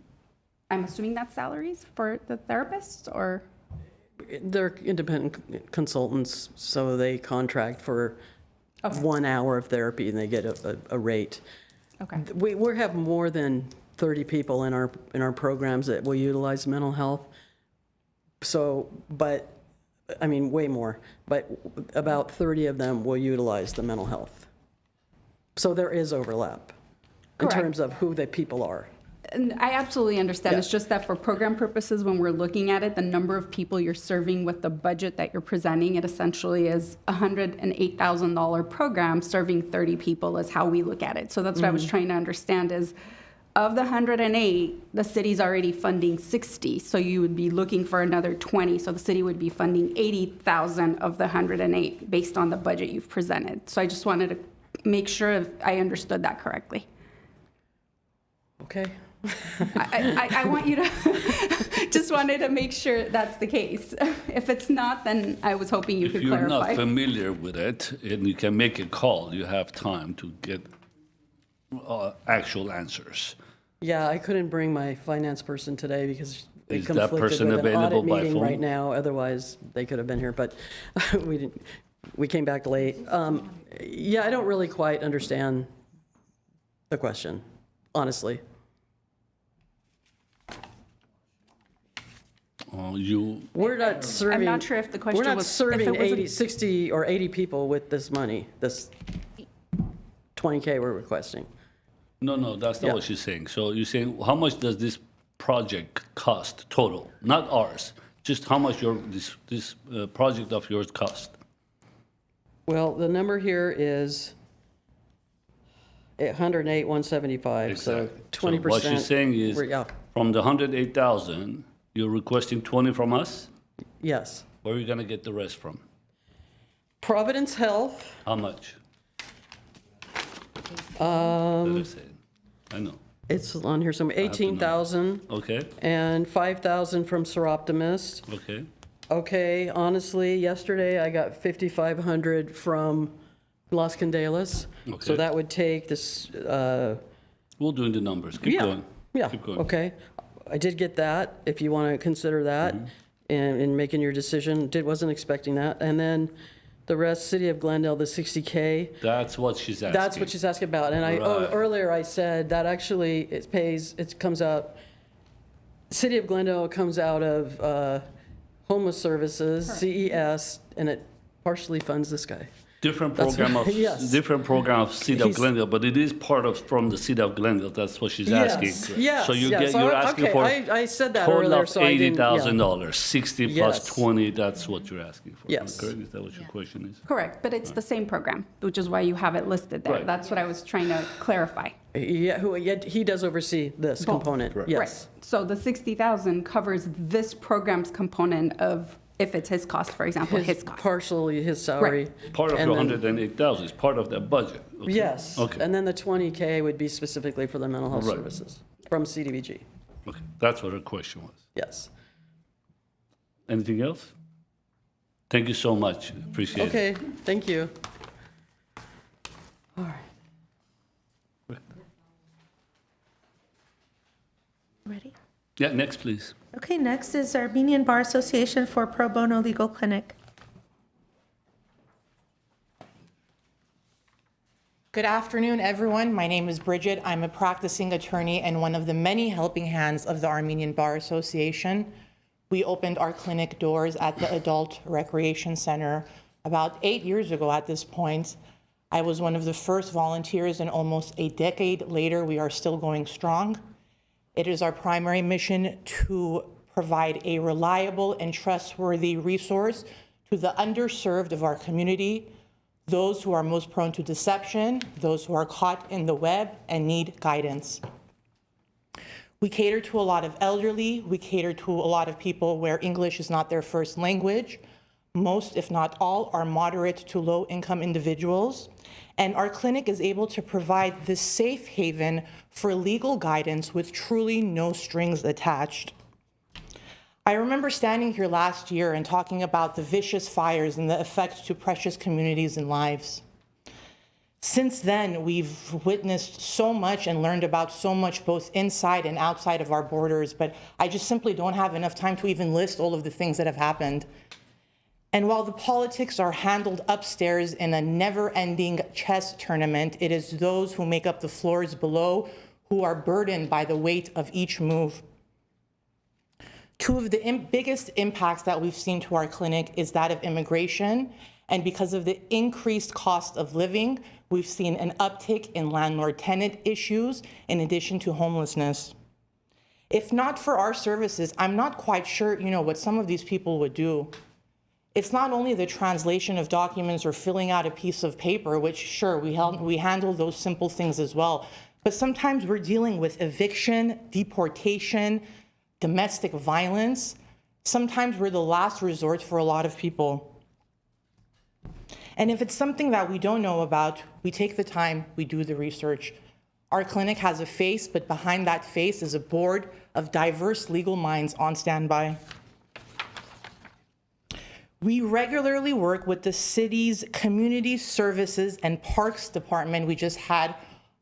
assuming that's salaries for the therapists or? They're independent consultants, so they contract for 1 hour of therapy and they get a rate. Okay. We have more than 30 people in our programs that will utilize mental health. So, but, I mean, way more, but about 30 of them will utilize the mental health. So there is overlap in terms of who the people are. And I absolutely understand. Yeah. It's just that for program purposes, when we're looking at it, the number of people you're serving with the budget that you're presenting, it essentially is a $108,000 program serving 30 people is how we look at it. So that's what I was trying to understand is, of the 108, the city's already funding 60. So you would be looking for another 20. So the city would be funding 80,000 of the 108 based on the budget you've presented. So I just wanted to make sure I understood that correctly. Okay. I want you to, just wanted to make sure that's the case. If it's not, then I was hoping you could clarify. If you're not familiar with it and you can make a call, you have time to get actual answers. Yeah, I couldn't bring my finance person today because they Is that conflicted person with an available audit by meeting phone? right now. Otherwise, they could have been here, but we didn't. We came back late. Yeah, I don't really quite understand the question, honestly. We're not serving. I'm not sure if the question was. We're not if serving it was 80, 60, or 80 people with this money, this 20K we're requesting. No, that's not what she's saying. So you're saying, how much does this project cost total? Not ours, just how much this project of yours cost? Well, the number here is 108,175. Exactly. So 20%. So what she's saying is, yeah. from the 108,000, you're requesting 20 from us? Yes. Where are you gonna get the rest from? Providence Health. How much? I know. It's on here somewhere. 18,000. Okay. And 5,000 from Seroptimist. Okay. Okay, honestly, yesterday I got 5,500 from Las Candelas. Okay. So that would take this. We're doing the numbers. Keep going. Yeah. Keep going. Okay. I did get that. If you want to consider that in making your decision, wasn't expecting that. And then the rest, City of Glendale, the 60K. That's what she's asking. That's what she's asking about. And earlier I said that actually it comes out, City of Glendale comes out of Homeless Services, CES, and it partially funds this guy. Different program of different program of City of Glendale, but it is part of from the City of Glendale. That's what she's asking. Yes. So you're asking for I said that total earlier, of so I didn't. $80,000, 60 plus Yes. 20. That's what you're asking for. Yes. Correct? Is that what your question is? Correct, but it's the same program, which is why you have it listed there. Right. That's what I was trying to clarify. Yeah, he does oversee this component. Yes. Right. So the 60,000 covers this program's component of, if it's his cost, for example, his cost. Partially his salary. Part of And your then- 108,000 is part of that budget. Okay. Yes. Okay. And then the 20K would be specifically for the mental health Right. services from CDBG. Okay. That's what her question was. Yes. Anything else? Thank you so much. Appreciate it. Okay, thank you. All right. Ready? Yeah, next, please. Okay, next is Armenian Bar Association for Pro Bono Legal Clinic. Good afternoon, everyone. My name is Bridget. I'm a practicing attorney and one of the many helping hands of the Armenian Bar Association. We opened our clinic doors at the Adult Recreation Center about 8 years ago at this point. I was one of the first volunteers, and almost a decade later, we are still going strong. It is our primary mission to provide a reliable and trustworthy resource to the underserved of our community, those who are most prone to deception, those who are caught in the web and need guidance. We cater to a lot of elderly. We cater to a lot of people where English is not their first language. Most, if not all, are moderate to low-income individuals. And our clinic is able to provide this safe haven for legal guidance with truly no strings attached. I remember standing here last year and talking about the vicious fires and the effect to precious communities and lives. Since then, we've witnessed so much and learned about so much both inside and outside of our borders, but I just simply don't have enough time to even list all of the things that have happened. And while the politics are handled upstairs in a never-ending chess tournament, it is those who make up the floors below who are burdened by the weight of each move. Two of the biggest impacts that we've seen to our clinic is that of immigration, and because of the increased cost of living, we've seen an uptick in landlord-tenant issues in addition to homelessness. If not for our services, I'm not quite sure, what some of these people would do. It's not only the translation of documents or filling out a piece of paper, which sure, we handle those simple things as well, but sometimes we're dealing with eviction, deportation, domestic violence. Sometimes we're the last resort for a lot of people. And if it's something that we don't know about, we take the time, we do the research. Our clinic has a face, but behind that face is a board of diverse legal minds on standby. We regularly work with the city's Community Services and Parks Department. We just had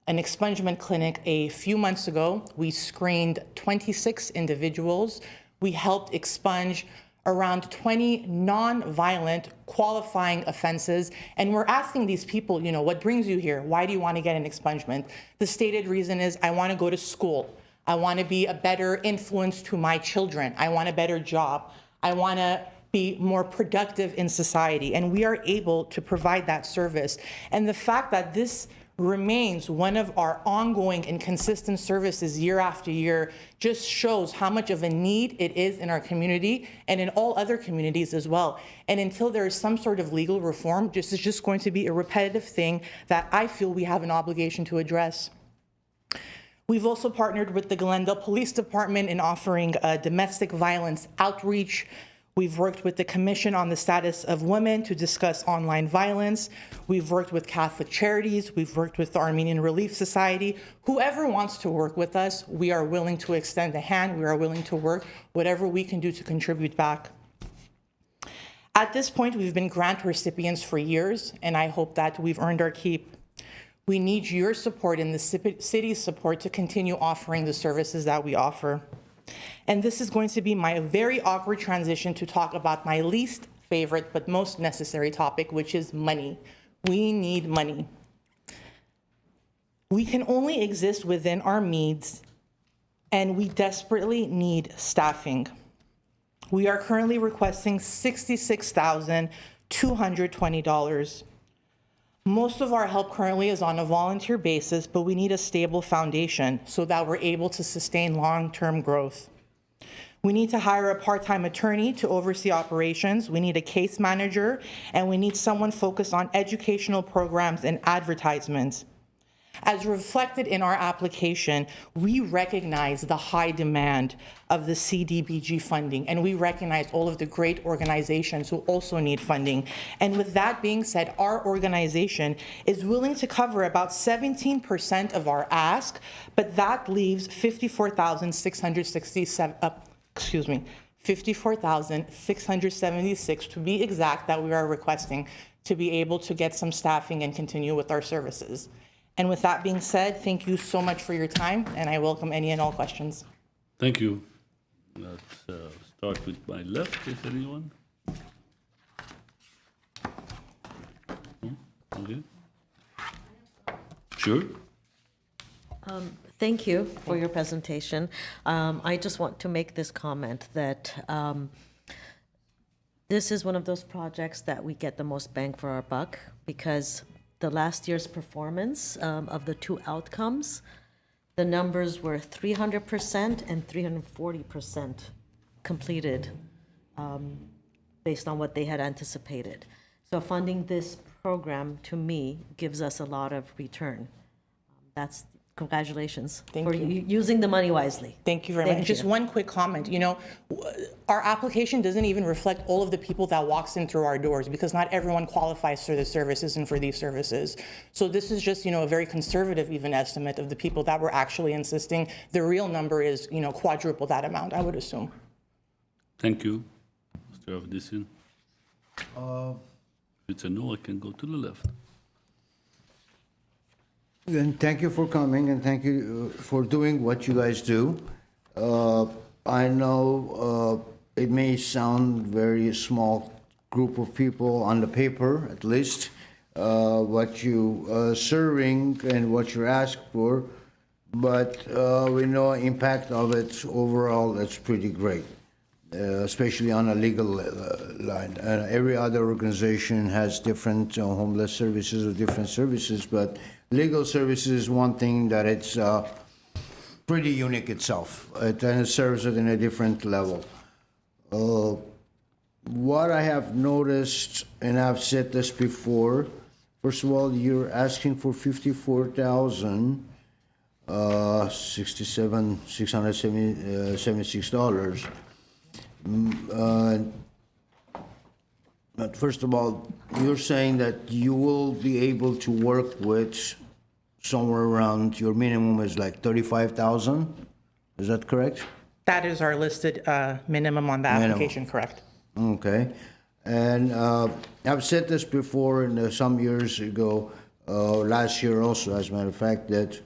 an expungement clinic a few months ago. We screened 26 individuals. We helped expunge around 20 non-violent qualifying offenses. And we're asking these people, what brings you here? Why do you want to get an expungement? The stated reason is, I want to go to school. I want to be a better influence to my children. I want a better job. I want to be more productive in society. And we are able to provide that service. And the fact that this remains one of our ongoing and consistent services year after year just shows how much of a need it is in our community and in all other communities as well. And until there is some sort of legal reform, this is just going to be a repetitive thing that I feel we have an obligation to address. We've also partnered with the Glendale Police Department in offering domestic violence outreach. We've worked with the Commission on the Status of Women to discuss online violence. We've worked with Catholic Charities. We've worked with the Armenian Relief Society. Whoever wants to work with us, we are willing to extend a hand. We are willing to work whatever we can do to contribute back. At this point, we've been grant recipients for years, and I hope that we've earned our keep. We need your support and the city's support to continue offering the services that we offer. And this is going to be my very awkward transition to talk about my least favorite but most necessary topic, which is money. We need money. We can only exist within our means, and we desperately need staffing. We are currently requesting $66,220. Most of our help currently is on a volunteer basis, but we need a stable foundation so that we're able to sustain long-term growth. We need to hire a part-time attorney to oversee operations. We need a case manager, and we need someone focused on educational programs and advertisements. As reflected in our application, we recognize the high demand of the CDBG funding, and we recognize all of the great organizations who also need funding. And with that being said, our organization is willing to cover about 17% of our ask, but that leaves $54,676 to be exact that we are requesting to be able to get some staffing and continue with our services. And with that being said, thank you so much for your time, and I welcome any and all questions. Thank you. Let's start with my left, if anyone. Okay. Sure. Thank you for your presentation. I just want to make this comment that this is one of those projects that we get the most bang for our buck, because the last year's performance of the two outcomes, the numbers were 300% and 340% completed based on what they had anticipated. So funding this program, to me, gives us a lot of return. That's congratulations for using the money wisely. Thank you very much. Just one quick comment. You know, our application doesn't even reflect all of the people that walks in through our doors because not everyone qualifies for the services and for these services. So this is just, you know, a very conservative even estimate of the people that we're actually insisting. The real number is, you know, quadruple that amount, I would assume. Thank you, Mr. Avdisian. If it's a no, I can go to the left. And thank you for coming, and thank you for doing what you guys do. I know it may sound very small group of people on the paper, at least, what you serving and what you're asked for, but we know impact of it overall. That's pretty great, especially on a legal line. Every other organization has different homeless services or different services, but legal services is one thing that it's pretty unique itself, and it serves it in a different level. What I have noticed, and I've said this before, first of all, you're asking for $56,676. But first of all, you're saying that you will be able to work with somewhere around, your minimum is like 35,000? Is that correct? That is our listed minimum on the application, correct? Okay. And I've said this before some years ago, last year also, as a matter of fact, that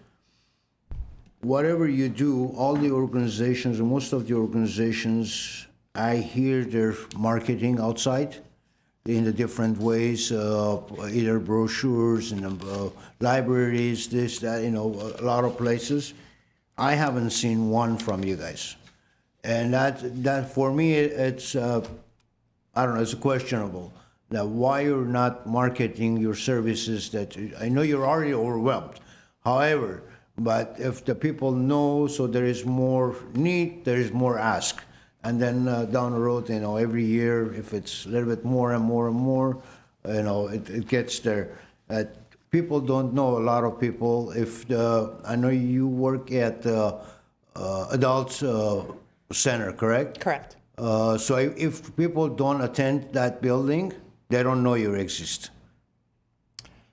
whatever you do, all the organizations, or most of the organizations, I hear their marketing outside in the different ways, either brochures and libraries, this, that, you know, a lot of places. I haven't seen one from you guys. And that for me, it's, I don't know, it's questionable. That why you're not marketing your services that, I know you're already overwhelmed. However, but if the people know, so there is more need, there is more ask. And then down the road, you know, every year, if it's a little bit more and more and more, you know, it gets there. People don't know, a lot of people, if I know you work at the adult center, correct? Correct. So if people don't attend that building, they don't know you exist,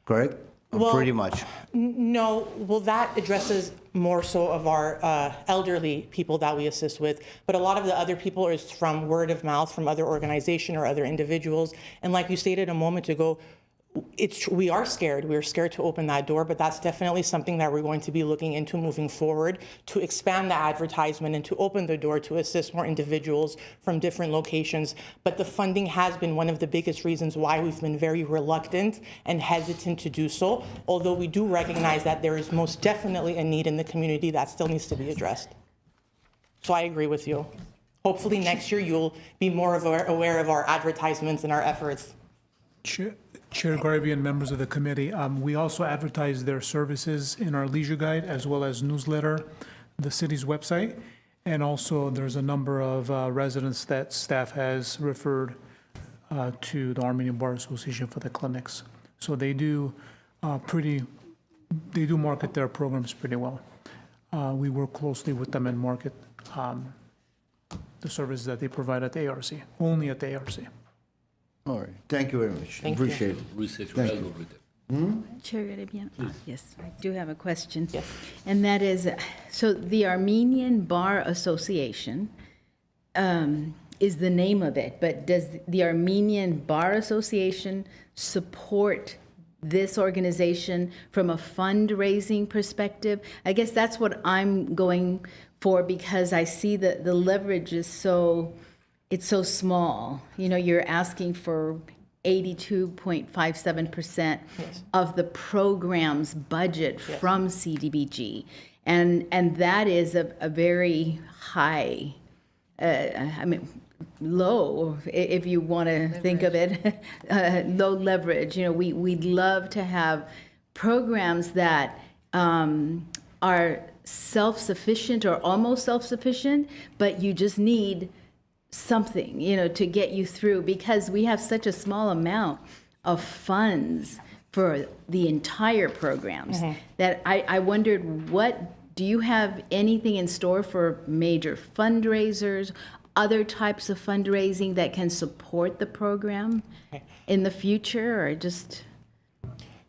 correct? Well, pretty much. No, well, that addresses more so of our elderly people that we assist with, but a lot of the other people is from word of mouth from other organization or other individuals. And like you stated a moment ago, we are scared. We're scared to open that door, but that's definitely something that we're going to be looking into moving forward to expand the advertisement and to open the door to assist more individuals from different locations. But the funding has been one of the biggest reasons why we've been very reluctant and hesitant to do so, although we do recognize that there is most definitely a need in the community that still needs to be addressed. So I agree with you. Hopefully next year you'll be more aware of our advertisements and our efforts. Chair Garvey and members of the committee, we also advertise their services in our leisure guide as well as newsletter, the city's website. And also there's a number of residents that staff has referred to the Armenian Bar Association for the clinics. So they do market their programs pretty well. We work closely with them and market the services that they provide at the ARC, only at the ARC. All right, thank you very much. Appreciate it. Research Thank well you. over there. Chair Garabian? Yes, I do have a question. Yes. And that is, so the Armenian Bar Association is the name of it, but does the Armenian Bar Association support this organization from a fundraising perspective? I guess that's what I'm going for, because I see that the leverage is so small. You know, you're asking for 82.57% of the program's budget from CDBG. And that is a very high, I mean, low, if you want to think of it, low leverage. You know, we'd love to have programs that are self-sufficient or almost self-sufficient, but you just need something, you know, to get you through, because we have such a small amount of funds for the entire programs that I wondered, do you have anything in store for major fundraisers, other types of fundraising that can support the program in the future, or just?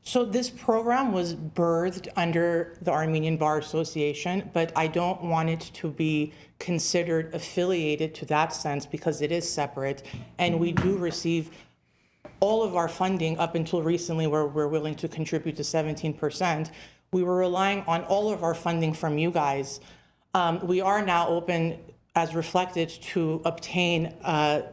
So this program was birthed under the Armenian Bar Association, but I don't want it to be considered affiliated to that sense because it is separate. And we do receive all of our funding up until recently, where we're willing to contribute to 17%. We were relying on all of our funding from you guys. We are now open, as reflected, to obtain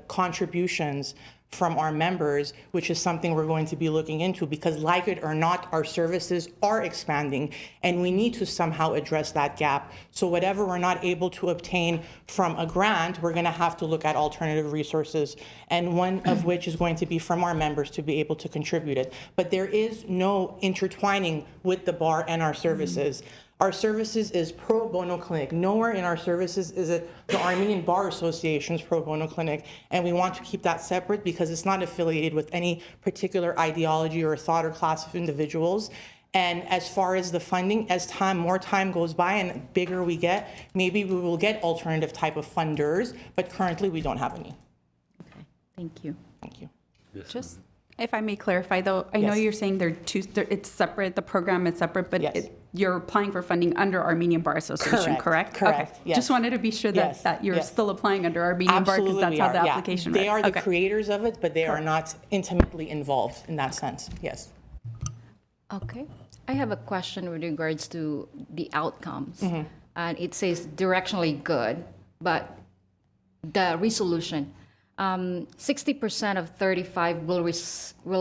contributions from our members, which is something we're going to be looking into, because like it or not, our services are expanding and we need to somehow address that gap. So whatever we're not able to obtain from a grant, we're going to have to look at alternative resources, and one of which is going to be from our members to be able to contribute it. But there is no intertwining with the bar and our services. Our services is pro bono clinic. Nowhere in our services is it the Armenian Bar Association's pro bono clinic. And we want to keep that separate because it's not affiliated with any particular ideology or thought or class of individuals. And as far as the funding, as more time goes by and bigger we get, maybe we will get alternative type of funders, but currently we don't have any. Okay, thank you. Thank you. Just, if I may clarify though, I know you're saying it's separate, the program is separate, but you're applying for funding under Armenian Bar Association, correct? Correct, okay. yes. Just wanted to be sure that you're still applying under Armenian Bar, because that's how the application They read. are the creators of it, but they are not intimately involved in that sense, yes. Okay. I have a question with regards to the outcomes. And it says directionally good, but the resolution, 60% of 35 will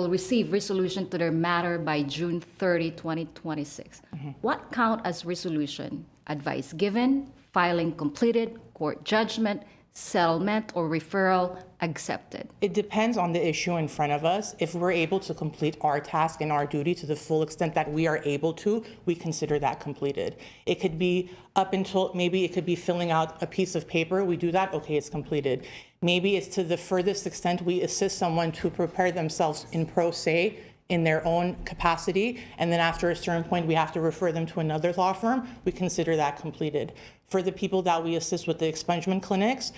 receive resolution to their matter by June 30, 2026. What count as resolution? Advice given, filing completed, court judgment, settlement, or referral accepted? It depends on the issue in front of us. If we're able to complete our task and our duty to the full extent that we are able to, we consider that completed. It could be up until, maybe it could be filling out a piece of paper. We do that, okay, it's completed. Maybe it's to the furthest extent we assist someone to prepare themselves in pro se, in their own capacity, and then after a certain point we have to refer them to another law firm, we consider that completed. For the people that we assist with the expungement clinics,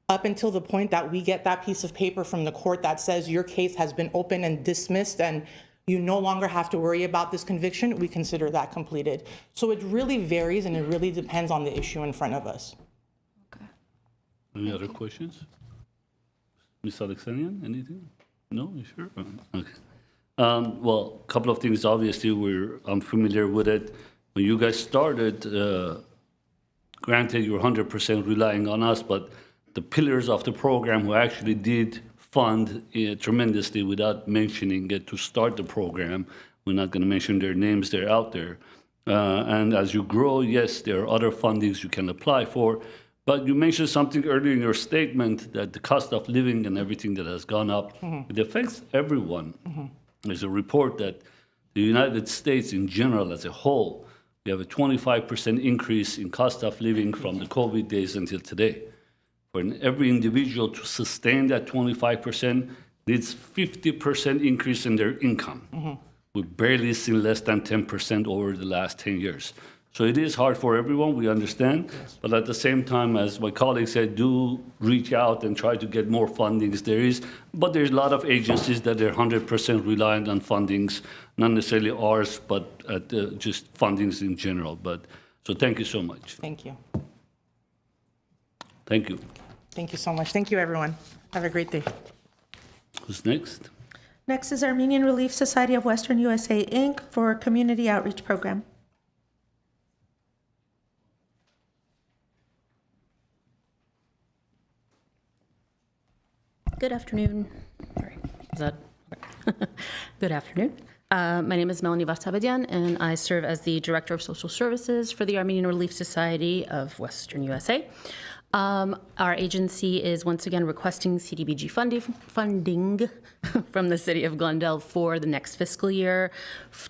up until the point that we get that piece of paper from the court that says your case has been opened and dismissed and you no longer have to worry about this conviction, we consider that completed. So it really varies and it really depends on the issue in front of us. Any other questions? Ms. Alexanian, anything? No, you sure? Okay. Well, a couple of things. Obviously, I'm familiar with it. When you guys started, granted, you're 100% relying on us, but the pillars of the program who actually did fund tremendously without mentioning it to start the program, we're not going to mention their names, they're out there. And as you grow, yes, there are other fundings you can apply for. But you mentioned something earlier in your statement that the cost of living and everything that has gone up, it affects everyone. There's a report that the United States in general as a whole, we have a 25% increase in cost of living from the COVID days until today. For every individual to sustain that 25% needs 50% increase in their income. We've barely seen less than 10% over the last 10 years. So it is hard for everyone, we understand, but at the same time, as my colleague said, do reach out and try to get more fundings. But there's a lot of agencies that are 100% reliant on fundings, not necessarily ours, but just fundings in general. So thank you so much. Thank you. Thank you. Thank you so much. Thank you, everyone. Have a great day. Who's next? Next is Armenian Relief Society of Western USA, Inc. for Community Outreach Program. Good afternoon. Sorry, is that good afternoon? My name is Melanie Vastabedian, and I serve as the Director of Social Services for the Armenian Relief Society of Western USA. Our agency is once again requesting CDBG funding from the City of Glendale for the next fiscal year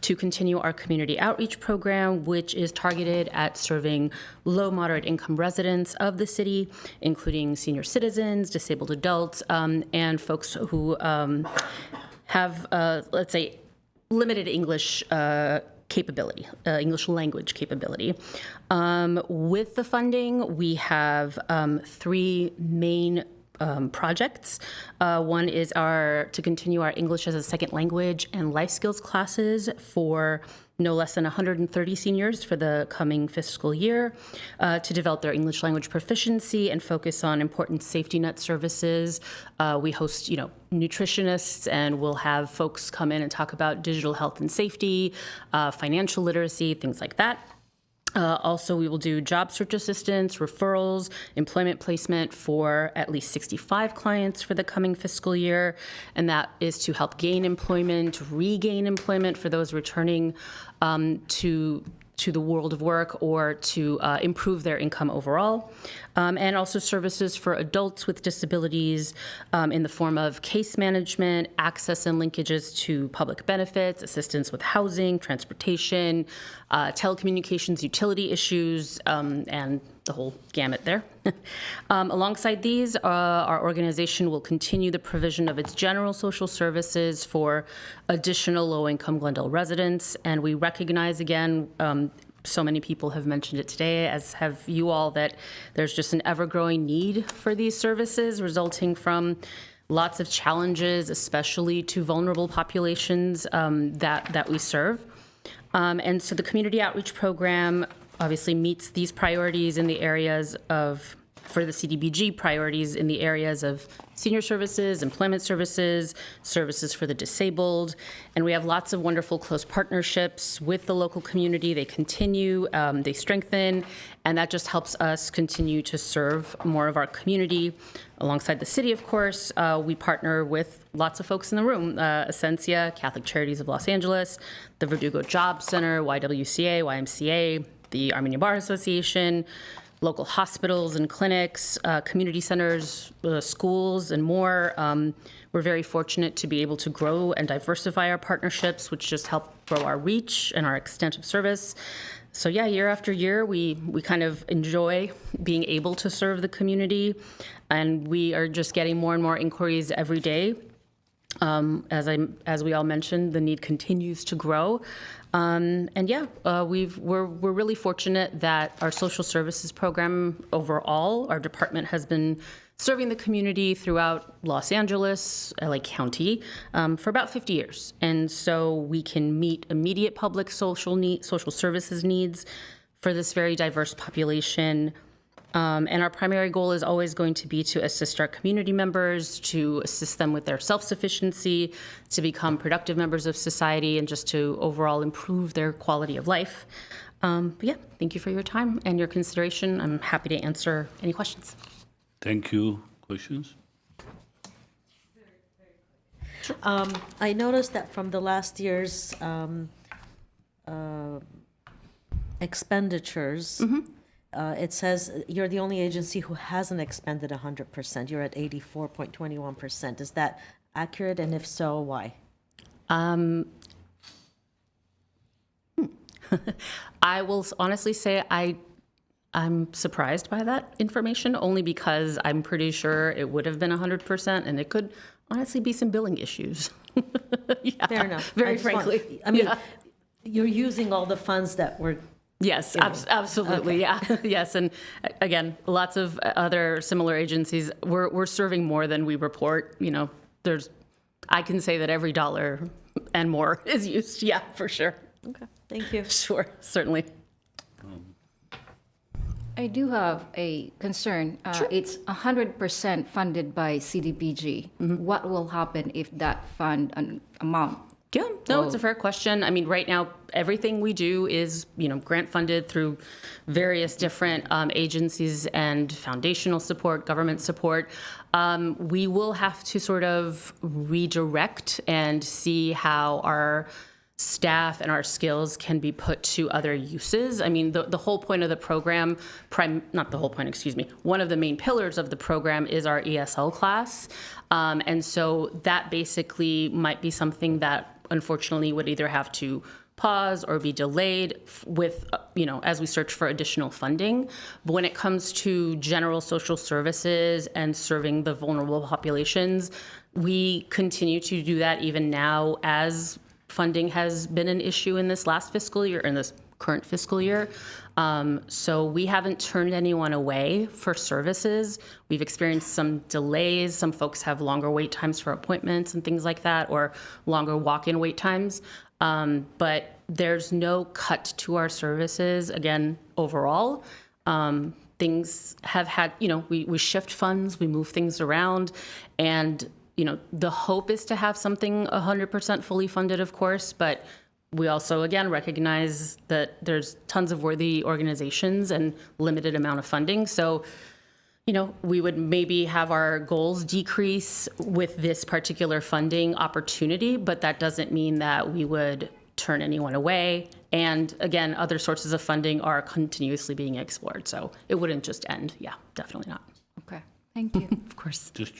to continue our community outreach program, which is targeted at serving low moderate income residents of the city, including senior citizens, disabled adults, and folks who have, let's say, limited English capability, English language capability. With the funding, we have 3 main projects. One is to continue our English as a second language and life skills classes for no less than 130 seniors for the coming fiscal year, to develop their English language proficiency and focus on important safety net services. We host, nutritionists, and we'll have folks come in and talk about digital health and safety, financial literacy, things like that. Also, we will do job search assistance, referrals, employment placement for at least 65 clients for the coming fiscal year. And that is to help gain employment, regain employment for those returning to the world of work, or to improve their income overall. And also services for adults with disabilities in the form of case management, access and linkages to public benefits, assistance with housing, transportation, telecommunications, utility issues, and the whole gamut there. Alongside these, our organization will continue the provision of its general social services for additional low-income Glendale residents. And we recognize, again, so many people have mentioned it today, as have you all, that there's just an ever-growing need for these services resulting from lots of challenges, especially to vulnerable populations that we serve. And so the community outreach program obviously meets these priorities in the areas of, for the CDBG, priorities in the areas of senior services, employment services, services for the disabled. And we have lots of wonderful close partnerships with the local community. They continue, they strengthen, and that just helps us continue to serve more of our community. Alongside the city, of course, we partner with lots of folks in the room, Essentia, Catholic Charities of Los Angeles, the Verdugo Job Center, YWCA, YMCA, the Armenian Bar Association, local hospitals and clinics, community centers, schools, and more. We're very fortunate to be able to grow and diversify our partnerships, which just help grow our reach and our extent of service. So yeah, year after year, we kind of enjoy being able to serve the community, and we are just getting more and more inquiries every day. As we all mentioned, the need continues to grow. And yeah, we're really fortunate that our social services program overall, our department has been serving the community throughout Los Angeles, LA County, for about 50 years. And so we can meet immediate public social services needs for this very diverse population. And our primary goal is always going to be to assist our community members, to assist them with their self-sufficiency, to become productive members of society, and just to overall improve their quality of life. But yeah, thank you for your time and your consideration. I'm happy to answer any questions. Thank you. Questions? I noticed that from the last year's expenditures, it says you're the only agency who hasn't expended 100%. You're at 84.21%. Is that accurate? And if so, why? I will honestly say I'm surprised by that information, only because I'm pretty sure it would have been 100%, and it could honestly be some billing issues. Yeah, fair enough. Very frankly. You're using all the funds that were. Yes, absolutely. Okay. Yeah, yes, and again, lots of other similar agencies. We're serving more than we report. I can say that every dollar and more is used. Yeah, for sure. Okay, thank you. Sure, certainly. I do have a concern. Sure. It's 100% funded by CDBG. What will happen if that fund amount? Yeah, no, it's a fair question. I mean, right now, everything we do is, grant funded through various different agencies and foundational support, government support. We will have to sort of redirect and see how our staff and our skills can be put to other uses. I mean, the whole point of the program, not the whole point, excuse me, one of the main pillars of the program is our ESL class. And so that basically might be something that unfortunately would either have to pause or be delayed with, as we search for additional funding. But when it comes to general social services and serving the vulnerable populations, we continue to do that even now as funding has been an issue in this last fiscal year, in this current fiscal year. So we haven't turned anyone away for services. We've experienced some delays. Some folks have longer wait times for appointments and things like that, or longer walk-in wait times. But there's no cut to our services, again, overall. Things have had, we shift funds, we move things around, and the hope is to have something 100% fully funded, of course, but we also, again, recognize that there's tons of worthy organizations and limited amount of funding. So, we would maybe have our goals decrease with this particular funding opportunity, but that doesn't mean that we would turn anyone away. And again, other sources of funding are continuously being explored. So it wouldn't just end. Yeah, definitely not. Okay. Thank you. Of course. Just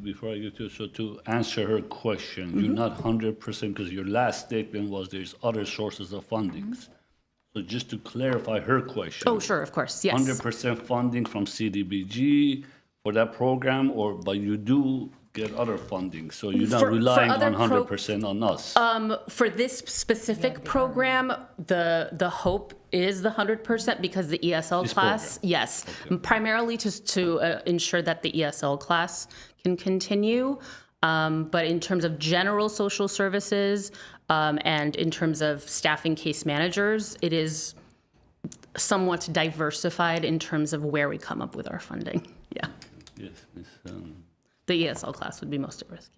before I get to answer her question, you're not 100% because your last statement was there's other sources of fundings. So just to clarify her question. Oh, sure, of course, yes. 100% funding from CDBG for that program, but you do get other funding, so you're not relying on 100% on us. For this specific program, the hope is the 100% because the ESL This class, program. yes, primarily to ensure that the ESL class can continue. But in terms of general social services and in terms of staffing case managers, it is somewhat diversified in terms of where we come up with our funding. Yeah. Yes. The ESL class would be most at risk.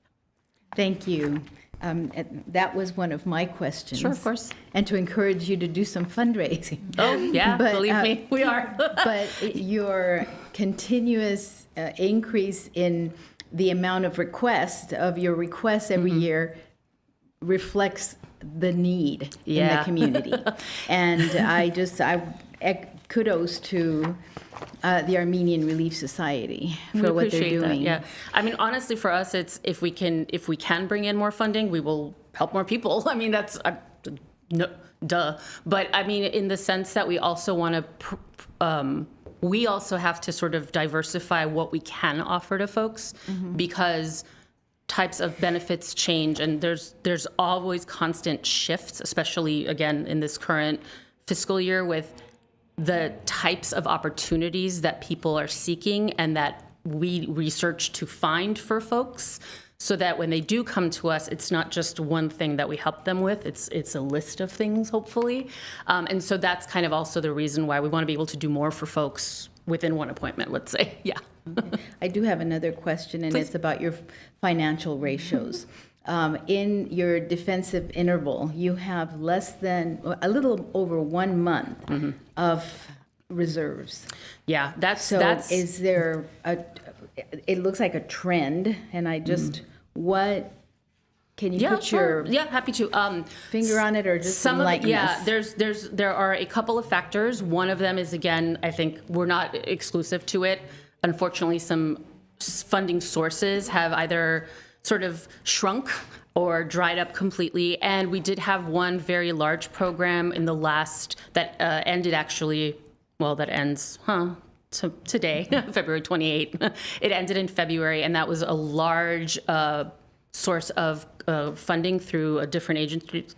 Thank you. That was one of my questions. Sure, of course. And to encourage you to do some fundraising. Oh, yeah, believe me, we are. But your continuous increase in the amount of requests every year reflects the need in the community. And kudos to the Armenian Relief Society for what they're doing. Yeah, I mean, honestly, for us, it's if we can bring in more funding, we will help more people. I mean, that's no, duh. But I mean, in the sense that we also want to, we also have to sort of diversify what we can offer to folks because types of benefits change, and there's always constant shifts, especially again in this current fiscal year with the types of opportunities that people are seeking and that we research to find for folks so that when they do come to us, it's not just one thing that we help them with, it's a list of things, hopefully. And so that's kind of also the reason why we want to be able to do more for folks within one appointment, let's say. Yeah. I do have another question, and it's about your financial ratios. In your defensive interval, you have a little over 1 month of reserves. Yeah, that's. Is there it looks like a trend, and I just, can you put your happy to finger on it, or just enlighten us? There are a couple of factors. One of them is, again, I think we're not exclusive to it. Unfortunately, some funding sources have either sort of shrunk or dried up completely. And we did have one very large program in the last, that ended actually, that ends, today, February 28th. It ended in February, and that was a large source of funding through a different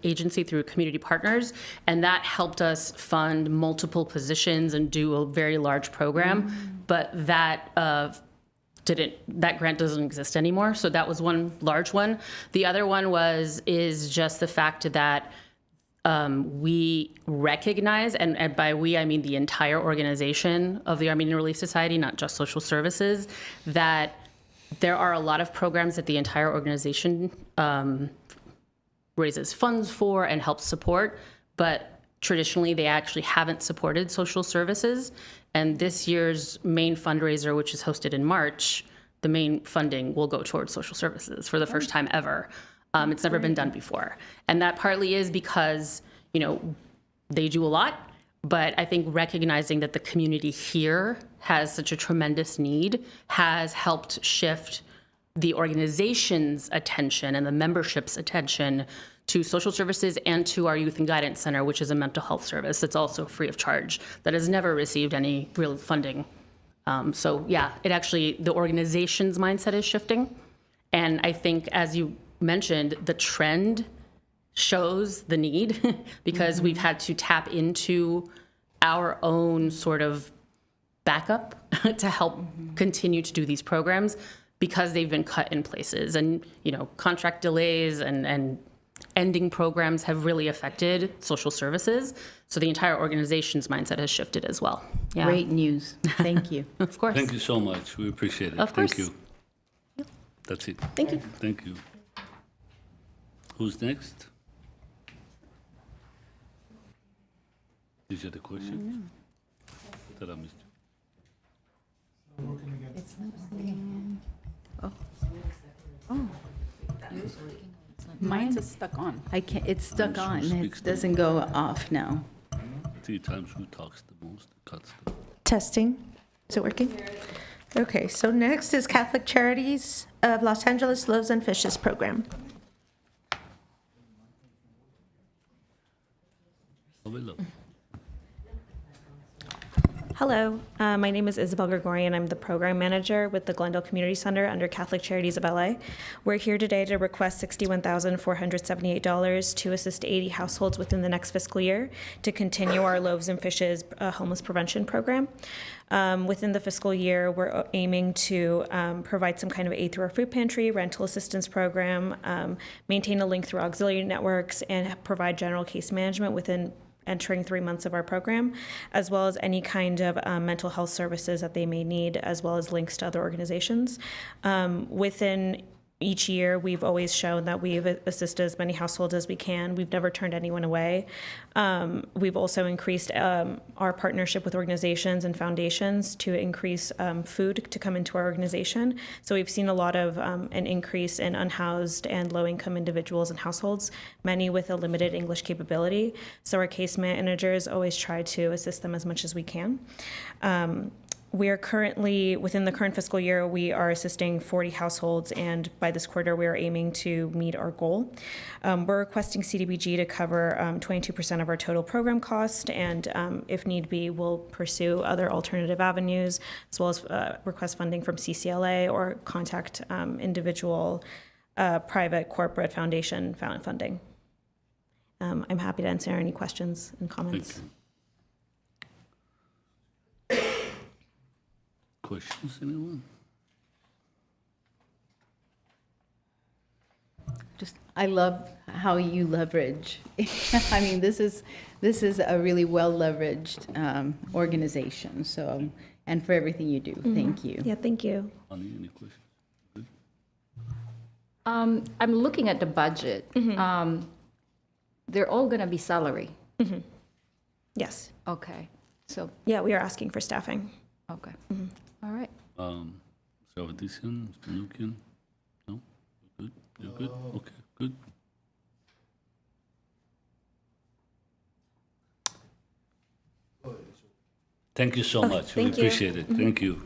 agency through community partners. And that helped us fund multiple positions and do a very large program. But that that grant doesn't exist anymore. So that was one large one. The other one is just the fact that we recognize, and by we, I mean the entire organization of the Armenian Relief Society, not just social services, that there are a lot of programs that the entire organization raises funds for and helps support, but traditionally they actually haven't supported social services. And this year's main fundraiser, which is hosted in March, the main funding will go towards social services for the first time ever. It's never been done before. And that partly is because, you know, they do a lot, but I think recognizing that the community here has such a tremendous need has helped shift the organization's attention and the membership's attention to social services and to our Youth and Guidance Center, which is a mental health service that's also free of charge, that has never received any real funding. So yeah, it actually, the organization's mindset is shifting. And I think, as you mentioned, the trend shows the need because we've had to tap into our own sort of backup to help continue to do these programs because they've been cut in places. And, you know, contract delays and ending programs have really affected social services. So the entire organization's mindset has shifted as well. Yeah. Great news. Thank you. Of course. Thank you so much. We appreciate it. Of course. Thank you. That's it. Thank you. Thank you. Who's next? Is it a question? That I missed. It's not working. Oh. Mine's is stuck on. I can't, it's stuck on. speaks It the doesn't go off now. 3 times who talks the most, cuts the Testing. Is it working? Okay, so next is Catholic Charities of Los Angeles Loaves and Fishes program. Hello, my name is Isabel Gregorian. I'm the program manager with the Glendale Community Center under Catholic Charities of LA. We're here today to request $61,478 to assist 80 households within the next fiscal year to continue our Loaves and Fishes homeless prevention program. Within the fiscal year, we're aiming to provide some kind of aid through our food pantry, rental assistance program, maintain a link through auxiliary networks, and provide general case management within entering 3 months of our program, as well as any kind of mental health services that they may need, as well as links to other organizations. Within each year, we've always shown that we've assisted as many households as we can. We've never turned anyone away. We've also increased our partnership with organizations and foundations to increase food to come into our organization. So we've seen a lot of an increase in unhoused and low-income individuals and households, many with a limited English capability. So our case managers always try to assist them as much as we can. We are currently, within the current fiscal year, we are assisting 40 households, and by this quarter, we are aiming to meet our goal. We're requesting CDBG to cover 22% of our total program cost, and if need be, we'll pursue other alternative avenues, as well as request funding from CCLA or contact individual private corporate foundation funding. I'm happy to answer any questions and comments. Thank you. Questions, anyone? I love how you leverage. I mean, this is a really well leveraged organization. So, and for everything you do, thank you. Yeah, thank you. Any questions? Good. I'm looking at the budget. They're all going to be salary. Yes. Okay. So, Yeah, we are asking for staffing. okay. All right. Mr. Avedissian, Mr. Nukian? No? You're good? You're good? Okay, good. Thank you so much. We thank you. appreciate it. Thank you.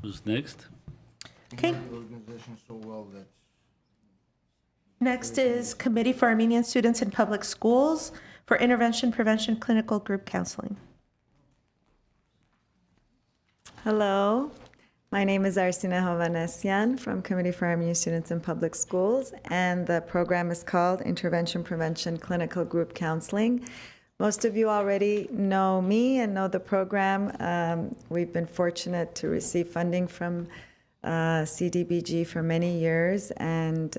Who's next? Okay. Next is Committee for Armenian Students in Public Schools for Intervention Prevention Clinical Group Counseling. Hello, my name is Arsina Hovanesyan from Committee for Armenian Students in Public Schools, and the program is called Intervention Prevention Clinical Group Counseling. Most of you already know me and know the program. We've been fortunate to receive funding from CDBG for many years, and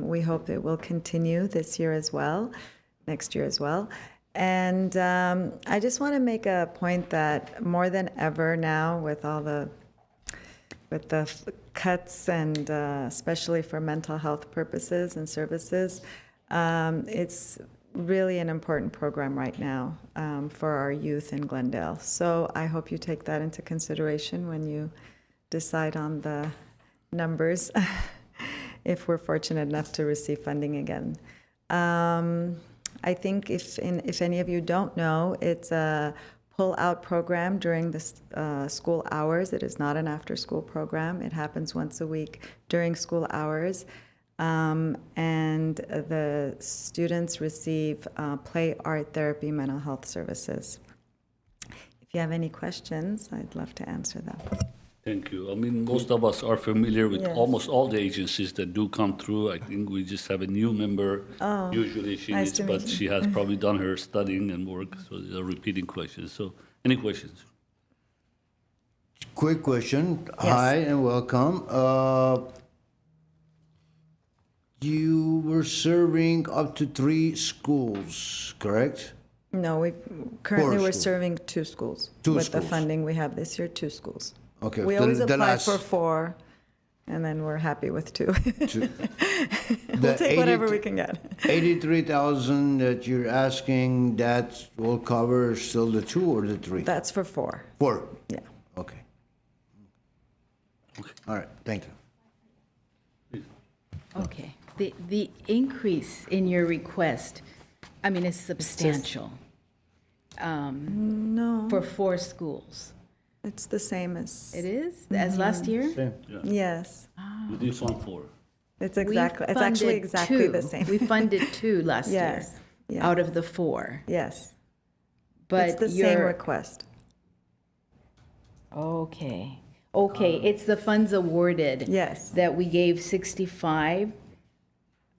we hope it will continue this year as well, next year as well. And I just want to make a point that more than ever now, with all the cuts and especially for mental health purposes and services, it's really an important program right now for our youth in Glendale. So I hope you take that into consideration when you decide on the numbers. if we're fortunate enough to receive funding again. I think if any of you don't know, it's a pull-out program during the school hours. It is not an after-school program. It happens once a week during school hours. And the students receive play, art, therapy, mental health services. If you have any questions, I'd love to answer them. Thank you. I mean, most of us are familiar with Yes. almost all the agencies that do come through. I think we just have a new member. Oh, Usually she nice needs, to but meet you. she has probably done her studying and work, so they're repeating questions. So, any questions? Quick question. Yes. Hi and welcome. You were serving up to 3 schools, correct? No, currently we're schools. serving 2 schools. Two With the schools. funding we have this year, 2 schools. Okay. We the- always the apply last- for 4, and then we're happy with 2. two. We'll The take whatever 80 we can get. 83,000 that you're asking, that will cover still the 2 or the 3? That's for 4. 4? Yeah. Okay. All right, thank you. Okay. The increase in your request, I mean, is substantial. No. For 4 schools. It's the same as. It is, as last year? Yeah. Yes. We did fund 4. It's We exactly. It's actually funded exactly the 2. same. We funded 2 last year. Yes. Yes. Out of the 4. Yes. But It's the same your- request. Okay. Okay, it's the funds awarded. Yes. That we gave 65.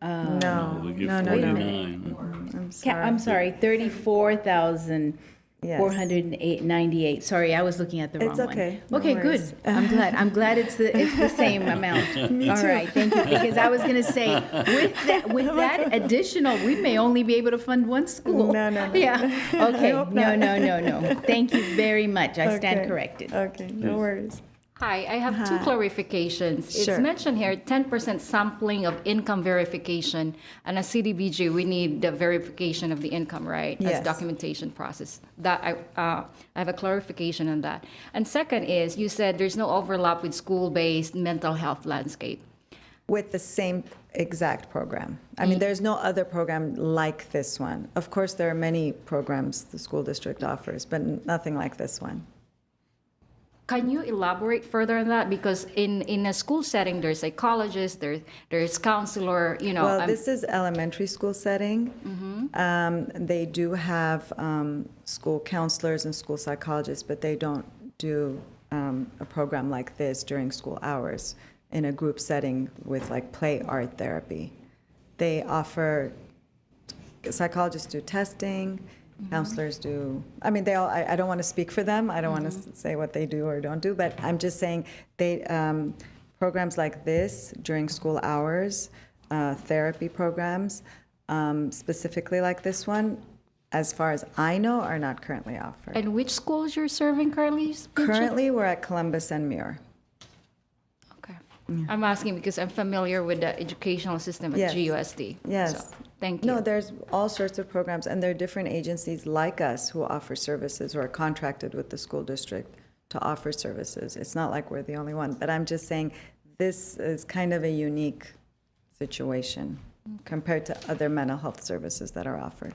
No. We give No, no, no. 49. I'm sorry. I'm sorry, 34,498. Sorry, I was looking at the wrong It's one. okay. No Okay, good. worries. I'm glad it's the same amount. Me All too. right, thank you. Because I was gonna say, with that additional, we may only be able to fund 1 school. No, no, no. Yeah, okay. hope No, not. no. Thank you very much. I stand Okay. corrected. Okay, no worries. Hi, I have 2 clarifications. Sure. It's mentioned here 10% sampling of income verification, and a CDBG, we need the verification of the income, right? Yes. As documentation process. That I have a clarification on that. And second is, you said there's no overlap with school-based mental health landscape. With the same exact program. I mean, there's no other program like this one. Of course, there are many programs the school district offers, but nothing like this one. Can you elaborate further on that? Because in a school setting, there's psychologists, there's counselor, you know. Well, this is elementary school setting. They do have school counselors and school psychologists, but they don't do a program like this during school hours in a group setting with like play art therapy. They offer, psychologists do testing, counselors do, I mean, they all, I don't want to speak for them. I don't want to say what they do or don't do, but I'm just saying they, programs like this during school hours, therapy programs, specifically like this one, as far as I know, are not currently offered. And which schools you're serving currently? Currently, we're at Columbus and Muir. Okay. I'm asking because I'm familiar with the educational system at Yes. GUSD. Yes. So, thank you. No, there's all sorts of programs, and there are different agencies like us who offer services, who are contracted with the school district to offer services. It's not like we're the only one, but I'm just saying this is kind of a unique situation compared to other mental health services that are offered.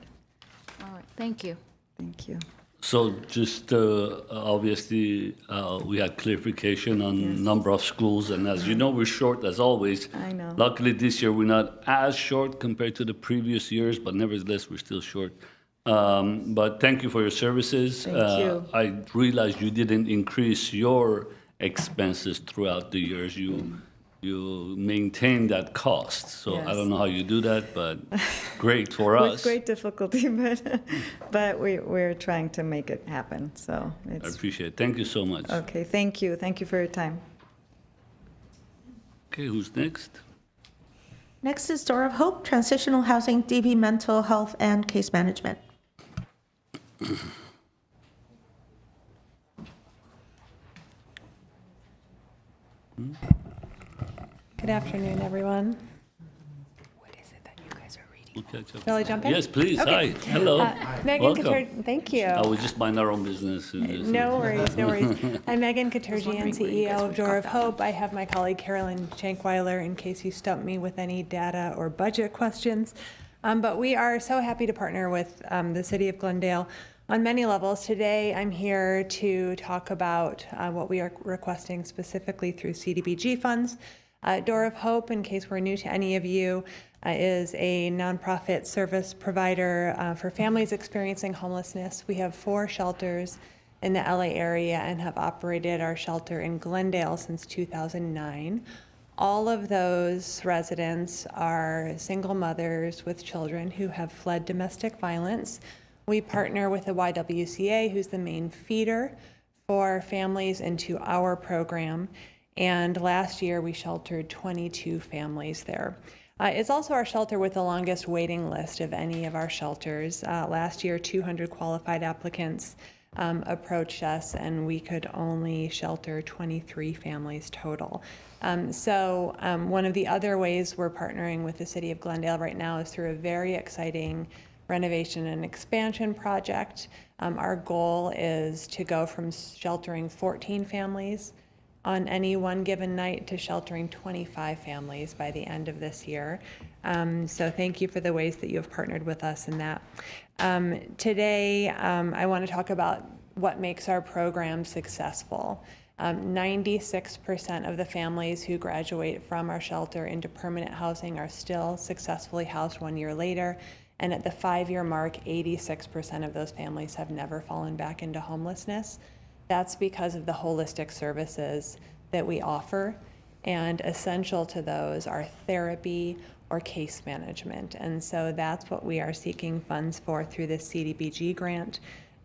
All right. Thank you. Thank you. So just obviously, we had clarification on number of schools, and as you know, we're short as always. I know. Luckily, this year, we're not as short compared to the previous years, but nevertheless, we're still short. But thank you for your services. Thank you. I realized you didn't increase your expenses throughout the years. You maintain that cost. So I Yes. don't know how you do that, but great for us. With great difficulty, but we're trying to make it happen, so I it's, appreciate it. Thank you so much. okay, thank you. Thank you for your time. Okay, who's next? Next is Door of Hope, Transitional Housing, DV Mental Health, and Case Management. Good afternoon, everyone. What is it that you guys are reading We'll catch up. Shall I jump in? Yes, please. Okay. Hi. Hello. Megan Welcome. Katurgian, thank you. I was just mind our own business. No worries, no worries. I'm Megan Katurgian, CEO of Door of Hope. I have my colleague Carolyn Shankweiler in case you stump me with any data or budget questions. But we are so happy to partner with the City of Glendale on many levels. Today, I'm here to talk about what we are requesting specifically through CDBG funds. Door of Hope, in case we're new to any of you, is a nonprofit service provider for families experiencing homelessness. We have 4 shelters in the LA area and have operated our shelter in Glendale since 2009. All of those residents are single mothers with children who have fled domestic violence. We partner with the YWCA, who's the main feeder for families into our program. And last year, we sheltered 22 families there. It's also our shelter with the longest waiting list of any of our shelters. Last year, 200 qualified applicants approached us, and we could only shelter 23 families total. One of the other ways we're partnering with the City of Glendale right now is through a very exciting renovation and expansion project. Our goal is to go from sheltering 14 families on any one given night to sheltering 25 families by the end of this year. So thank you for the ways that you have partnered with us in that. Today, I want to talk about what makes our program successful. 96% of the families who graduate from our shelter into permanent housing are still successfully housed 1 year later. And at the 5-year mark, 86% of those families have never fallen back into homelessness. That's because of the holistic services that we offer, and essential to those are therapy or case management. And so that's what we are seeking funds for through this CDBG grant.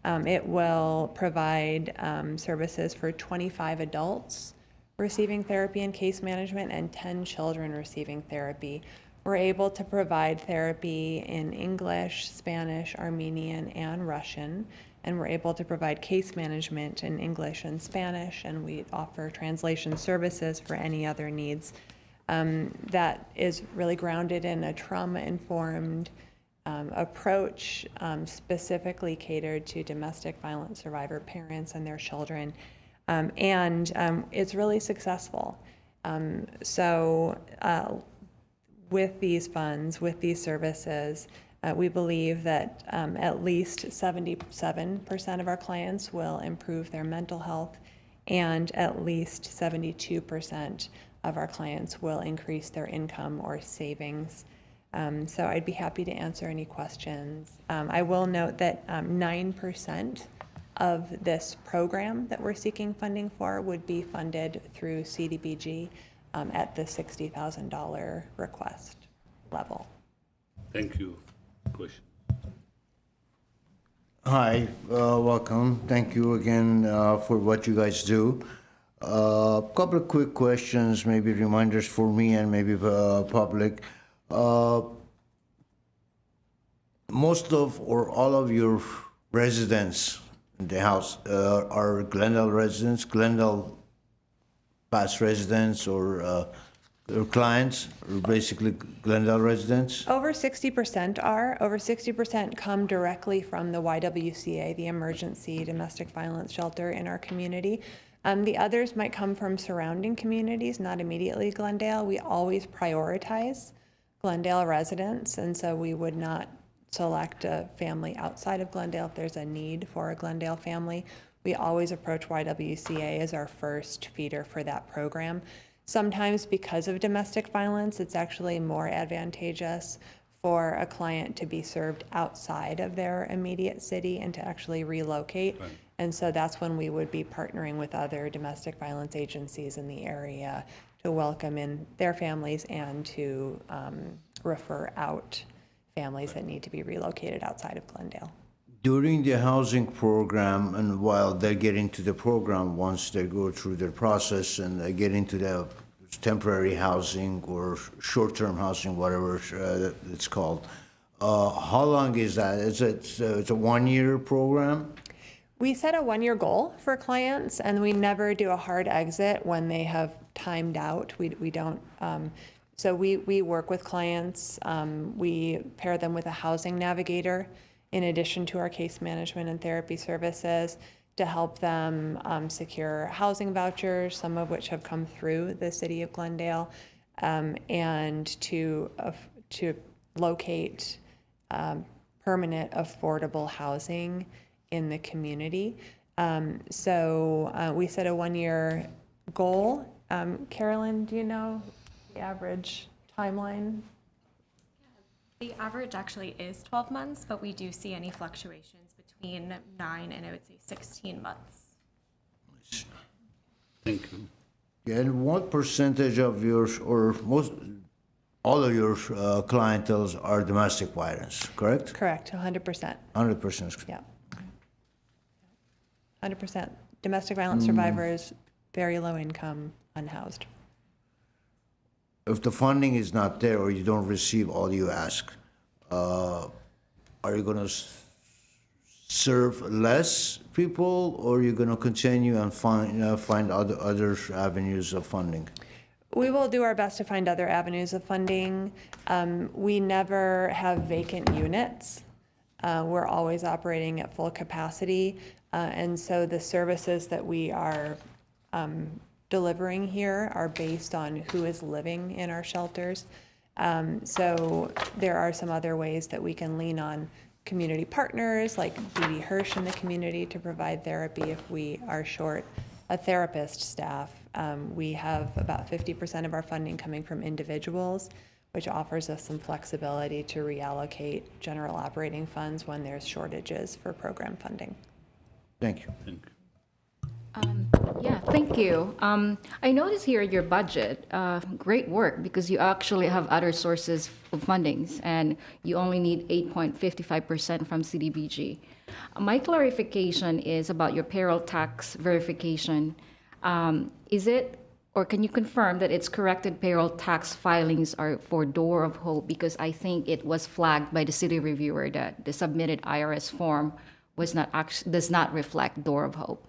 It will provide services for 25 adults receiving therapy and case management and 10 children receiving therapy. We're able to provide therapy in English, Spanish, Armenian, and Russian. And we're able to provide case management in English and Spanish, and we offer translation services for any other needs. That is really grounded in a trauma-informed approach, specifically catered to domestic violence survivor parents and their children. It's really successful. With these funds, with these services, we believe that at least 77% of our clients will improve their mental health, and at least 72% of our clients will increase their income or savings. So I'd be happy to answer any questions. I will note that 9% of this program that we're seeking funding for would be funded through CDBG at the $60,000 request level. Thank you. Question. Hi, welcome. Thank you again for what you guys do. Couple of quick questions, maybe reminders for me and maybe public. Most of or all of your residents in the house are Glendale residents, Glendale past residents, or clients, or basically Glendale residents? Over 60% are. Over 60% come directly from the YWCA, the Emergency Domestic Violence Shelter in our community. The others might come from surrounding communities, not immediately Glendale. We always prioritize Glendale residents, and so we would not select a family outside of Glendale if there's a need for a Glendale family. We always approach YWCA as our first feeder for that program. Sometimes because of domestic violence, it's actually more advantageous for a client to be served outside of their immediate city and to actually relocate. Right. And so that's when we would be partnering with other domestic violence agencies in the area to welcome in their families and to refer out families that need to be relocated outside of Glendale. During the housing program, and while they get into the program, once they go through their process and they get into the temporary housing or short-term housing, whatever it's called, how long is that? It's a one-year program? We set a 1-year goal for clients, and we never do a hard exit when they have timed out. We don't. So we work with clients. We pair them with a housing navigator in addition to our case management and therapy services to help them secure housing vouchers, some of which have come through the city of Glendale, and to locate permanent affordable housing in the community. So we set a one-year goal. Carolyn, do you know the average timeline? The average actually is 12 months, but we do see any fluctuations between 9 and I would say 16 months. Thank you. Yeah, and what percentage of your, or most, all of your clientels are domestic violence, correct? Correct, 100%. 100%. Yeah. 100%. Domestic violence survivors, very low income, unhoused. If the funding is not there or you don't receive all you ask, are you going to serve less people, or are you going to continue and find other avenues of funding? We will do our best to find other avenues of funding. We never have vacant units. We're always operating at full capacity. And so the services that we are delivering here are based on who is living in our shelters. So there are some other ways that we can lean on community partners like B.B. Hirsch in the community to provide therapy if we are short a therapist staff. We have about 50% of our funding coming from individuals, which offers us some flexibility to reallocate general operating funds when there's shortages for program funding. Thank you. Yeah, thank you. I noticed here your budget, great work, because you actually have other sources of fundings, and you only need 8.55% from CDBG. My clarification is about your payroll tax verification. Is it, or can you confirm that it's corrected payroll tax filings are for Door of Hope? Because I think it was flagged by the city reviewer that the submitted IRS form was not does not reflect Door of Hope.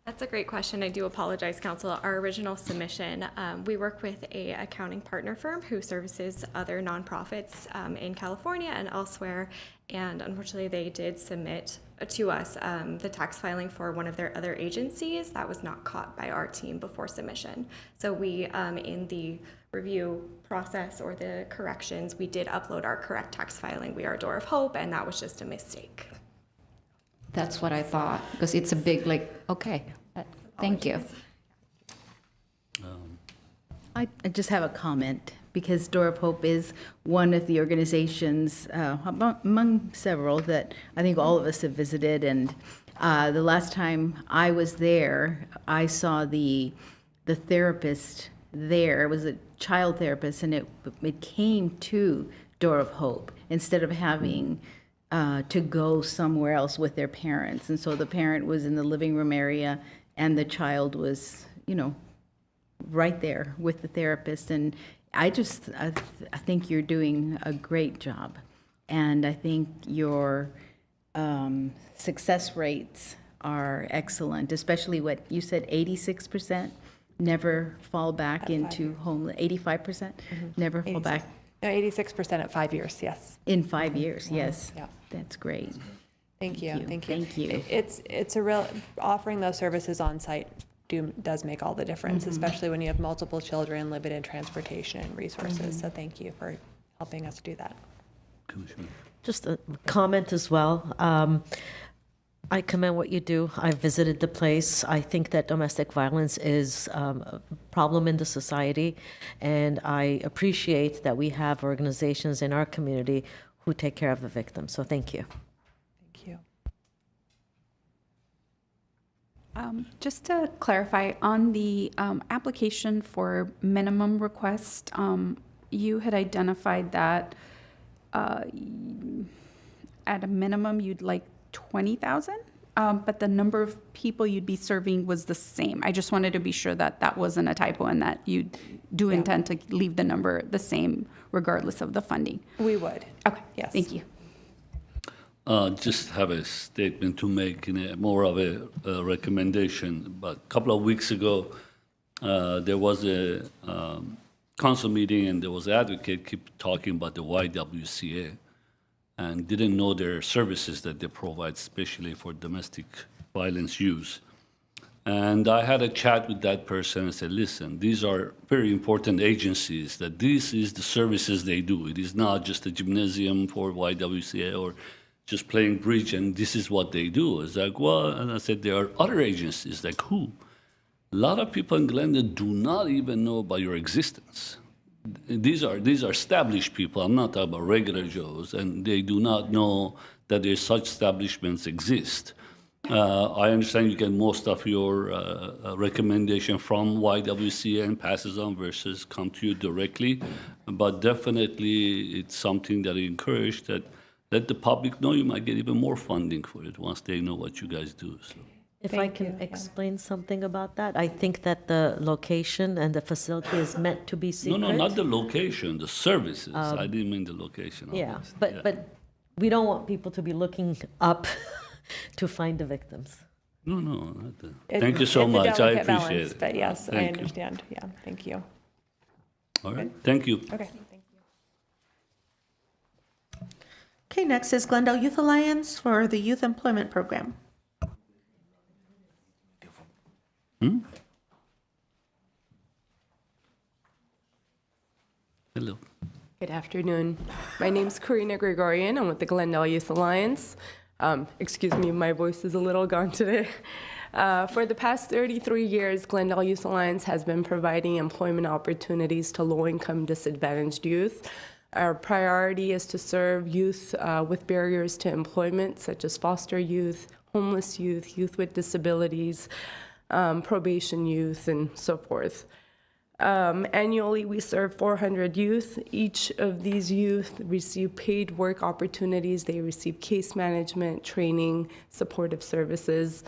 That's a great question. I do apologize, Council. Our original submission, we work with a accounting partner firm who services other nonprofits in California and elsewhere, and unfortunately they did submit to us the tax filing for one of their other agencies that was not caught by our team before submission. So we, in the review process or the corrections, we did upload our correct tax filing. We are Door of Hope, and that was just a mistake. That's what I thought, because it's a big, okay, thank you. I just have a comment, because Door of Hope is one of the organizations, among several, that I think all of us have visited. And the last time I was there, I saw the therapist there. It was a child therapist, and it came to Door of Hope instead of having to go somewhere else with their parents. And so the parent was in the living room area, and the child was, right there with the therapist. And I think you're doing a great job. And I think your success rates are excellent, especially what you said, 86% never fall back into homeless, 85% never fall back. No, 86% at 5 years, yes. In 5 years, yes. Yeah. That's great. Thank you. Thank you. It's a real, offering those services on site does make all the difference, especially when you have multiple children, limited transportation and resources. So thank you for helping us do that. Just a comment as well. I commend what you do. I've visited the place. I think that domestic violence is a problem in the society, and I appreciate that we have organizations in our community who take care of the victims. So thank you. Thank you. Just to clarify, on the application for minimum request, you had identified that at a minimum you'd like 20,000, but the number of people you'd be serving was the same. I just wanted to be sure that that wasn't a typo and that you do intend to leave the number the same regardless of the funding. We would. Okay. Yes. Thank you. Just have a statement to make, more of a recommendation. But a couple of weeks ago, There was a council meeting, and there was an advocate keep talking about the YWCA and didn't know their services that they provide, especially for domestic violence use. And I had a chat with that person and said, listen, these are very important agencies, that this is the services they do. It is not just a gymnasium for YWCA or just playing bridge, and this is what they do. It's like, well, and I said, there are other agencies, like who? A lot of people in Glendale do not even know about your existence. These are established people. I'm not talking about regular Joes, and they do not know that there's such establishments exist. I understand you get most of your recommendation from YWCA and passes on versus come to you directly, but definitely it's something that I encourage, that let the public know. You might get even more funding for it once they know what you guys do. So. If I can explain something about that, I think that the location and the facility is meant to be secret. No, not the location, the services. I didn't mean the location. Yeah, obviously. but we don't want people to be looking up to find the victims. No, not the, thank you so much. I appreciate it. But yes, I Thank you. understand. Yeah, thank you. All right, thank you. Okay. Okay, next is Glendale Youth Alliance for the Youth Employment Program. Hello. Good afternoon. My name's Karina Gregorian. I'm with the Glendale Youth Alliance. Excuse me, my voice is a little gone today. For the past 33 years, Glendale Youth Alliance has been providing employment opportunities to low-income disadvantaged youth. Our priority is to serve youth with barriers to employment, such as foster youth, homeless youth, youth with disabilities, probation youth, and so forth. Annually, we serve 400 youth. Each of these youth receive paid work opportunities. They receive case management, training, supportive services.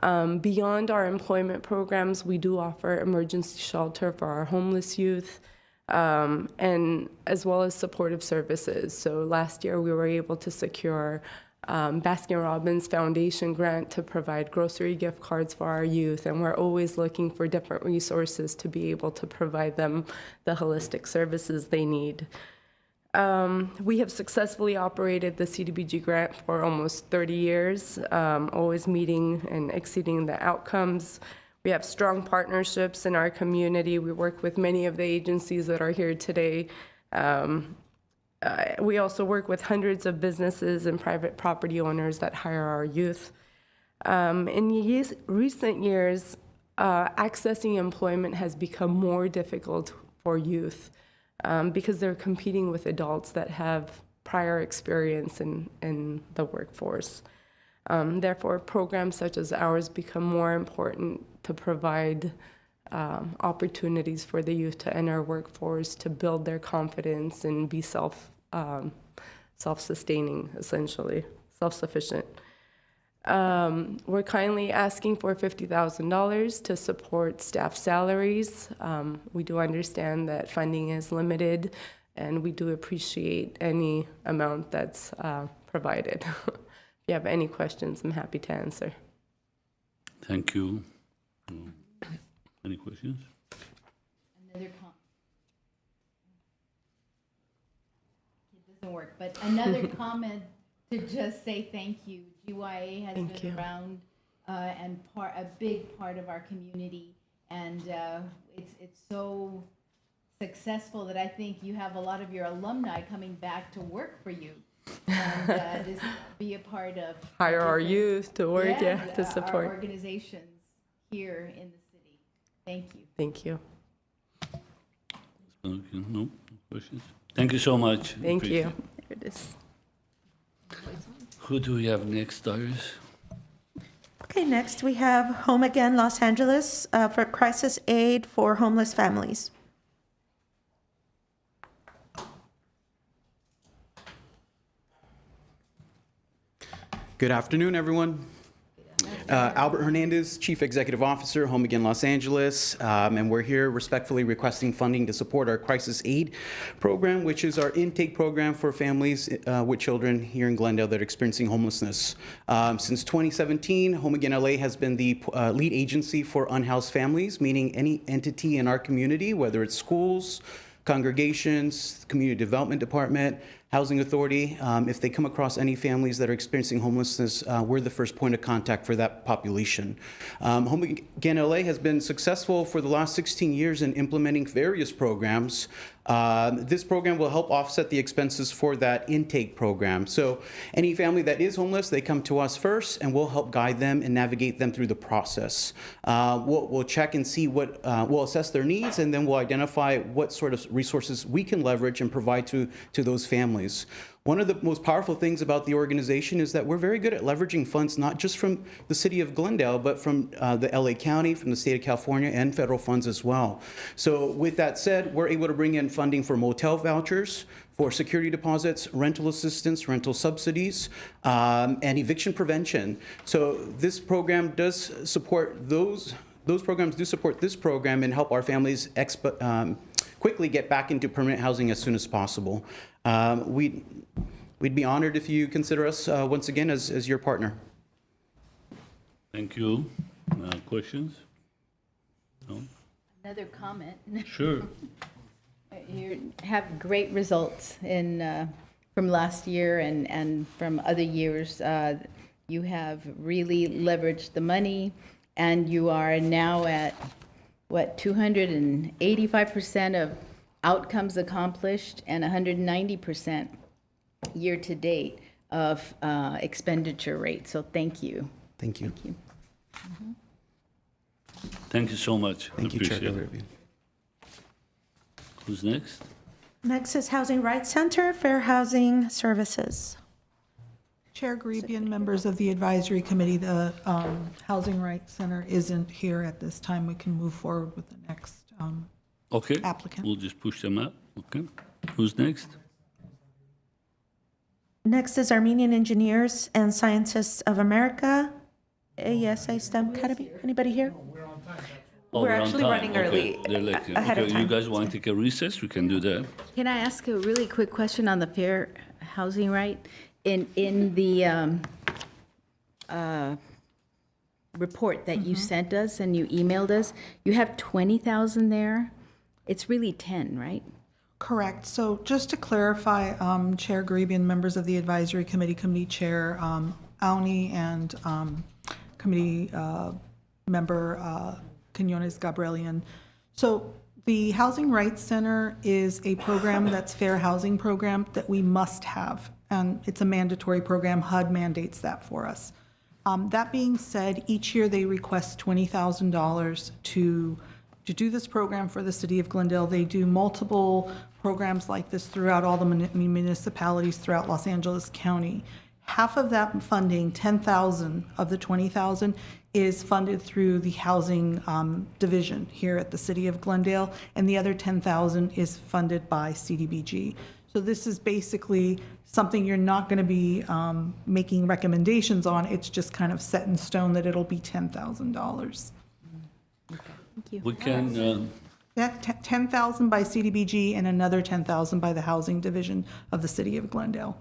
Beyond our employment programs, we do offer emergency shelter for our homeless youth, and as well as supportive services. So last year, we were able to secure Baskin-Robbins Foundation grant to provide grocery gift cards for our youth, and we're always looking for different resources to be able to provide them the holistic services they need. We have successfully operated the CDBG grant for almost 30 years, always meeting and exceeding the outcomes. We have strong partnerships in our community. We work with many of the agencies that are here today. We also work with hundreds of businesses and private property owners that hire our youth. In recent years, accessing employment has become more difficult for youth because they're competing with adults that have prior experience in the workforce. Therefore, programs such as ours become more important to provide opportunities for the youth to enter workforce, to build their confidence and be self-sustaining, essentially, self-sufficient. We're kindly asking for $50,000 to support staff salaries. We do understand that funding is limited, and we do appreciate any amount that's provided. If you have any questions, I'm happy to answer. Thank you. Any questions? Another it doesn't work, but another comment to just say thank you. GYA has been around and a big part of our community, and it's so successful that I think you have a lot of your alumni coming back to work for you. And just be a part of hire our youth to work, to support our organizations here in the city. Thank you. Thank you. No questions? Thank you so much. Thank you. There it is. Who do we have next, Iris? Okay, next we have Home Again Los Angeles for crisis aid for homeless families. Good afternoon, everyone. Albert Hernandez, Chief Executive Officer, Home Again Los Angeles, and we're here respectfully requesting funding to support our crisis aid program, which is our intake program for families with children here in Glendale that are experiencing homelessness. Since 2017, Home Again LA has been the lead agency for unhoused families, meaning any entity in our community, whether it's schools, congregations, community development department, housing authority. If they come across any families that are experiencing homelessness, we're the first point of contact for that population. Home Again LA has been successful for the last 16 years in implementing various programs. This program will help offset the expenses for that intake program. So any family that is homeless, they come to us first, and we'll help guide them and navigate them through the process. We'll check and see we'll assess their needs, and then we'll identify what sort of resources we can leverage and provide to those families. One of the most powerful things about the organization is that we're very good at leveraging funds, not just from the city of Glendale, but from the LA County, from the state of California, and federal funds as well. So with that said, we're able to bring in funding for motel vouchers, for security deposits, rental assistance, rental subsidies, and eviction prevention. So this program does support those programs do support this program and help our families quickly get back into permanent housing as soon as possible. We'd be honored if you consider us once again as your partner. Thank you. Questions? No? Another comment. Sure. You have great results from last year and from other years. You have really leveraged the money, and you are now at, 285% of outcomes accomplished and 190% year to date of expenditure rate. So thank you. Thank you. Thank you. Thank you so much. Thank you, Chair Appreciate it. Who's next? Next is Housing Rights Center, Fair Housing Services. Chair Grebian, members of the advisory committee, the Housing Rights Center isn't here at this time. We can move forward with the next Okay. applicant. We'll just push them out. Okay. Who's next? Next is Armenian Engineers and Scientists of America, ASA STEM Academy. Anybody here? Oh, We're on actually time. running Okay. early, They're like, ahead of okay, time. you guys want to take a recess? We can do that. Can I ask a really quick question on the fair housing right? In the report that you sent us and you emailed us, you have 20,000 there. It's really 10, right? Correct. So just to clarify, Chair Grebian, members of the advisory committee, committee chair Auni, and committee member Quinones Gabrielian. So the Housing Rights Center is a program that's fair housing program that we must have. And it's a mandatory program. HUD mandates that for us. That being said, each year they request $20,000 to do this program for the city of Glendale. They do multiple programs like this throughout all the municipalities throughout Los Angeles County. Half of that funding, 10,000 of the 20,000, is funded through the housing division here at the city of Glendale, and the other 10,000 is funded by CDBG. So this is basically something you're not going to be making recommendations on. It's just kind of set in stone that it'll be $10,000. Thank you. We can, That 10,000 by CDBG and another 10,000 by the housing division of the city of Glendale.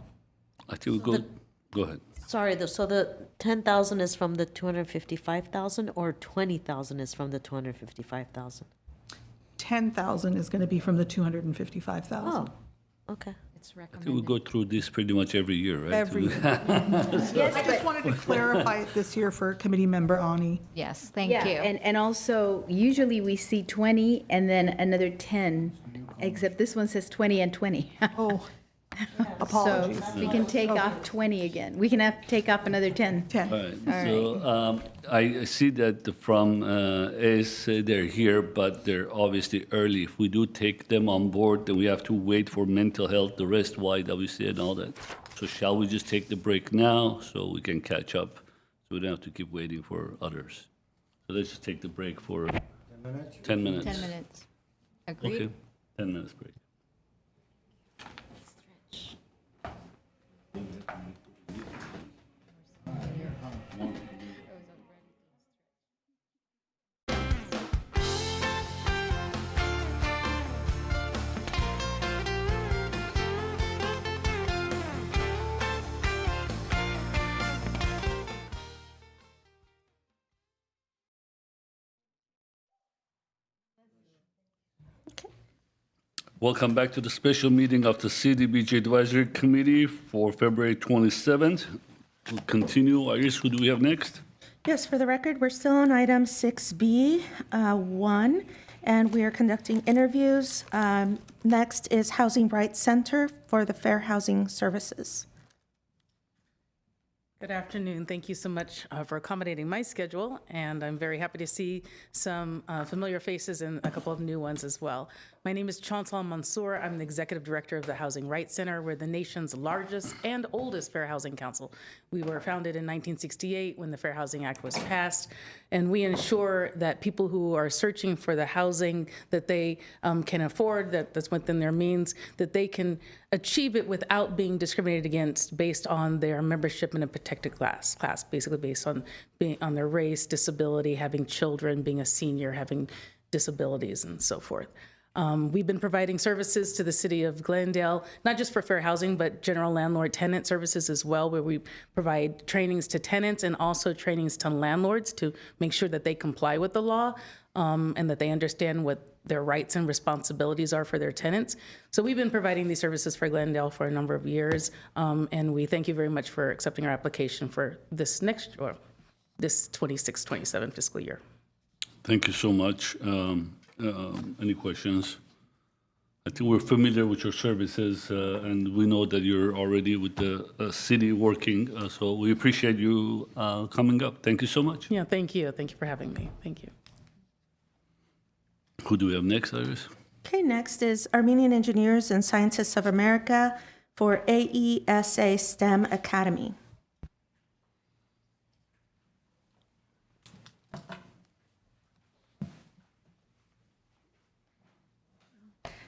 I think we go ahead. Sorry, so the 10,000 is from the 255,000 or 20,000 is from the 255,000? 10,000 is going to be from the 255,000. Oh, okay. It's I think we go through this pretty much every year, right? Every year. Yes, I just wanted to clarify it this year for committee member Ani. Yes, thank Yeah, you. and also, usually we see 20 and then another 10, except this one says 20 and 20. Oh, apologies. So we can take off 20 again. We can take off another 10. 10. All right. So I see that from ASA they're here, but they're obviously early. If we do take them on board, then we have to wait for mental health, the rest, YWCA and all that. So shall we just take the break now so we can catch up? So we don't have to keep waiting for others. So let's just take the break for 10 minutes. 10 minutes. Agreed? Okay, 10 minutes break. Welcome back to the special meeting of the CDBG Advisory Committee for February 27th. We'll continue. Iris, who do we have next? Yes, for the record, we're still on item 6B, 1, and we are conducting interviews. Next is Housing Rights Center for the Fair Housing Services. Good afternoon. Thank you so much for accommodating my schedule, and I'm very happy to see some familiar faces and a couple of new ones as well. My name is Chansal Mansour. I'm the Executive Director of the Housing Rights Center. We're the nation's largest and oldest fair housing council. We were founded in 1968 when the Fair Housing Act was passed, and we ensure that people who are searching for the housing that they can afford, that's within their means, that they can achieve it without being discriminated against based on their membership in a protected class, basically based on on their race, disability, having children, being a senior, having disabilities, and so forth. We've been providing services to the city of Glendale, not just for fair housing, but general landlord tenant services as well, where we provide trainings to tenants and also trainings to landlords to make sure that they comply with the law and that they understand what their rights and responsibilities are for their tenants. So we've been providing these services for Glendale for a number of years, and we thank you very much for accepting our application for this this 26-27 fiscal year. Thank you so much. Any questions? I think we're familiar with your services, and we know that you're already with the city working, so we appreciate you coming up. Thank you so much. Yeah, thank you. Thank you for having me. Thank you. Who do we have next, Iris? Okay, next is Armenian Engineers and Scientists of America for AESA STEM Academy.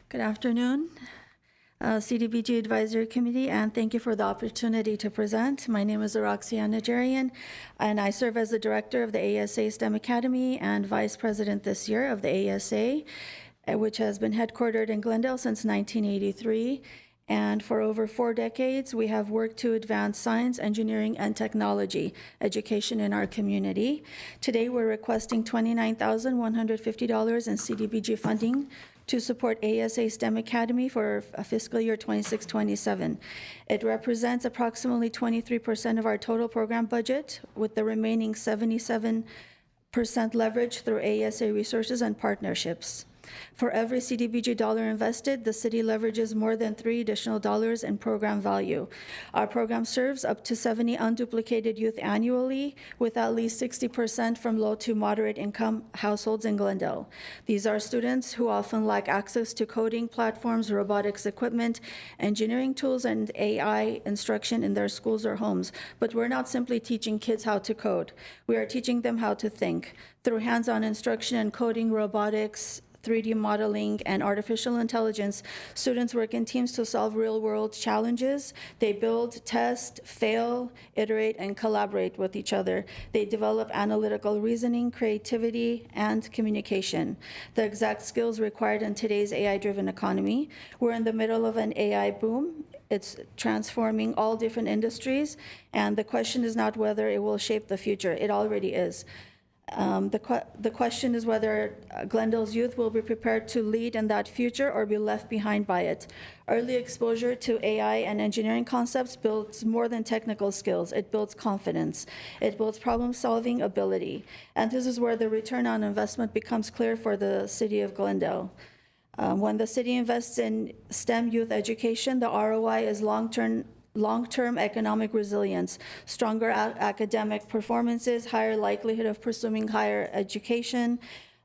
Good afternoon, CDBG Advisory Committee, and thank you for the opportunity to present. My name is Araxia Najarian, and I serve as the director of the ASA STEM Academy and vice president this year of the ASA, which has been headquartered in Glendale since 1983. And for over 4 decades, we have worked to advance science, engineering, and technology education in our community. Today, we're requesting $29,150 in CDBG funding to support ASA STEM Academy for fiscal year 26-27. It represents approximately 23% of our total program budget, with the remaining 77% leverage through ASA resources and partnerships. For every CDBG dollar invested, the city leverages more than $3 additional in program value. Our program serves up to 70 unduplicated youth annually, with at least 60% from low to moderate income households in Glendale. These are students who often lack access to coding platforms, robotics equipment, engineering tools, and AI instruction in their schools or homes. But we're not simply teaching kids how to code. We are teaching them how to think. Through hands-on instruction in coding, robotics, 3D modeling, and artificial intelligence, students work in teams to solve real-world challenges. They build, test, fail, iterate, and collaborate with each other. They develop analytical reasoning, creativity, and communication, the exact skills required in today's AI-driven economy. We're in the middle of an AI boom. It's transforming all different industries, and the question is not whether it will shape the future. It already is. The question is whether Glendale's youth will be prepared to lead in that future or be left behind by it. Early exposure to AI and engineering concepts builds more than technical skills. It builds confidence. It builds problem-solving ability. And this is where the return on investment becomes clear for the city of Glendale. When the city invests in STEM youth education, the ROI is long-term economic resilience, stronger academic performances, higher likelihood of pursuing higher education,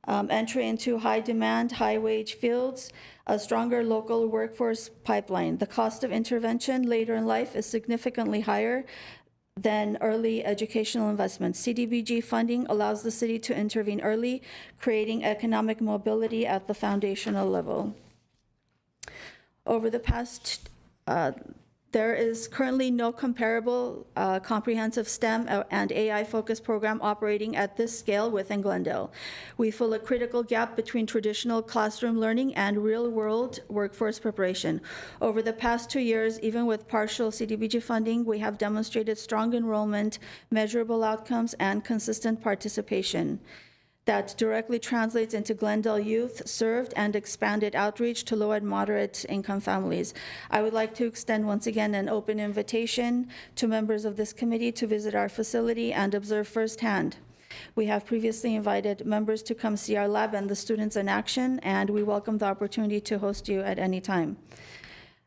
entry into high-demand, high-wage fields, a stronger local workforce pipeline. The cost of intervention later in life is significantly higher than early educational investments. CDBG funding allows the city to intervene early, creating economic mobility at the foundational level. Over the past there is currently no comparable comprehensive STEM and AI-focused program operating at this scale within Glendale. We fill a critical gap between traditional classroom learning and real-world workforce preparation. Over the past 2 years, even with partial CDBG funding, we have demonstrated strong enrollment, measurable outcomes, and consistent participation. that directly translates into Glendale youth served and expanded outreach to low and moderate income families. I would like to extend once again an open invitation to members of this committee to visit our facility and observe firsthand. We have previously invited members to come see our lab and the students in action, and we welcome the opportunity to host you at any time.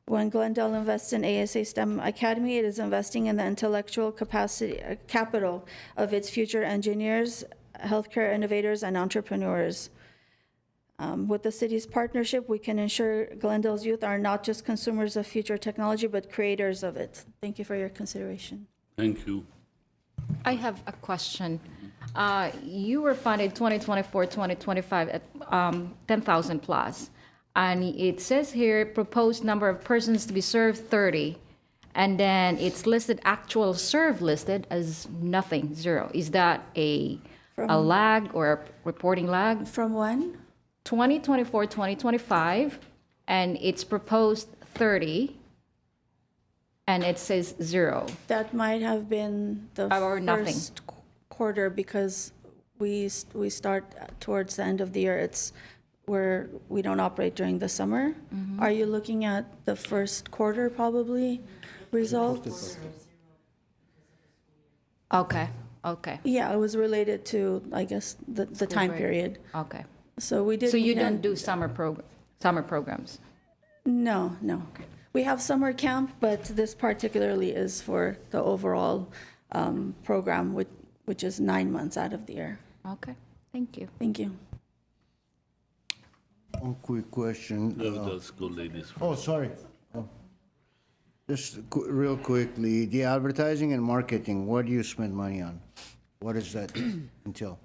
When Glendale invests in ASA STEM Academy, it is investing in the intellectual capital of its future engineers, healthcare innovators, and entrepreneurs. With the city's partnership, we can ensure Glendale's youth are not just consumers of future technology, but creators of it. Thank you for your consideration. Thank you. I have a question. You were funded 2024-2025 at 10,000 plus. And it says here, proposed number of persons to be served 30. And then it's listed, actual served listed as nothing, 0. Is that a lag or a reporting lag? From when? 2024-2025, and it's proposed 30, and it says 0. That might have been the Or nothing. first quarter because we start towards the end of the year. It's where we don't operate during the summer. Mm-hmm. Are you looking at the first quarter probably results? Okay. Yeah, it was related to, I guess, the time break. period. Okay. So we did. So you meet don't and- do summer programs? No. We have summer camp, but this particularly is for the overall program, which is 9 months out of the year. Okay, thank you. Thank you. One quick question. Let's go, ladies. Oh, sorry. Just real quickly, the advertising and marketing, what do you spend money on? What does that entail?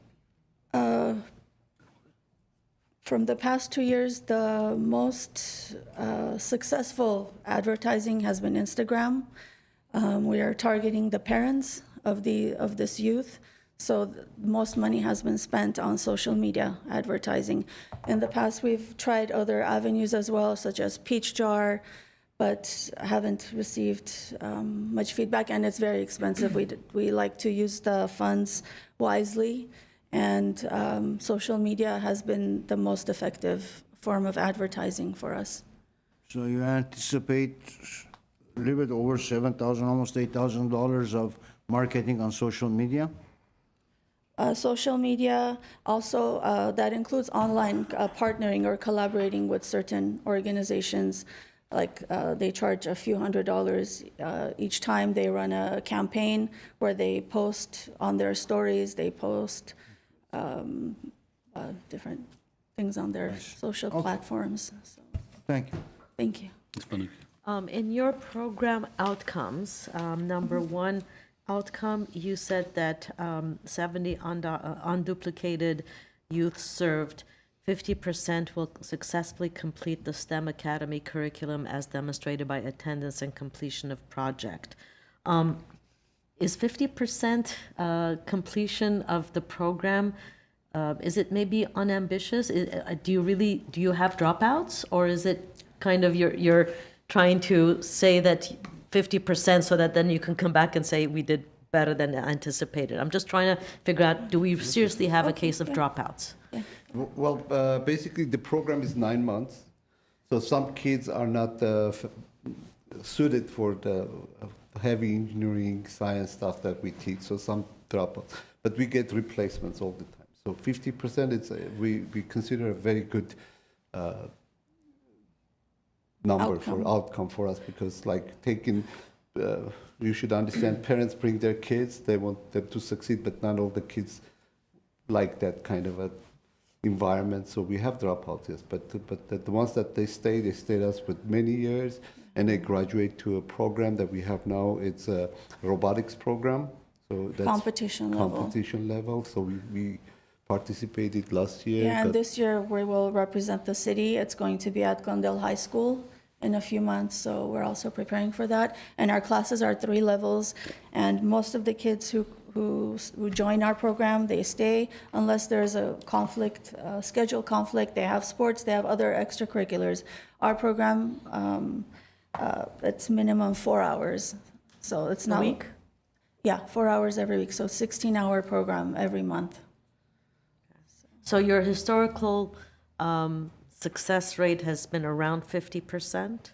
From the past 2 years, the most successful advertising has been Instagram. We are targeting the parents of this youth, so most money has been spent on social media advertising. In the past, we've tried other avenues as well, such as Peach Jar, but haven't received much feedback, and it's very expensive. We like to use the funds wisely, and social media has been the most effective form of advertising for us. So you anticipate a little bit over $7,000, almost $8,000 of marketing on social media? Social media, also that includes online partnering or collaborating with certain organizations. Like they charge a few $100s each time they run a campaign where they post on their stories, they post different things on their social platforms. So, Thank you. thank you. In your program outcomes, number 1 outcome, you said that 70 unduplicated youth served, 50% will successfully complete the STEM Academy curriculum as demonstrated by attendance and completion of project. Is 50% completion of the program, is it maybe unambitious? Do you have dropouts, or is it kind of you're trying to say that 50% so that then you can come back and say we did better than anticipated? I'm just trying to figure out, do we seriously have a case of dropouts? Well, basically the program is 9 months, so some kids are not suited for the heavy engineering science stuff that we teach, so some drop out. But we get replacements all the time. So 50% we consider a very good number for outcome for us, because like taking, you should understand, parents bring their kids, they want them to succeed, but not all the kids like that kind of a environment. So we have dropouts, yes, but the ones that they stay with us for many years, and they graduate to a program that we have now. It's a robotics program. So that's Competition level. So we participated last year. Yeah, and this year we will represent the city. It's going to be at Glendale High School in a few months, so we're also preparing for that. And our classes are 3 levels, and most of the kids who join our program, they stay unless there's a conflict, schedule conflict. They have sports, they have other extracurriculars. Our program, it's minimum 4 hours, so it's not. A week? Yeah, 4 hours every week, so 16-hour program every month. So your historical success rate has been around 50%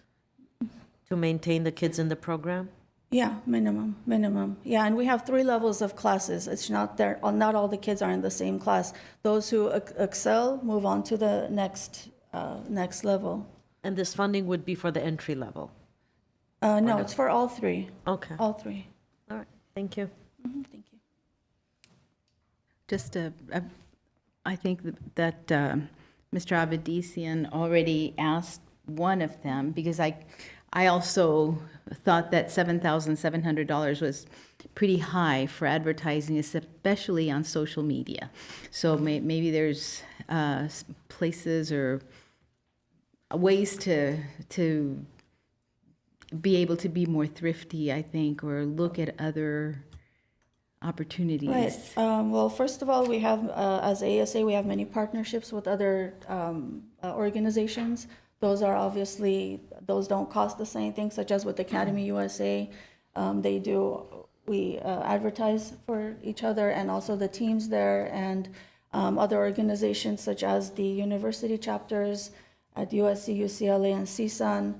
to maintain the kids in the program? Yeah, minimum. Yeah, and we have 3 levels of classes. It's not there, not all the kids are in the same class. Those who excel move on to the next level. And this funding would be for the entry level? No, it's for all 3. Okay. All 3. All right, thank you. Thank you. Just I think that Mr. Abedisian already asked one of them, because I also thought that $7,700 was pretty high for advertising, especially on social media. So maybe there's places or ways to be able to be more thrifty, I think, or look at other opportunities. Right. Well, first of all, we have, as ASA, we have many partnerships with other organizations. Those are obviously, those don't cost us anything, such as with Academy USA. We advertise for each other and also the teams there, and other organizations such as the university chapters at USC, UCLA, and CSUN.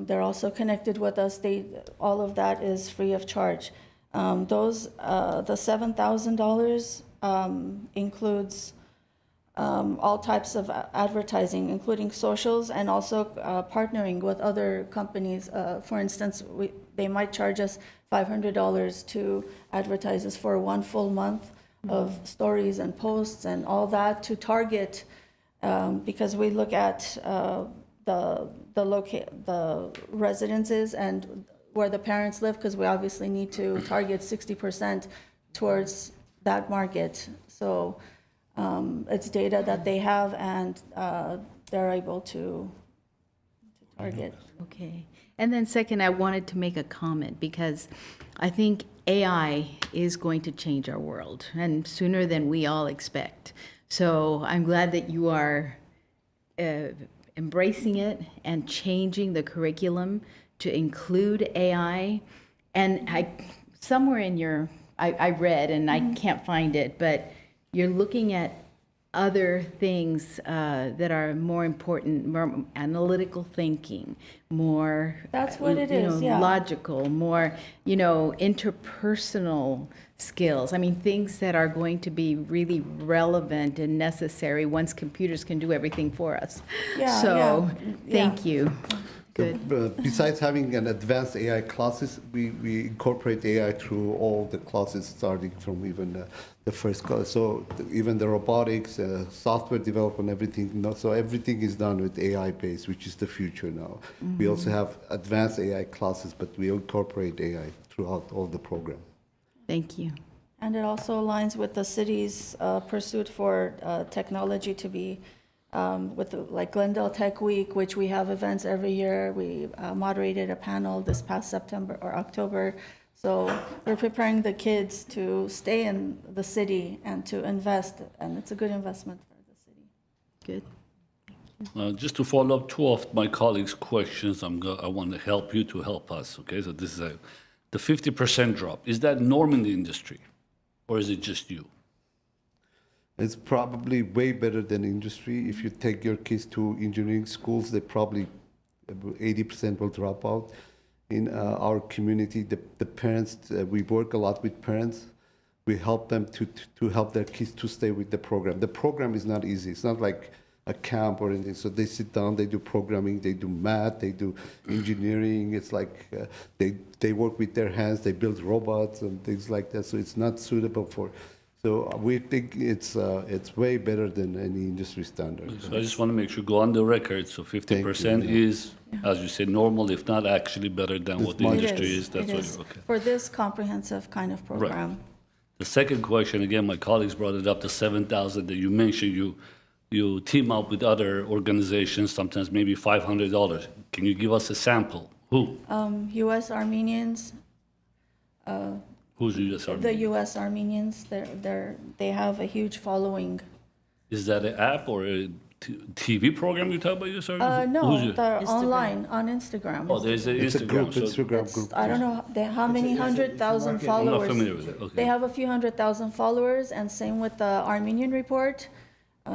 They're also connected with us. All of that is free of charge. The $7,000 includes all types of advertising, including socials, and also partnering with other companies. For instance, they might charge us $500 to advertise us for 1 full month of stories and posts and all that to target, because we look at the residences and where the parents live, because we obviously need to target 60% towards that market. So it's data that they have, and they're able to target. Okay. And then second, I wanted to make a comment, because I think AI is going to change our world, and sooner than we all expect. So I'm glad that you are embracing it and changing the curriculum to include AI. And somewhere in I read, and I can't find it, but you're looking at other things that are more important, more analytical thinking, more That's what it is, yeah. logical, more interpersonal skills. I mean, things that are going to be really relevant and necessary once computers can do everything for us. Yeah, so yeah. thank you. Besides having an advanced AI classes, we incorporate AI through all the classes, starting from even the first class. So even the robotics, software development, everything. So everything is done with AI based, which is the future now. We also have advanced AI classes, but we incorporate AI throughout all the program. Thank you. And it also aligns with the city's pursuit for technology to be with like Glendale Tech Week, which we have events every year. We moderated a panel this past September or October. So we're preparing the kids to stay in the city and to invest, and it's a good investment for the city. Good. Just to follow up 2 of my colleagues' questions, I want to help you to help us, okay? So this is the 50% drop. Is that norm in the industry, or is it just you? It's probably way better than industry. If you take your kids to engineering schools, they probably 80% will drop out. In our community, the parents, we work a lot with parents. We help them to help their kids to stay with the program. The program is not easy. It's not like a camp or anything. So they sit down, they do programming, they do math, they do engineering. It's like they work with their hands, they build robots and things like that. So it's not suitable for. So we think it's way better than any industry standard. So I just want to make sure, go on the record. So 50% is, as you said, normal, if not actually better than what the industry is. That's what you're okay. For this comprehensive kind of program. Right. The second question, again, my colleagues brought it up, the 7,000 that you mentioned, you team up with other organizations, sometimes maybe $500. Can you give us a sample? Who? U.S. Armenians. Who's U.S. Armenians? The U.S. Armenians. They have a huge following. Is that an app or a TV program you talk about, U.S. Armenians? No, they're online on Instagram. Oh, there's an Instagram. Instagram group. I don't know how many 100,000 followers. I'm not familiar with it. Okay. They have a few 100,000 followers, and same with the Armenian Report.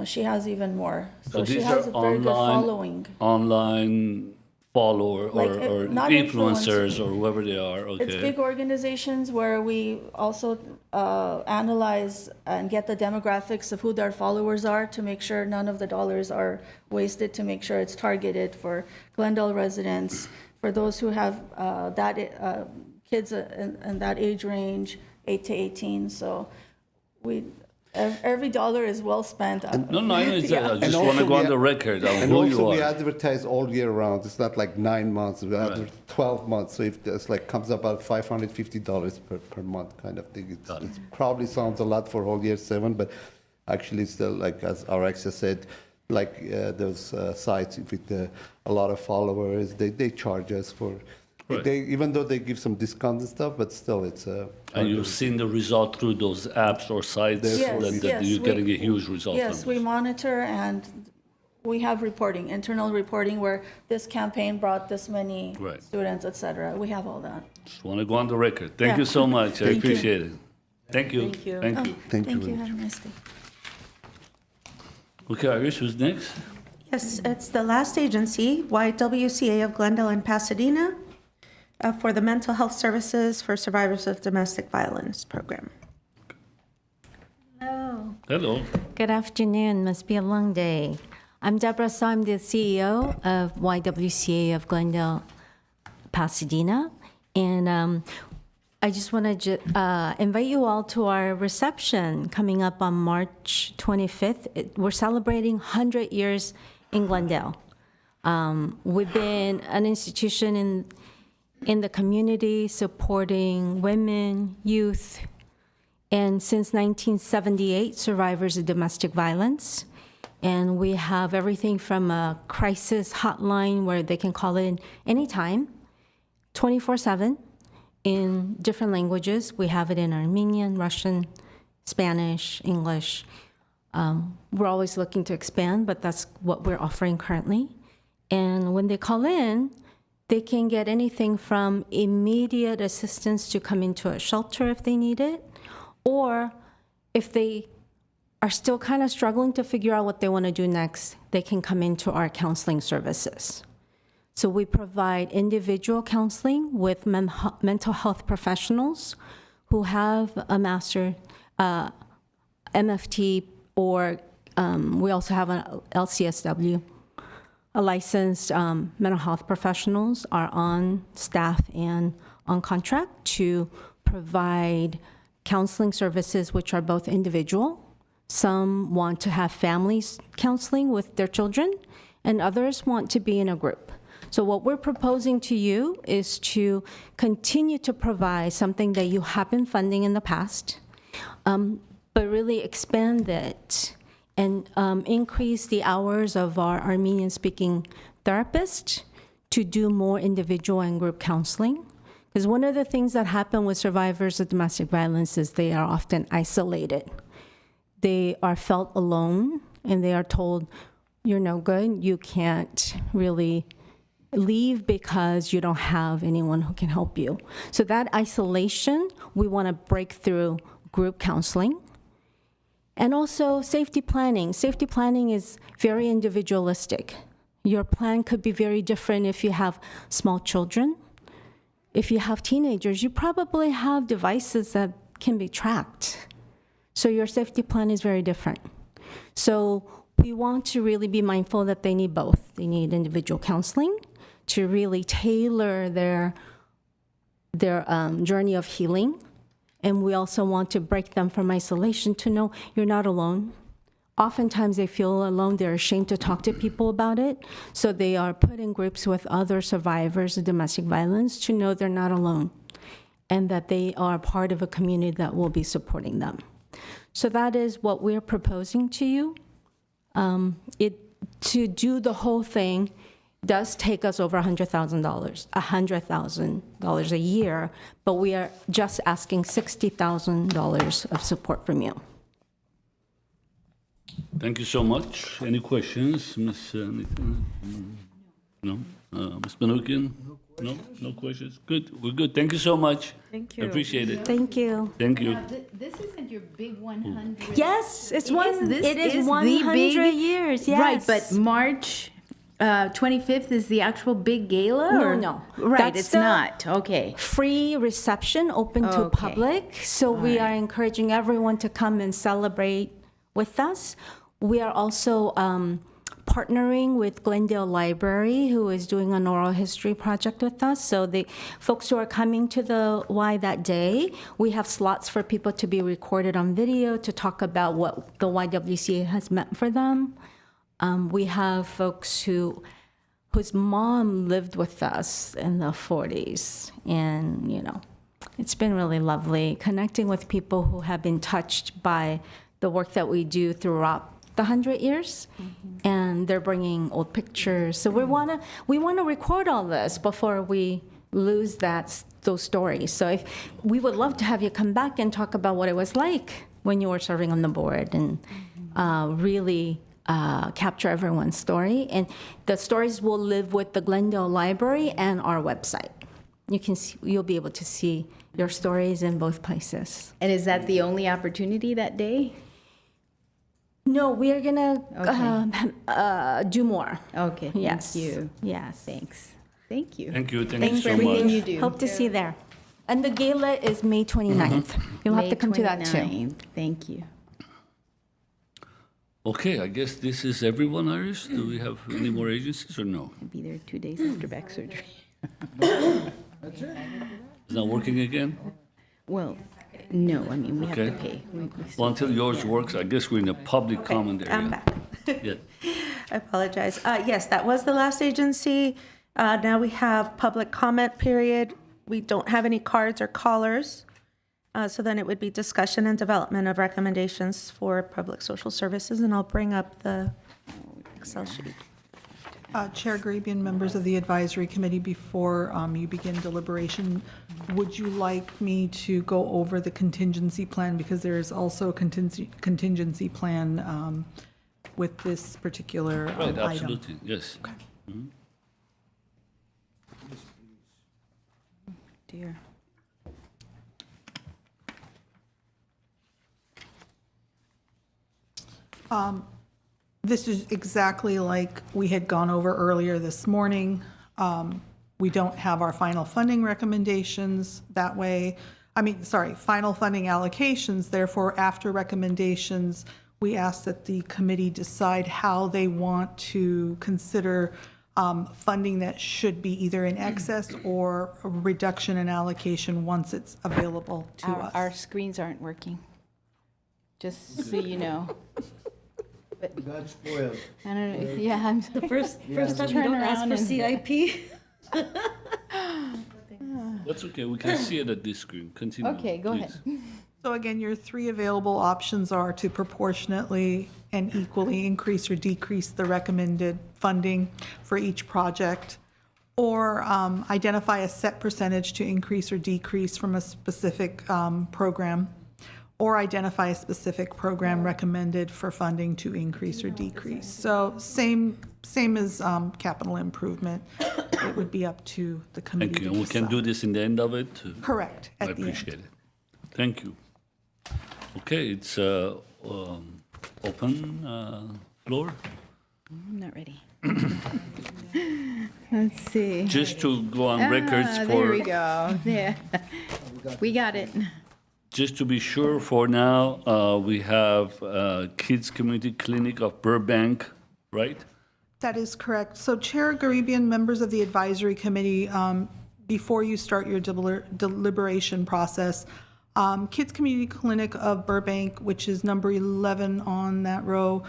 She has even more. So she these has are a very good following. online follower Like, or not influencers or whoever they are. Okay. It's big organizations where we also analyze and get the demographics of who their followers are to make sure none of the dollars are wasted, to make sure it's targeted for Glendale residents, for those who have kids in that age range, 8 to 18. So every dollar is well spent. No, I know. I just And want to also go on we- the record on And who also you we are. advertise all year round. It's not like 9 months. We advertise 12 months. So if there's like comes about $550 per month kind of thing. It probably sounds a lot for whole year 7, but actually it's still like as Araxia said, like those sites with a lot of followers, they charge us for. Right. Even though they give some discounts and stuff, but still it's And you've seen the result through those apps or sites that you're getting a huge result Yes, from we this. monitor and we have reporting, internal reporting where this campaign brought this many Right. students, et cetera. We have all that. Just want to go on the record. Thank Yeah. you so much. I Thank you. appreciate it. Thank you. Thank you. Thank Oh, you. Thank you. Have a nice day. Okay, Irish, who's next? Yes, it's the last agency, YWCA of Glendale and Pasadena, for the Mental Health Services for Survivors of Domestic Violence program. Hello. Hello. Good afternoon. Must be a long day. I'm Deborah So. I'm the CEO of YWCA of Glendale, Pasadena. And I just want to invite you all to our reception coming up on March 25th. We're celebrating 100 years in Glendale. We've been an institution in the community supporting women, youth, and since 1978, survivors of domestic violence. And we have everything from a crisis hotline where they can call in anytime, 24/7, in different languages. We have it in Armenian, Russian, Spanish, English. We're always looking to expand, but that's what we're offering currently. And when they call in, they can get anything from immediate assistance to come into a shelter if they need it, or if they are still kind of struggling to figure out what they want to do next, they can come into our counseling services. So we provide individual counseling with mental health professionals who have a master MFT, or we also have an LCSW. A licensed mental health professionals are on staff and on contract to provide counseling services, which are both individual. Some want to have families counseling with their children, and others want to be in a group. So what we're proposing to you is to continue to provide something that you have been funding in the past, but really expand it and increase the hours of our Armenian-speaking therapists to do more individual and group counseling. Because one of the things that happen with survivors of domestic violence is they are often isolated. They are felt alone, and they are told, you're no good, you can't really leave because you don't have anyone who can help you. So that isolation, we want to break through group counseling. And also safety planning. Safety planning is very individualistic. Your plan could be very different if you have small children. If you have teenagers, you probably have devices that can be tracked. So your safety plan is very different. So we want to really be mindful that they need both. They need individual counseling to really tailor their journey of healing. And we also want to break them from isolation to know you're not alone. Oftentimes they feel alone, they're ashamed to talk to people about it. So they are put in groups with other survivors of domestic violence to know they're not alone and that they are part of a community that will be supporting them. So that is what we're proposing to you. To do the whole thing does take us over $100,000 a year, but we are just asking $60,000 of support from you. Thank you so much. Any questions, Ms. Nathan? No? Ms. Manukian? No? No questions? Good. We're good. Thank you so much. Thank you. I appreciate it. Thank you. Thank you. This isn't your big 100. Yes, it's It one. is. This It is is the 100 big- years. Yes. Right, but March 25th is the actual big gala? No, or- no. Right, That's it's the not. Okay. free reception open to Okay. public. So we are encouraging everyone to come and celebrate with us. We are also partnering with Glendale Library, who is doing an oral history project with us. So the folks who are coming to the Y that day, we have slots for people to be recorded on video to talk about what the YWCA has meant for them. We have folks whose mom lived with us in the 40s. And, it's been really lovely connecting with people who have been touched by the work that we do throughout the 100 years. And they're bringing old pictures. So we want to record all this before we lose those stories. So we would love to have you come back and talk about what it was like when you were serving on the board and really capture everyone's story. And the stories will live with the Glendale Library and our website. You'll be able to see your stories in both places. And is that the only opportunity that day? No, we are gonna do more. Okay. Yes. Thank you. Yes. Thanks. Thank you. Thank you. Thank Thanks you for so everything much. you do. Hope to see you there. And the gala is May 29th. You'll have to come to that too. 29th. Thank you. Okay, I guess this is everyone, Iris. Do we have any more agencies or no? I'll be there 2 days after back surgery. It's not working again? Well, no, I mean, we have to Okay. pay. Well, until yours works, I guess we're in a public comment area. I'm back. Yeah. I apologize. Yes, that was the last agency. Now we have public comment period. We don't have any cards or callers. So then it would be discussion and development of recommendations for public social services, and I'll bring up the Excel sheet. Chair Grabian, members of the advisory committee, before you begin deliberation, would you like me to go over the contingency plan? Because there is also a contingency plan with this particular Right, item. absolutely, yes. Mhm. Dear. This is exactly like we had gone over earlier this morning. We don't have our final funding recommendations that way. Final funding allocations. Therefore, after recommendations, we ask that the committee decide how they want to consider funding that should be either in excess or a reduction in allocation once it's available to us. Our screens aren't working, just so you know. Got spoiled. I don't know. Yeah, I'm The first time you Turn don't ask around for and- CIP. That's okay, we can see it at this screen. Continue. Okay, go please. ahead. So again, your three available options are to proportionately and equally increase or decrease the recommended funding for each project, or identify a set percentage to increase or decrease from a specific program, or identify a specific program recommended for funding to increase or decrease. So same as capital improvement, it would be up to the committee Thank you, to and we can decide. do this in the end of it? Correct, I at the end. appreciate it. Thank you. Okay, it's open floor. I'm not ready. Let's see. Just to go on records There for, we go. Yeah. We got it. just to be sure, for now, we have Kids Community Clinic of Burbank, right? That is correct. So Chair Garibian, members of the advisory committee, before you start your deliberation process, Kids Community Clinic of Burbank, which is number 11 on that row,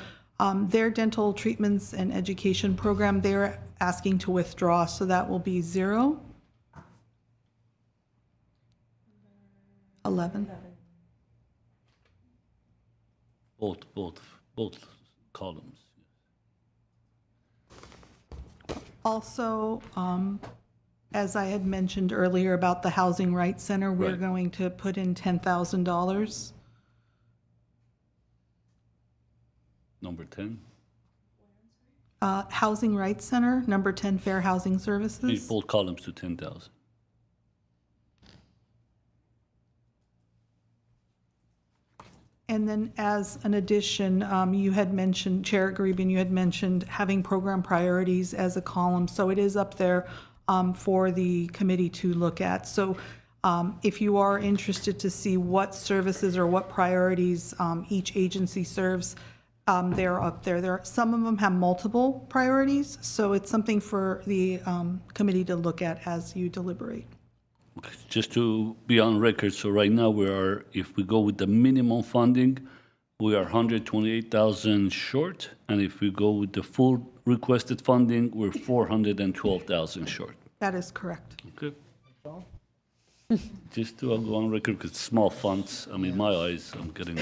their dental treatments and education program, they're asking to withdraw, so that will be 0. 11. Both columns. Also, as I had mentioned earlier about the Housing Rights Center, we're Right. going to put in $10,000. Number 10. Housing Rights Center, number 10, Fair Housing Need Services. both columns to 10,000. And then as an addition, you had mentioned, Chair Garibian, you had mentioned having program priorities as a column. So it is up there for the committee to look at. So if you are interested to see what services or what priorities each agency serves, they're up there. Some of them have multiple priorities, so it's something for the committee to look at as you deliberate. Just to be on record, so right now if we go with the minimum funding, we are 128,000 short, and if we go with the full requested funding, we're 412,000 short. That is correct. Okay. Just to go on record, because small fonts, I mean, my eyes, I'm getting.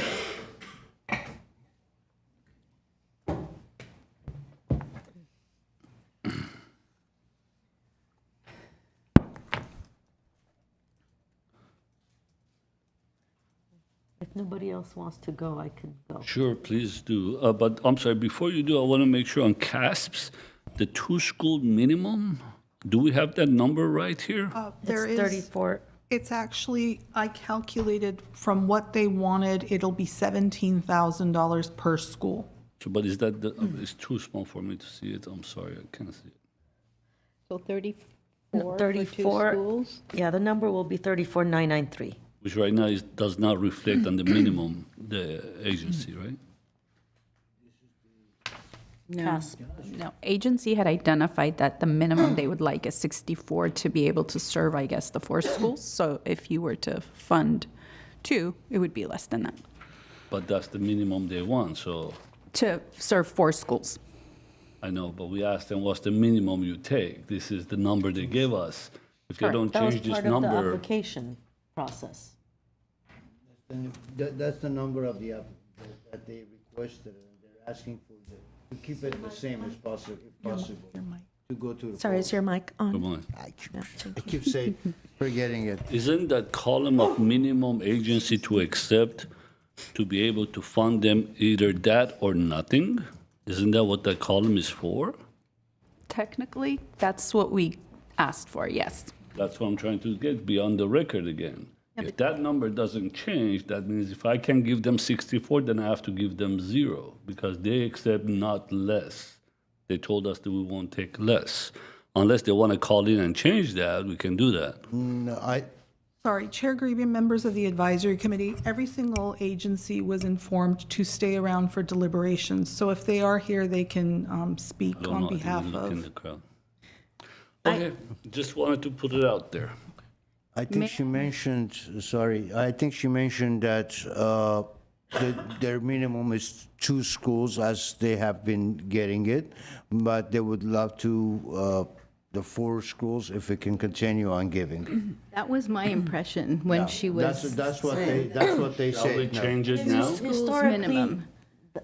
If nobody else wants to go, I can go. Sure, please do. But I'm sorry, before you do, I want to make sure on CASPs, the two-school minimum, do we have that number right here? There It's is 34. It's actually, I calculated from what they wanted, it'll be $17,000 per school. So, but is that, it's too small for me to see it, I'm sorry, I can't see it. So 34 for 34. two schools? Yeah, the number will be 34,993. Which right now does not reflect on the minimum, the agency, right? No, no. Agency had identified that the minimum they would like is 64 to be able to serve, I guess, the 4 schools. So if you were to fund 2, it would be less than that. But that's the minimum they want, so To serve 4 schools. I know, but we asked them, what's the minimum you take? This is the number they gave us. If they don't That was change this part of the number, application process. That's the number of the that they requested, and they're asking for to keep it the same as possible, if possible. To go to the. Sorry, is your mic on? come on. I keep saying, forgetting it. Isn't that column of minimum agency to accept to be able to fund them either that or nothing? Isn't that what that column is for? Technically, that's what we asked for, yes. That's what I'm trying to get beyond the record again. If that number doesn't change, that means if I can give them 64, then I have to give them 0 because they accept not less. They told us that we won't take less. Unless they want to call in and change that, we can do that. No, Sorry, Chair Garibian, members of the advisory committee, every single agency was informed to stay around for deliberations. So if they are here, they can speak I don't on know, I behalf didn't look in of. the crowd. Okay, just wanted to put it out there. I think she mentioned, sorry, I think she mentioned that their minimum is 2 schools as they have been getting it, but they would love to, the 4 schools, if we can continue on giving. That was my impression when Yeah, she was. That's what they Shall we say. now. change it now? Historically, minimum.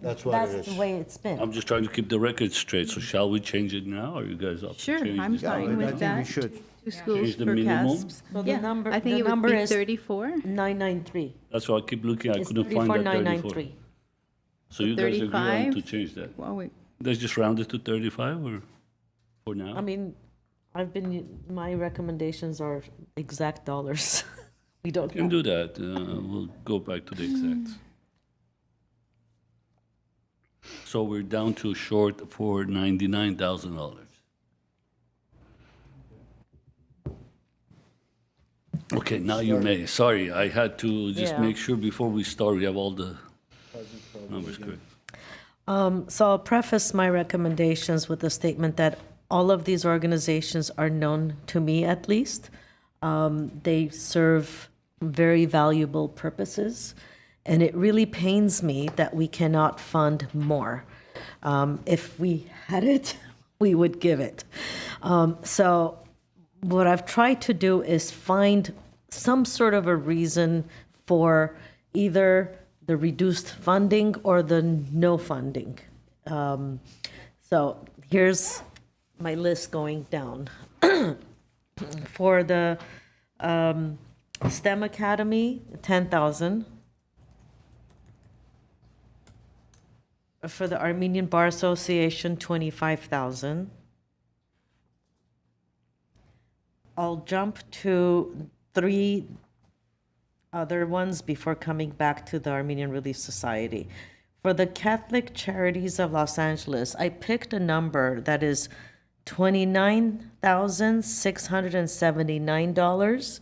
That's what it that's the is. way it's been. I'm just trying to keep the record straight, so shall we change it now? Are you guys up to Sure, change I'm it? Yeah, fine I with think that. we should. 2 schools Change the for minimum? CASPs. So the Yeah, number- I think the it would number be is 34. 993. That's why I keep looking, I It's couldn't find that 34. 34,993. So you guys agree on 35? to change that? Well, wait. Let's just round it to 35 or for now? I mean, my recommendations are exact dollars. We don't We can do that. We'll go back to the exacts. So we're down to short for $99,000. Okay, now you may. Sorry, I had to just Yeah. make sure before we start, we have all the numbers correct. So I'll preface my recommendations with the statement that all of these organizations are known to me at least. They serve very valuable purposes, and it really pains me that we cannot fund more. If we had it, we would give it. So what I've tried to do is find some sort of a reason for either the reduced funding or the no funding. So here's my list going down. For the STEM Academy, 10,000. For the Armenian Bar Association, 25,000. I'll jump to 3 other ones before coming back to the Armenian Relief Society. For the Catholic Charities of Los Angeles, I picked a number that is $29,679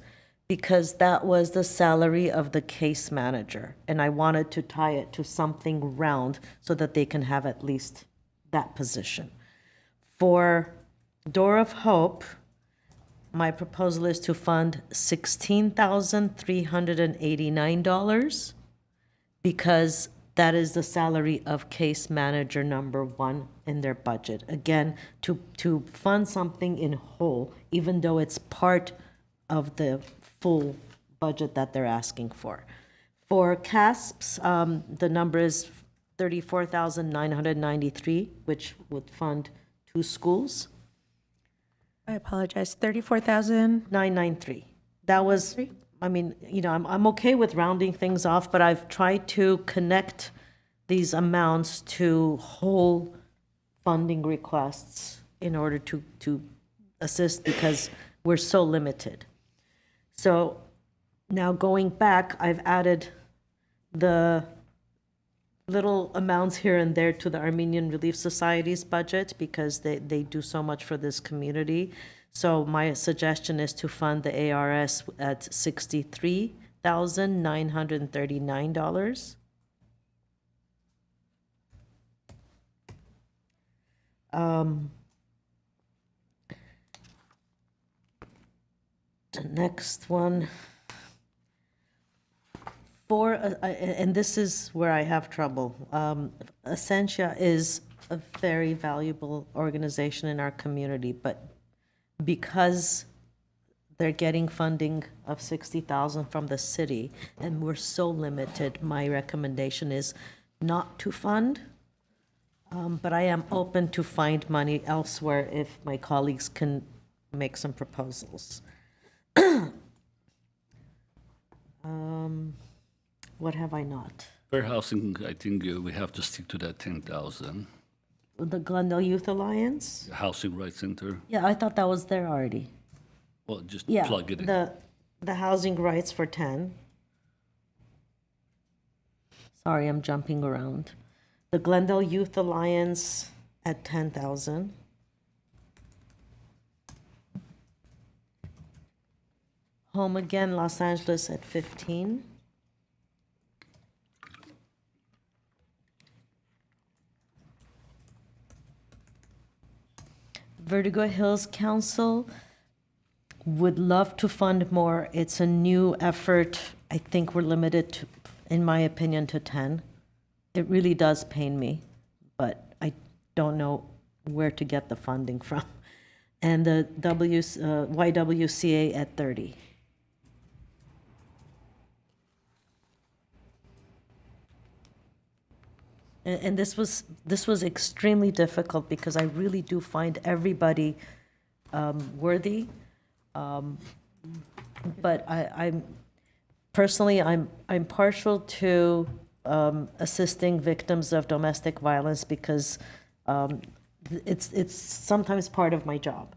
because that was the salary of the case manager. And I wanted to tie it to something round so that they can have at least that position. For Door of Hope, my proposal is to fund $16,389 because that is the salary of case manager number 1 in their budget. Again, to fund something in whole, even though it's part of the full budget that they're asking for. For CASPs, the number is $34,993, which would fund 2 schools. I apologize, 34,000? 993. That was, I mean, you know, I'm okay with rounding things off, but I've tried to connect these amounts to whole funding requests in order to assist because we're so limited. So now going back, I've added the little amounts here and there to the Armenian Relief Society's budget because they do so much for this community. So my suggestion is to fund the ARS at $63,939. The next one, and this is where I have trouble. Essentia is a very valuable organization in our community, but because they're getting funding of $60,000 from the city, and we're so limited, my recommendation is not to fund. But I am open to find money elsewhere if my colleagues can make some proposals. What have I not? Fair housing, I think we have to stick to that 10,000. The Glendale Youth Alliance? Housing Rights Center. Yeah, I thought that was there already. Well, just Yeah, plug it in. the housing rights for 10. Sorry, I'm jumping around. The Glendale Youth Alliance at 10,000. Home Again Los Angeles at 15. Vertigo Hills Council would love to fund more. It's a new effort. I think we're limited to, in my opinion, to 10. It really does pain me, but I don't know where to get the funding from. And the YWCA at 30. And this was extremely difficult because I really do find everybody worthy, but I'm personally I'm partial to assisting victims of domestic violence because it's sometimes part of my job,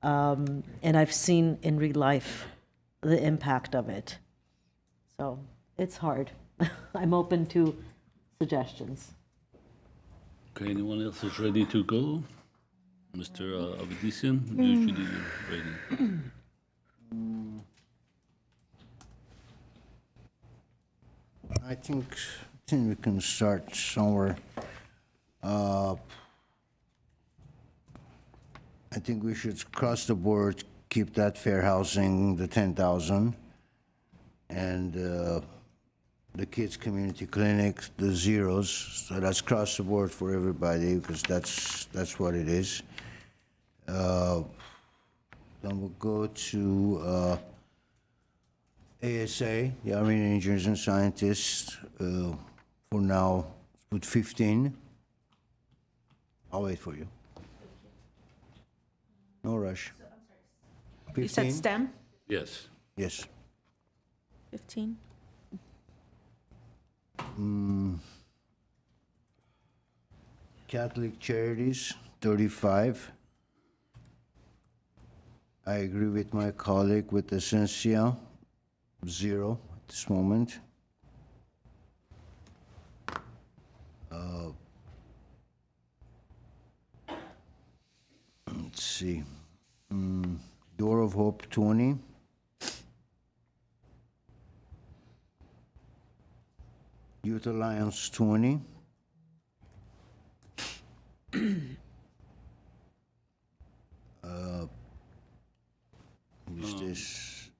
and I've seen in real life the impact of it. So it's hard. I'm open to suggestions. Okay, anyone else is ready to go? Mr. Avedisian, usually you're ready. I think we can start somewhere. I think we should cross the board, keep that fair housing, the 10,000, and the kids' community clinic, the zeros. So that's cross the board for everybody because that's what it is. Then we'll go to ASA, the Armenian Engineers and Scientists. For now, put 15. I'll wait for you. No rush. 15? You said STEM? Yes. Yes. 15? Catholic Charities, 35. I agree with my colleague with Essentia, 0. this moment. Let's see. Door of Hope 20. Youth Alliance 20. Who's this?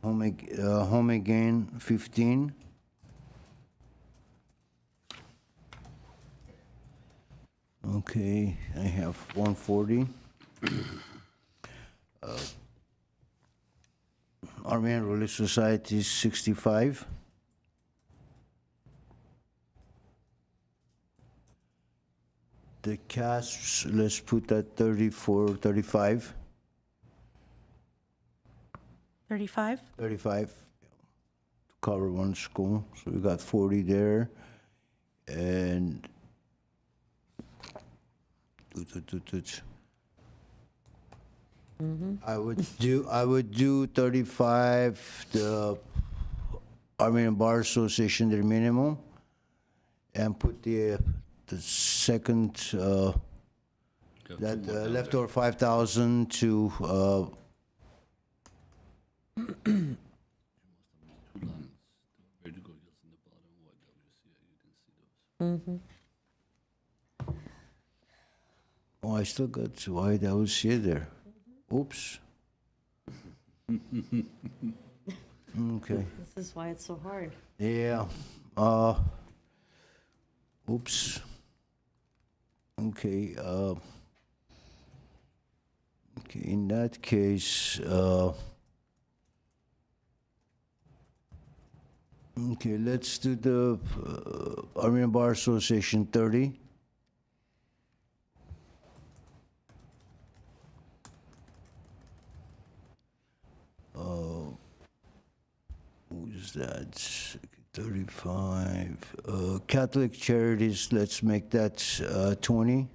Home Again 15. Okay, I have 140. Armenian Relief Society 65. The CASPs, let's put that 34, 35. 35? 35 to cover one school. So we got 40 there. And I would do 35 the Armenian Bar Association their minimum, and put the second that leftover 5,000 to Oh, I still got YWCA there. Oops. Okay. This is why it's so hard. Yeah. Oops. Okay. Okay. In that case, okay. Let's do the Armenian Bar Association 30. Who's that? 35. Catholic Charities, let's make that 20.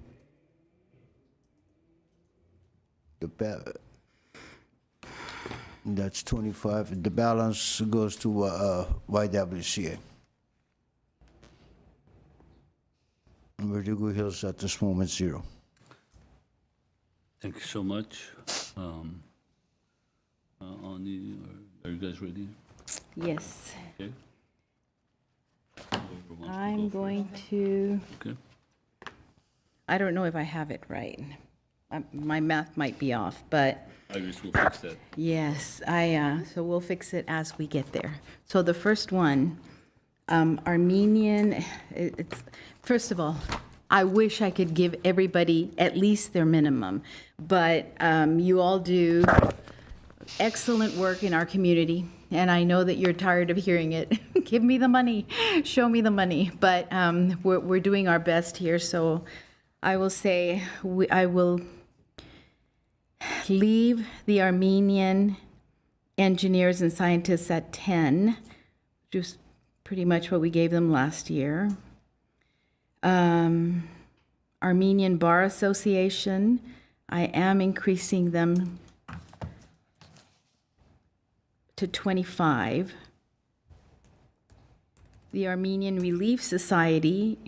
That's 25. The balance goes to YWCA. Verdugo Hills at this moment 0. Thank you so much. Ani, are you guys ready? Yes. Okay. I'm going to, Okay. I don't know if I have it right. My math might be off, but Iris will fix that. yes, so we'll fix it as we get there. So the first one, Armenian, first of all, I wish I could give everybody at least their minimum, but you all do excellent work in our community, and I know that you're tired of hearing it. Give me the money, show me the money, but we're doing our best here, so I will say I will leave the Armenian engineers and scientists at 10, which is pretty much what we gave them last year. Armenian Bar Association, I am increasing them to 25. The Armenian Relief Society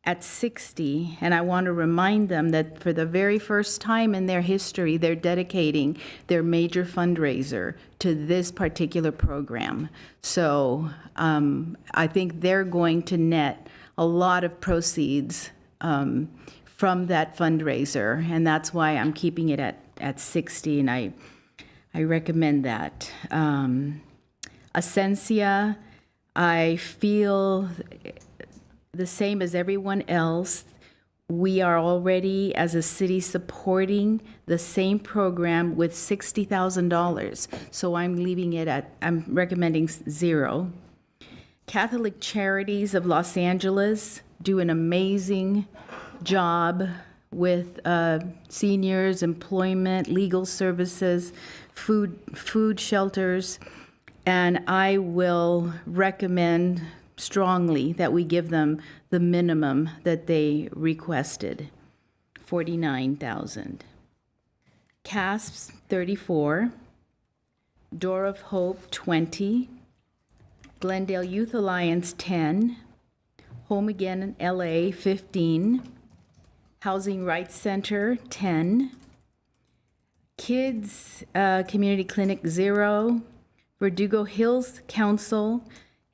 at 60, and I want to remind them that for the very first time in their history, they're dedicating their major fundraiser to this particular program. So I think they're going to net a lot of proceeds from that fundraiser, and that's why I'm keeping it at 60, and I recommend that. Ascensia, I feel the same as everyone else. We are already, as a city, supporting the same program with $60,000. So I'm recommending 0. Catholic Charities of Los Angeles do an amazing job with seniors, employment, legal services, food shelters, and I will recommend strongly that we give them the minimum that they requested, $49,000. CASPs, 34, Door of Hope, 20, Glendale Youth Alliance, 10, Home Again LA, 15, Housing Rights Center, 10, Kids Community Clinic, 0, Verdugo Hills Council,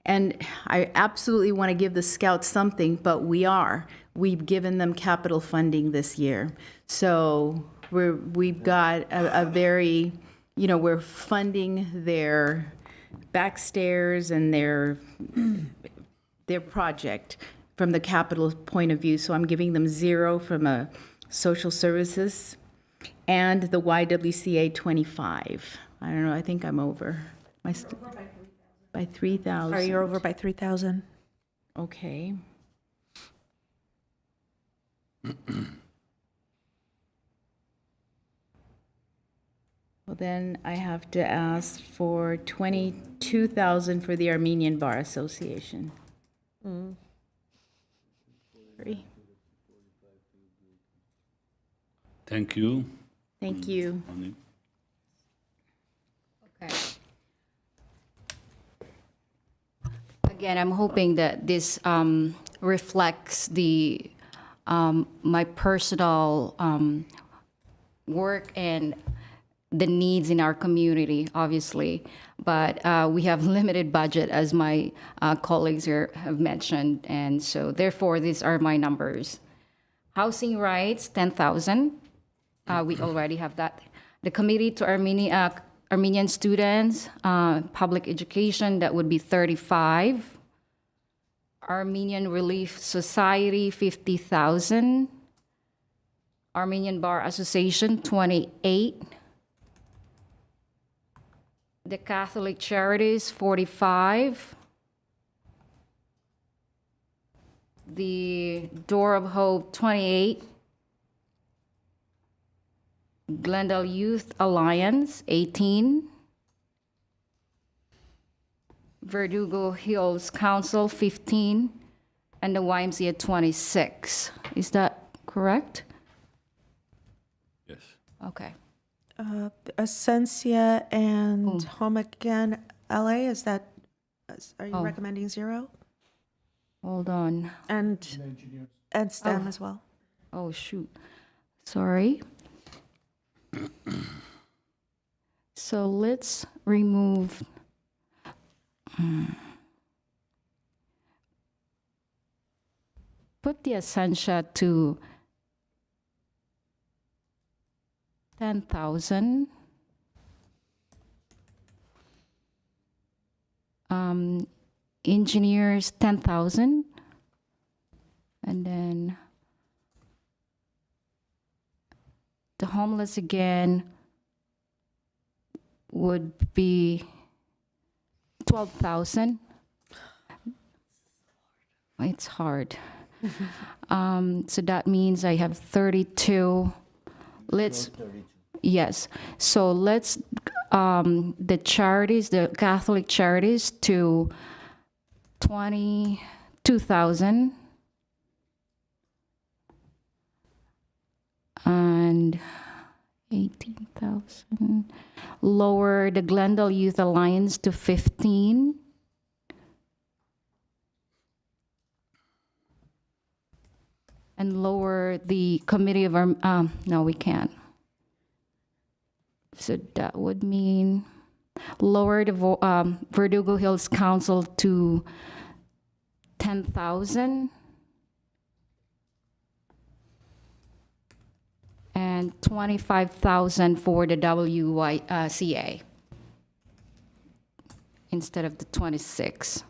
and I absolutely want to give the Scouts something, but we've given them capital funding this year. So we've got a very, we're funding their backstairs and their project from the capital point of view. So I'm giving them 0 from a social services, and the YWCA 25. I don't know, I think I'm over. By 3,000. Sorry, you're over by 3,000. Okay. Well, then I have to ask for 22,000 for the Armenian Bar Association. Sorry. Thank you. Thank you. Okay. Again, I'm hoping that this reflects the my personal work and the needs in our community, obviously. But we have limited budget, as my colleagues here have mentioned, and so therefore these are my numbers. Housing rights, 10,000. We already have that. The Committee to Armenian Students, Public Education, that would be 35. Armenian Relief Society, 50,000. Armenian Bar Association, 28. The Catholic Charities, 45. The Door of Hope, 28. Glendale Youth Alliance, 18. Verdugo Hills Council, 15. And the YMCA, 26. Is that correct? Yes. Okay. Ascensia and Home Again LA, are you Oh. recommending 0? Hold on. And STEM as well. Oh, shoot. Sorry. So let's remove. Put the Essentia to 10,000. Engineers, 10,000. And then the homeless again would be 12,000. It's hard. So that means I have 32. Yes. So let's, the charities, the Catholic charities to 22,000. And 18,000. Lower the Glendale Youth Alliance to 15. And lower the committee of our, no, we can't. So that would mean lower the Verdugo Hills Council to 10,000. And 25,000 for the WYCA instead of the 26.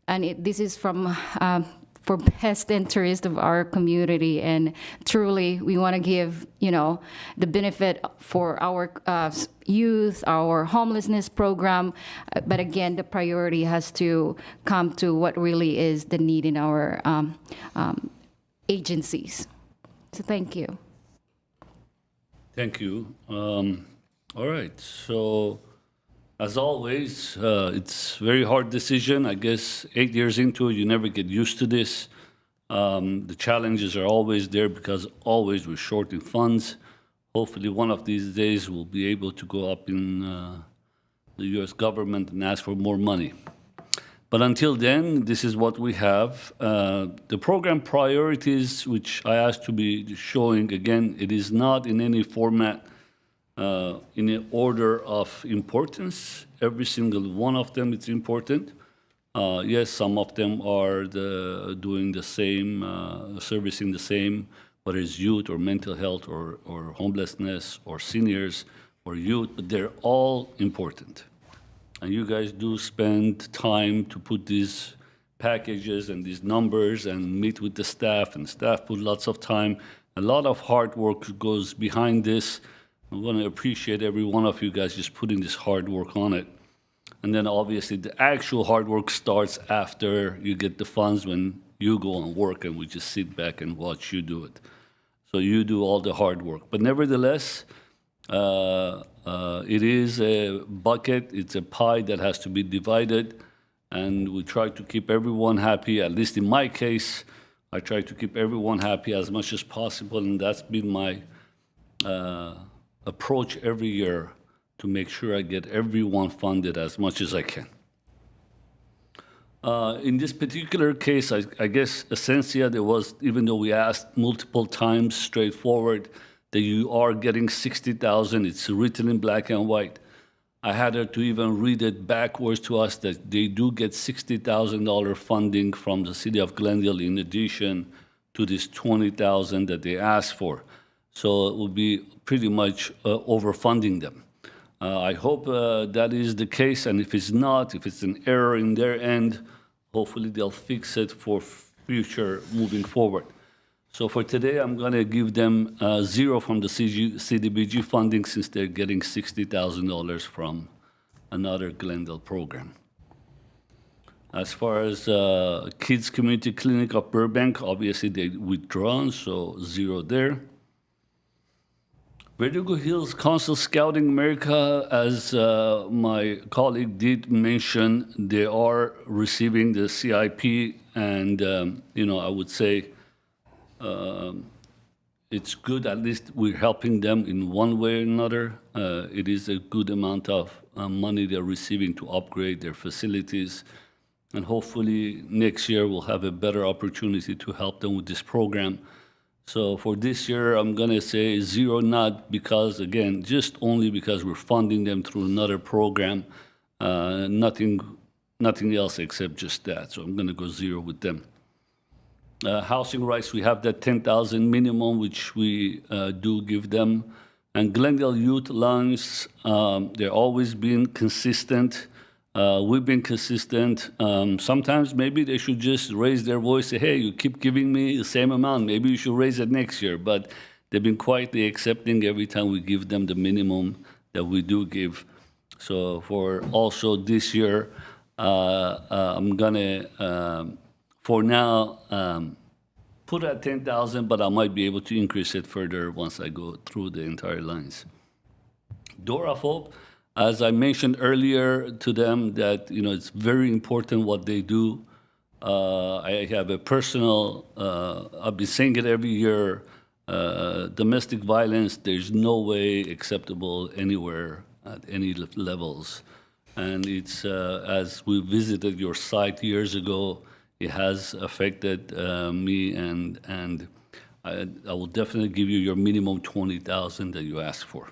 And this is from for best interest of our community, and truly we want to give the benefit for our youth, our homelessness program, but again the priority has to come to what really is the need in our agencies. So thank you. Thank you. All right. So, as always, it's a very hard decision. I guess 8 years into it, you never get used to this. The challenges are always there because always we're short in funds. Hopefully, one of these days we'll be able to go up in the U.S. government and ask for more money. But until then, this is what we have. The program priorities, which I asked to be showing, again, it is not in any format in an order of importance. Every single one of them is important. Yes, some of them are doing the same, servicing the same, whether it's youth or mental health or homelessness or seniors or youth, but they're all important. And you guys do spend time to put these packages and these numbers and meet with the staff, and staff put lots of time. A lot of hard work goes behind this. I want to appreciate every one of you guys just putting this hard work on it. And then obviously the actual hard work starts after you get the funds, when you go and work and we just sit back and watch you do it. So you do all the hard work. But nevertheless, it is a bucket, it's a pie that has to be divided, and we try to keep everyone happy. At least in my case, I try to keep everyone happy as much as possible, and that's been my approach every year, to make sure I get everyone funded as much as I can. In this particular case, I guess Essentia, there was, even though we asked multiple times straightforward, that you are getting $60,000. It's written in black and white. I had her to even read it backwards to us that they do get $60,000 funding from the city of Glendale in addition to this $20,000 that they asked for. So it will be pretty much overfunding them. I hope that is the case, and if it's not, if it's an error in their end, hopefully they'll fix it for future moving forward. So for today, I'm going to give them zero from the CDBG funding, since they're getting $60,000 from another Glendale program. As far as Kids Community Clinic of Burbank, obviously they withdrawn, so zero there. Verdugo Hills Council Scouting America, as my colleague did mention, they are receiving the CIP, and I would say it's good. At least we're helping them in one way or another. It is a good amount of money they're receiving to upgrade their facilities, and hopefully next year we'll have a better opportunity to help them with this program. So for this year, I'm going to say zero, not because, again, just only because we're funding them through another program, nothing else except just that. So I'm going to go zero with them. Housing rights, we have that $10,000 minimum, which we do give them. And Glendale Youth Loans, they're always been consistent. We've been consistent. Sometimes maybe they should just raise their voice, say, hey, you keep giving me the same amount, maybe you should raise it next year. But they've been quietly accepting every time we give them the minimum that we do give. So for also this year, I'm gonna, for now, put at 10,000, but I might be able to increase it further once I go through the entire lines. Door of Hope, as I mentioned earlier to them, that it's very important what they do. I have a personal, I've been saying it every year, domestic violence, there's no way acceptable anywhere at any levels. And it's, as we visited your site years ago, it has affected me, and I will definitely give you your minimum $20,000 that you asked for.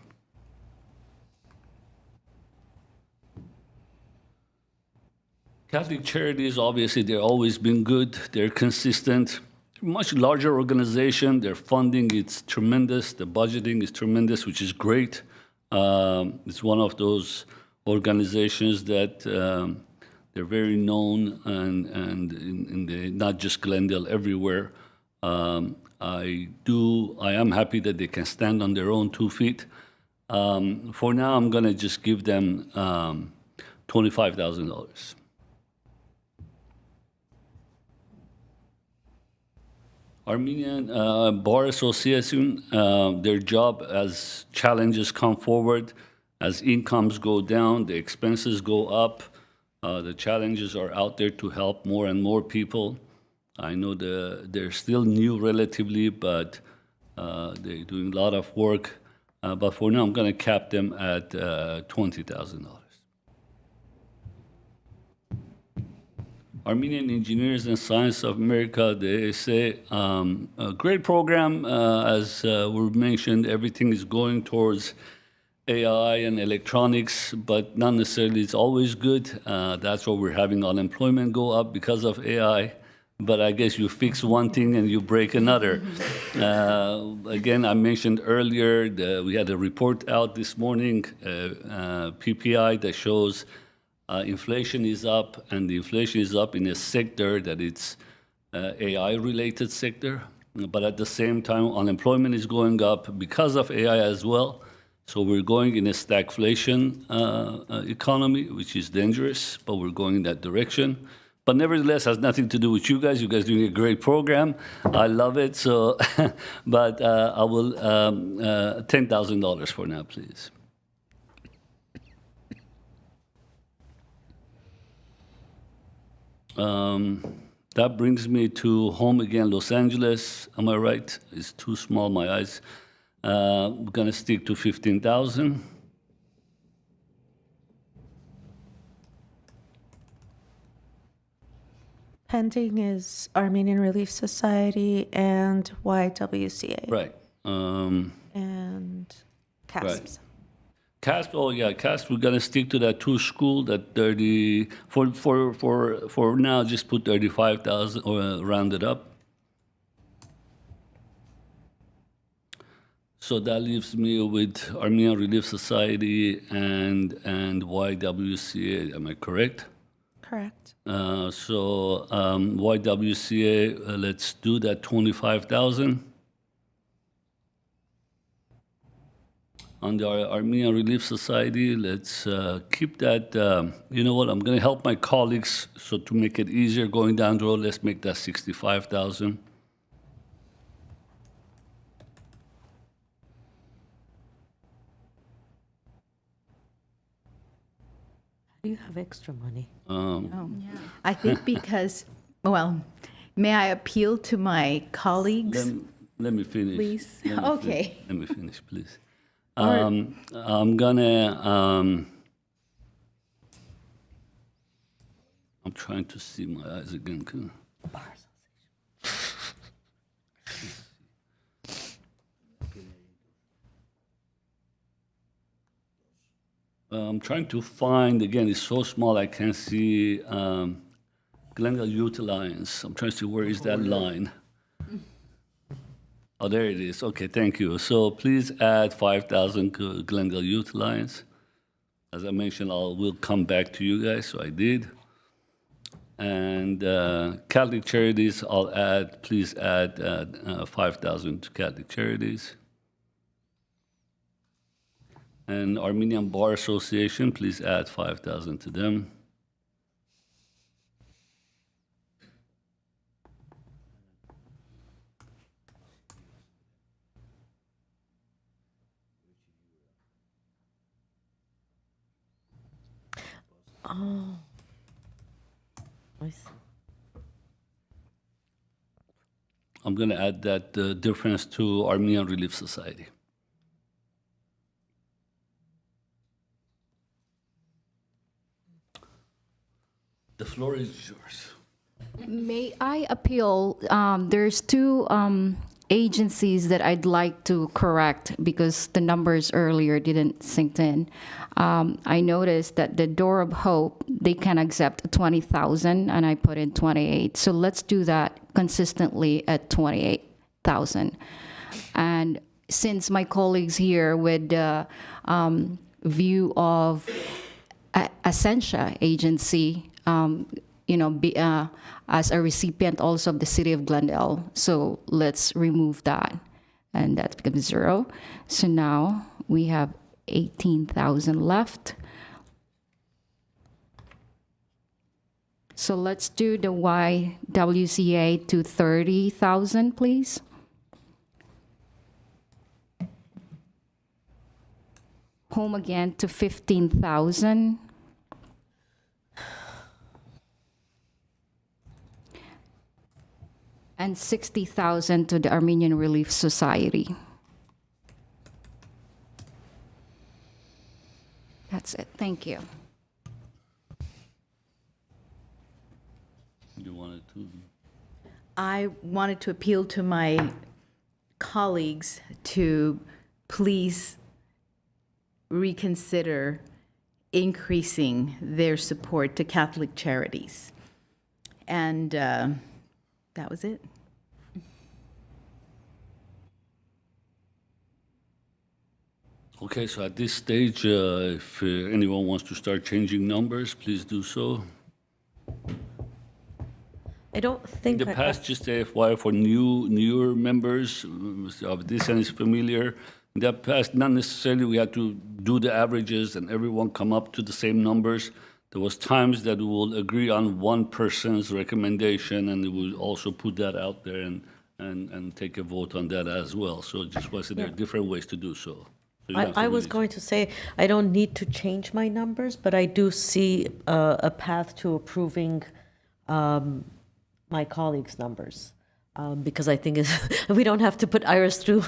Catholic Charities, obviously, they've always been good. They're consistent. Much larger organization. Their funding is tremendous. The budgeting is tremendous, which is great. It's one of those organizations that they're very known, and in the, not just Glendale, everywhere. I am happy that they can stand on their own 2 feet. For now, I'm going to just give them $25,000. Armenian Bar Association, their job, as challenges come forward, as incomes go down, the expenses go up, the challenges are out there to help more and more people. I know they're still new relatively, but they're doing a lot of work. But for now, I'm going to cap them at $20,000. Armenian Engineers and Science of America, they say, a great program. As we mentioned, everything is going towards AI and electronics, but not necessarily it's always good. That's why we're having unemployment go up because of AI. But I guess you fix one thing and you break another. Again, I mentioned earlier that we had a report out this morning, PPI, that shows inflation is up, and the inflation is up in a sector that it's AI-related sector. But at the same time, unemployment is going up because of AI as well. So we're going in a stagflation economy, which is dangerous, but we're going in that direction. But nevertheless, has nothing to do with you guys. You guys are doing a great program. I love it. So, but I will $10,000 for now, please. That brings me to Home Again Los Angeles. Am I right? It's too small, my eyes. We're gonna stick to 15,000. Pending is Armenian Relief Society and YWCA. Right. And CASPS. Right. CASP, oh yeah, CASP, we're gonna stick to that two school, that 30, for now, just put 35,000 or round it up. So that leaves me with Armenian Relief Society and YWCA, am I correct? Correct. YWCA, let's do that 25,000. On the Armenian Relief Society, let's keep that. You know what? I'm going to help my colleagues. So to make it easier going down the road, let's make that 65,000. Do you have extra money? I think because, well, may I appeal to my colleagues? Let me finish. Please. Okay. Let me finish, please. I'm gonna. I'm trying to see my eyes again. I'm trying to find, again, it's so small I can't see Glendale Youth Alliance. I'm trying to see where is that line. Oh, there it is. Okay, thank you. So please add 5,000 to Glendale Youth Alliance. As I mentioned, we'll come back to you guys, so I did. And Catholic Charities, please add 5,000 to Catholic Charities. And Armenian Bar Association, please add 5,000 to them. Oh, I see. I'm going to add that difference to Armenian Relief Society. The floor is yours. May I appeal? There's two agencies that I'd like to correct because the numbers earlier didn't sink in. I noticed that the Door of Hope, they can accept 20,000 and I put in 28. So let's do that consistently at 28,000. And since my colleagues here with the view of Essentia agency, as a recipient also of the city of Glendale. So let's remove that. And that becomes 0. So now we have 18,000 left. So let's do the YWCA to 30,000, please. Home Again to 15,000. and 60,000 to the Armenian Relief Society. That's it. Thank you. You wanted to? I wanted to appeal to my colleagues to please reconsider increasing their support to Catholic charities. And that was it. Okay, so at this stage, if anyone wants to start changing numbers, please do so. I don't In think. the past, just FYI for newer members, of this and is familiar, in the past, not necessarily we had to do the averages and everyone come up to the same numbers. There was times that we will agree on one person's recommendation and we will also put that out there and take a vote on that as well. So just was there are different ways to do so. So you don't have to I was really- going to say, I don't need to change my numbers, but I do see a path to approving my colleagues' numbers. Because I think we don't have to put Iris through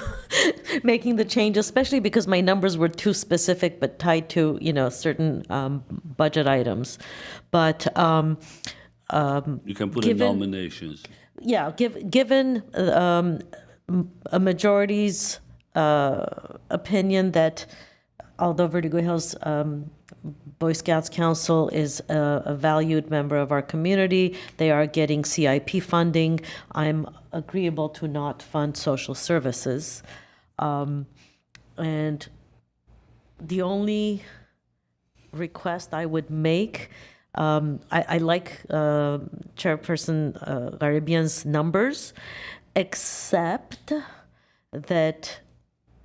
making the change, especially because my numbers were too specific but tied to, certain budget items. But You can put in nominations. yeah, given a majority's opinion that although Vertigo Hills Boy Scouts Council is a valued member of our community, they are getting CIP funding. I'm agreeable to not fund social services. And the only request I would make, I like Chairperson Garibian's numbers, except that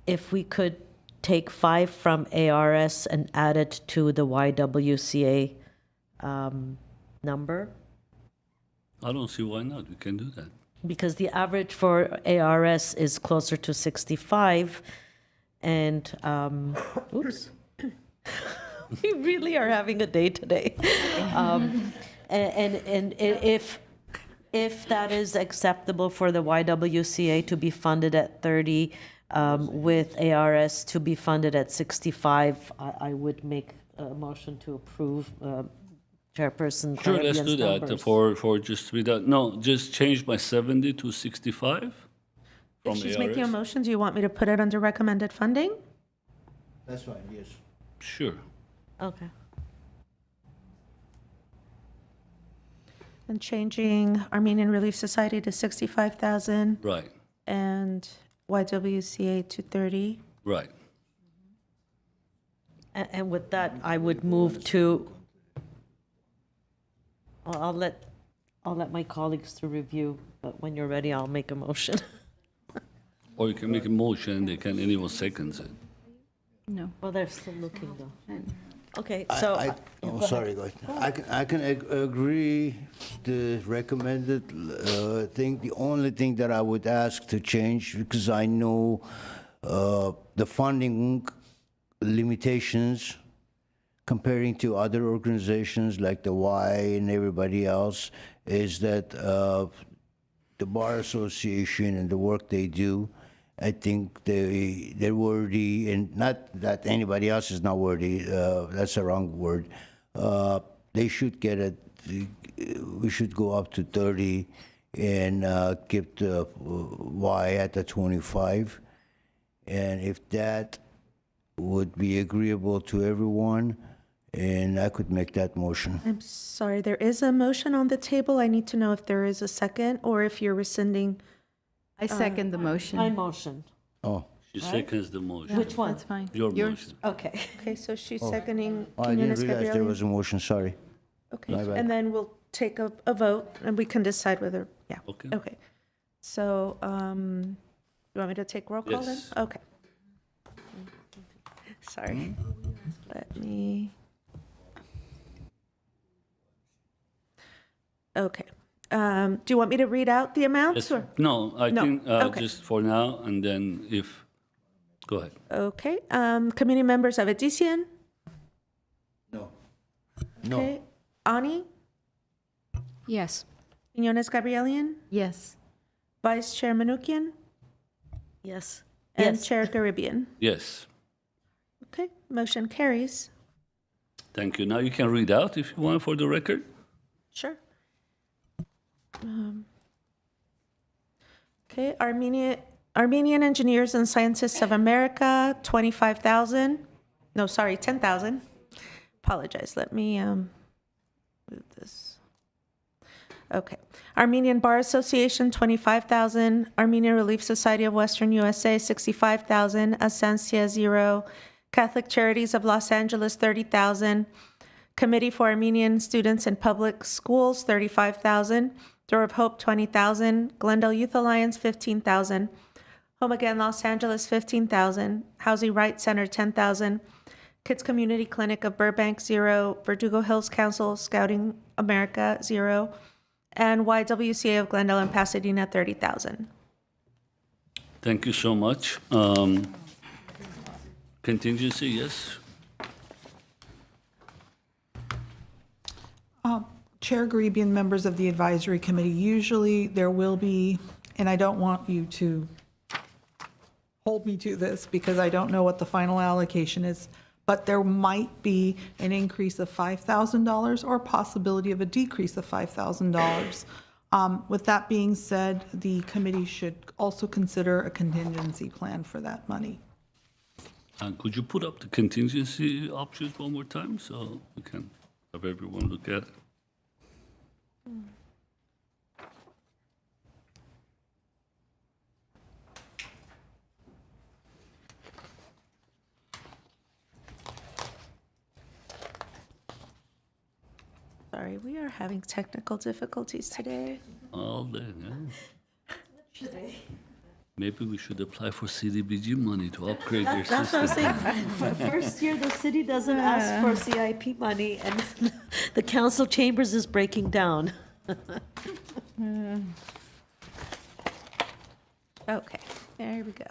if we could take 5 from ARS and add it to the YWCA number, I don't see why not. We can do that. because the average for ARS is closer to 65, and oops. We really are having a day today. And if that is acceptable for the YWCA to be funded at 30, with ARS to be funded at 65, I would make a motion to approve Chairperson Sure, let's Garibian's do that numbers. for just with that. No, just change my 70 to 65 from If she's ARS. making a motion, do you want me to put it under recommended funding? That's fine, yes. Sure. Okay. And changing Armenian Relief Society to 65,000 Right, and YWCA to 30. right. And with that, I would move to, well, I'll let my colleagues to review, but when you're ready, I'll make a motion. Or you can make a motion, anyone seconds it. No. Well, they're still looking though. Okay, I- so. I- oh, sorry, go ahead. I can agree the recommended thing. The only thing that I would ask to change, because I know the funding limitations comparing to other organizations like the Y and everybody else, is that the Bar Association and the work they do, I think they're worthy, and not that anybody else is not worthy. That's the wrong word. They should get it. We should go up to 30 and keep the Y at the 25. And if that would be agreeable to everyone, and I could make that motion. I'm sorry, there is a motion on the table. I need to know if there is a second or if you're rescinding. I second the motion. I motioned. Oh. She seconds the motion. Which one? That's fine. Your Yours. motion. Okay. Okay, so she's Oh. seconding. I didn't Quiñones realize there Gabrielian. was a motion, sorry. Okay, My bad. and then we'll take a vote and we can decide whether, yeah. Okay. Okay. So, you want me to take roll call then? Yes. Okay. Sorry. Let me. Okay. Do you want me to read out the amounts Yes. or? No, I No, think okay. just for now, and then if, go ahead. Okay, committee members Avedisian? No. Okay. Ani? Yes. Quiñones Gabrielian? Yes. Vice Chair Manukian, Yes. and Yes. Chair Caribbean. Yes. Okay, motion carries. Thank you. Now you can read out if you want for the record. Sure. Okay, Armenian Engineers and Scientists of America, 25,000. No, sorry, 10,000. Apologize. Let me move this. Okay. Armenian Bar Association, 25,000. Armenian Relief Society of Western USA, 65,000. Asensia, 0. Catholic Charities of Los Angeles, 30,000. Committee for Armenian Students in Public Schools, 35,000. Door of Hope, 20,000. Glendale Youth Alliance, 15,000. Home Again Los Angeles, 15,000. Housing Rights Center, 10,000. Kids Community Clinic of Burbank, 0. Verdugo Hills Council Scouting America, 0. And YWCA of Glendale and Pasadena, 30,000. Thank you so much. Contingency, yes? Chair Garibian, members of the advisory committee, usually there will be, and I don't want you to hold me to this because I don't know what the final allocation is, but there might be an increase of $5,000 or possibility of a decrease of $5,000. With that being said, the committee should also consider a contingency plan for that money. And could you put up the contingency options one more time so we can have everyone look at it? Sorry, we are having technical difficulties today. All day, yeah. Maybe we should apply for CDBG money to upgrade their That's what system. I'm saying. First year, the city doesn't ask for CIP money, and the council chambers is breaking down. Okay, there we go.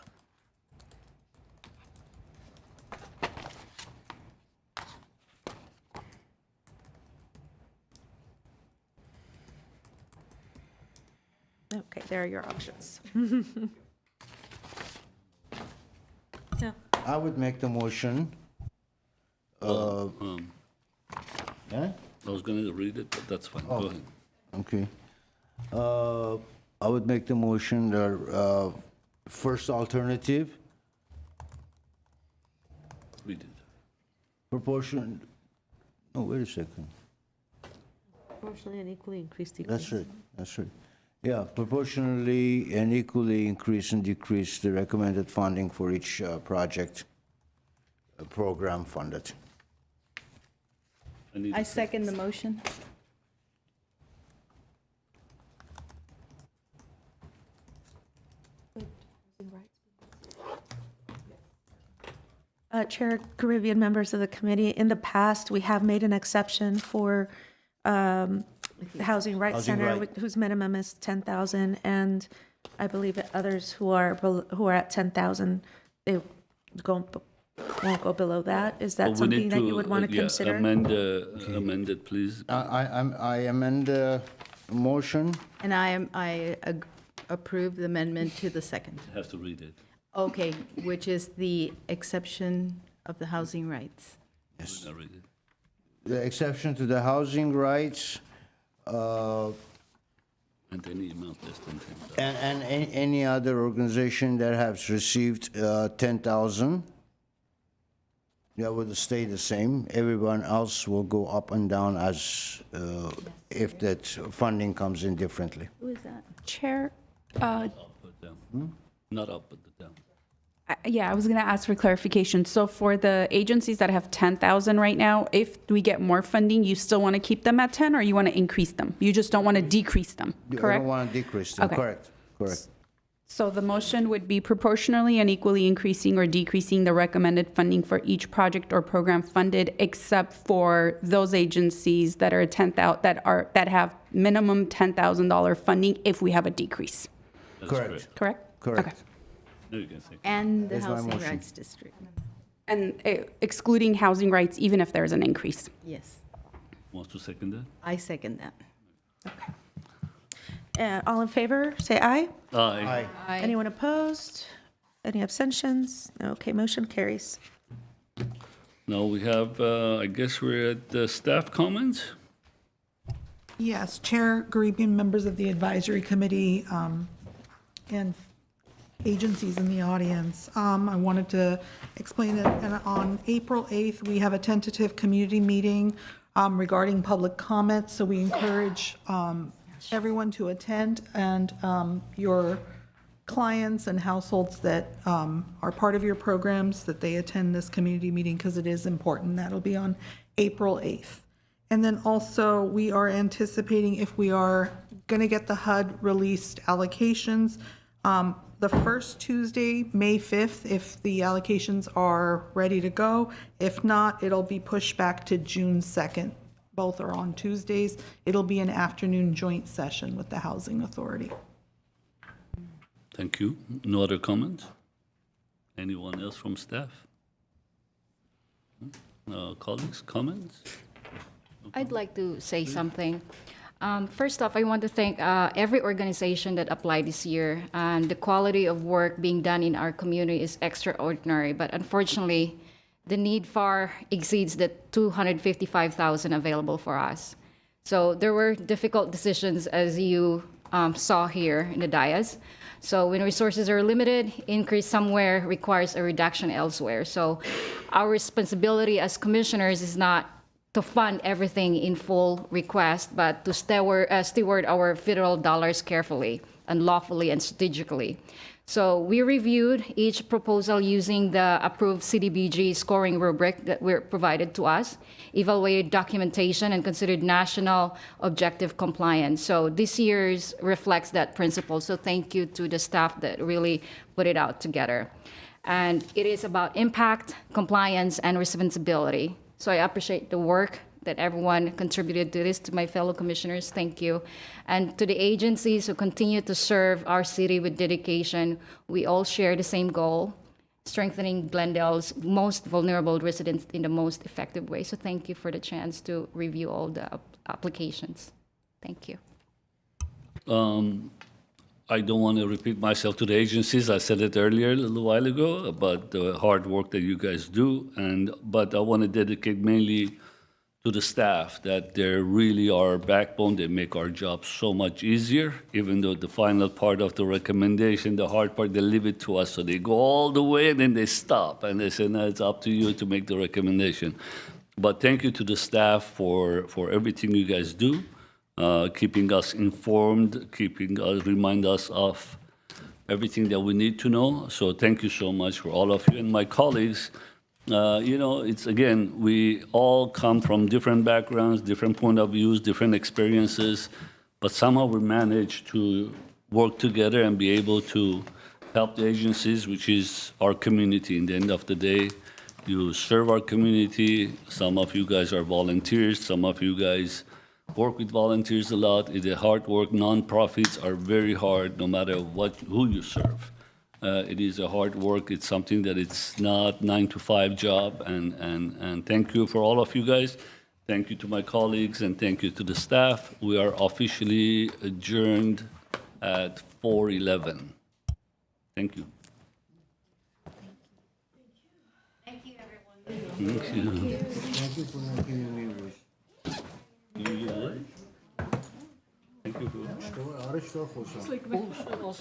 Okay, there are your options. Yeah. I would make the motion. Yeah? Yeah? I was going to read it, but that's fine. Go ahead. Okay. I would make the motion that first alternative, Read it. proportion, oh, wait a second. Proportionally and equally increase That's right, that's right. Yeah, proportionally and equally increase and decrease the recommended funding for each project, program funded. I second the motion. Chair Caribbean, members of the committee, in the past, we have made an exception for the Housing Rights Housing Center, Right. whose minimum is 10,000, and I believe that others who are at 10,000, they won't go below that. Is that But we something need that you would want to yeah, consider? amend it, please. I amend the motion. And I approve the amendment to the second. You have to read it. Okay, which is the exception of the housing rights. Yes. I read it. The exception to the housing rights, And any amount less than 10,000. and any other organization that has received 10,000, that would stay the same. Everyone else will go up and down as if that funding comes in differently. Who is that? Chair, Up or down. Not up, but down. yeah, I was going to ask for clarification. So for the agencies that have 10,000 right now, if we get more funding, you still want to keep them at 10 or you want to increase them? You just don't want to decrease them, I correct? don't want to decrease them, Okay. correct, correct. So the motion would be proportionally and equally increasing or decreasing the recommended funding for each project or program funded, except for those agencies that are that have minimum $10,000 funding if we have a decrease. That's Correct. Correct? Correct. Okay. No, you can say. And the That's my housing motion. rights district. And excluding housing rights, even if there's an increase. Yes, Wants to second that? I second that. All in favor, say aye. Aye. Anyone opposed? Any abstentions? Okay, motion carries. Now we have, I guess we're at the staff comments. Yes, Chair Garibian, members of the advisory committee, and agencies in the audience. I wanted to explain that on April 8th, we have a tentative community meeting regarding public comment. So we encourage everyone to attend, and your clients and households that are part of your programs, that they attend this community meeting because it is important. That'll be on April 8th. And then also, we are anticipating, if we are going to get the HUD released allocations, the first Tuesday, May 5th, if the allocations are ready to go. If not, it'll be pushed back to June 2nd. Both are on Tuesdays. It'll be an afternoon joint session with the Housing Authority. Thank you. No other comments? Anyone else from staff? Colleagues, comments? I'd like to say something. First off, I want to thank every organization that applied this year. And the quality of work being done in our community is extraordinary. But unfortunately, the need far exceeds the $255,000 available for us. So there were difficult decisions, as you saw here in the dais. So when resources are limited, increase somewhere requires a reduction elsewhere. So our responsibility as commissioners is not to fund everything in full request, but to steward our federal dollars carefully and lawfully and strategically. So we reviewed each proposal using the approved CDBG scoring rubric that were provided to us, evaluated documentation, and considered national objective compliance. So this year's reflects that principle. So thank you to the staff that really put it out together. And it is about impact, compliance, and responsibility. So I appreciate the work that everyone contributed to this, to my fellow commissioners, thank you. And to the agencies who continue to serve our city with dedication, we all share the same goal, strengthening Glendale's most vulnerable residents in the most effective way. So thank you for the chance to review all the applications. Thank you. I don't want to repeat myself to the agencies. I said it earlier a little while ago about the hard work that you guys do, but I want to dedicate mainly to the staff, that they really are our backbone. They make our job so much easier, even though the final part of the recommendation, the hard part, they leave it to us. So they go all the way and then they stop and they say, no, it's up to you to make the recommendation. But thank you to the staff for everything you guys do, keeping us informed, remind us of everything that we need to know. So thank you so much for all of you and my colleagues. It's again, we all come from different backgrounds, different point of views, different experiences, but somehow we manage to work together and be able to help the agencies, which is our community. In the end of the day, you serve our community. Some of you guys are volunteers. Some of you guys work with volunteers a lot. It's a hard work. Nonprofits are very hard, no matter who you serve. It is a hard work. It's something that it's not 9-to-5 job. And thank you for all of you guys. Thank you to my colleagues and thank you to the staff. We are officially adjourned at 4:11. Thank you. Thank you, everyone. Thank you. Thank you for making me wish. Thank you. Arış çok hoş. Oh,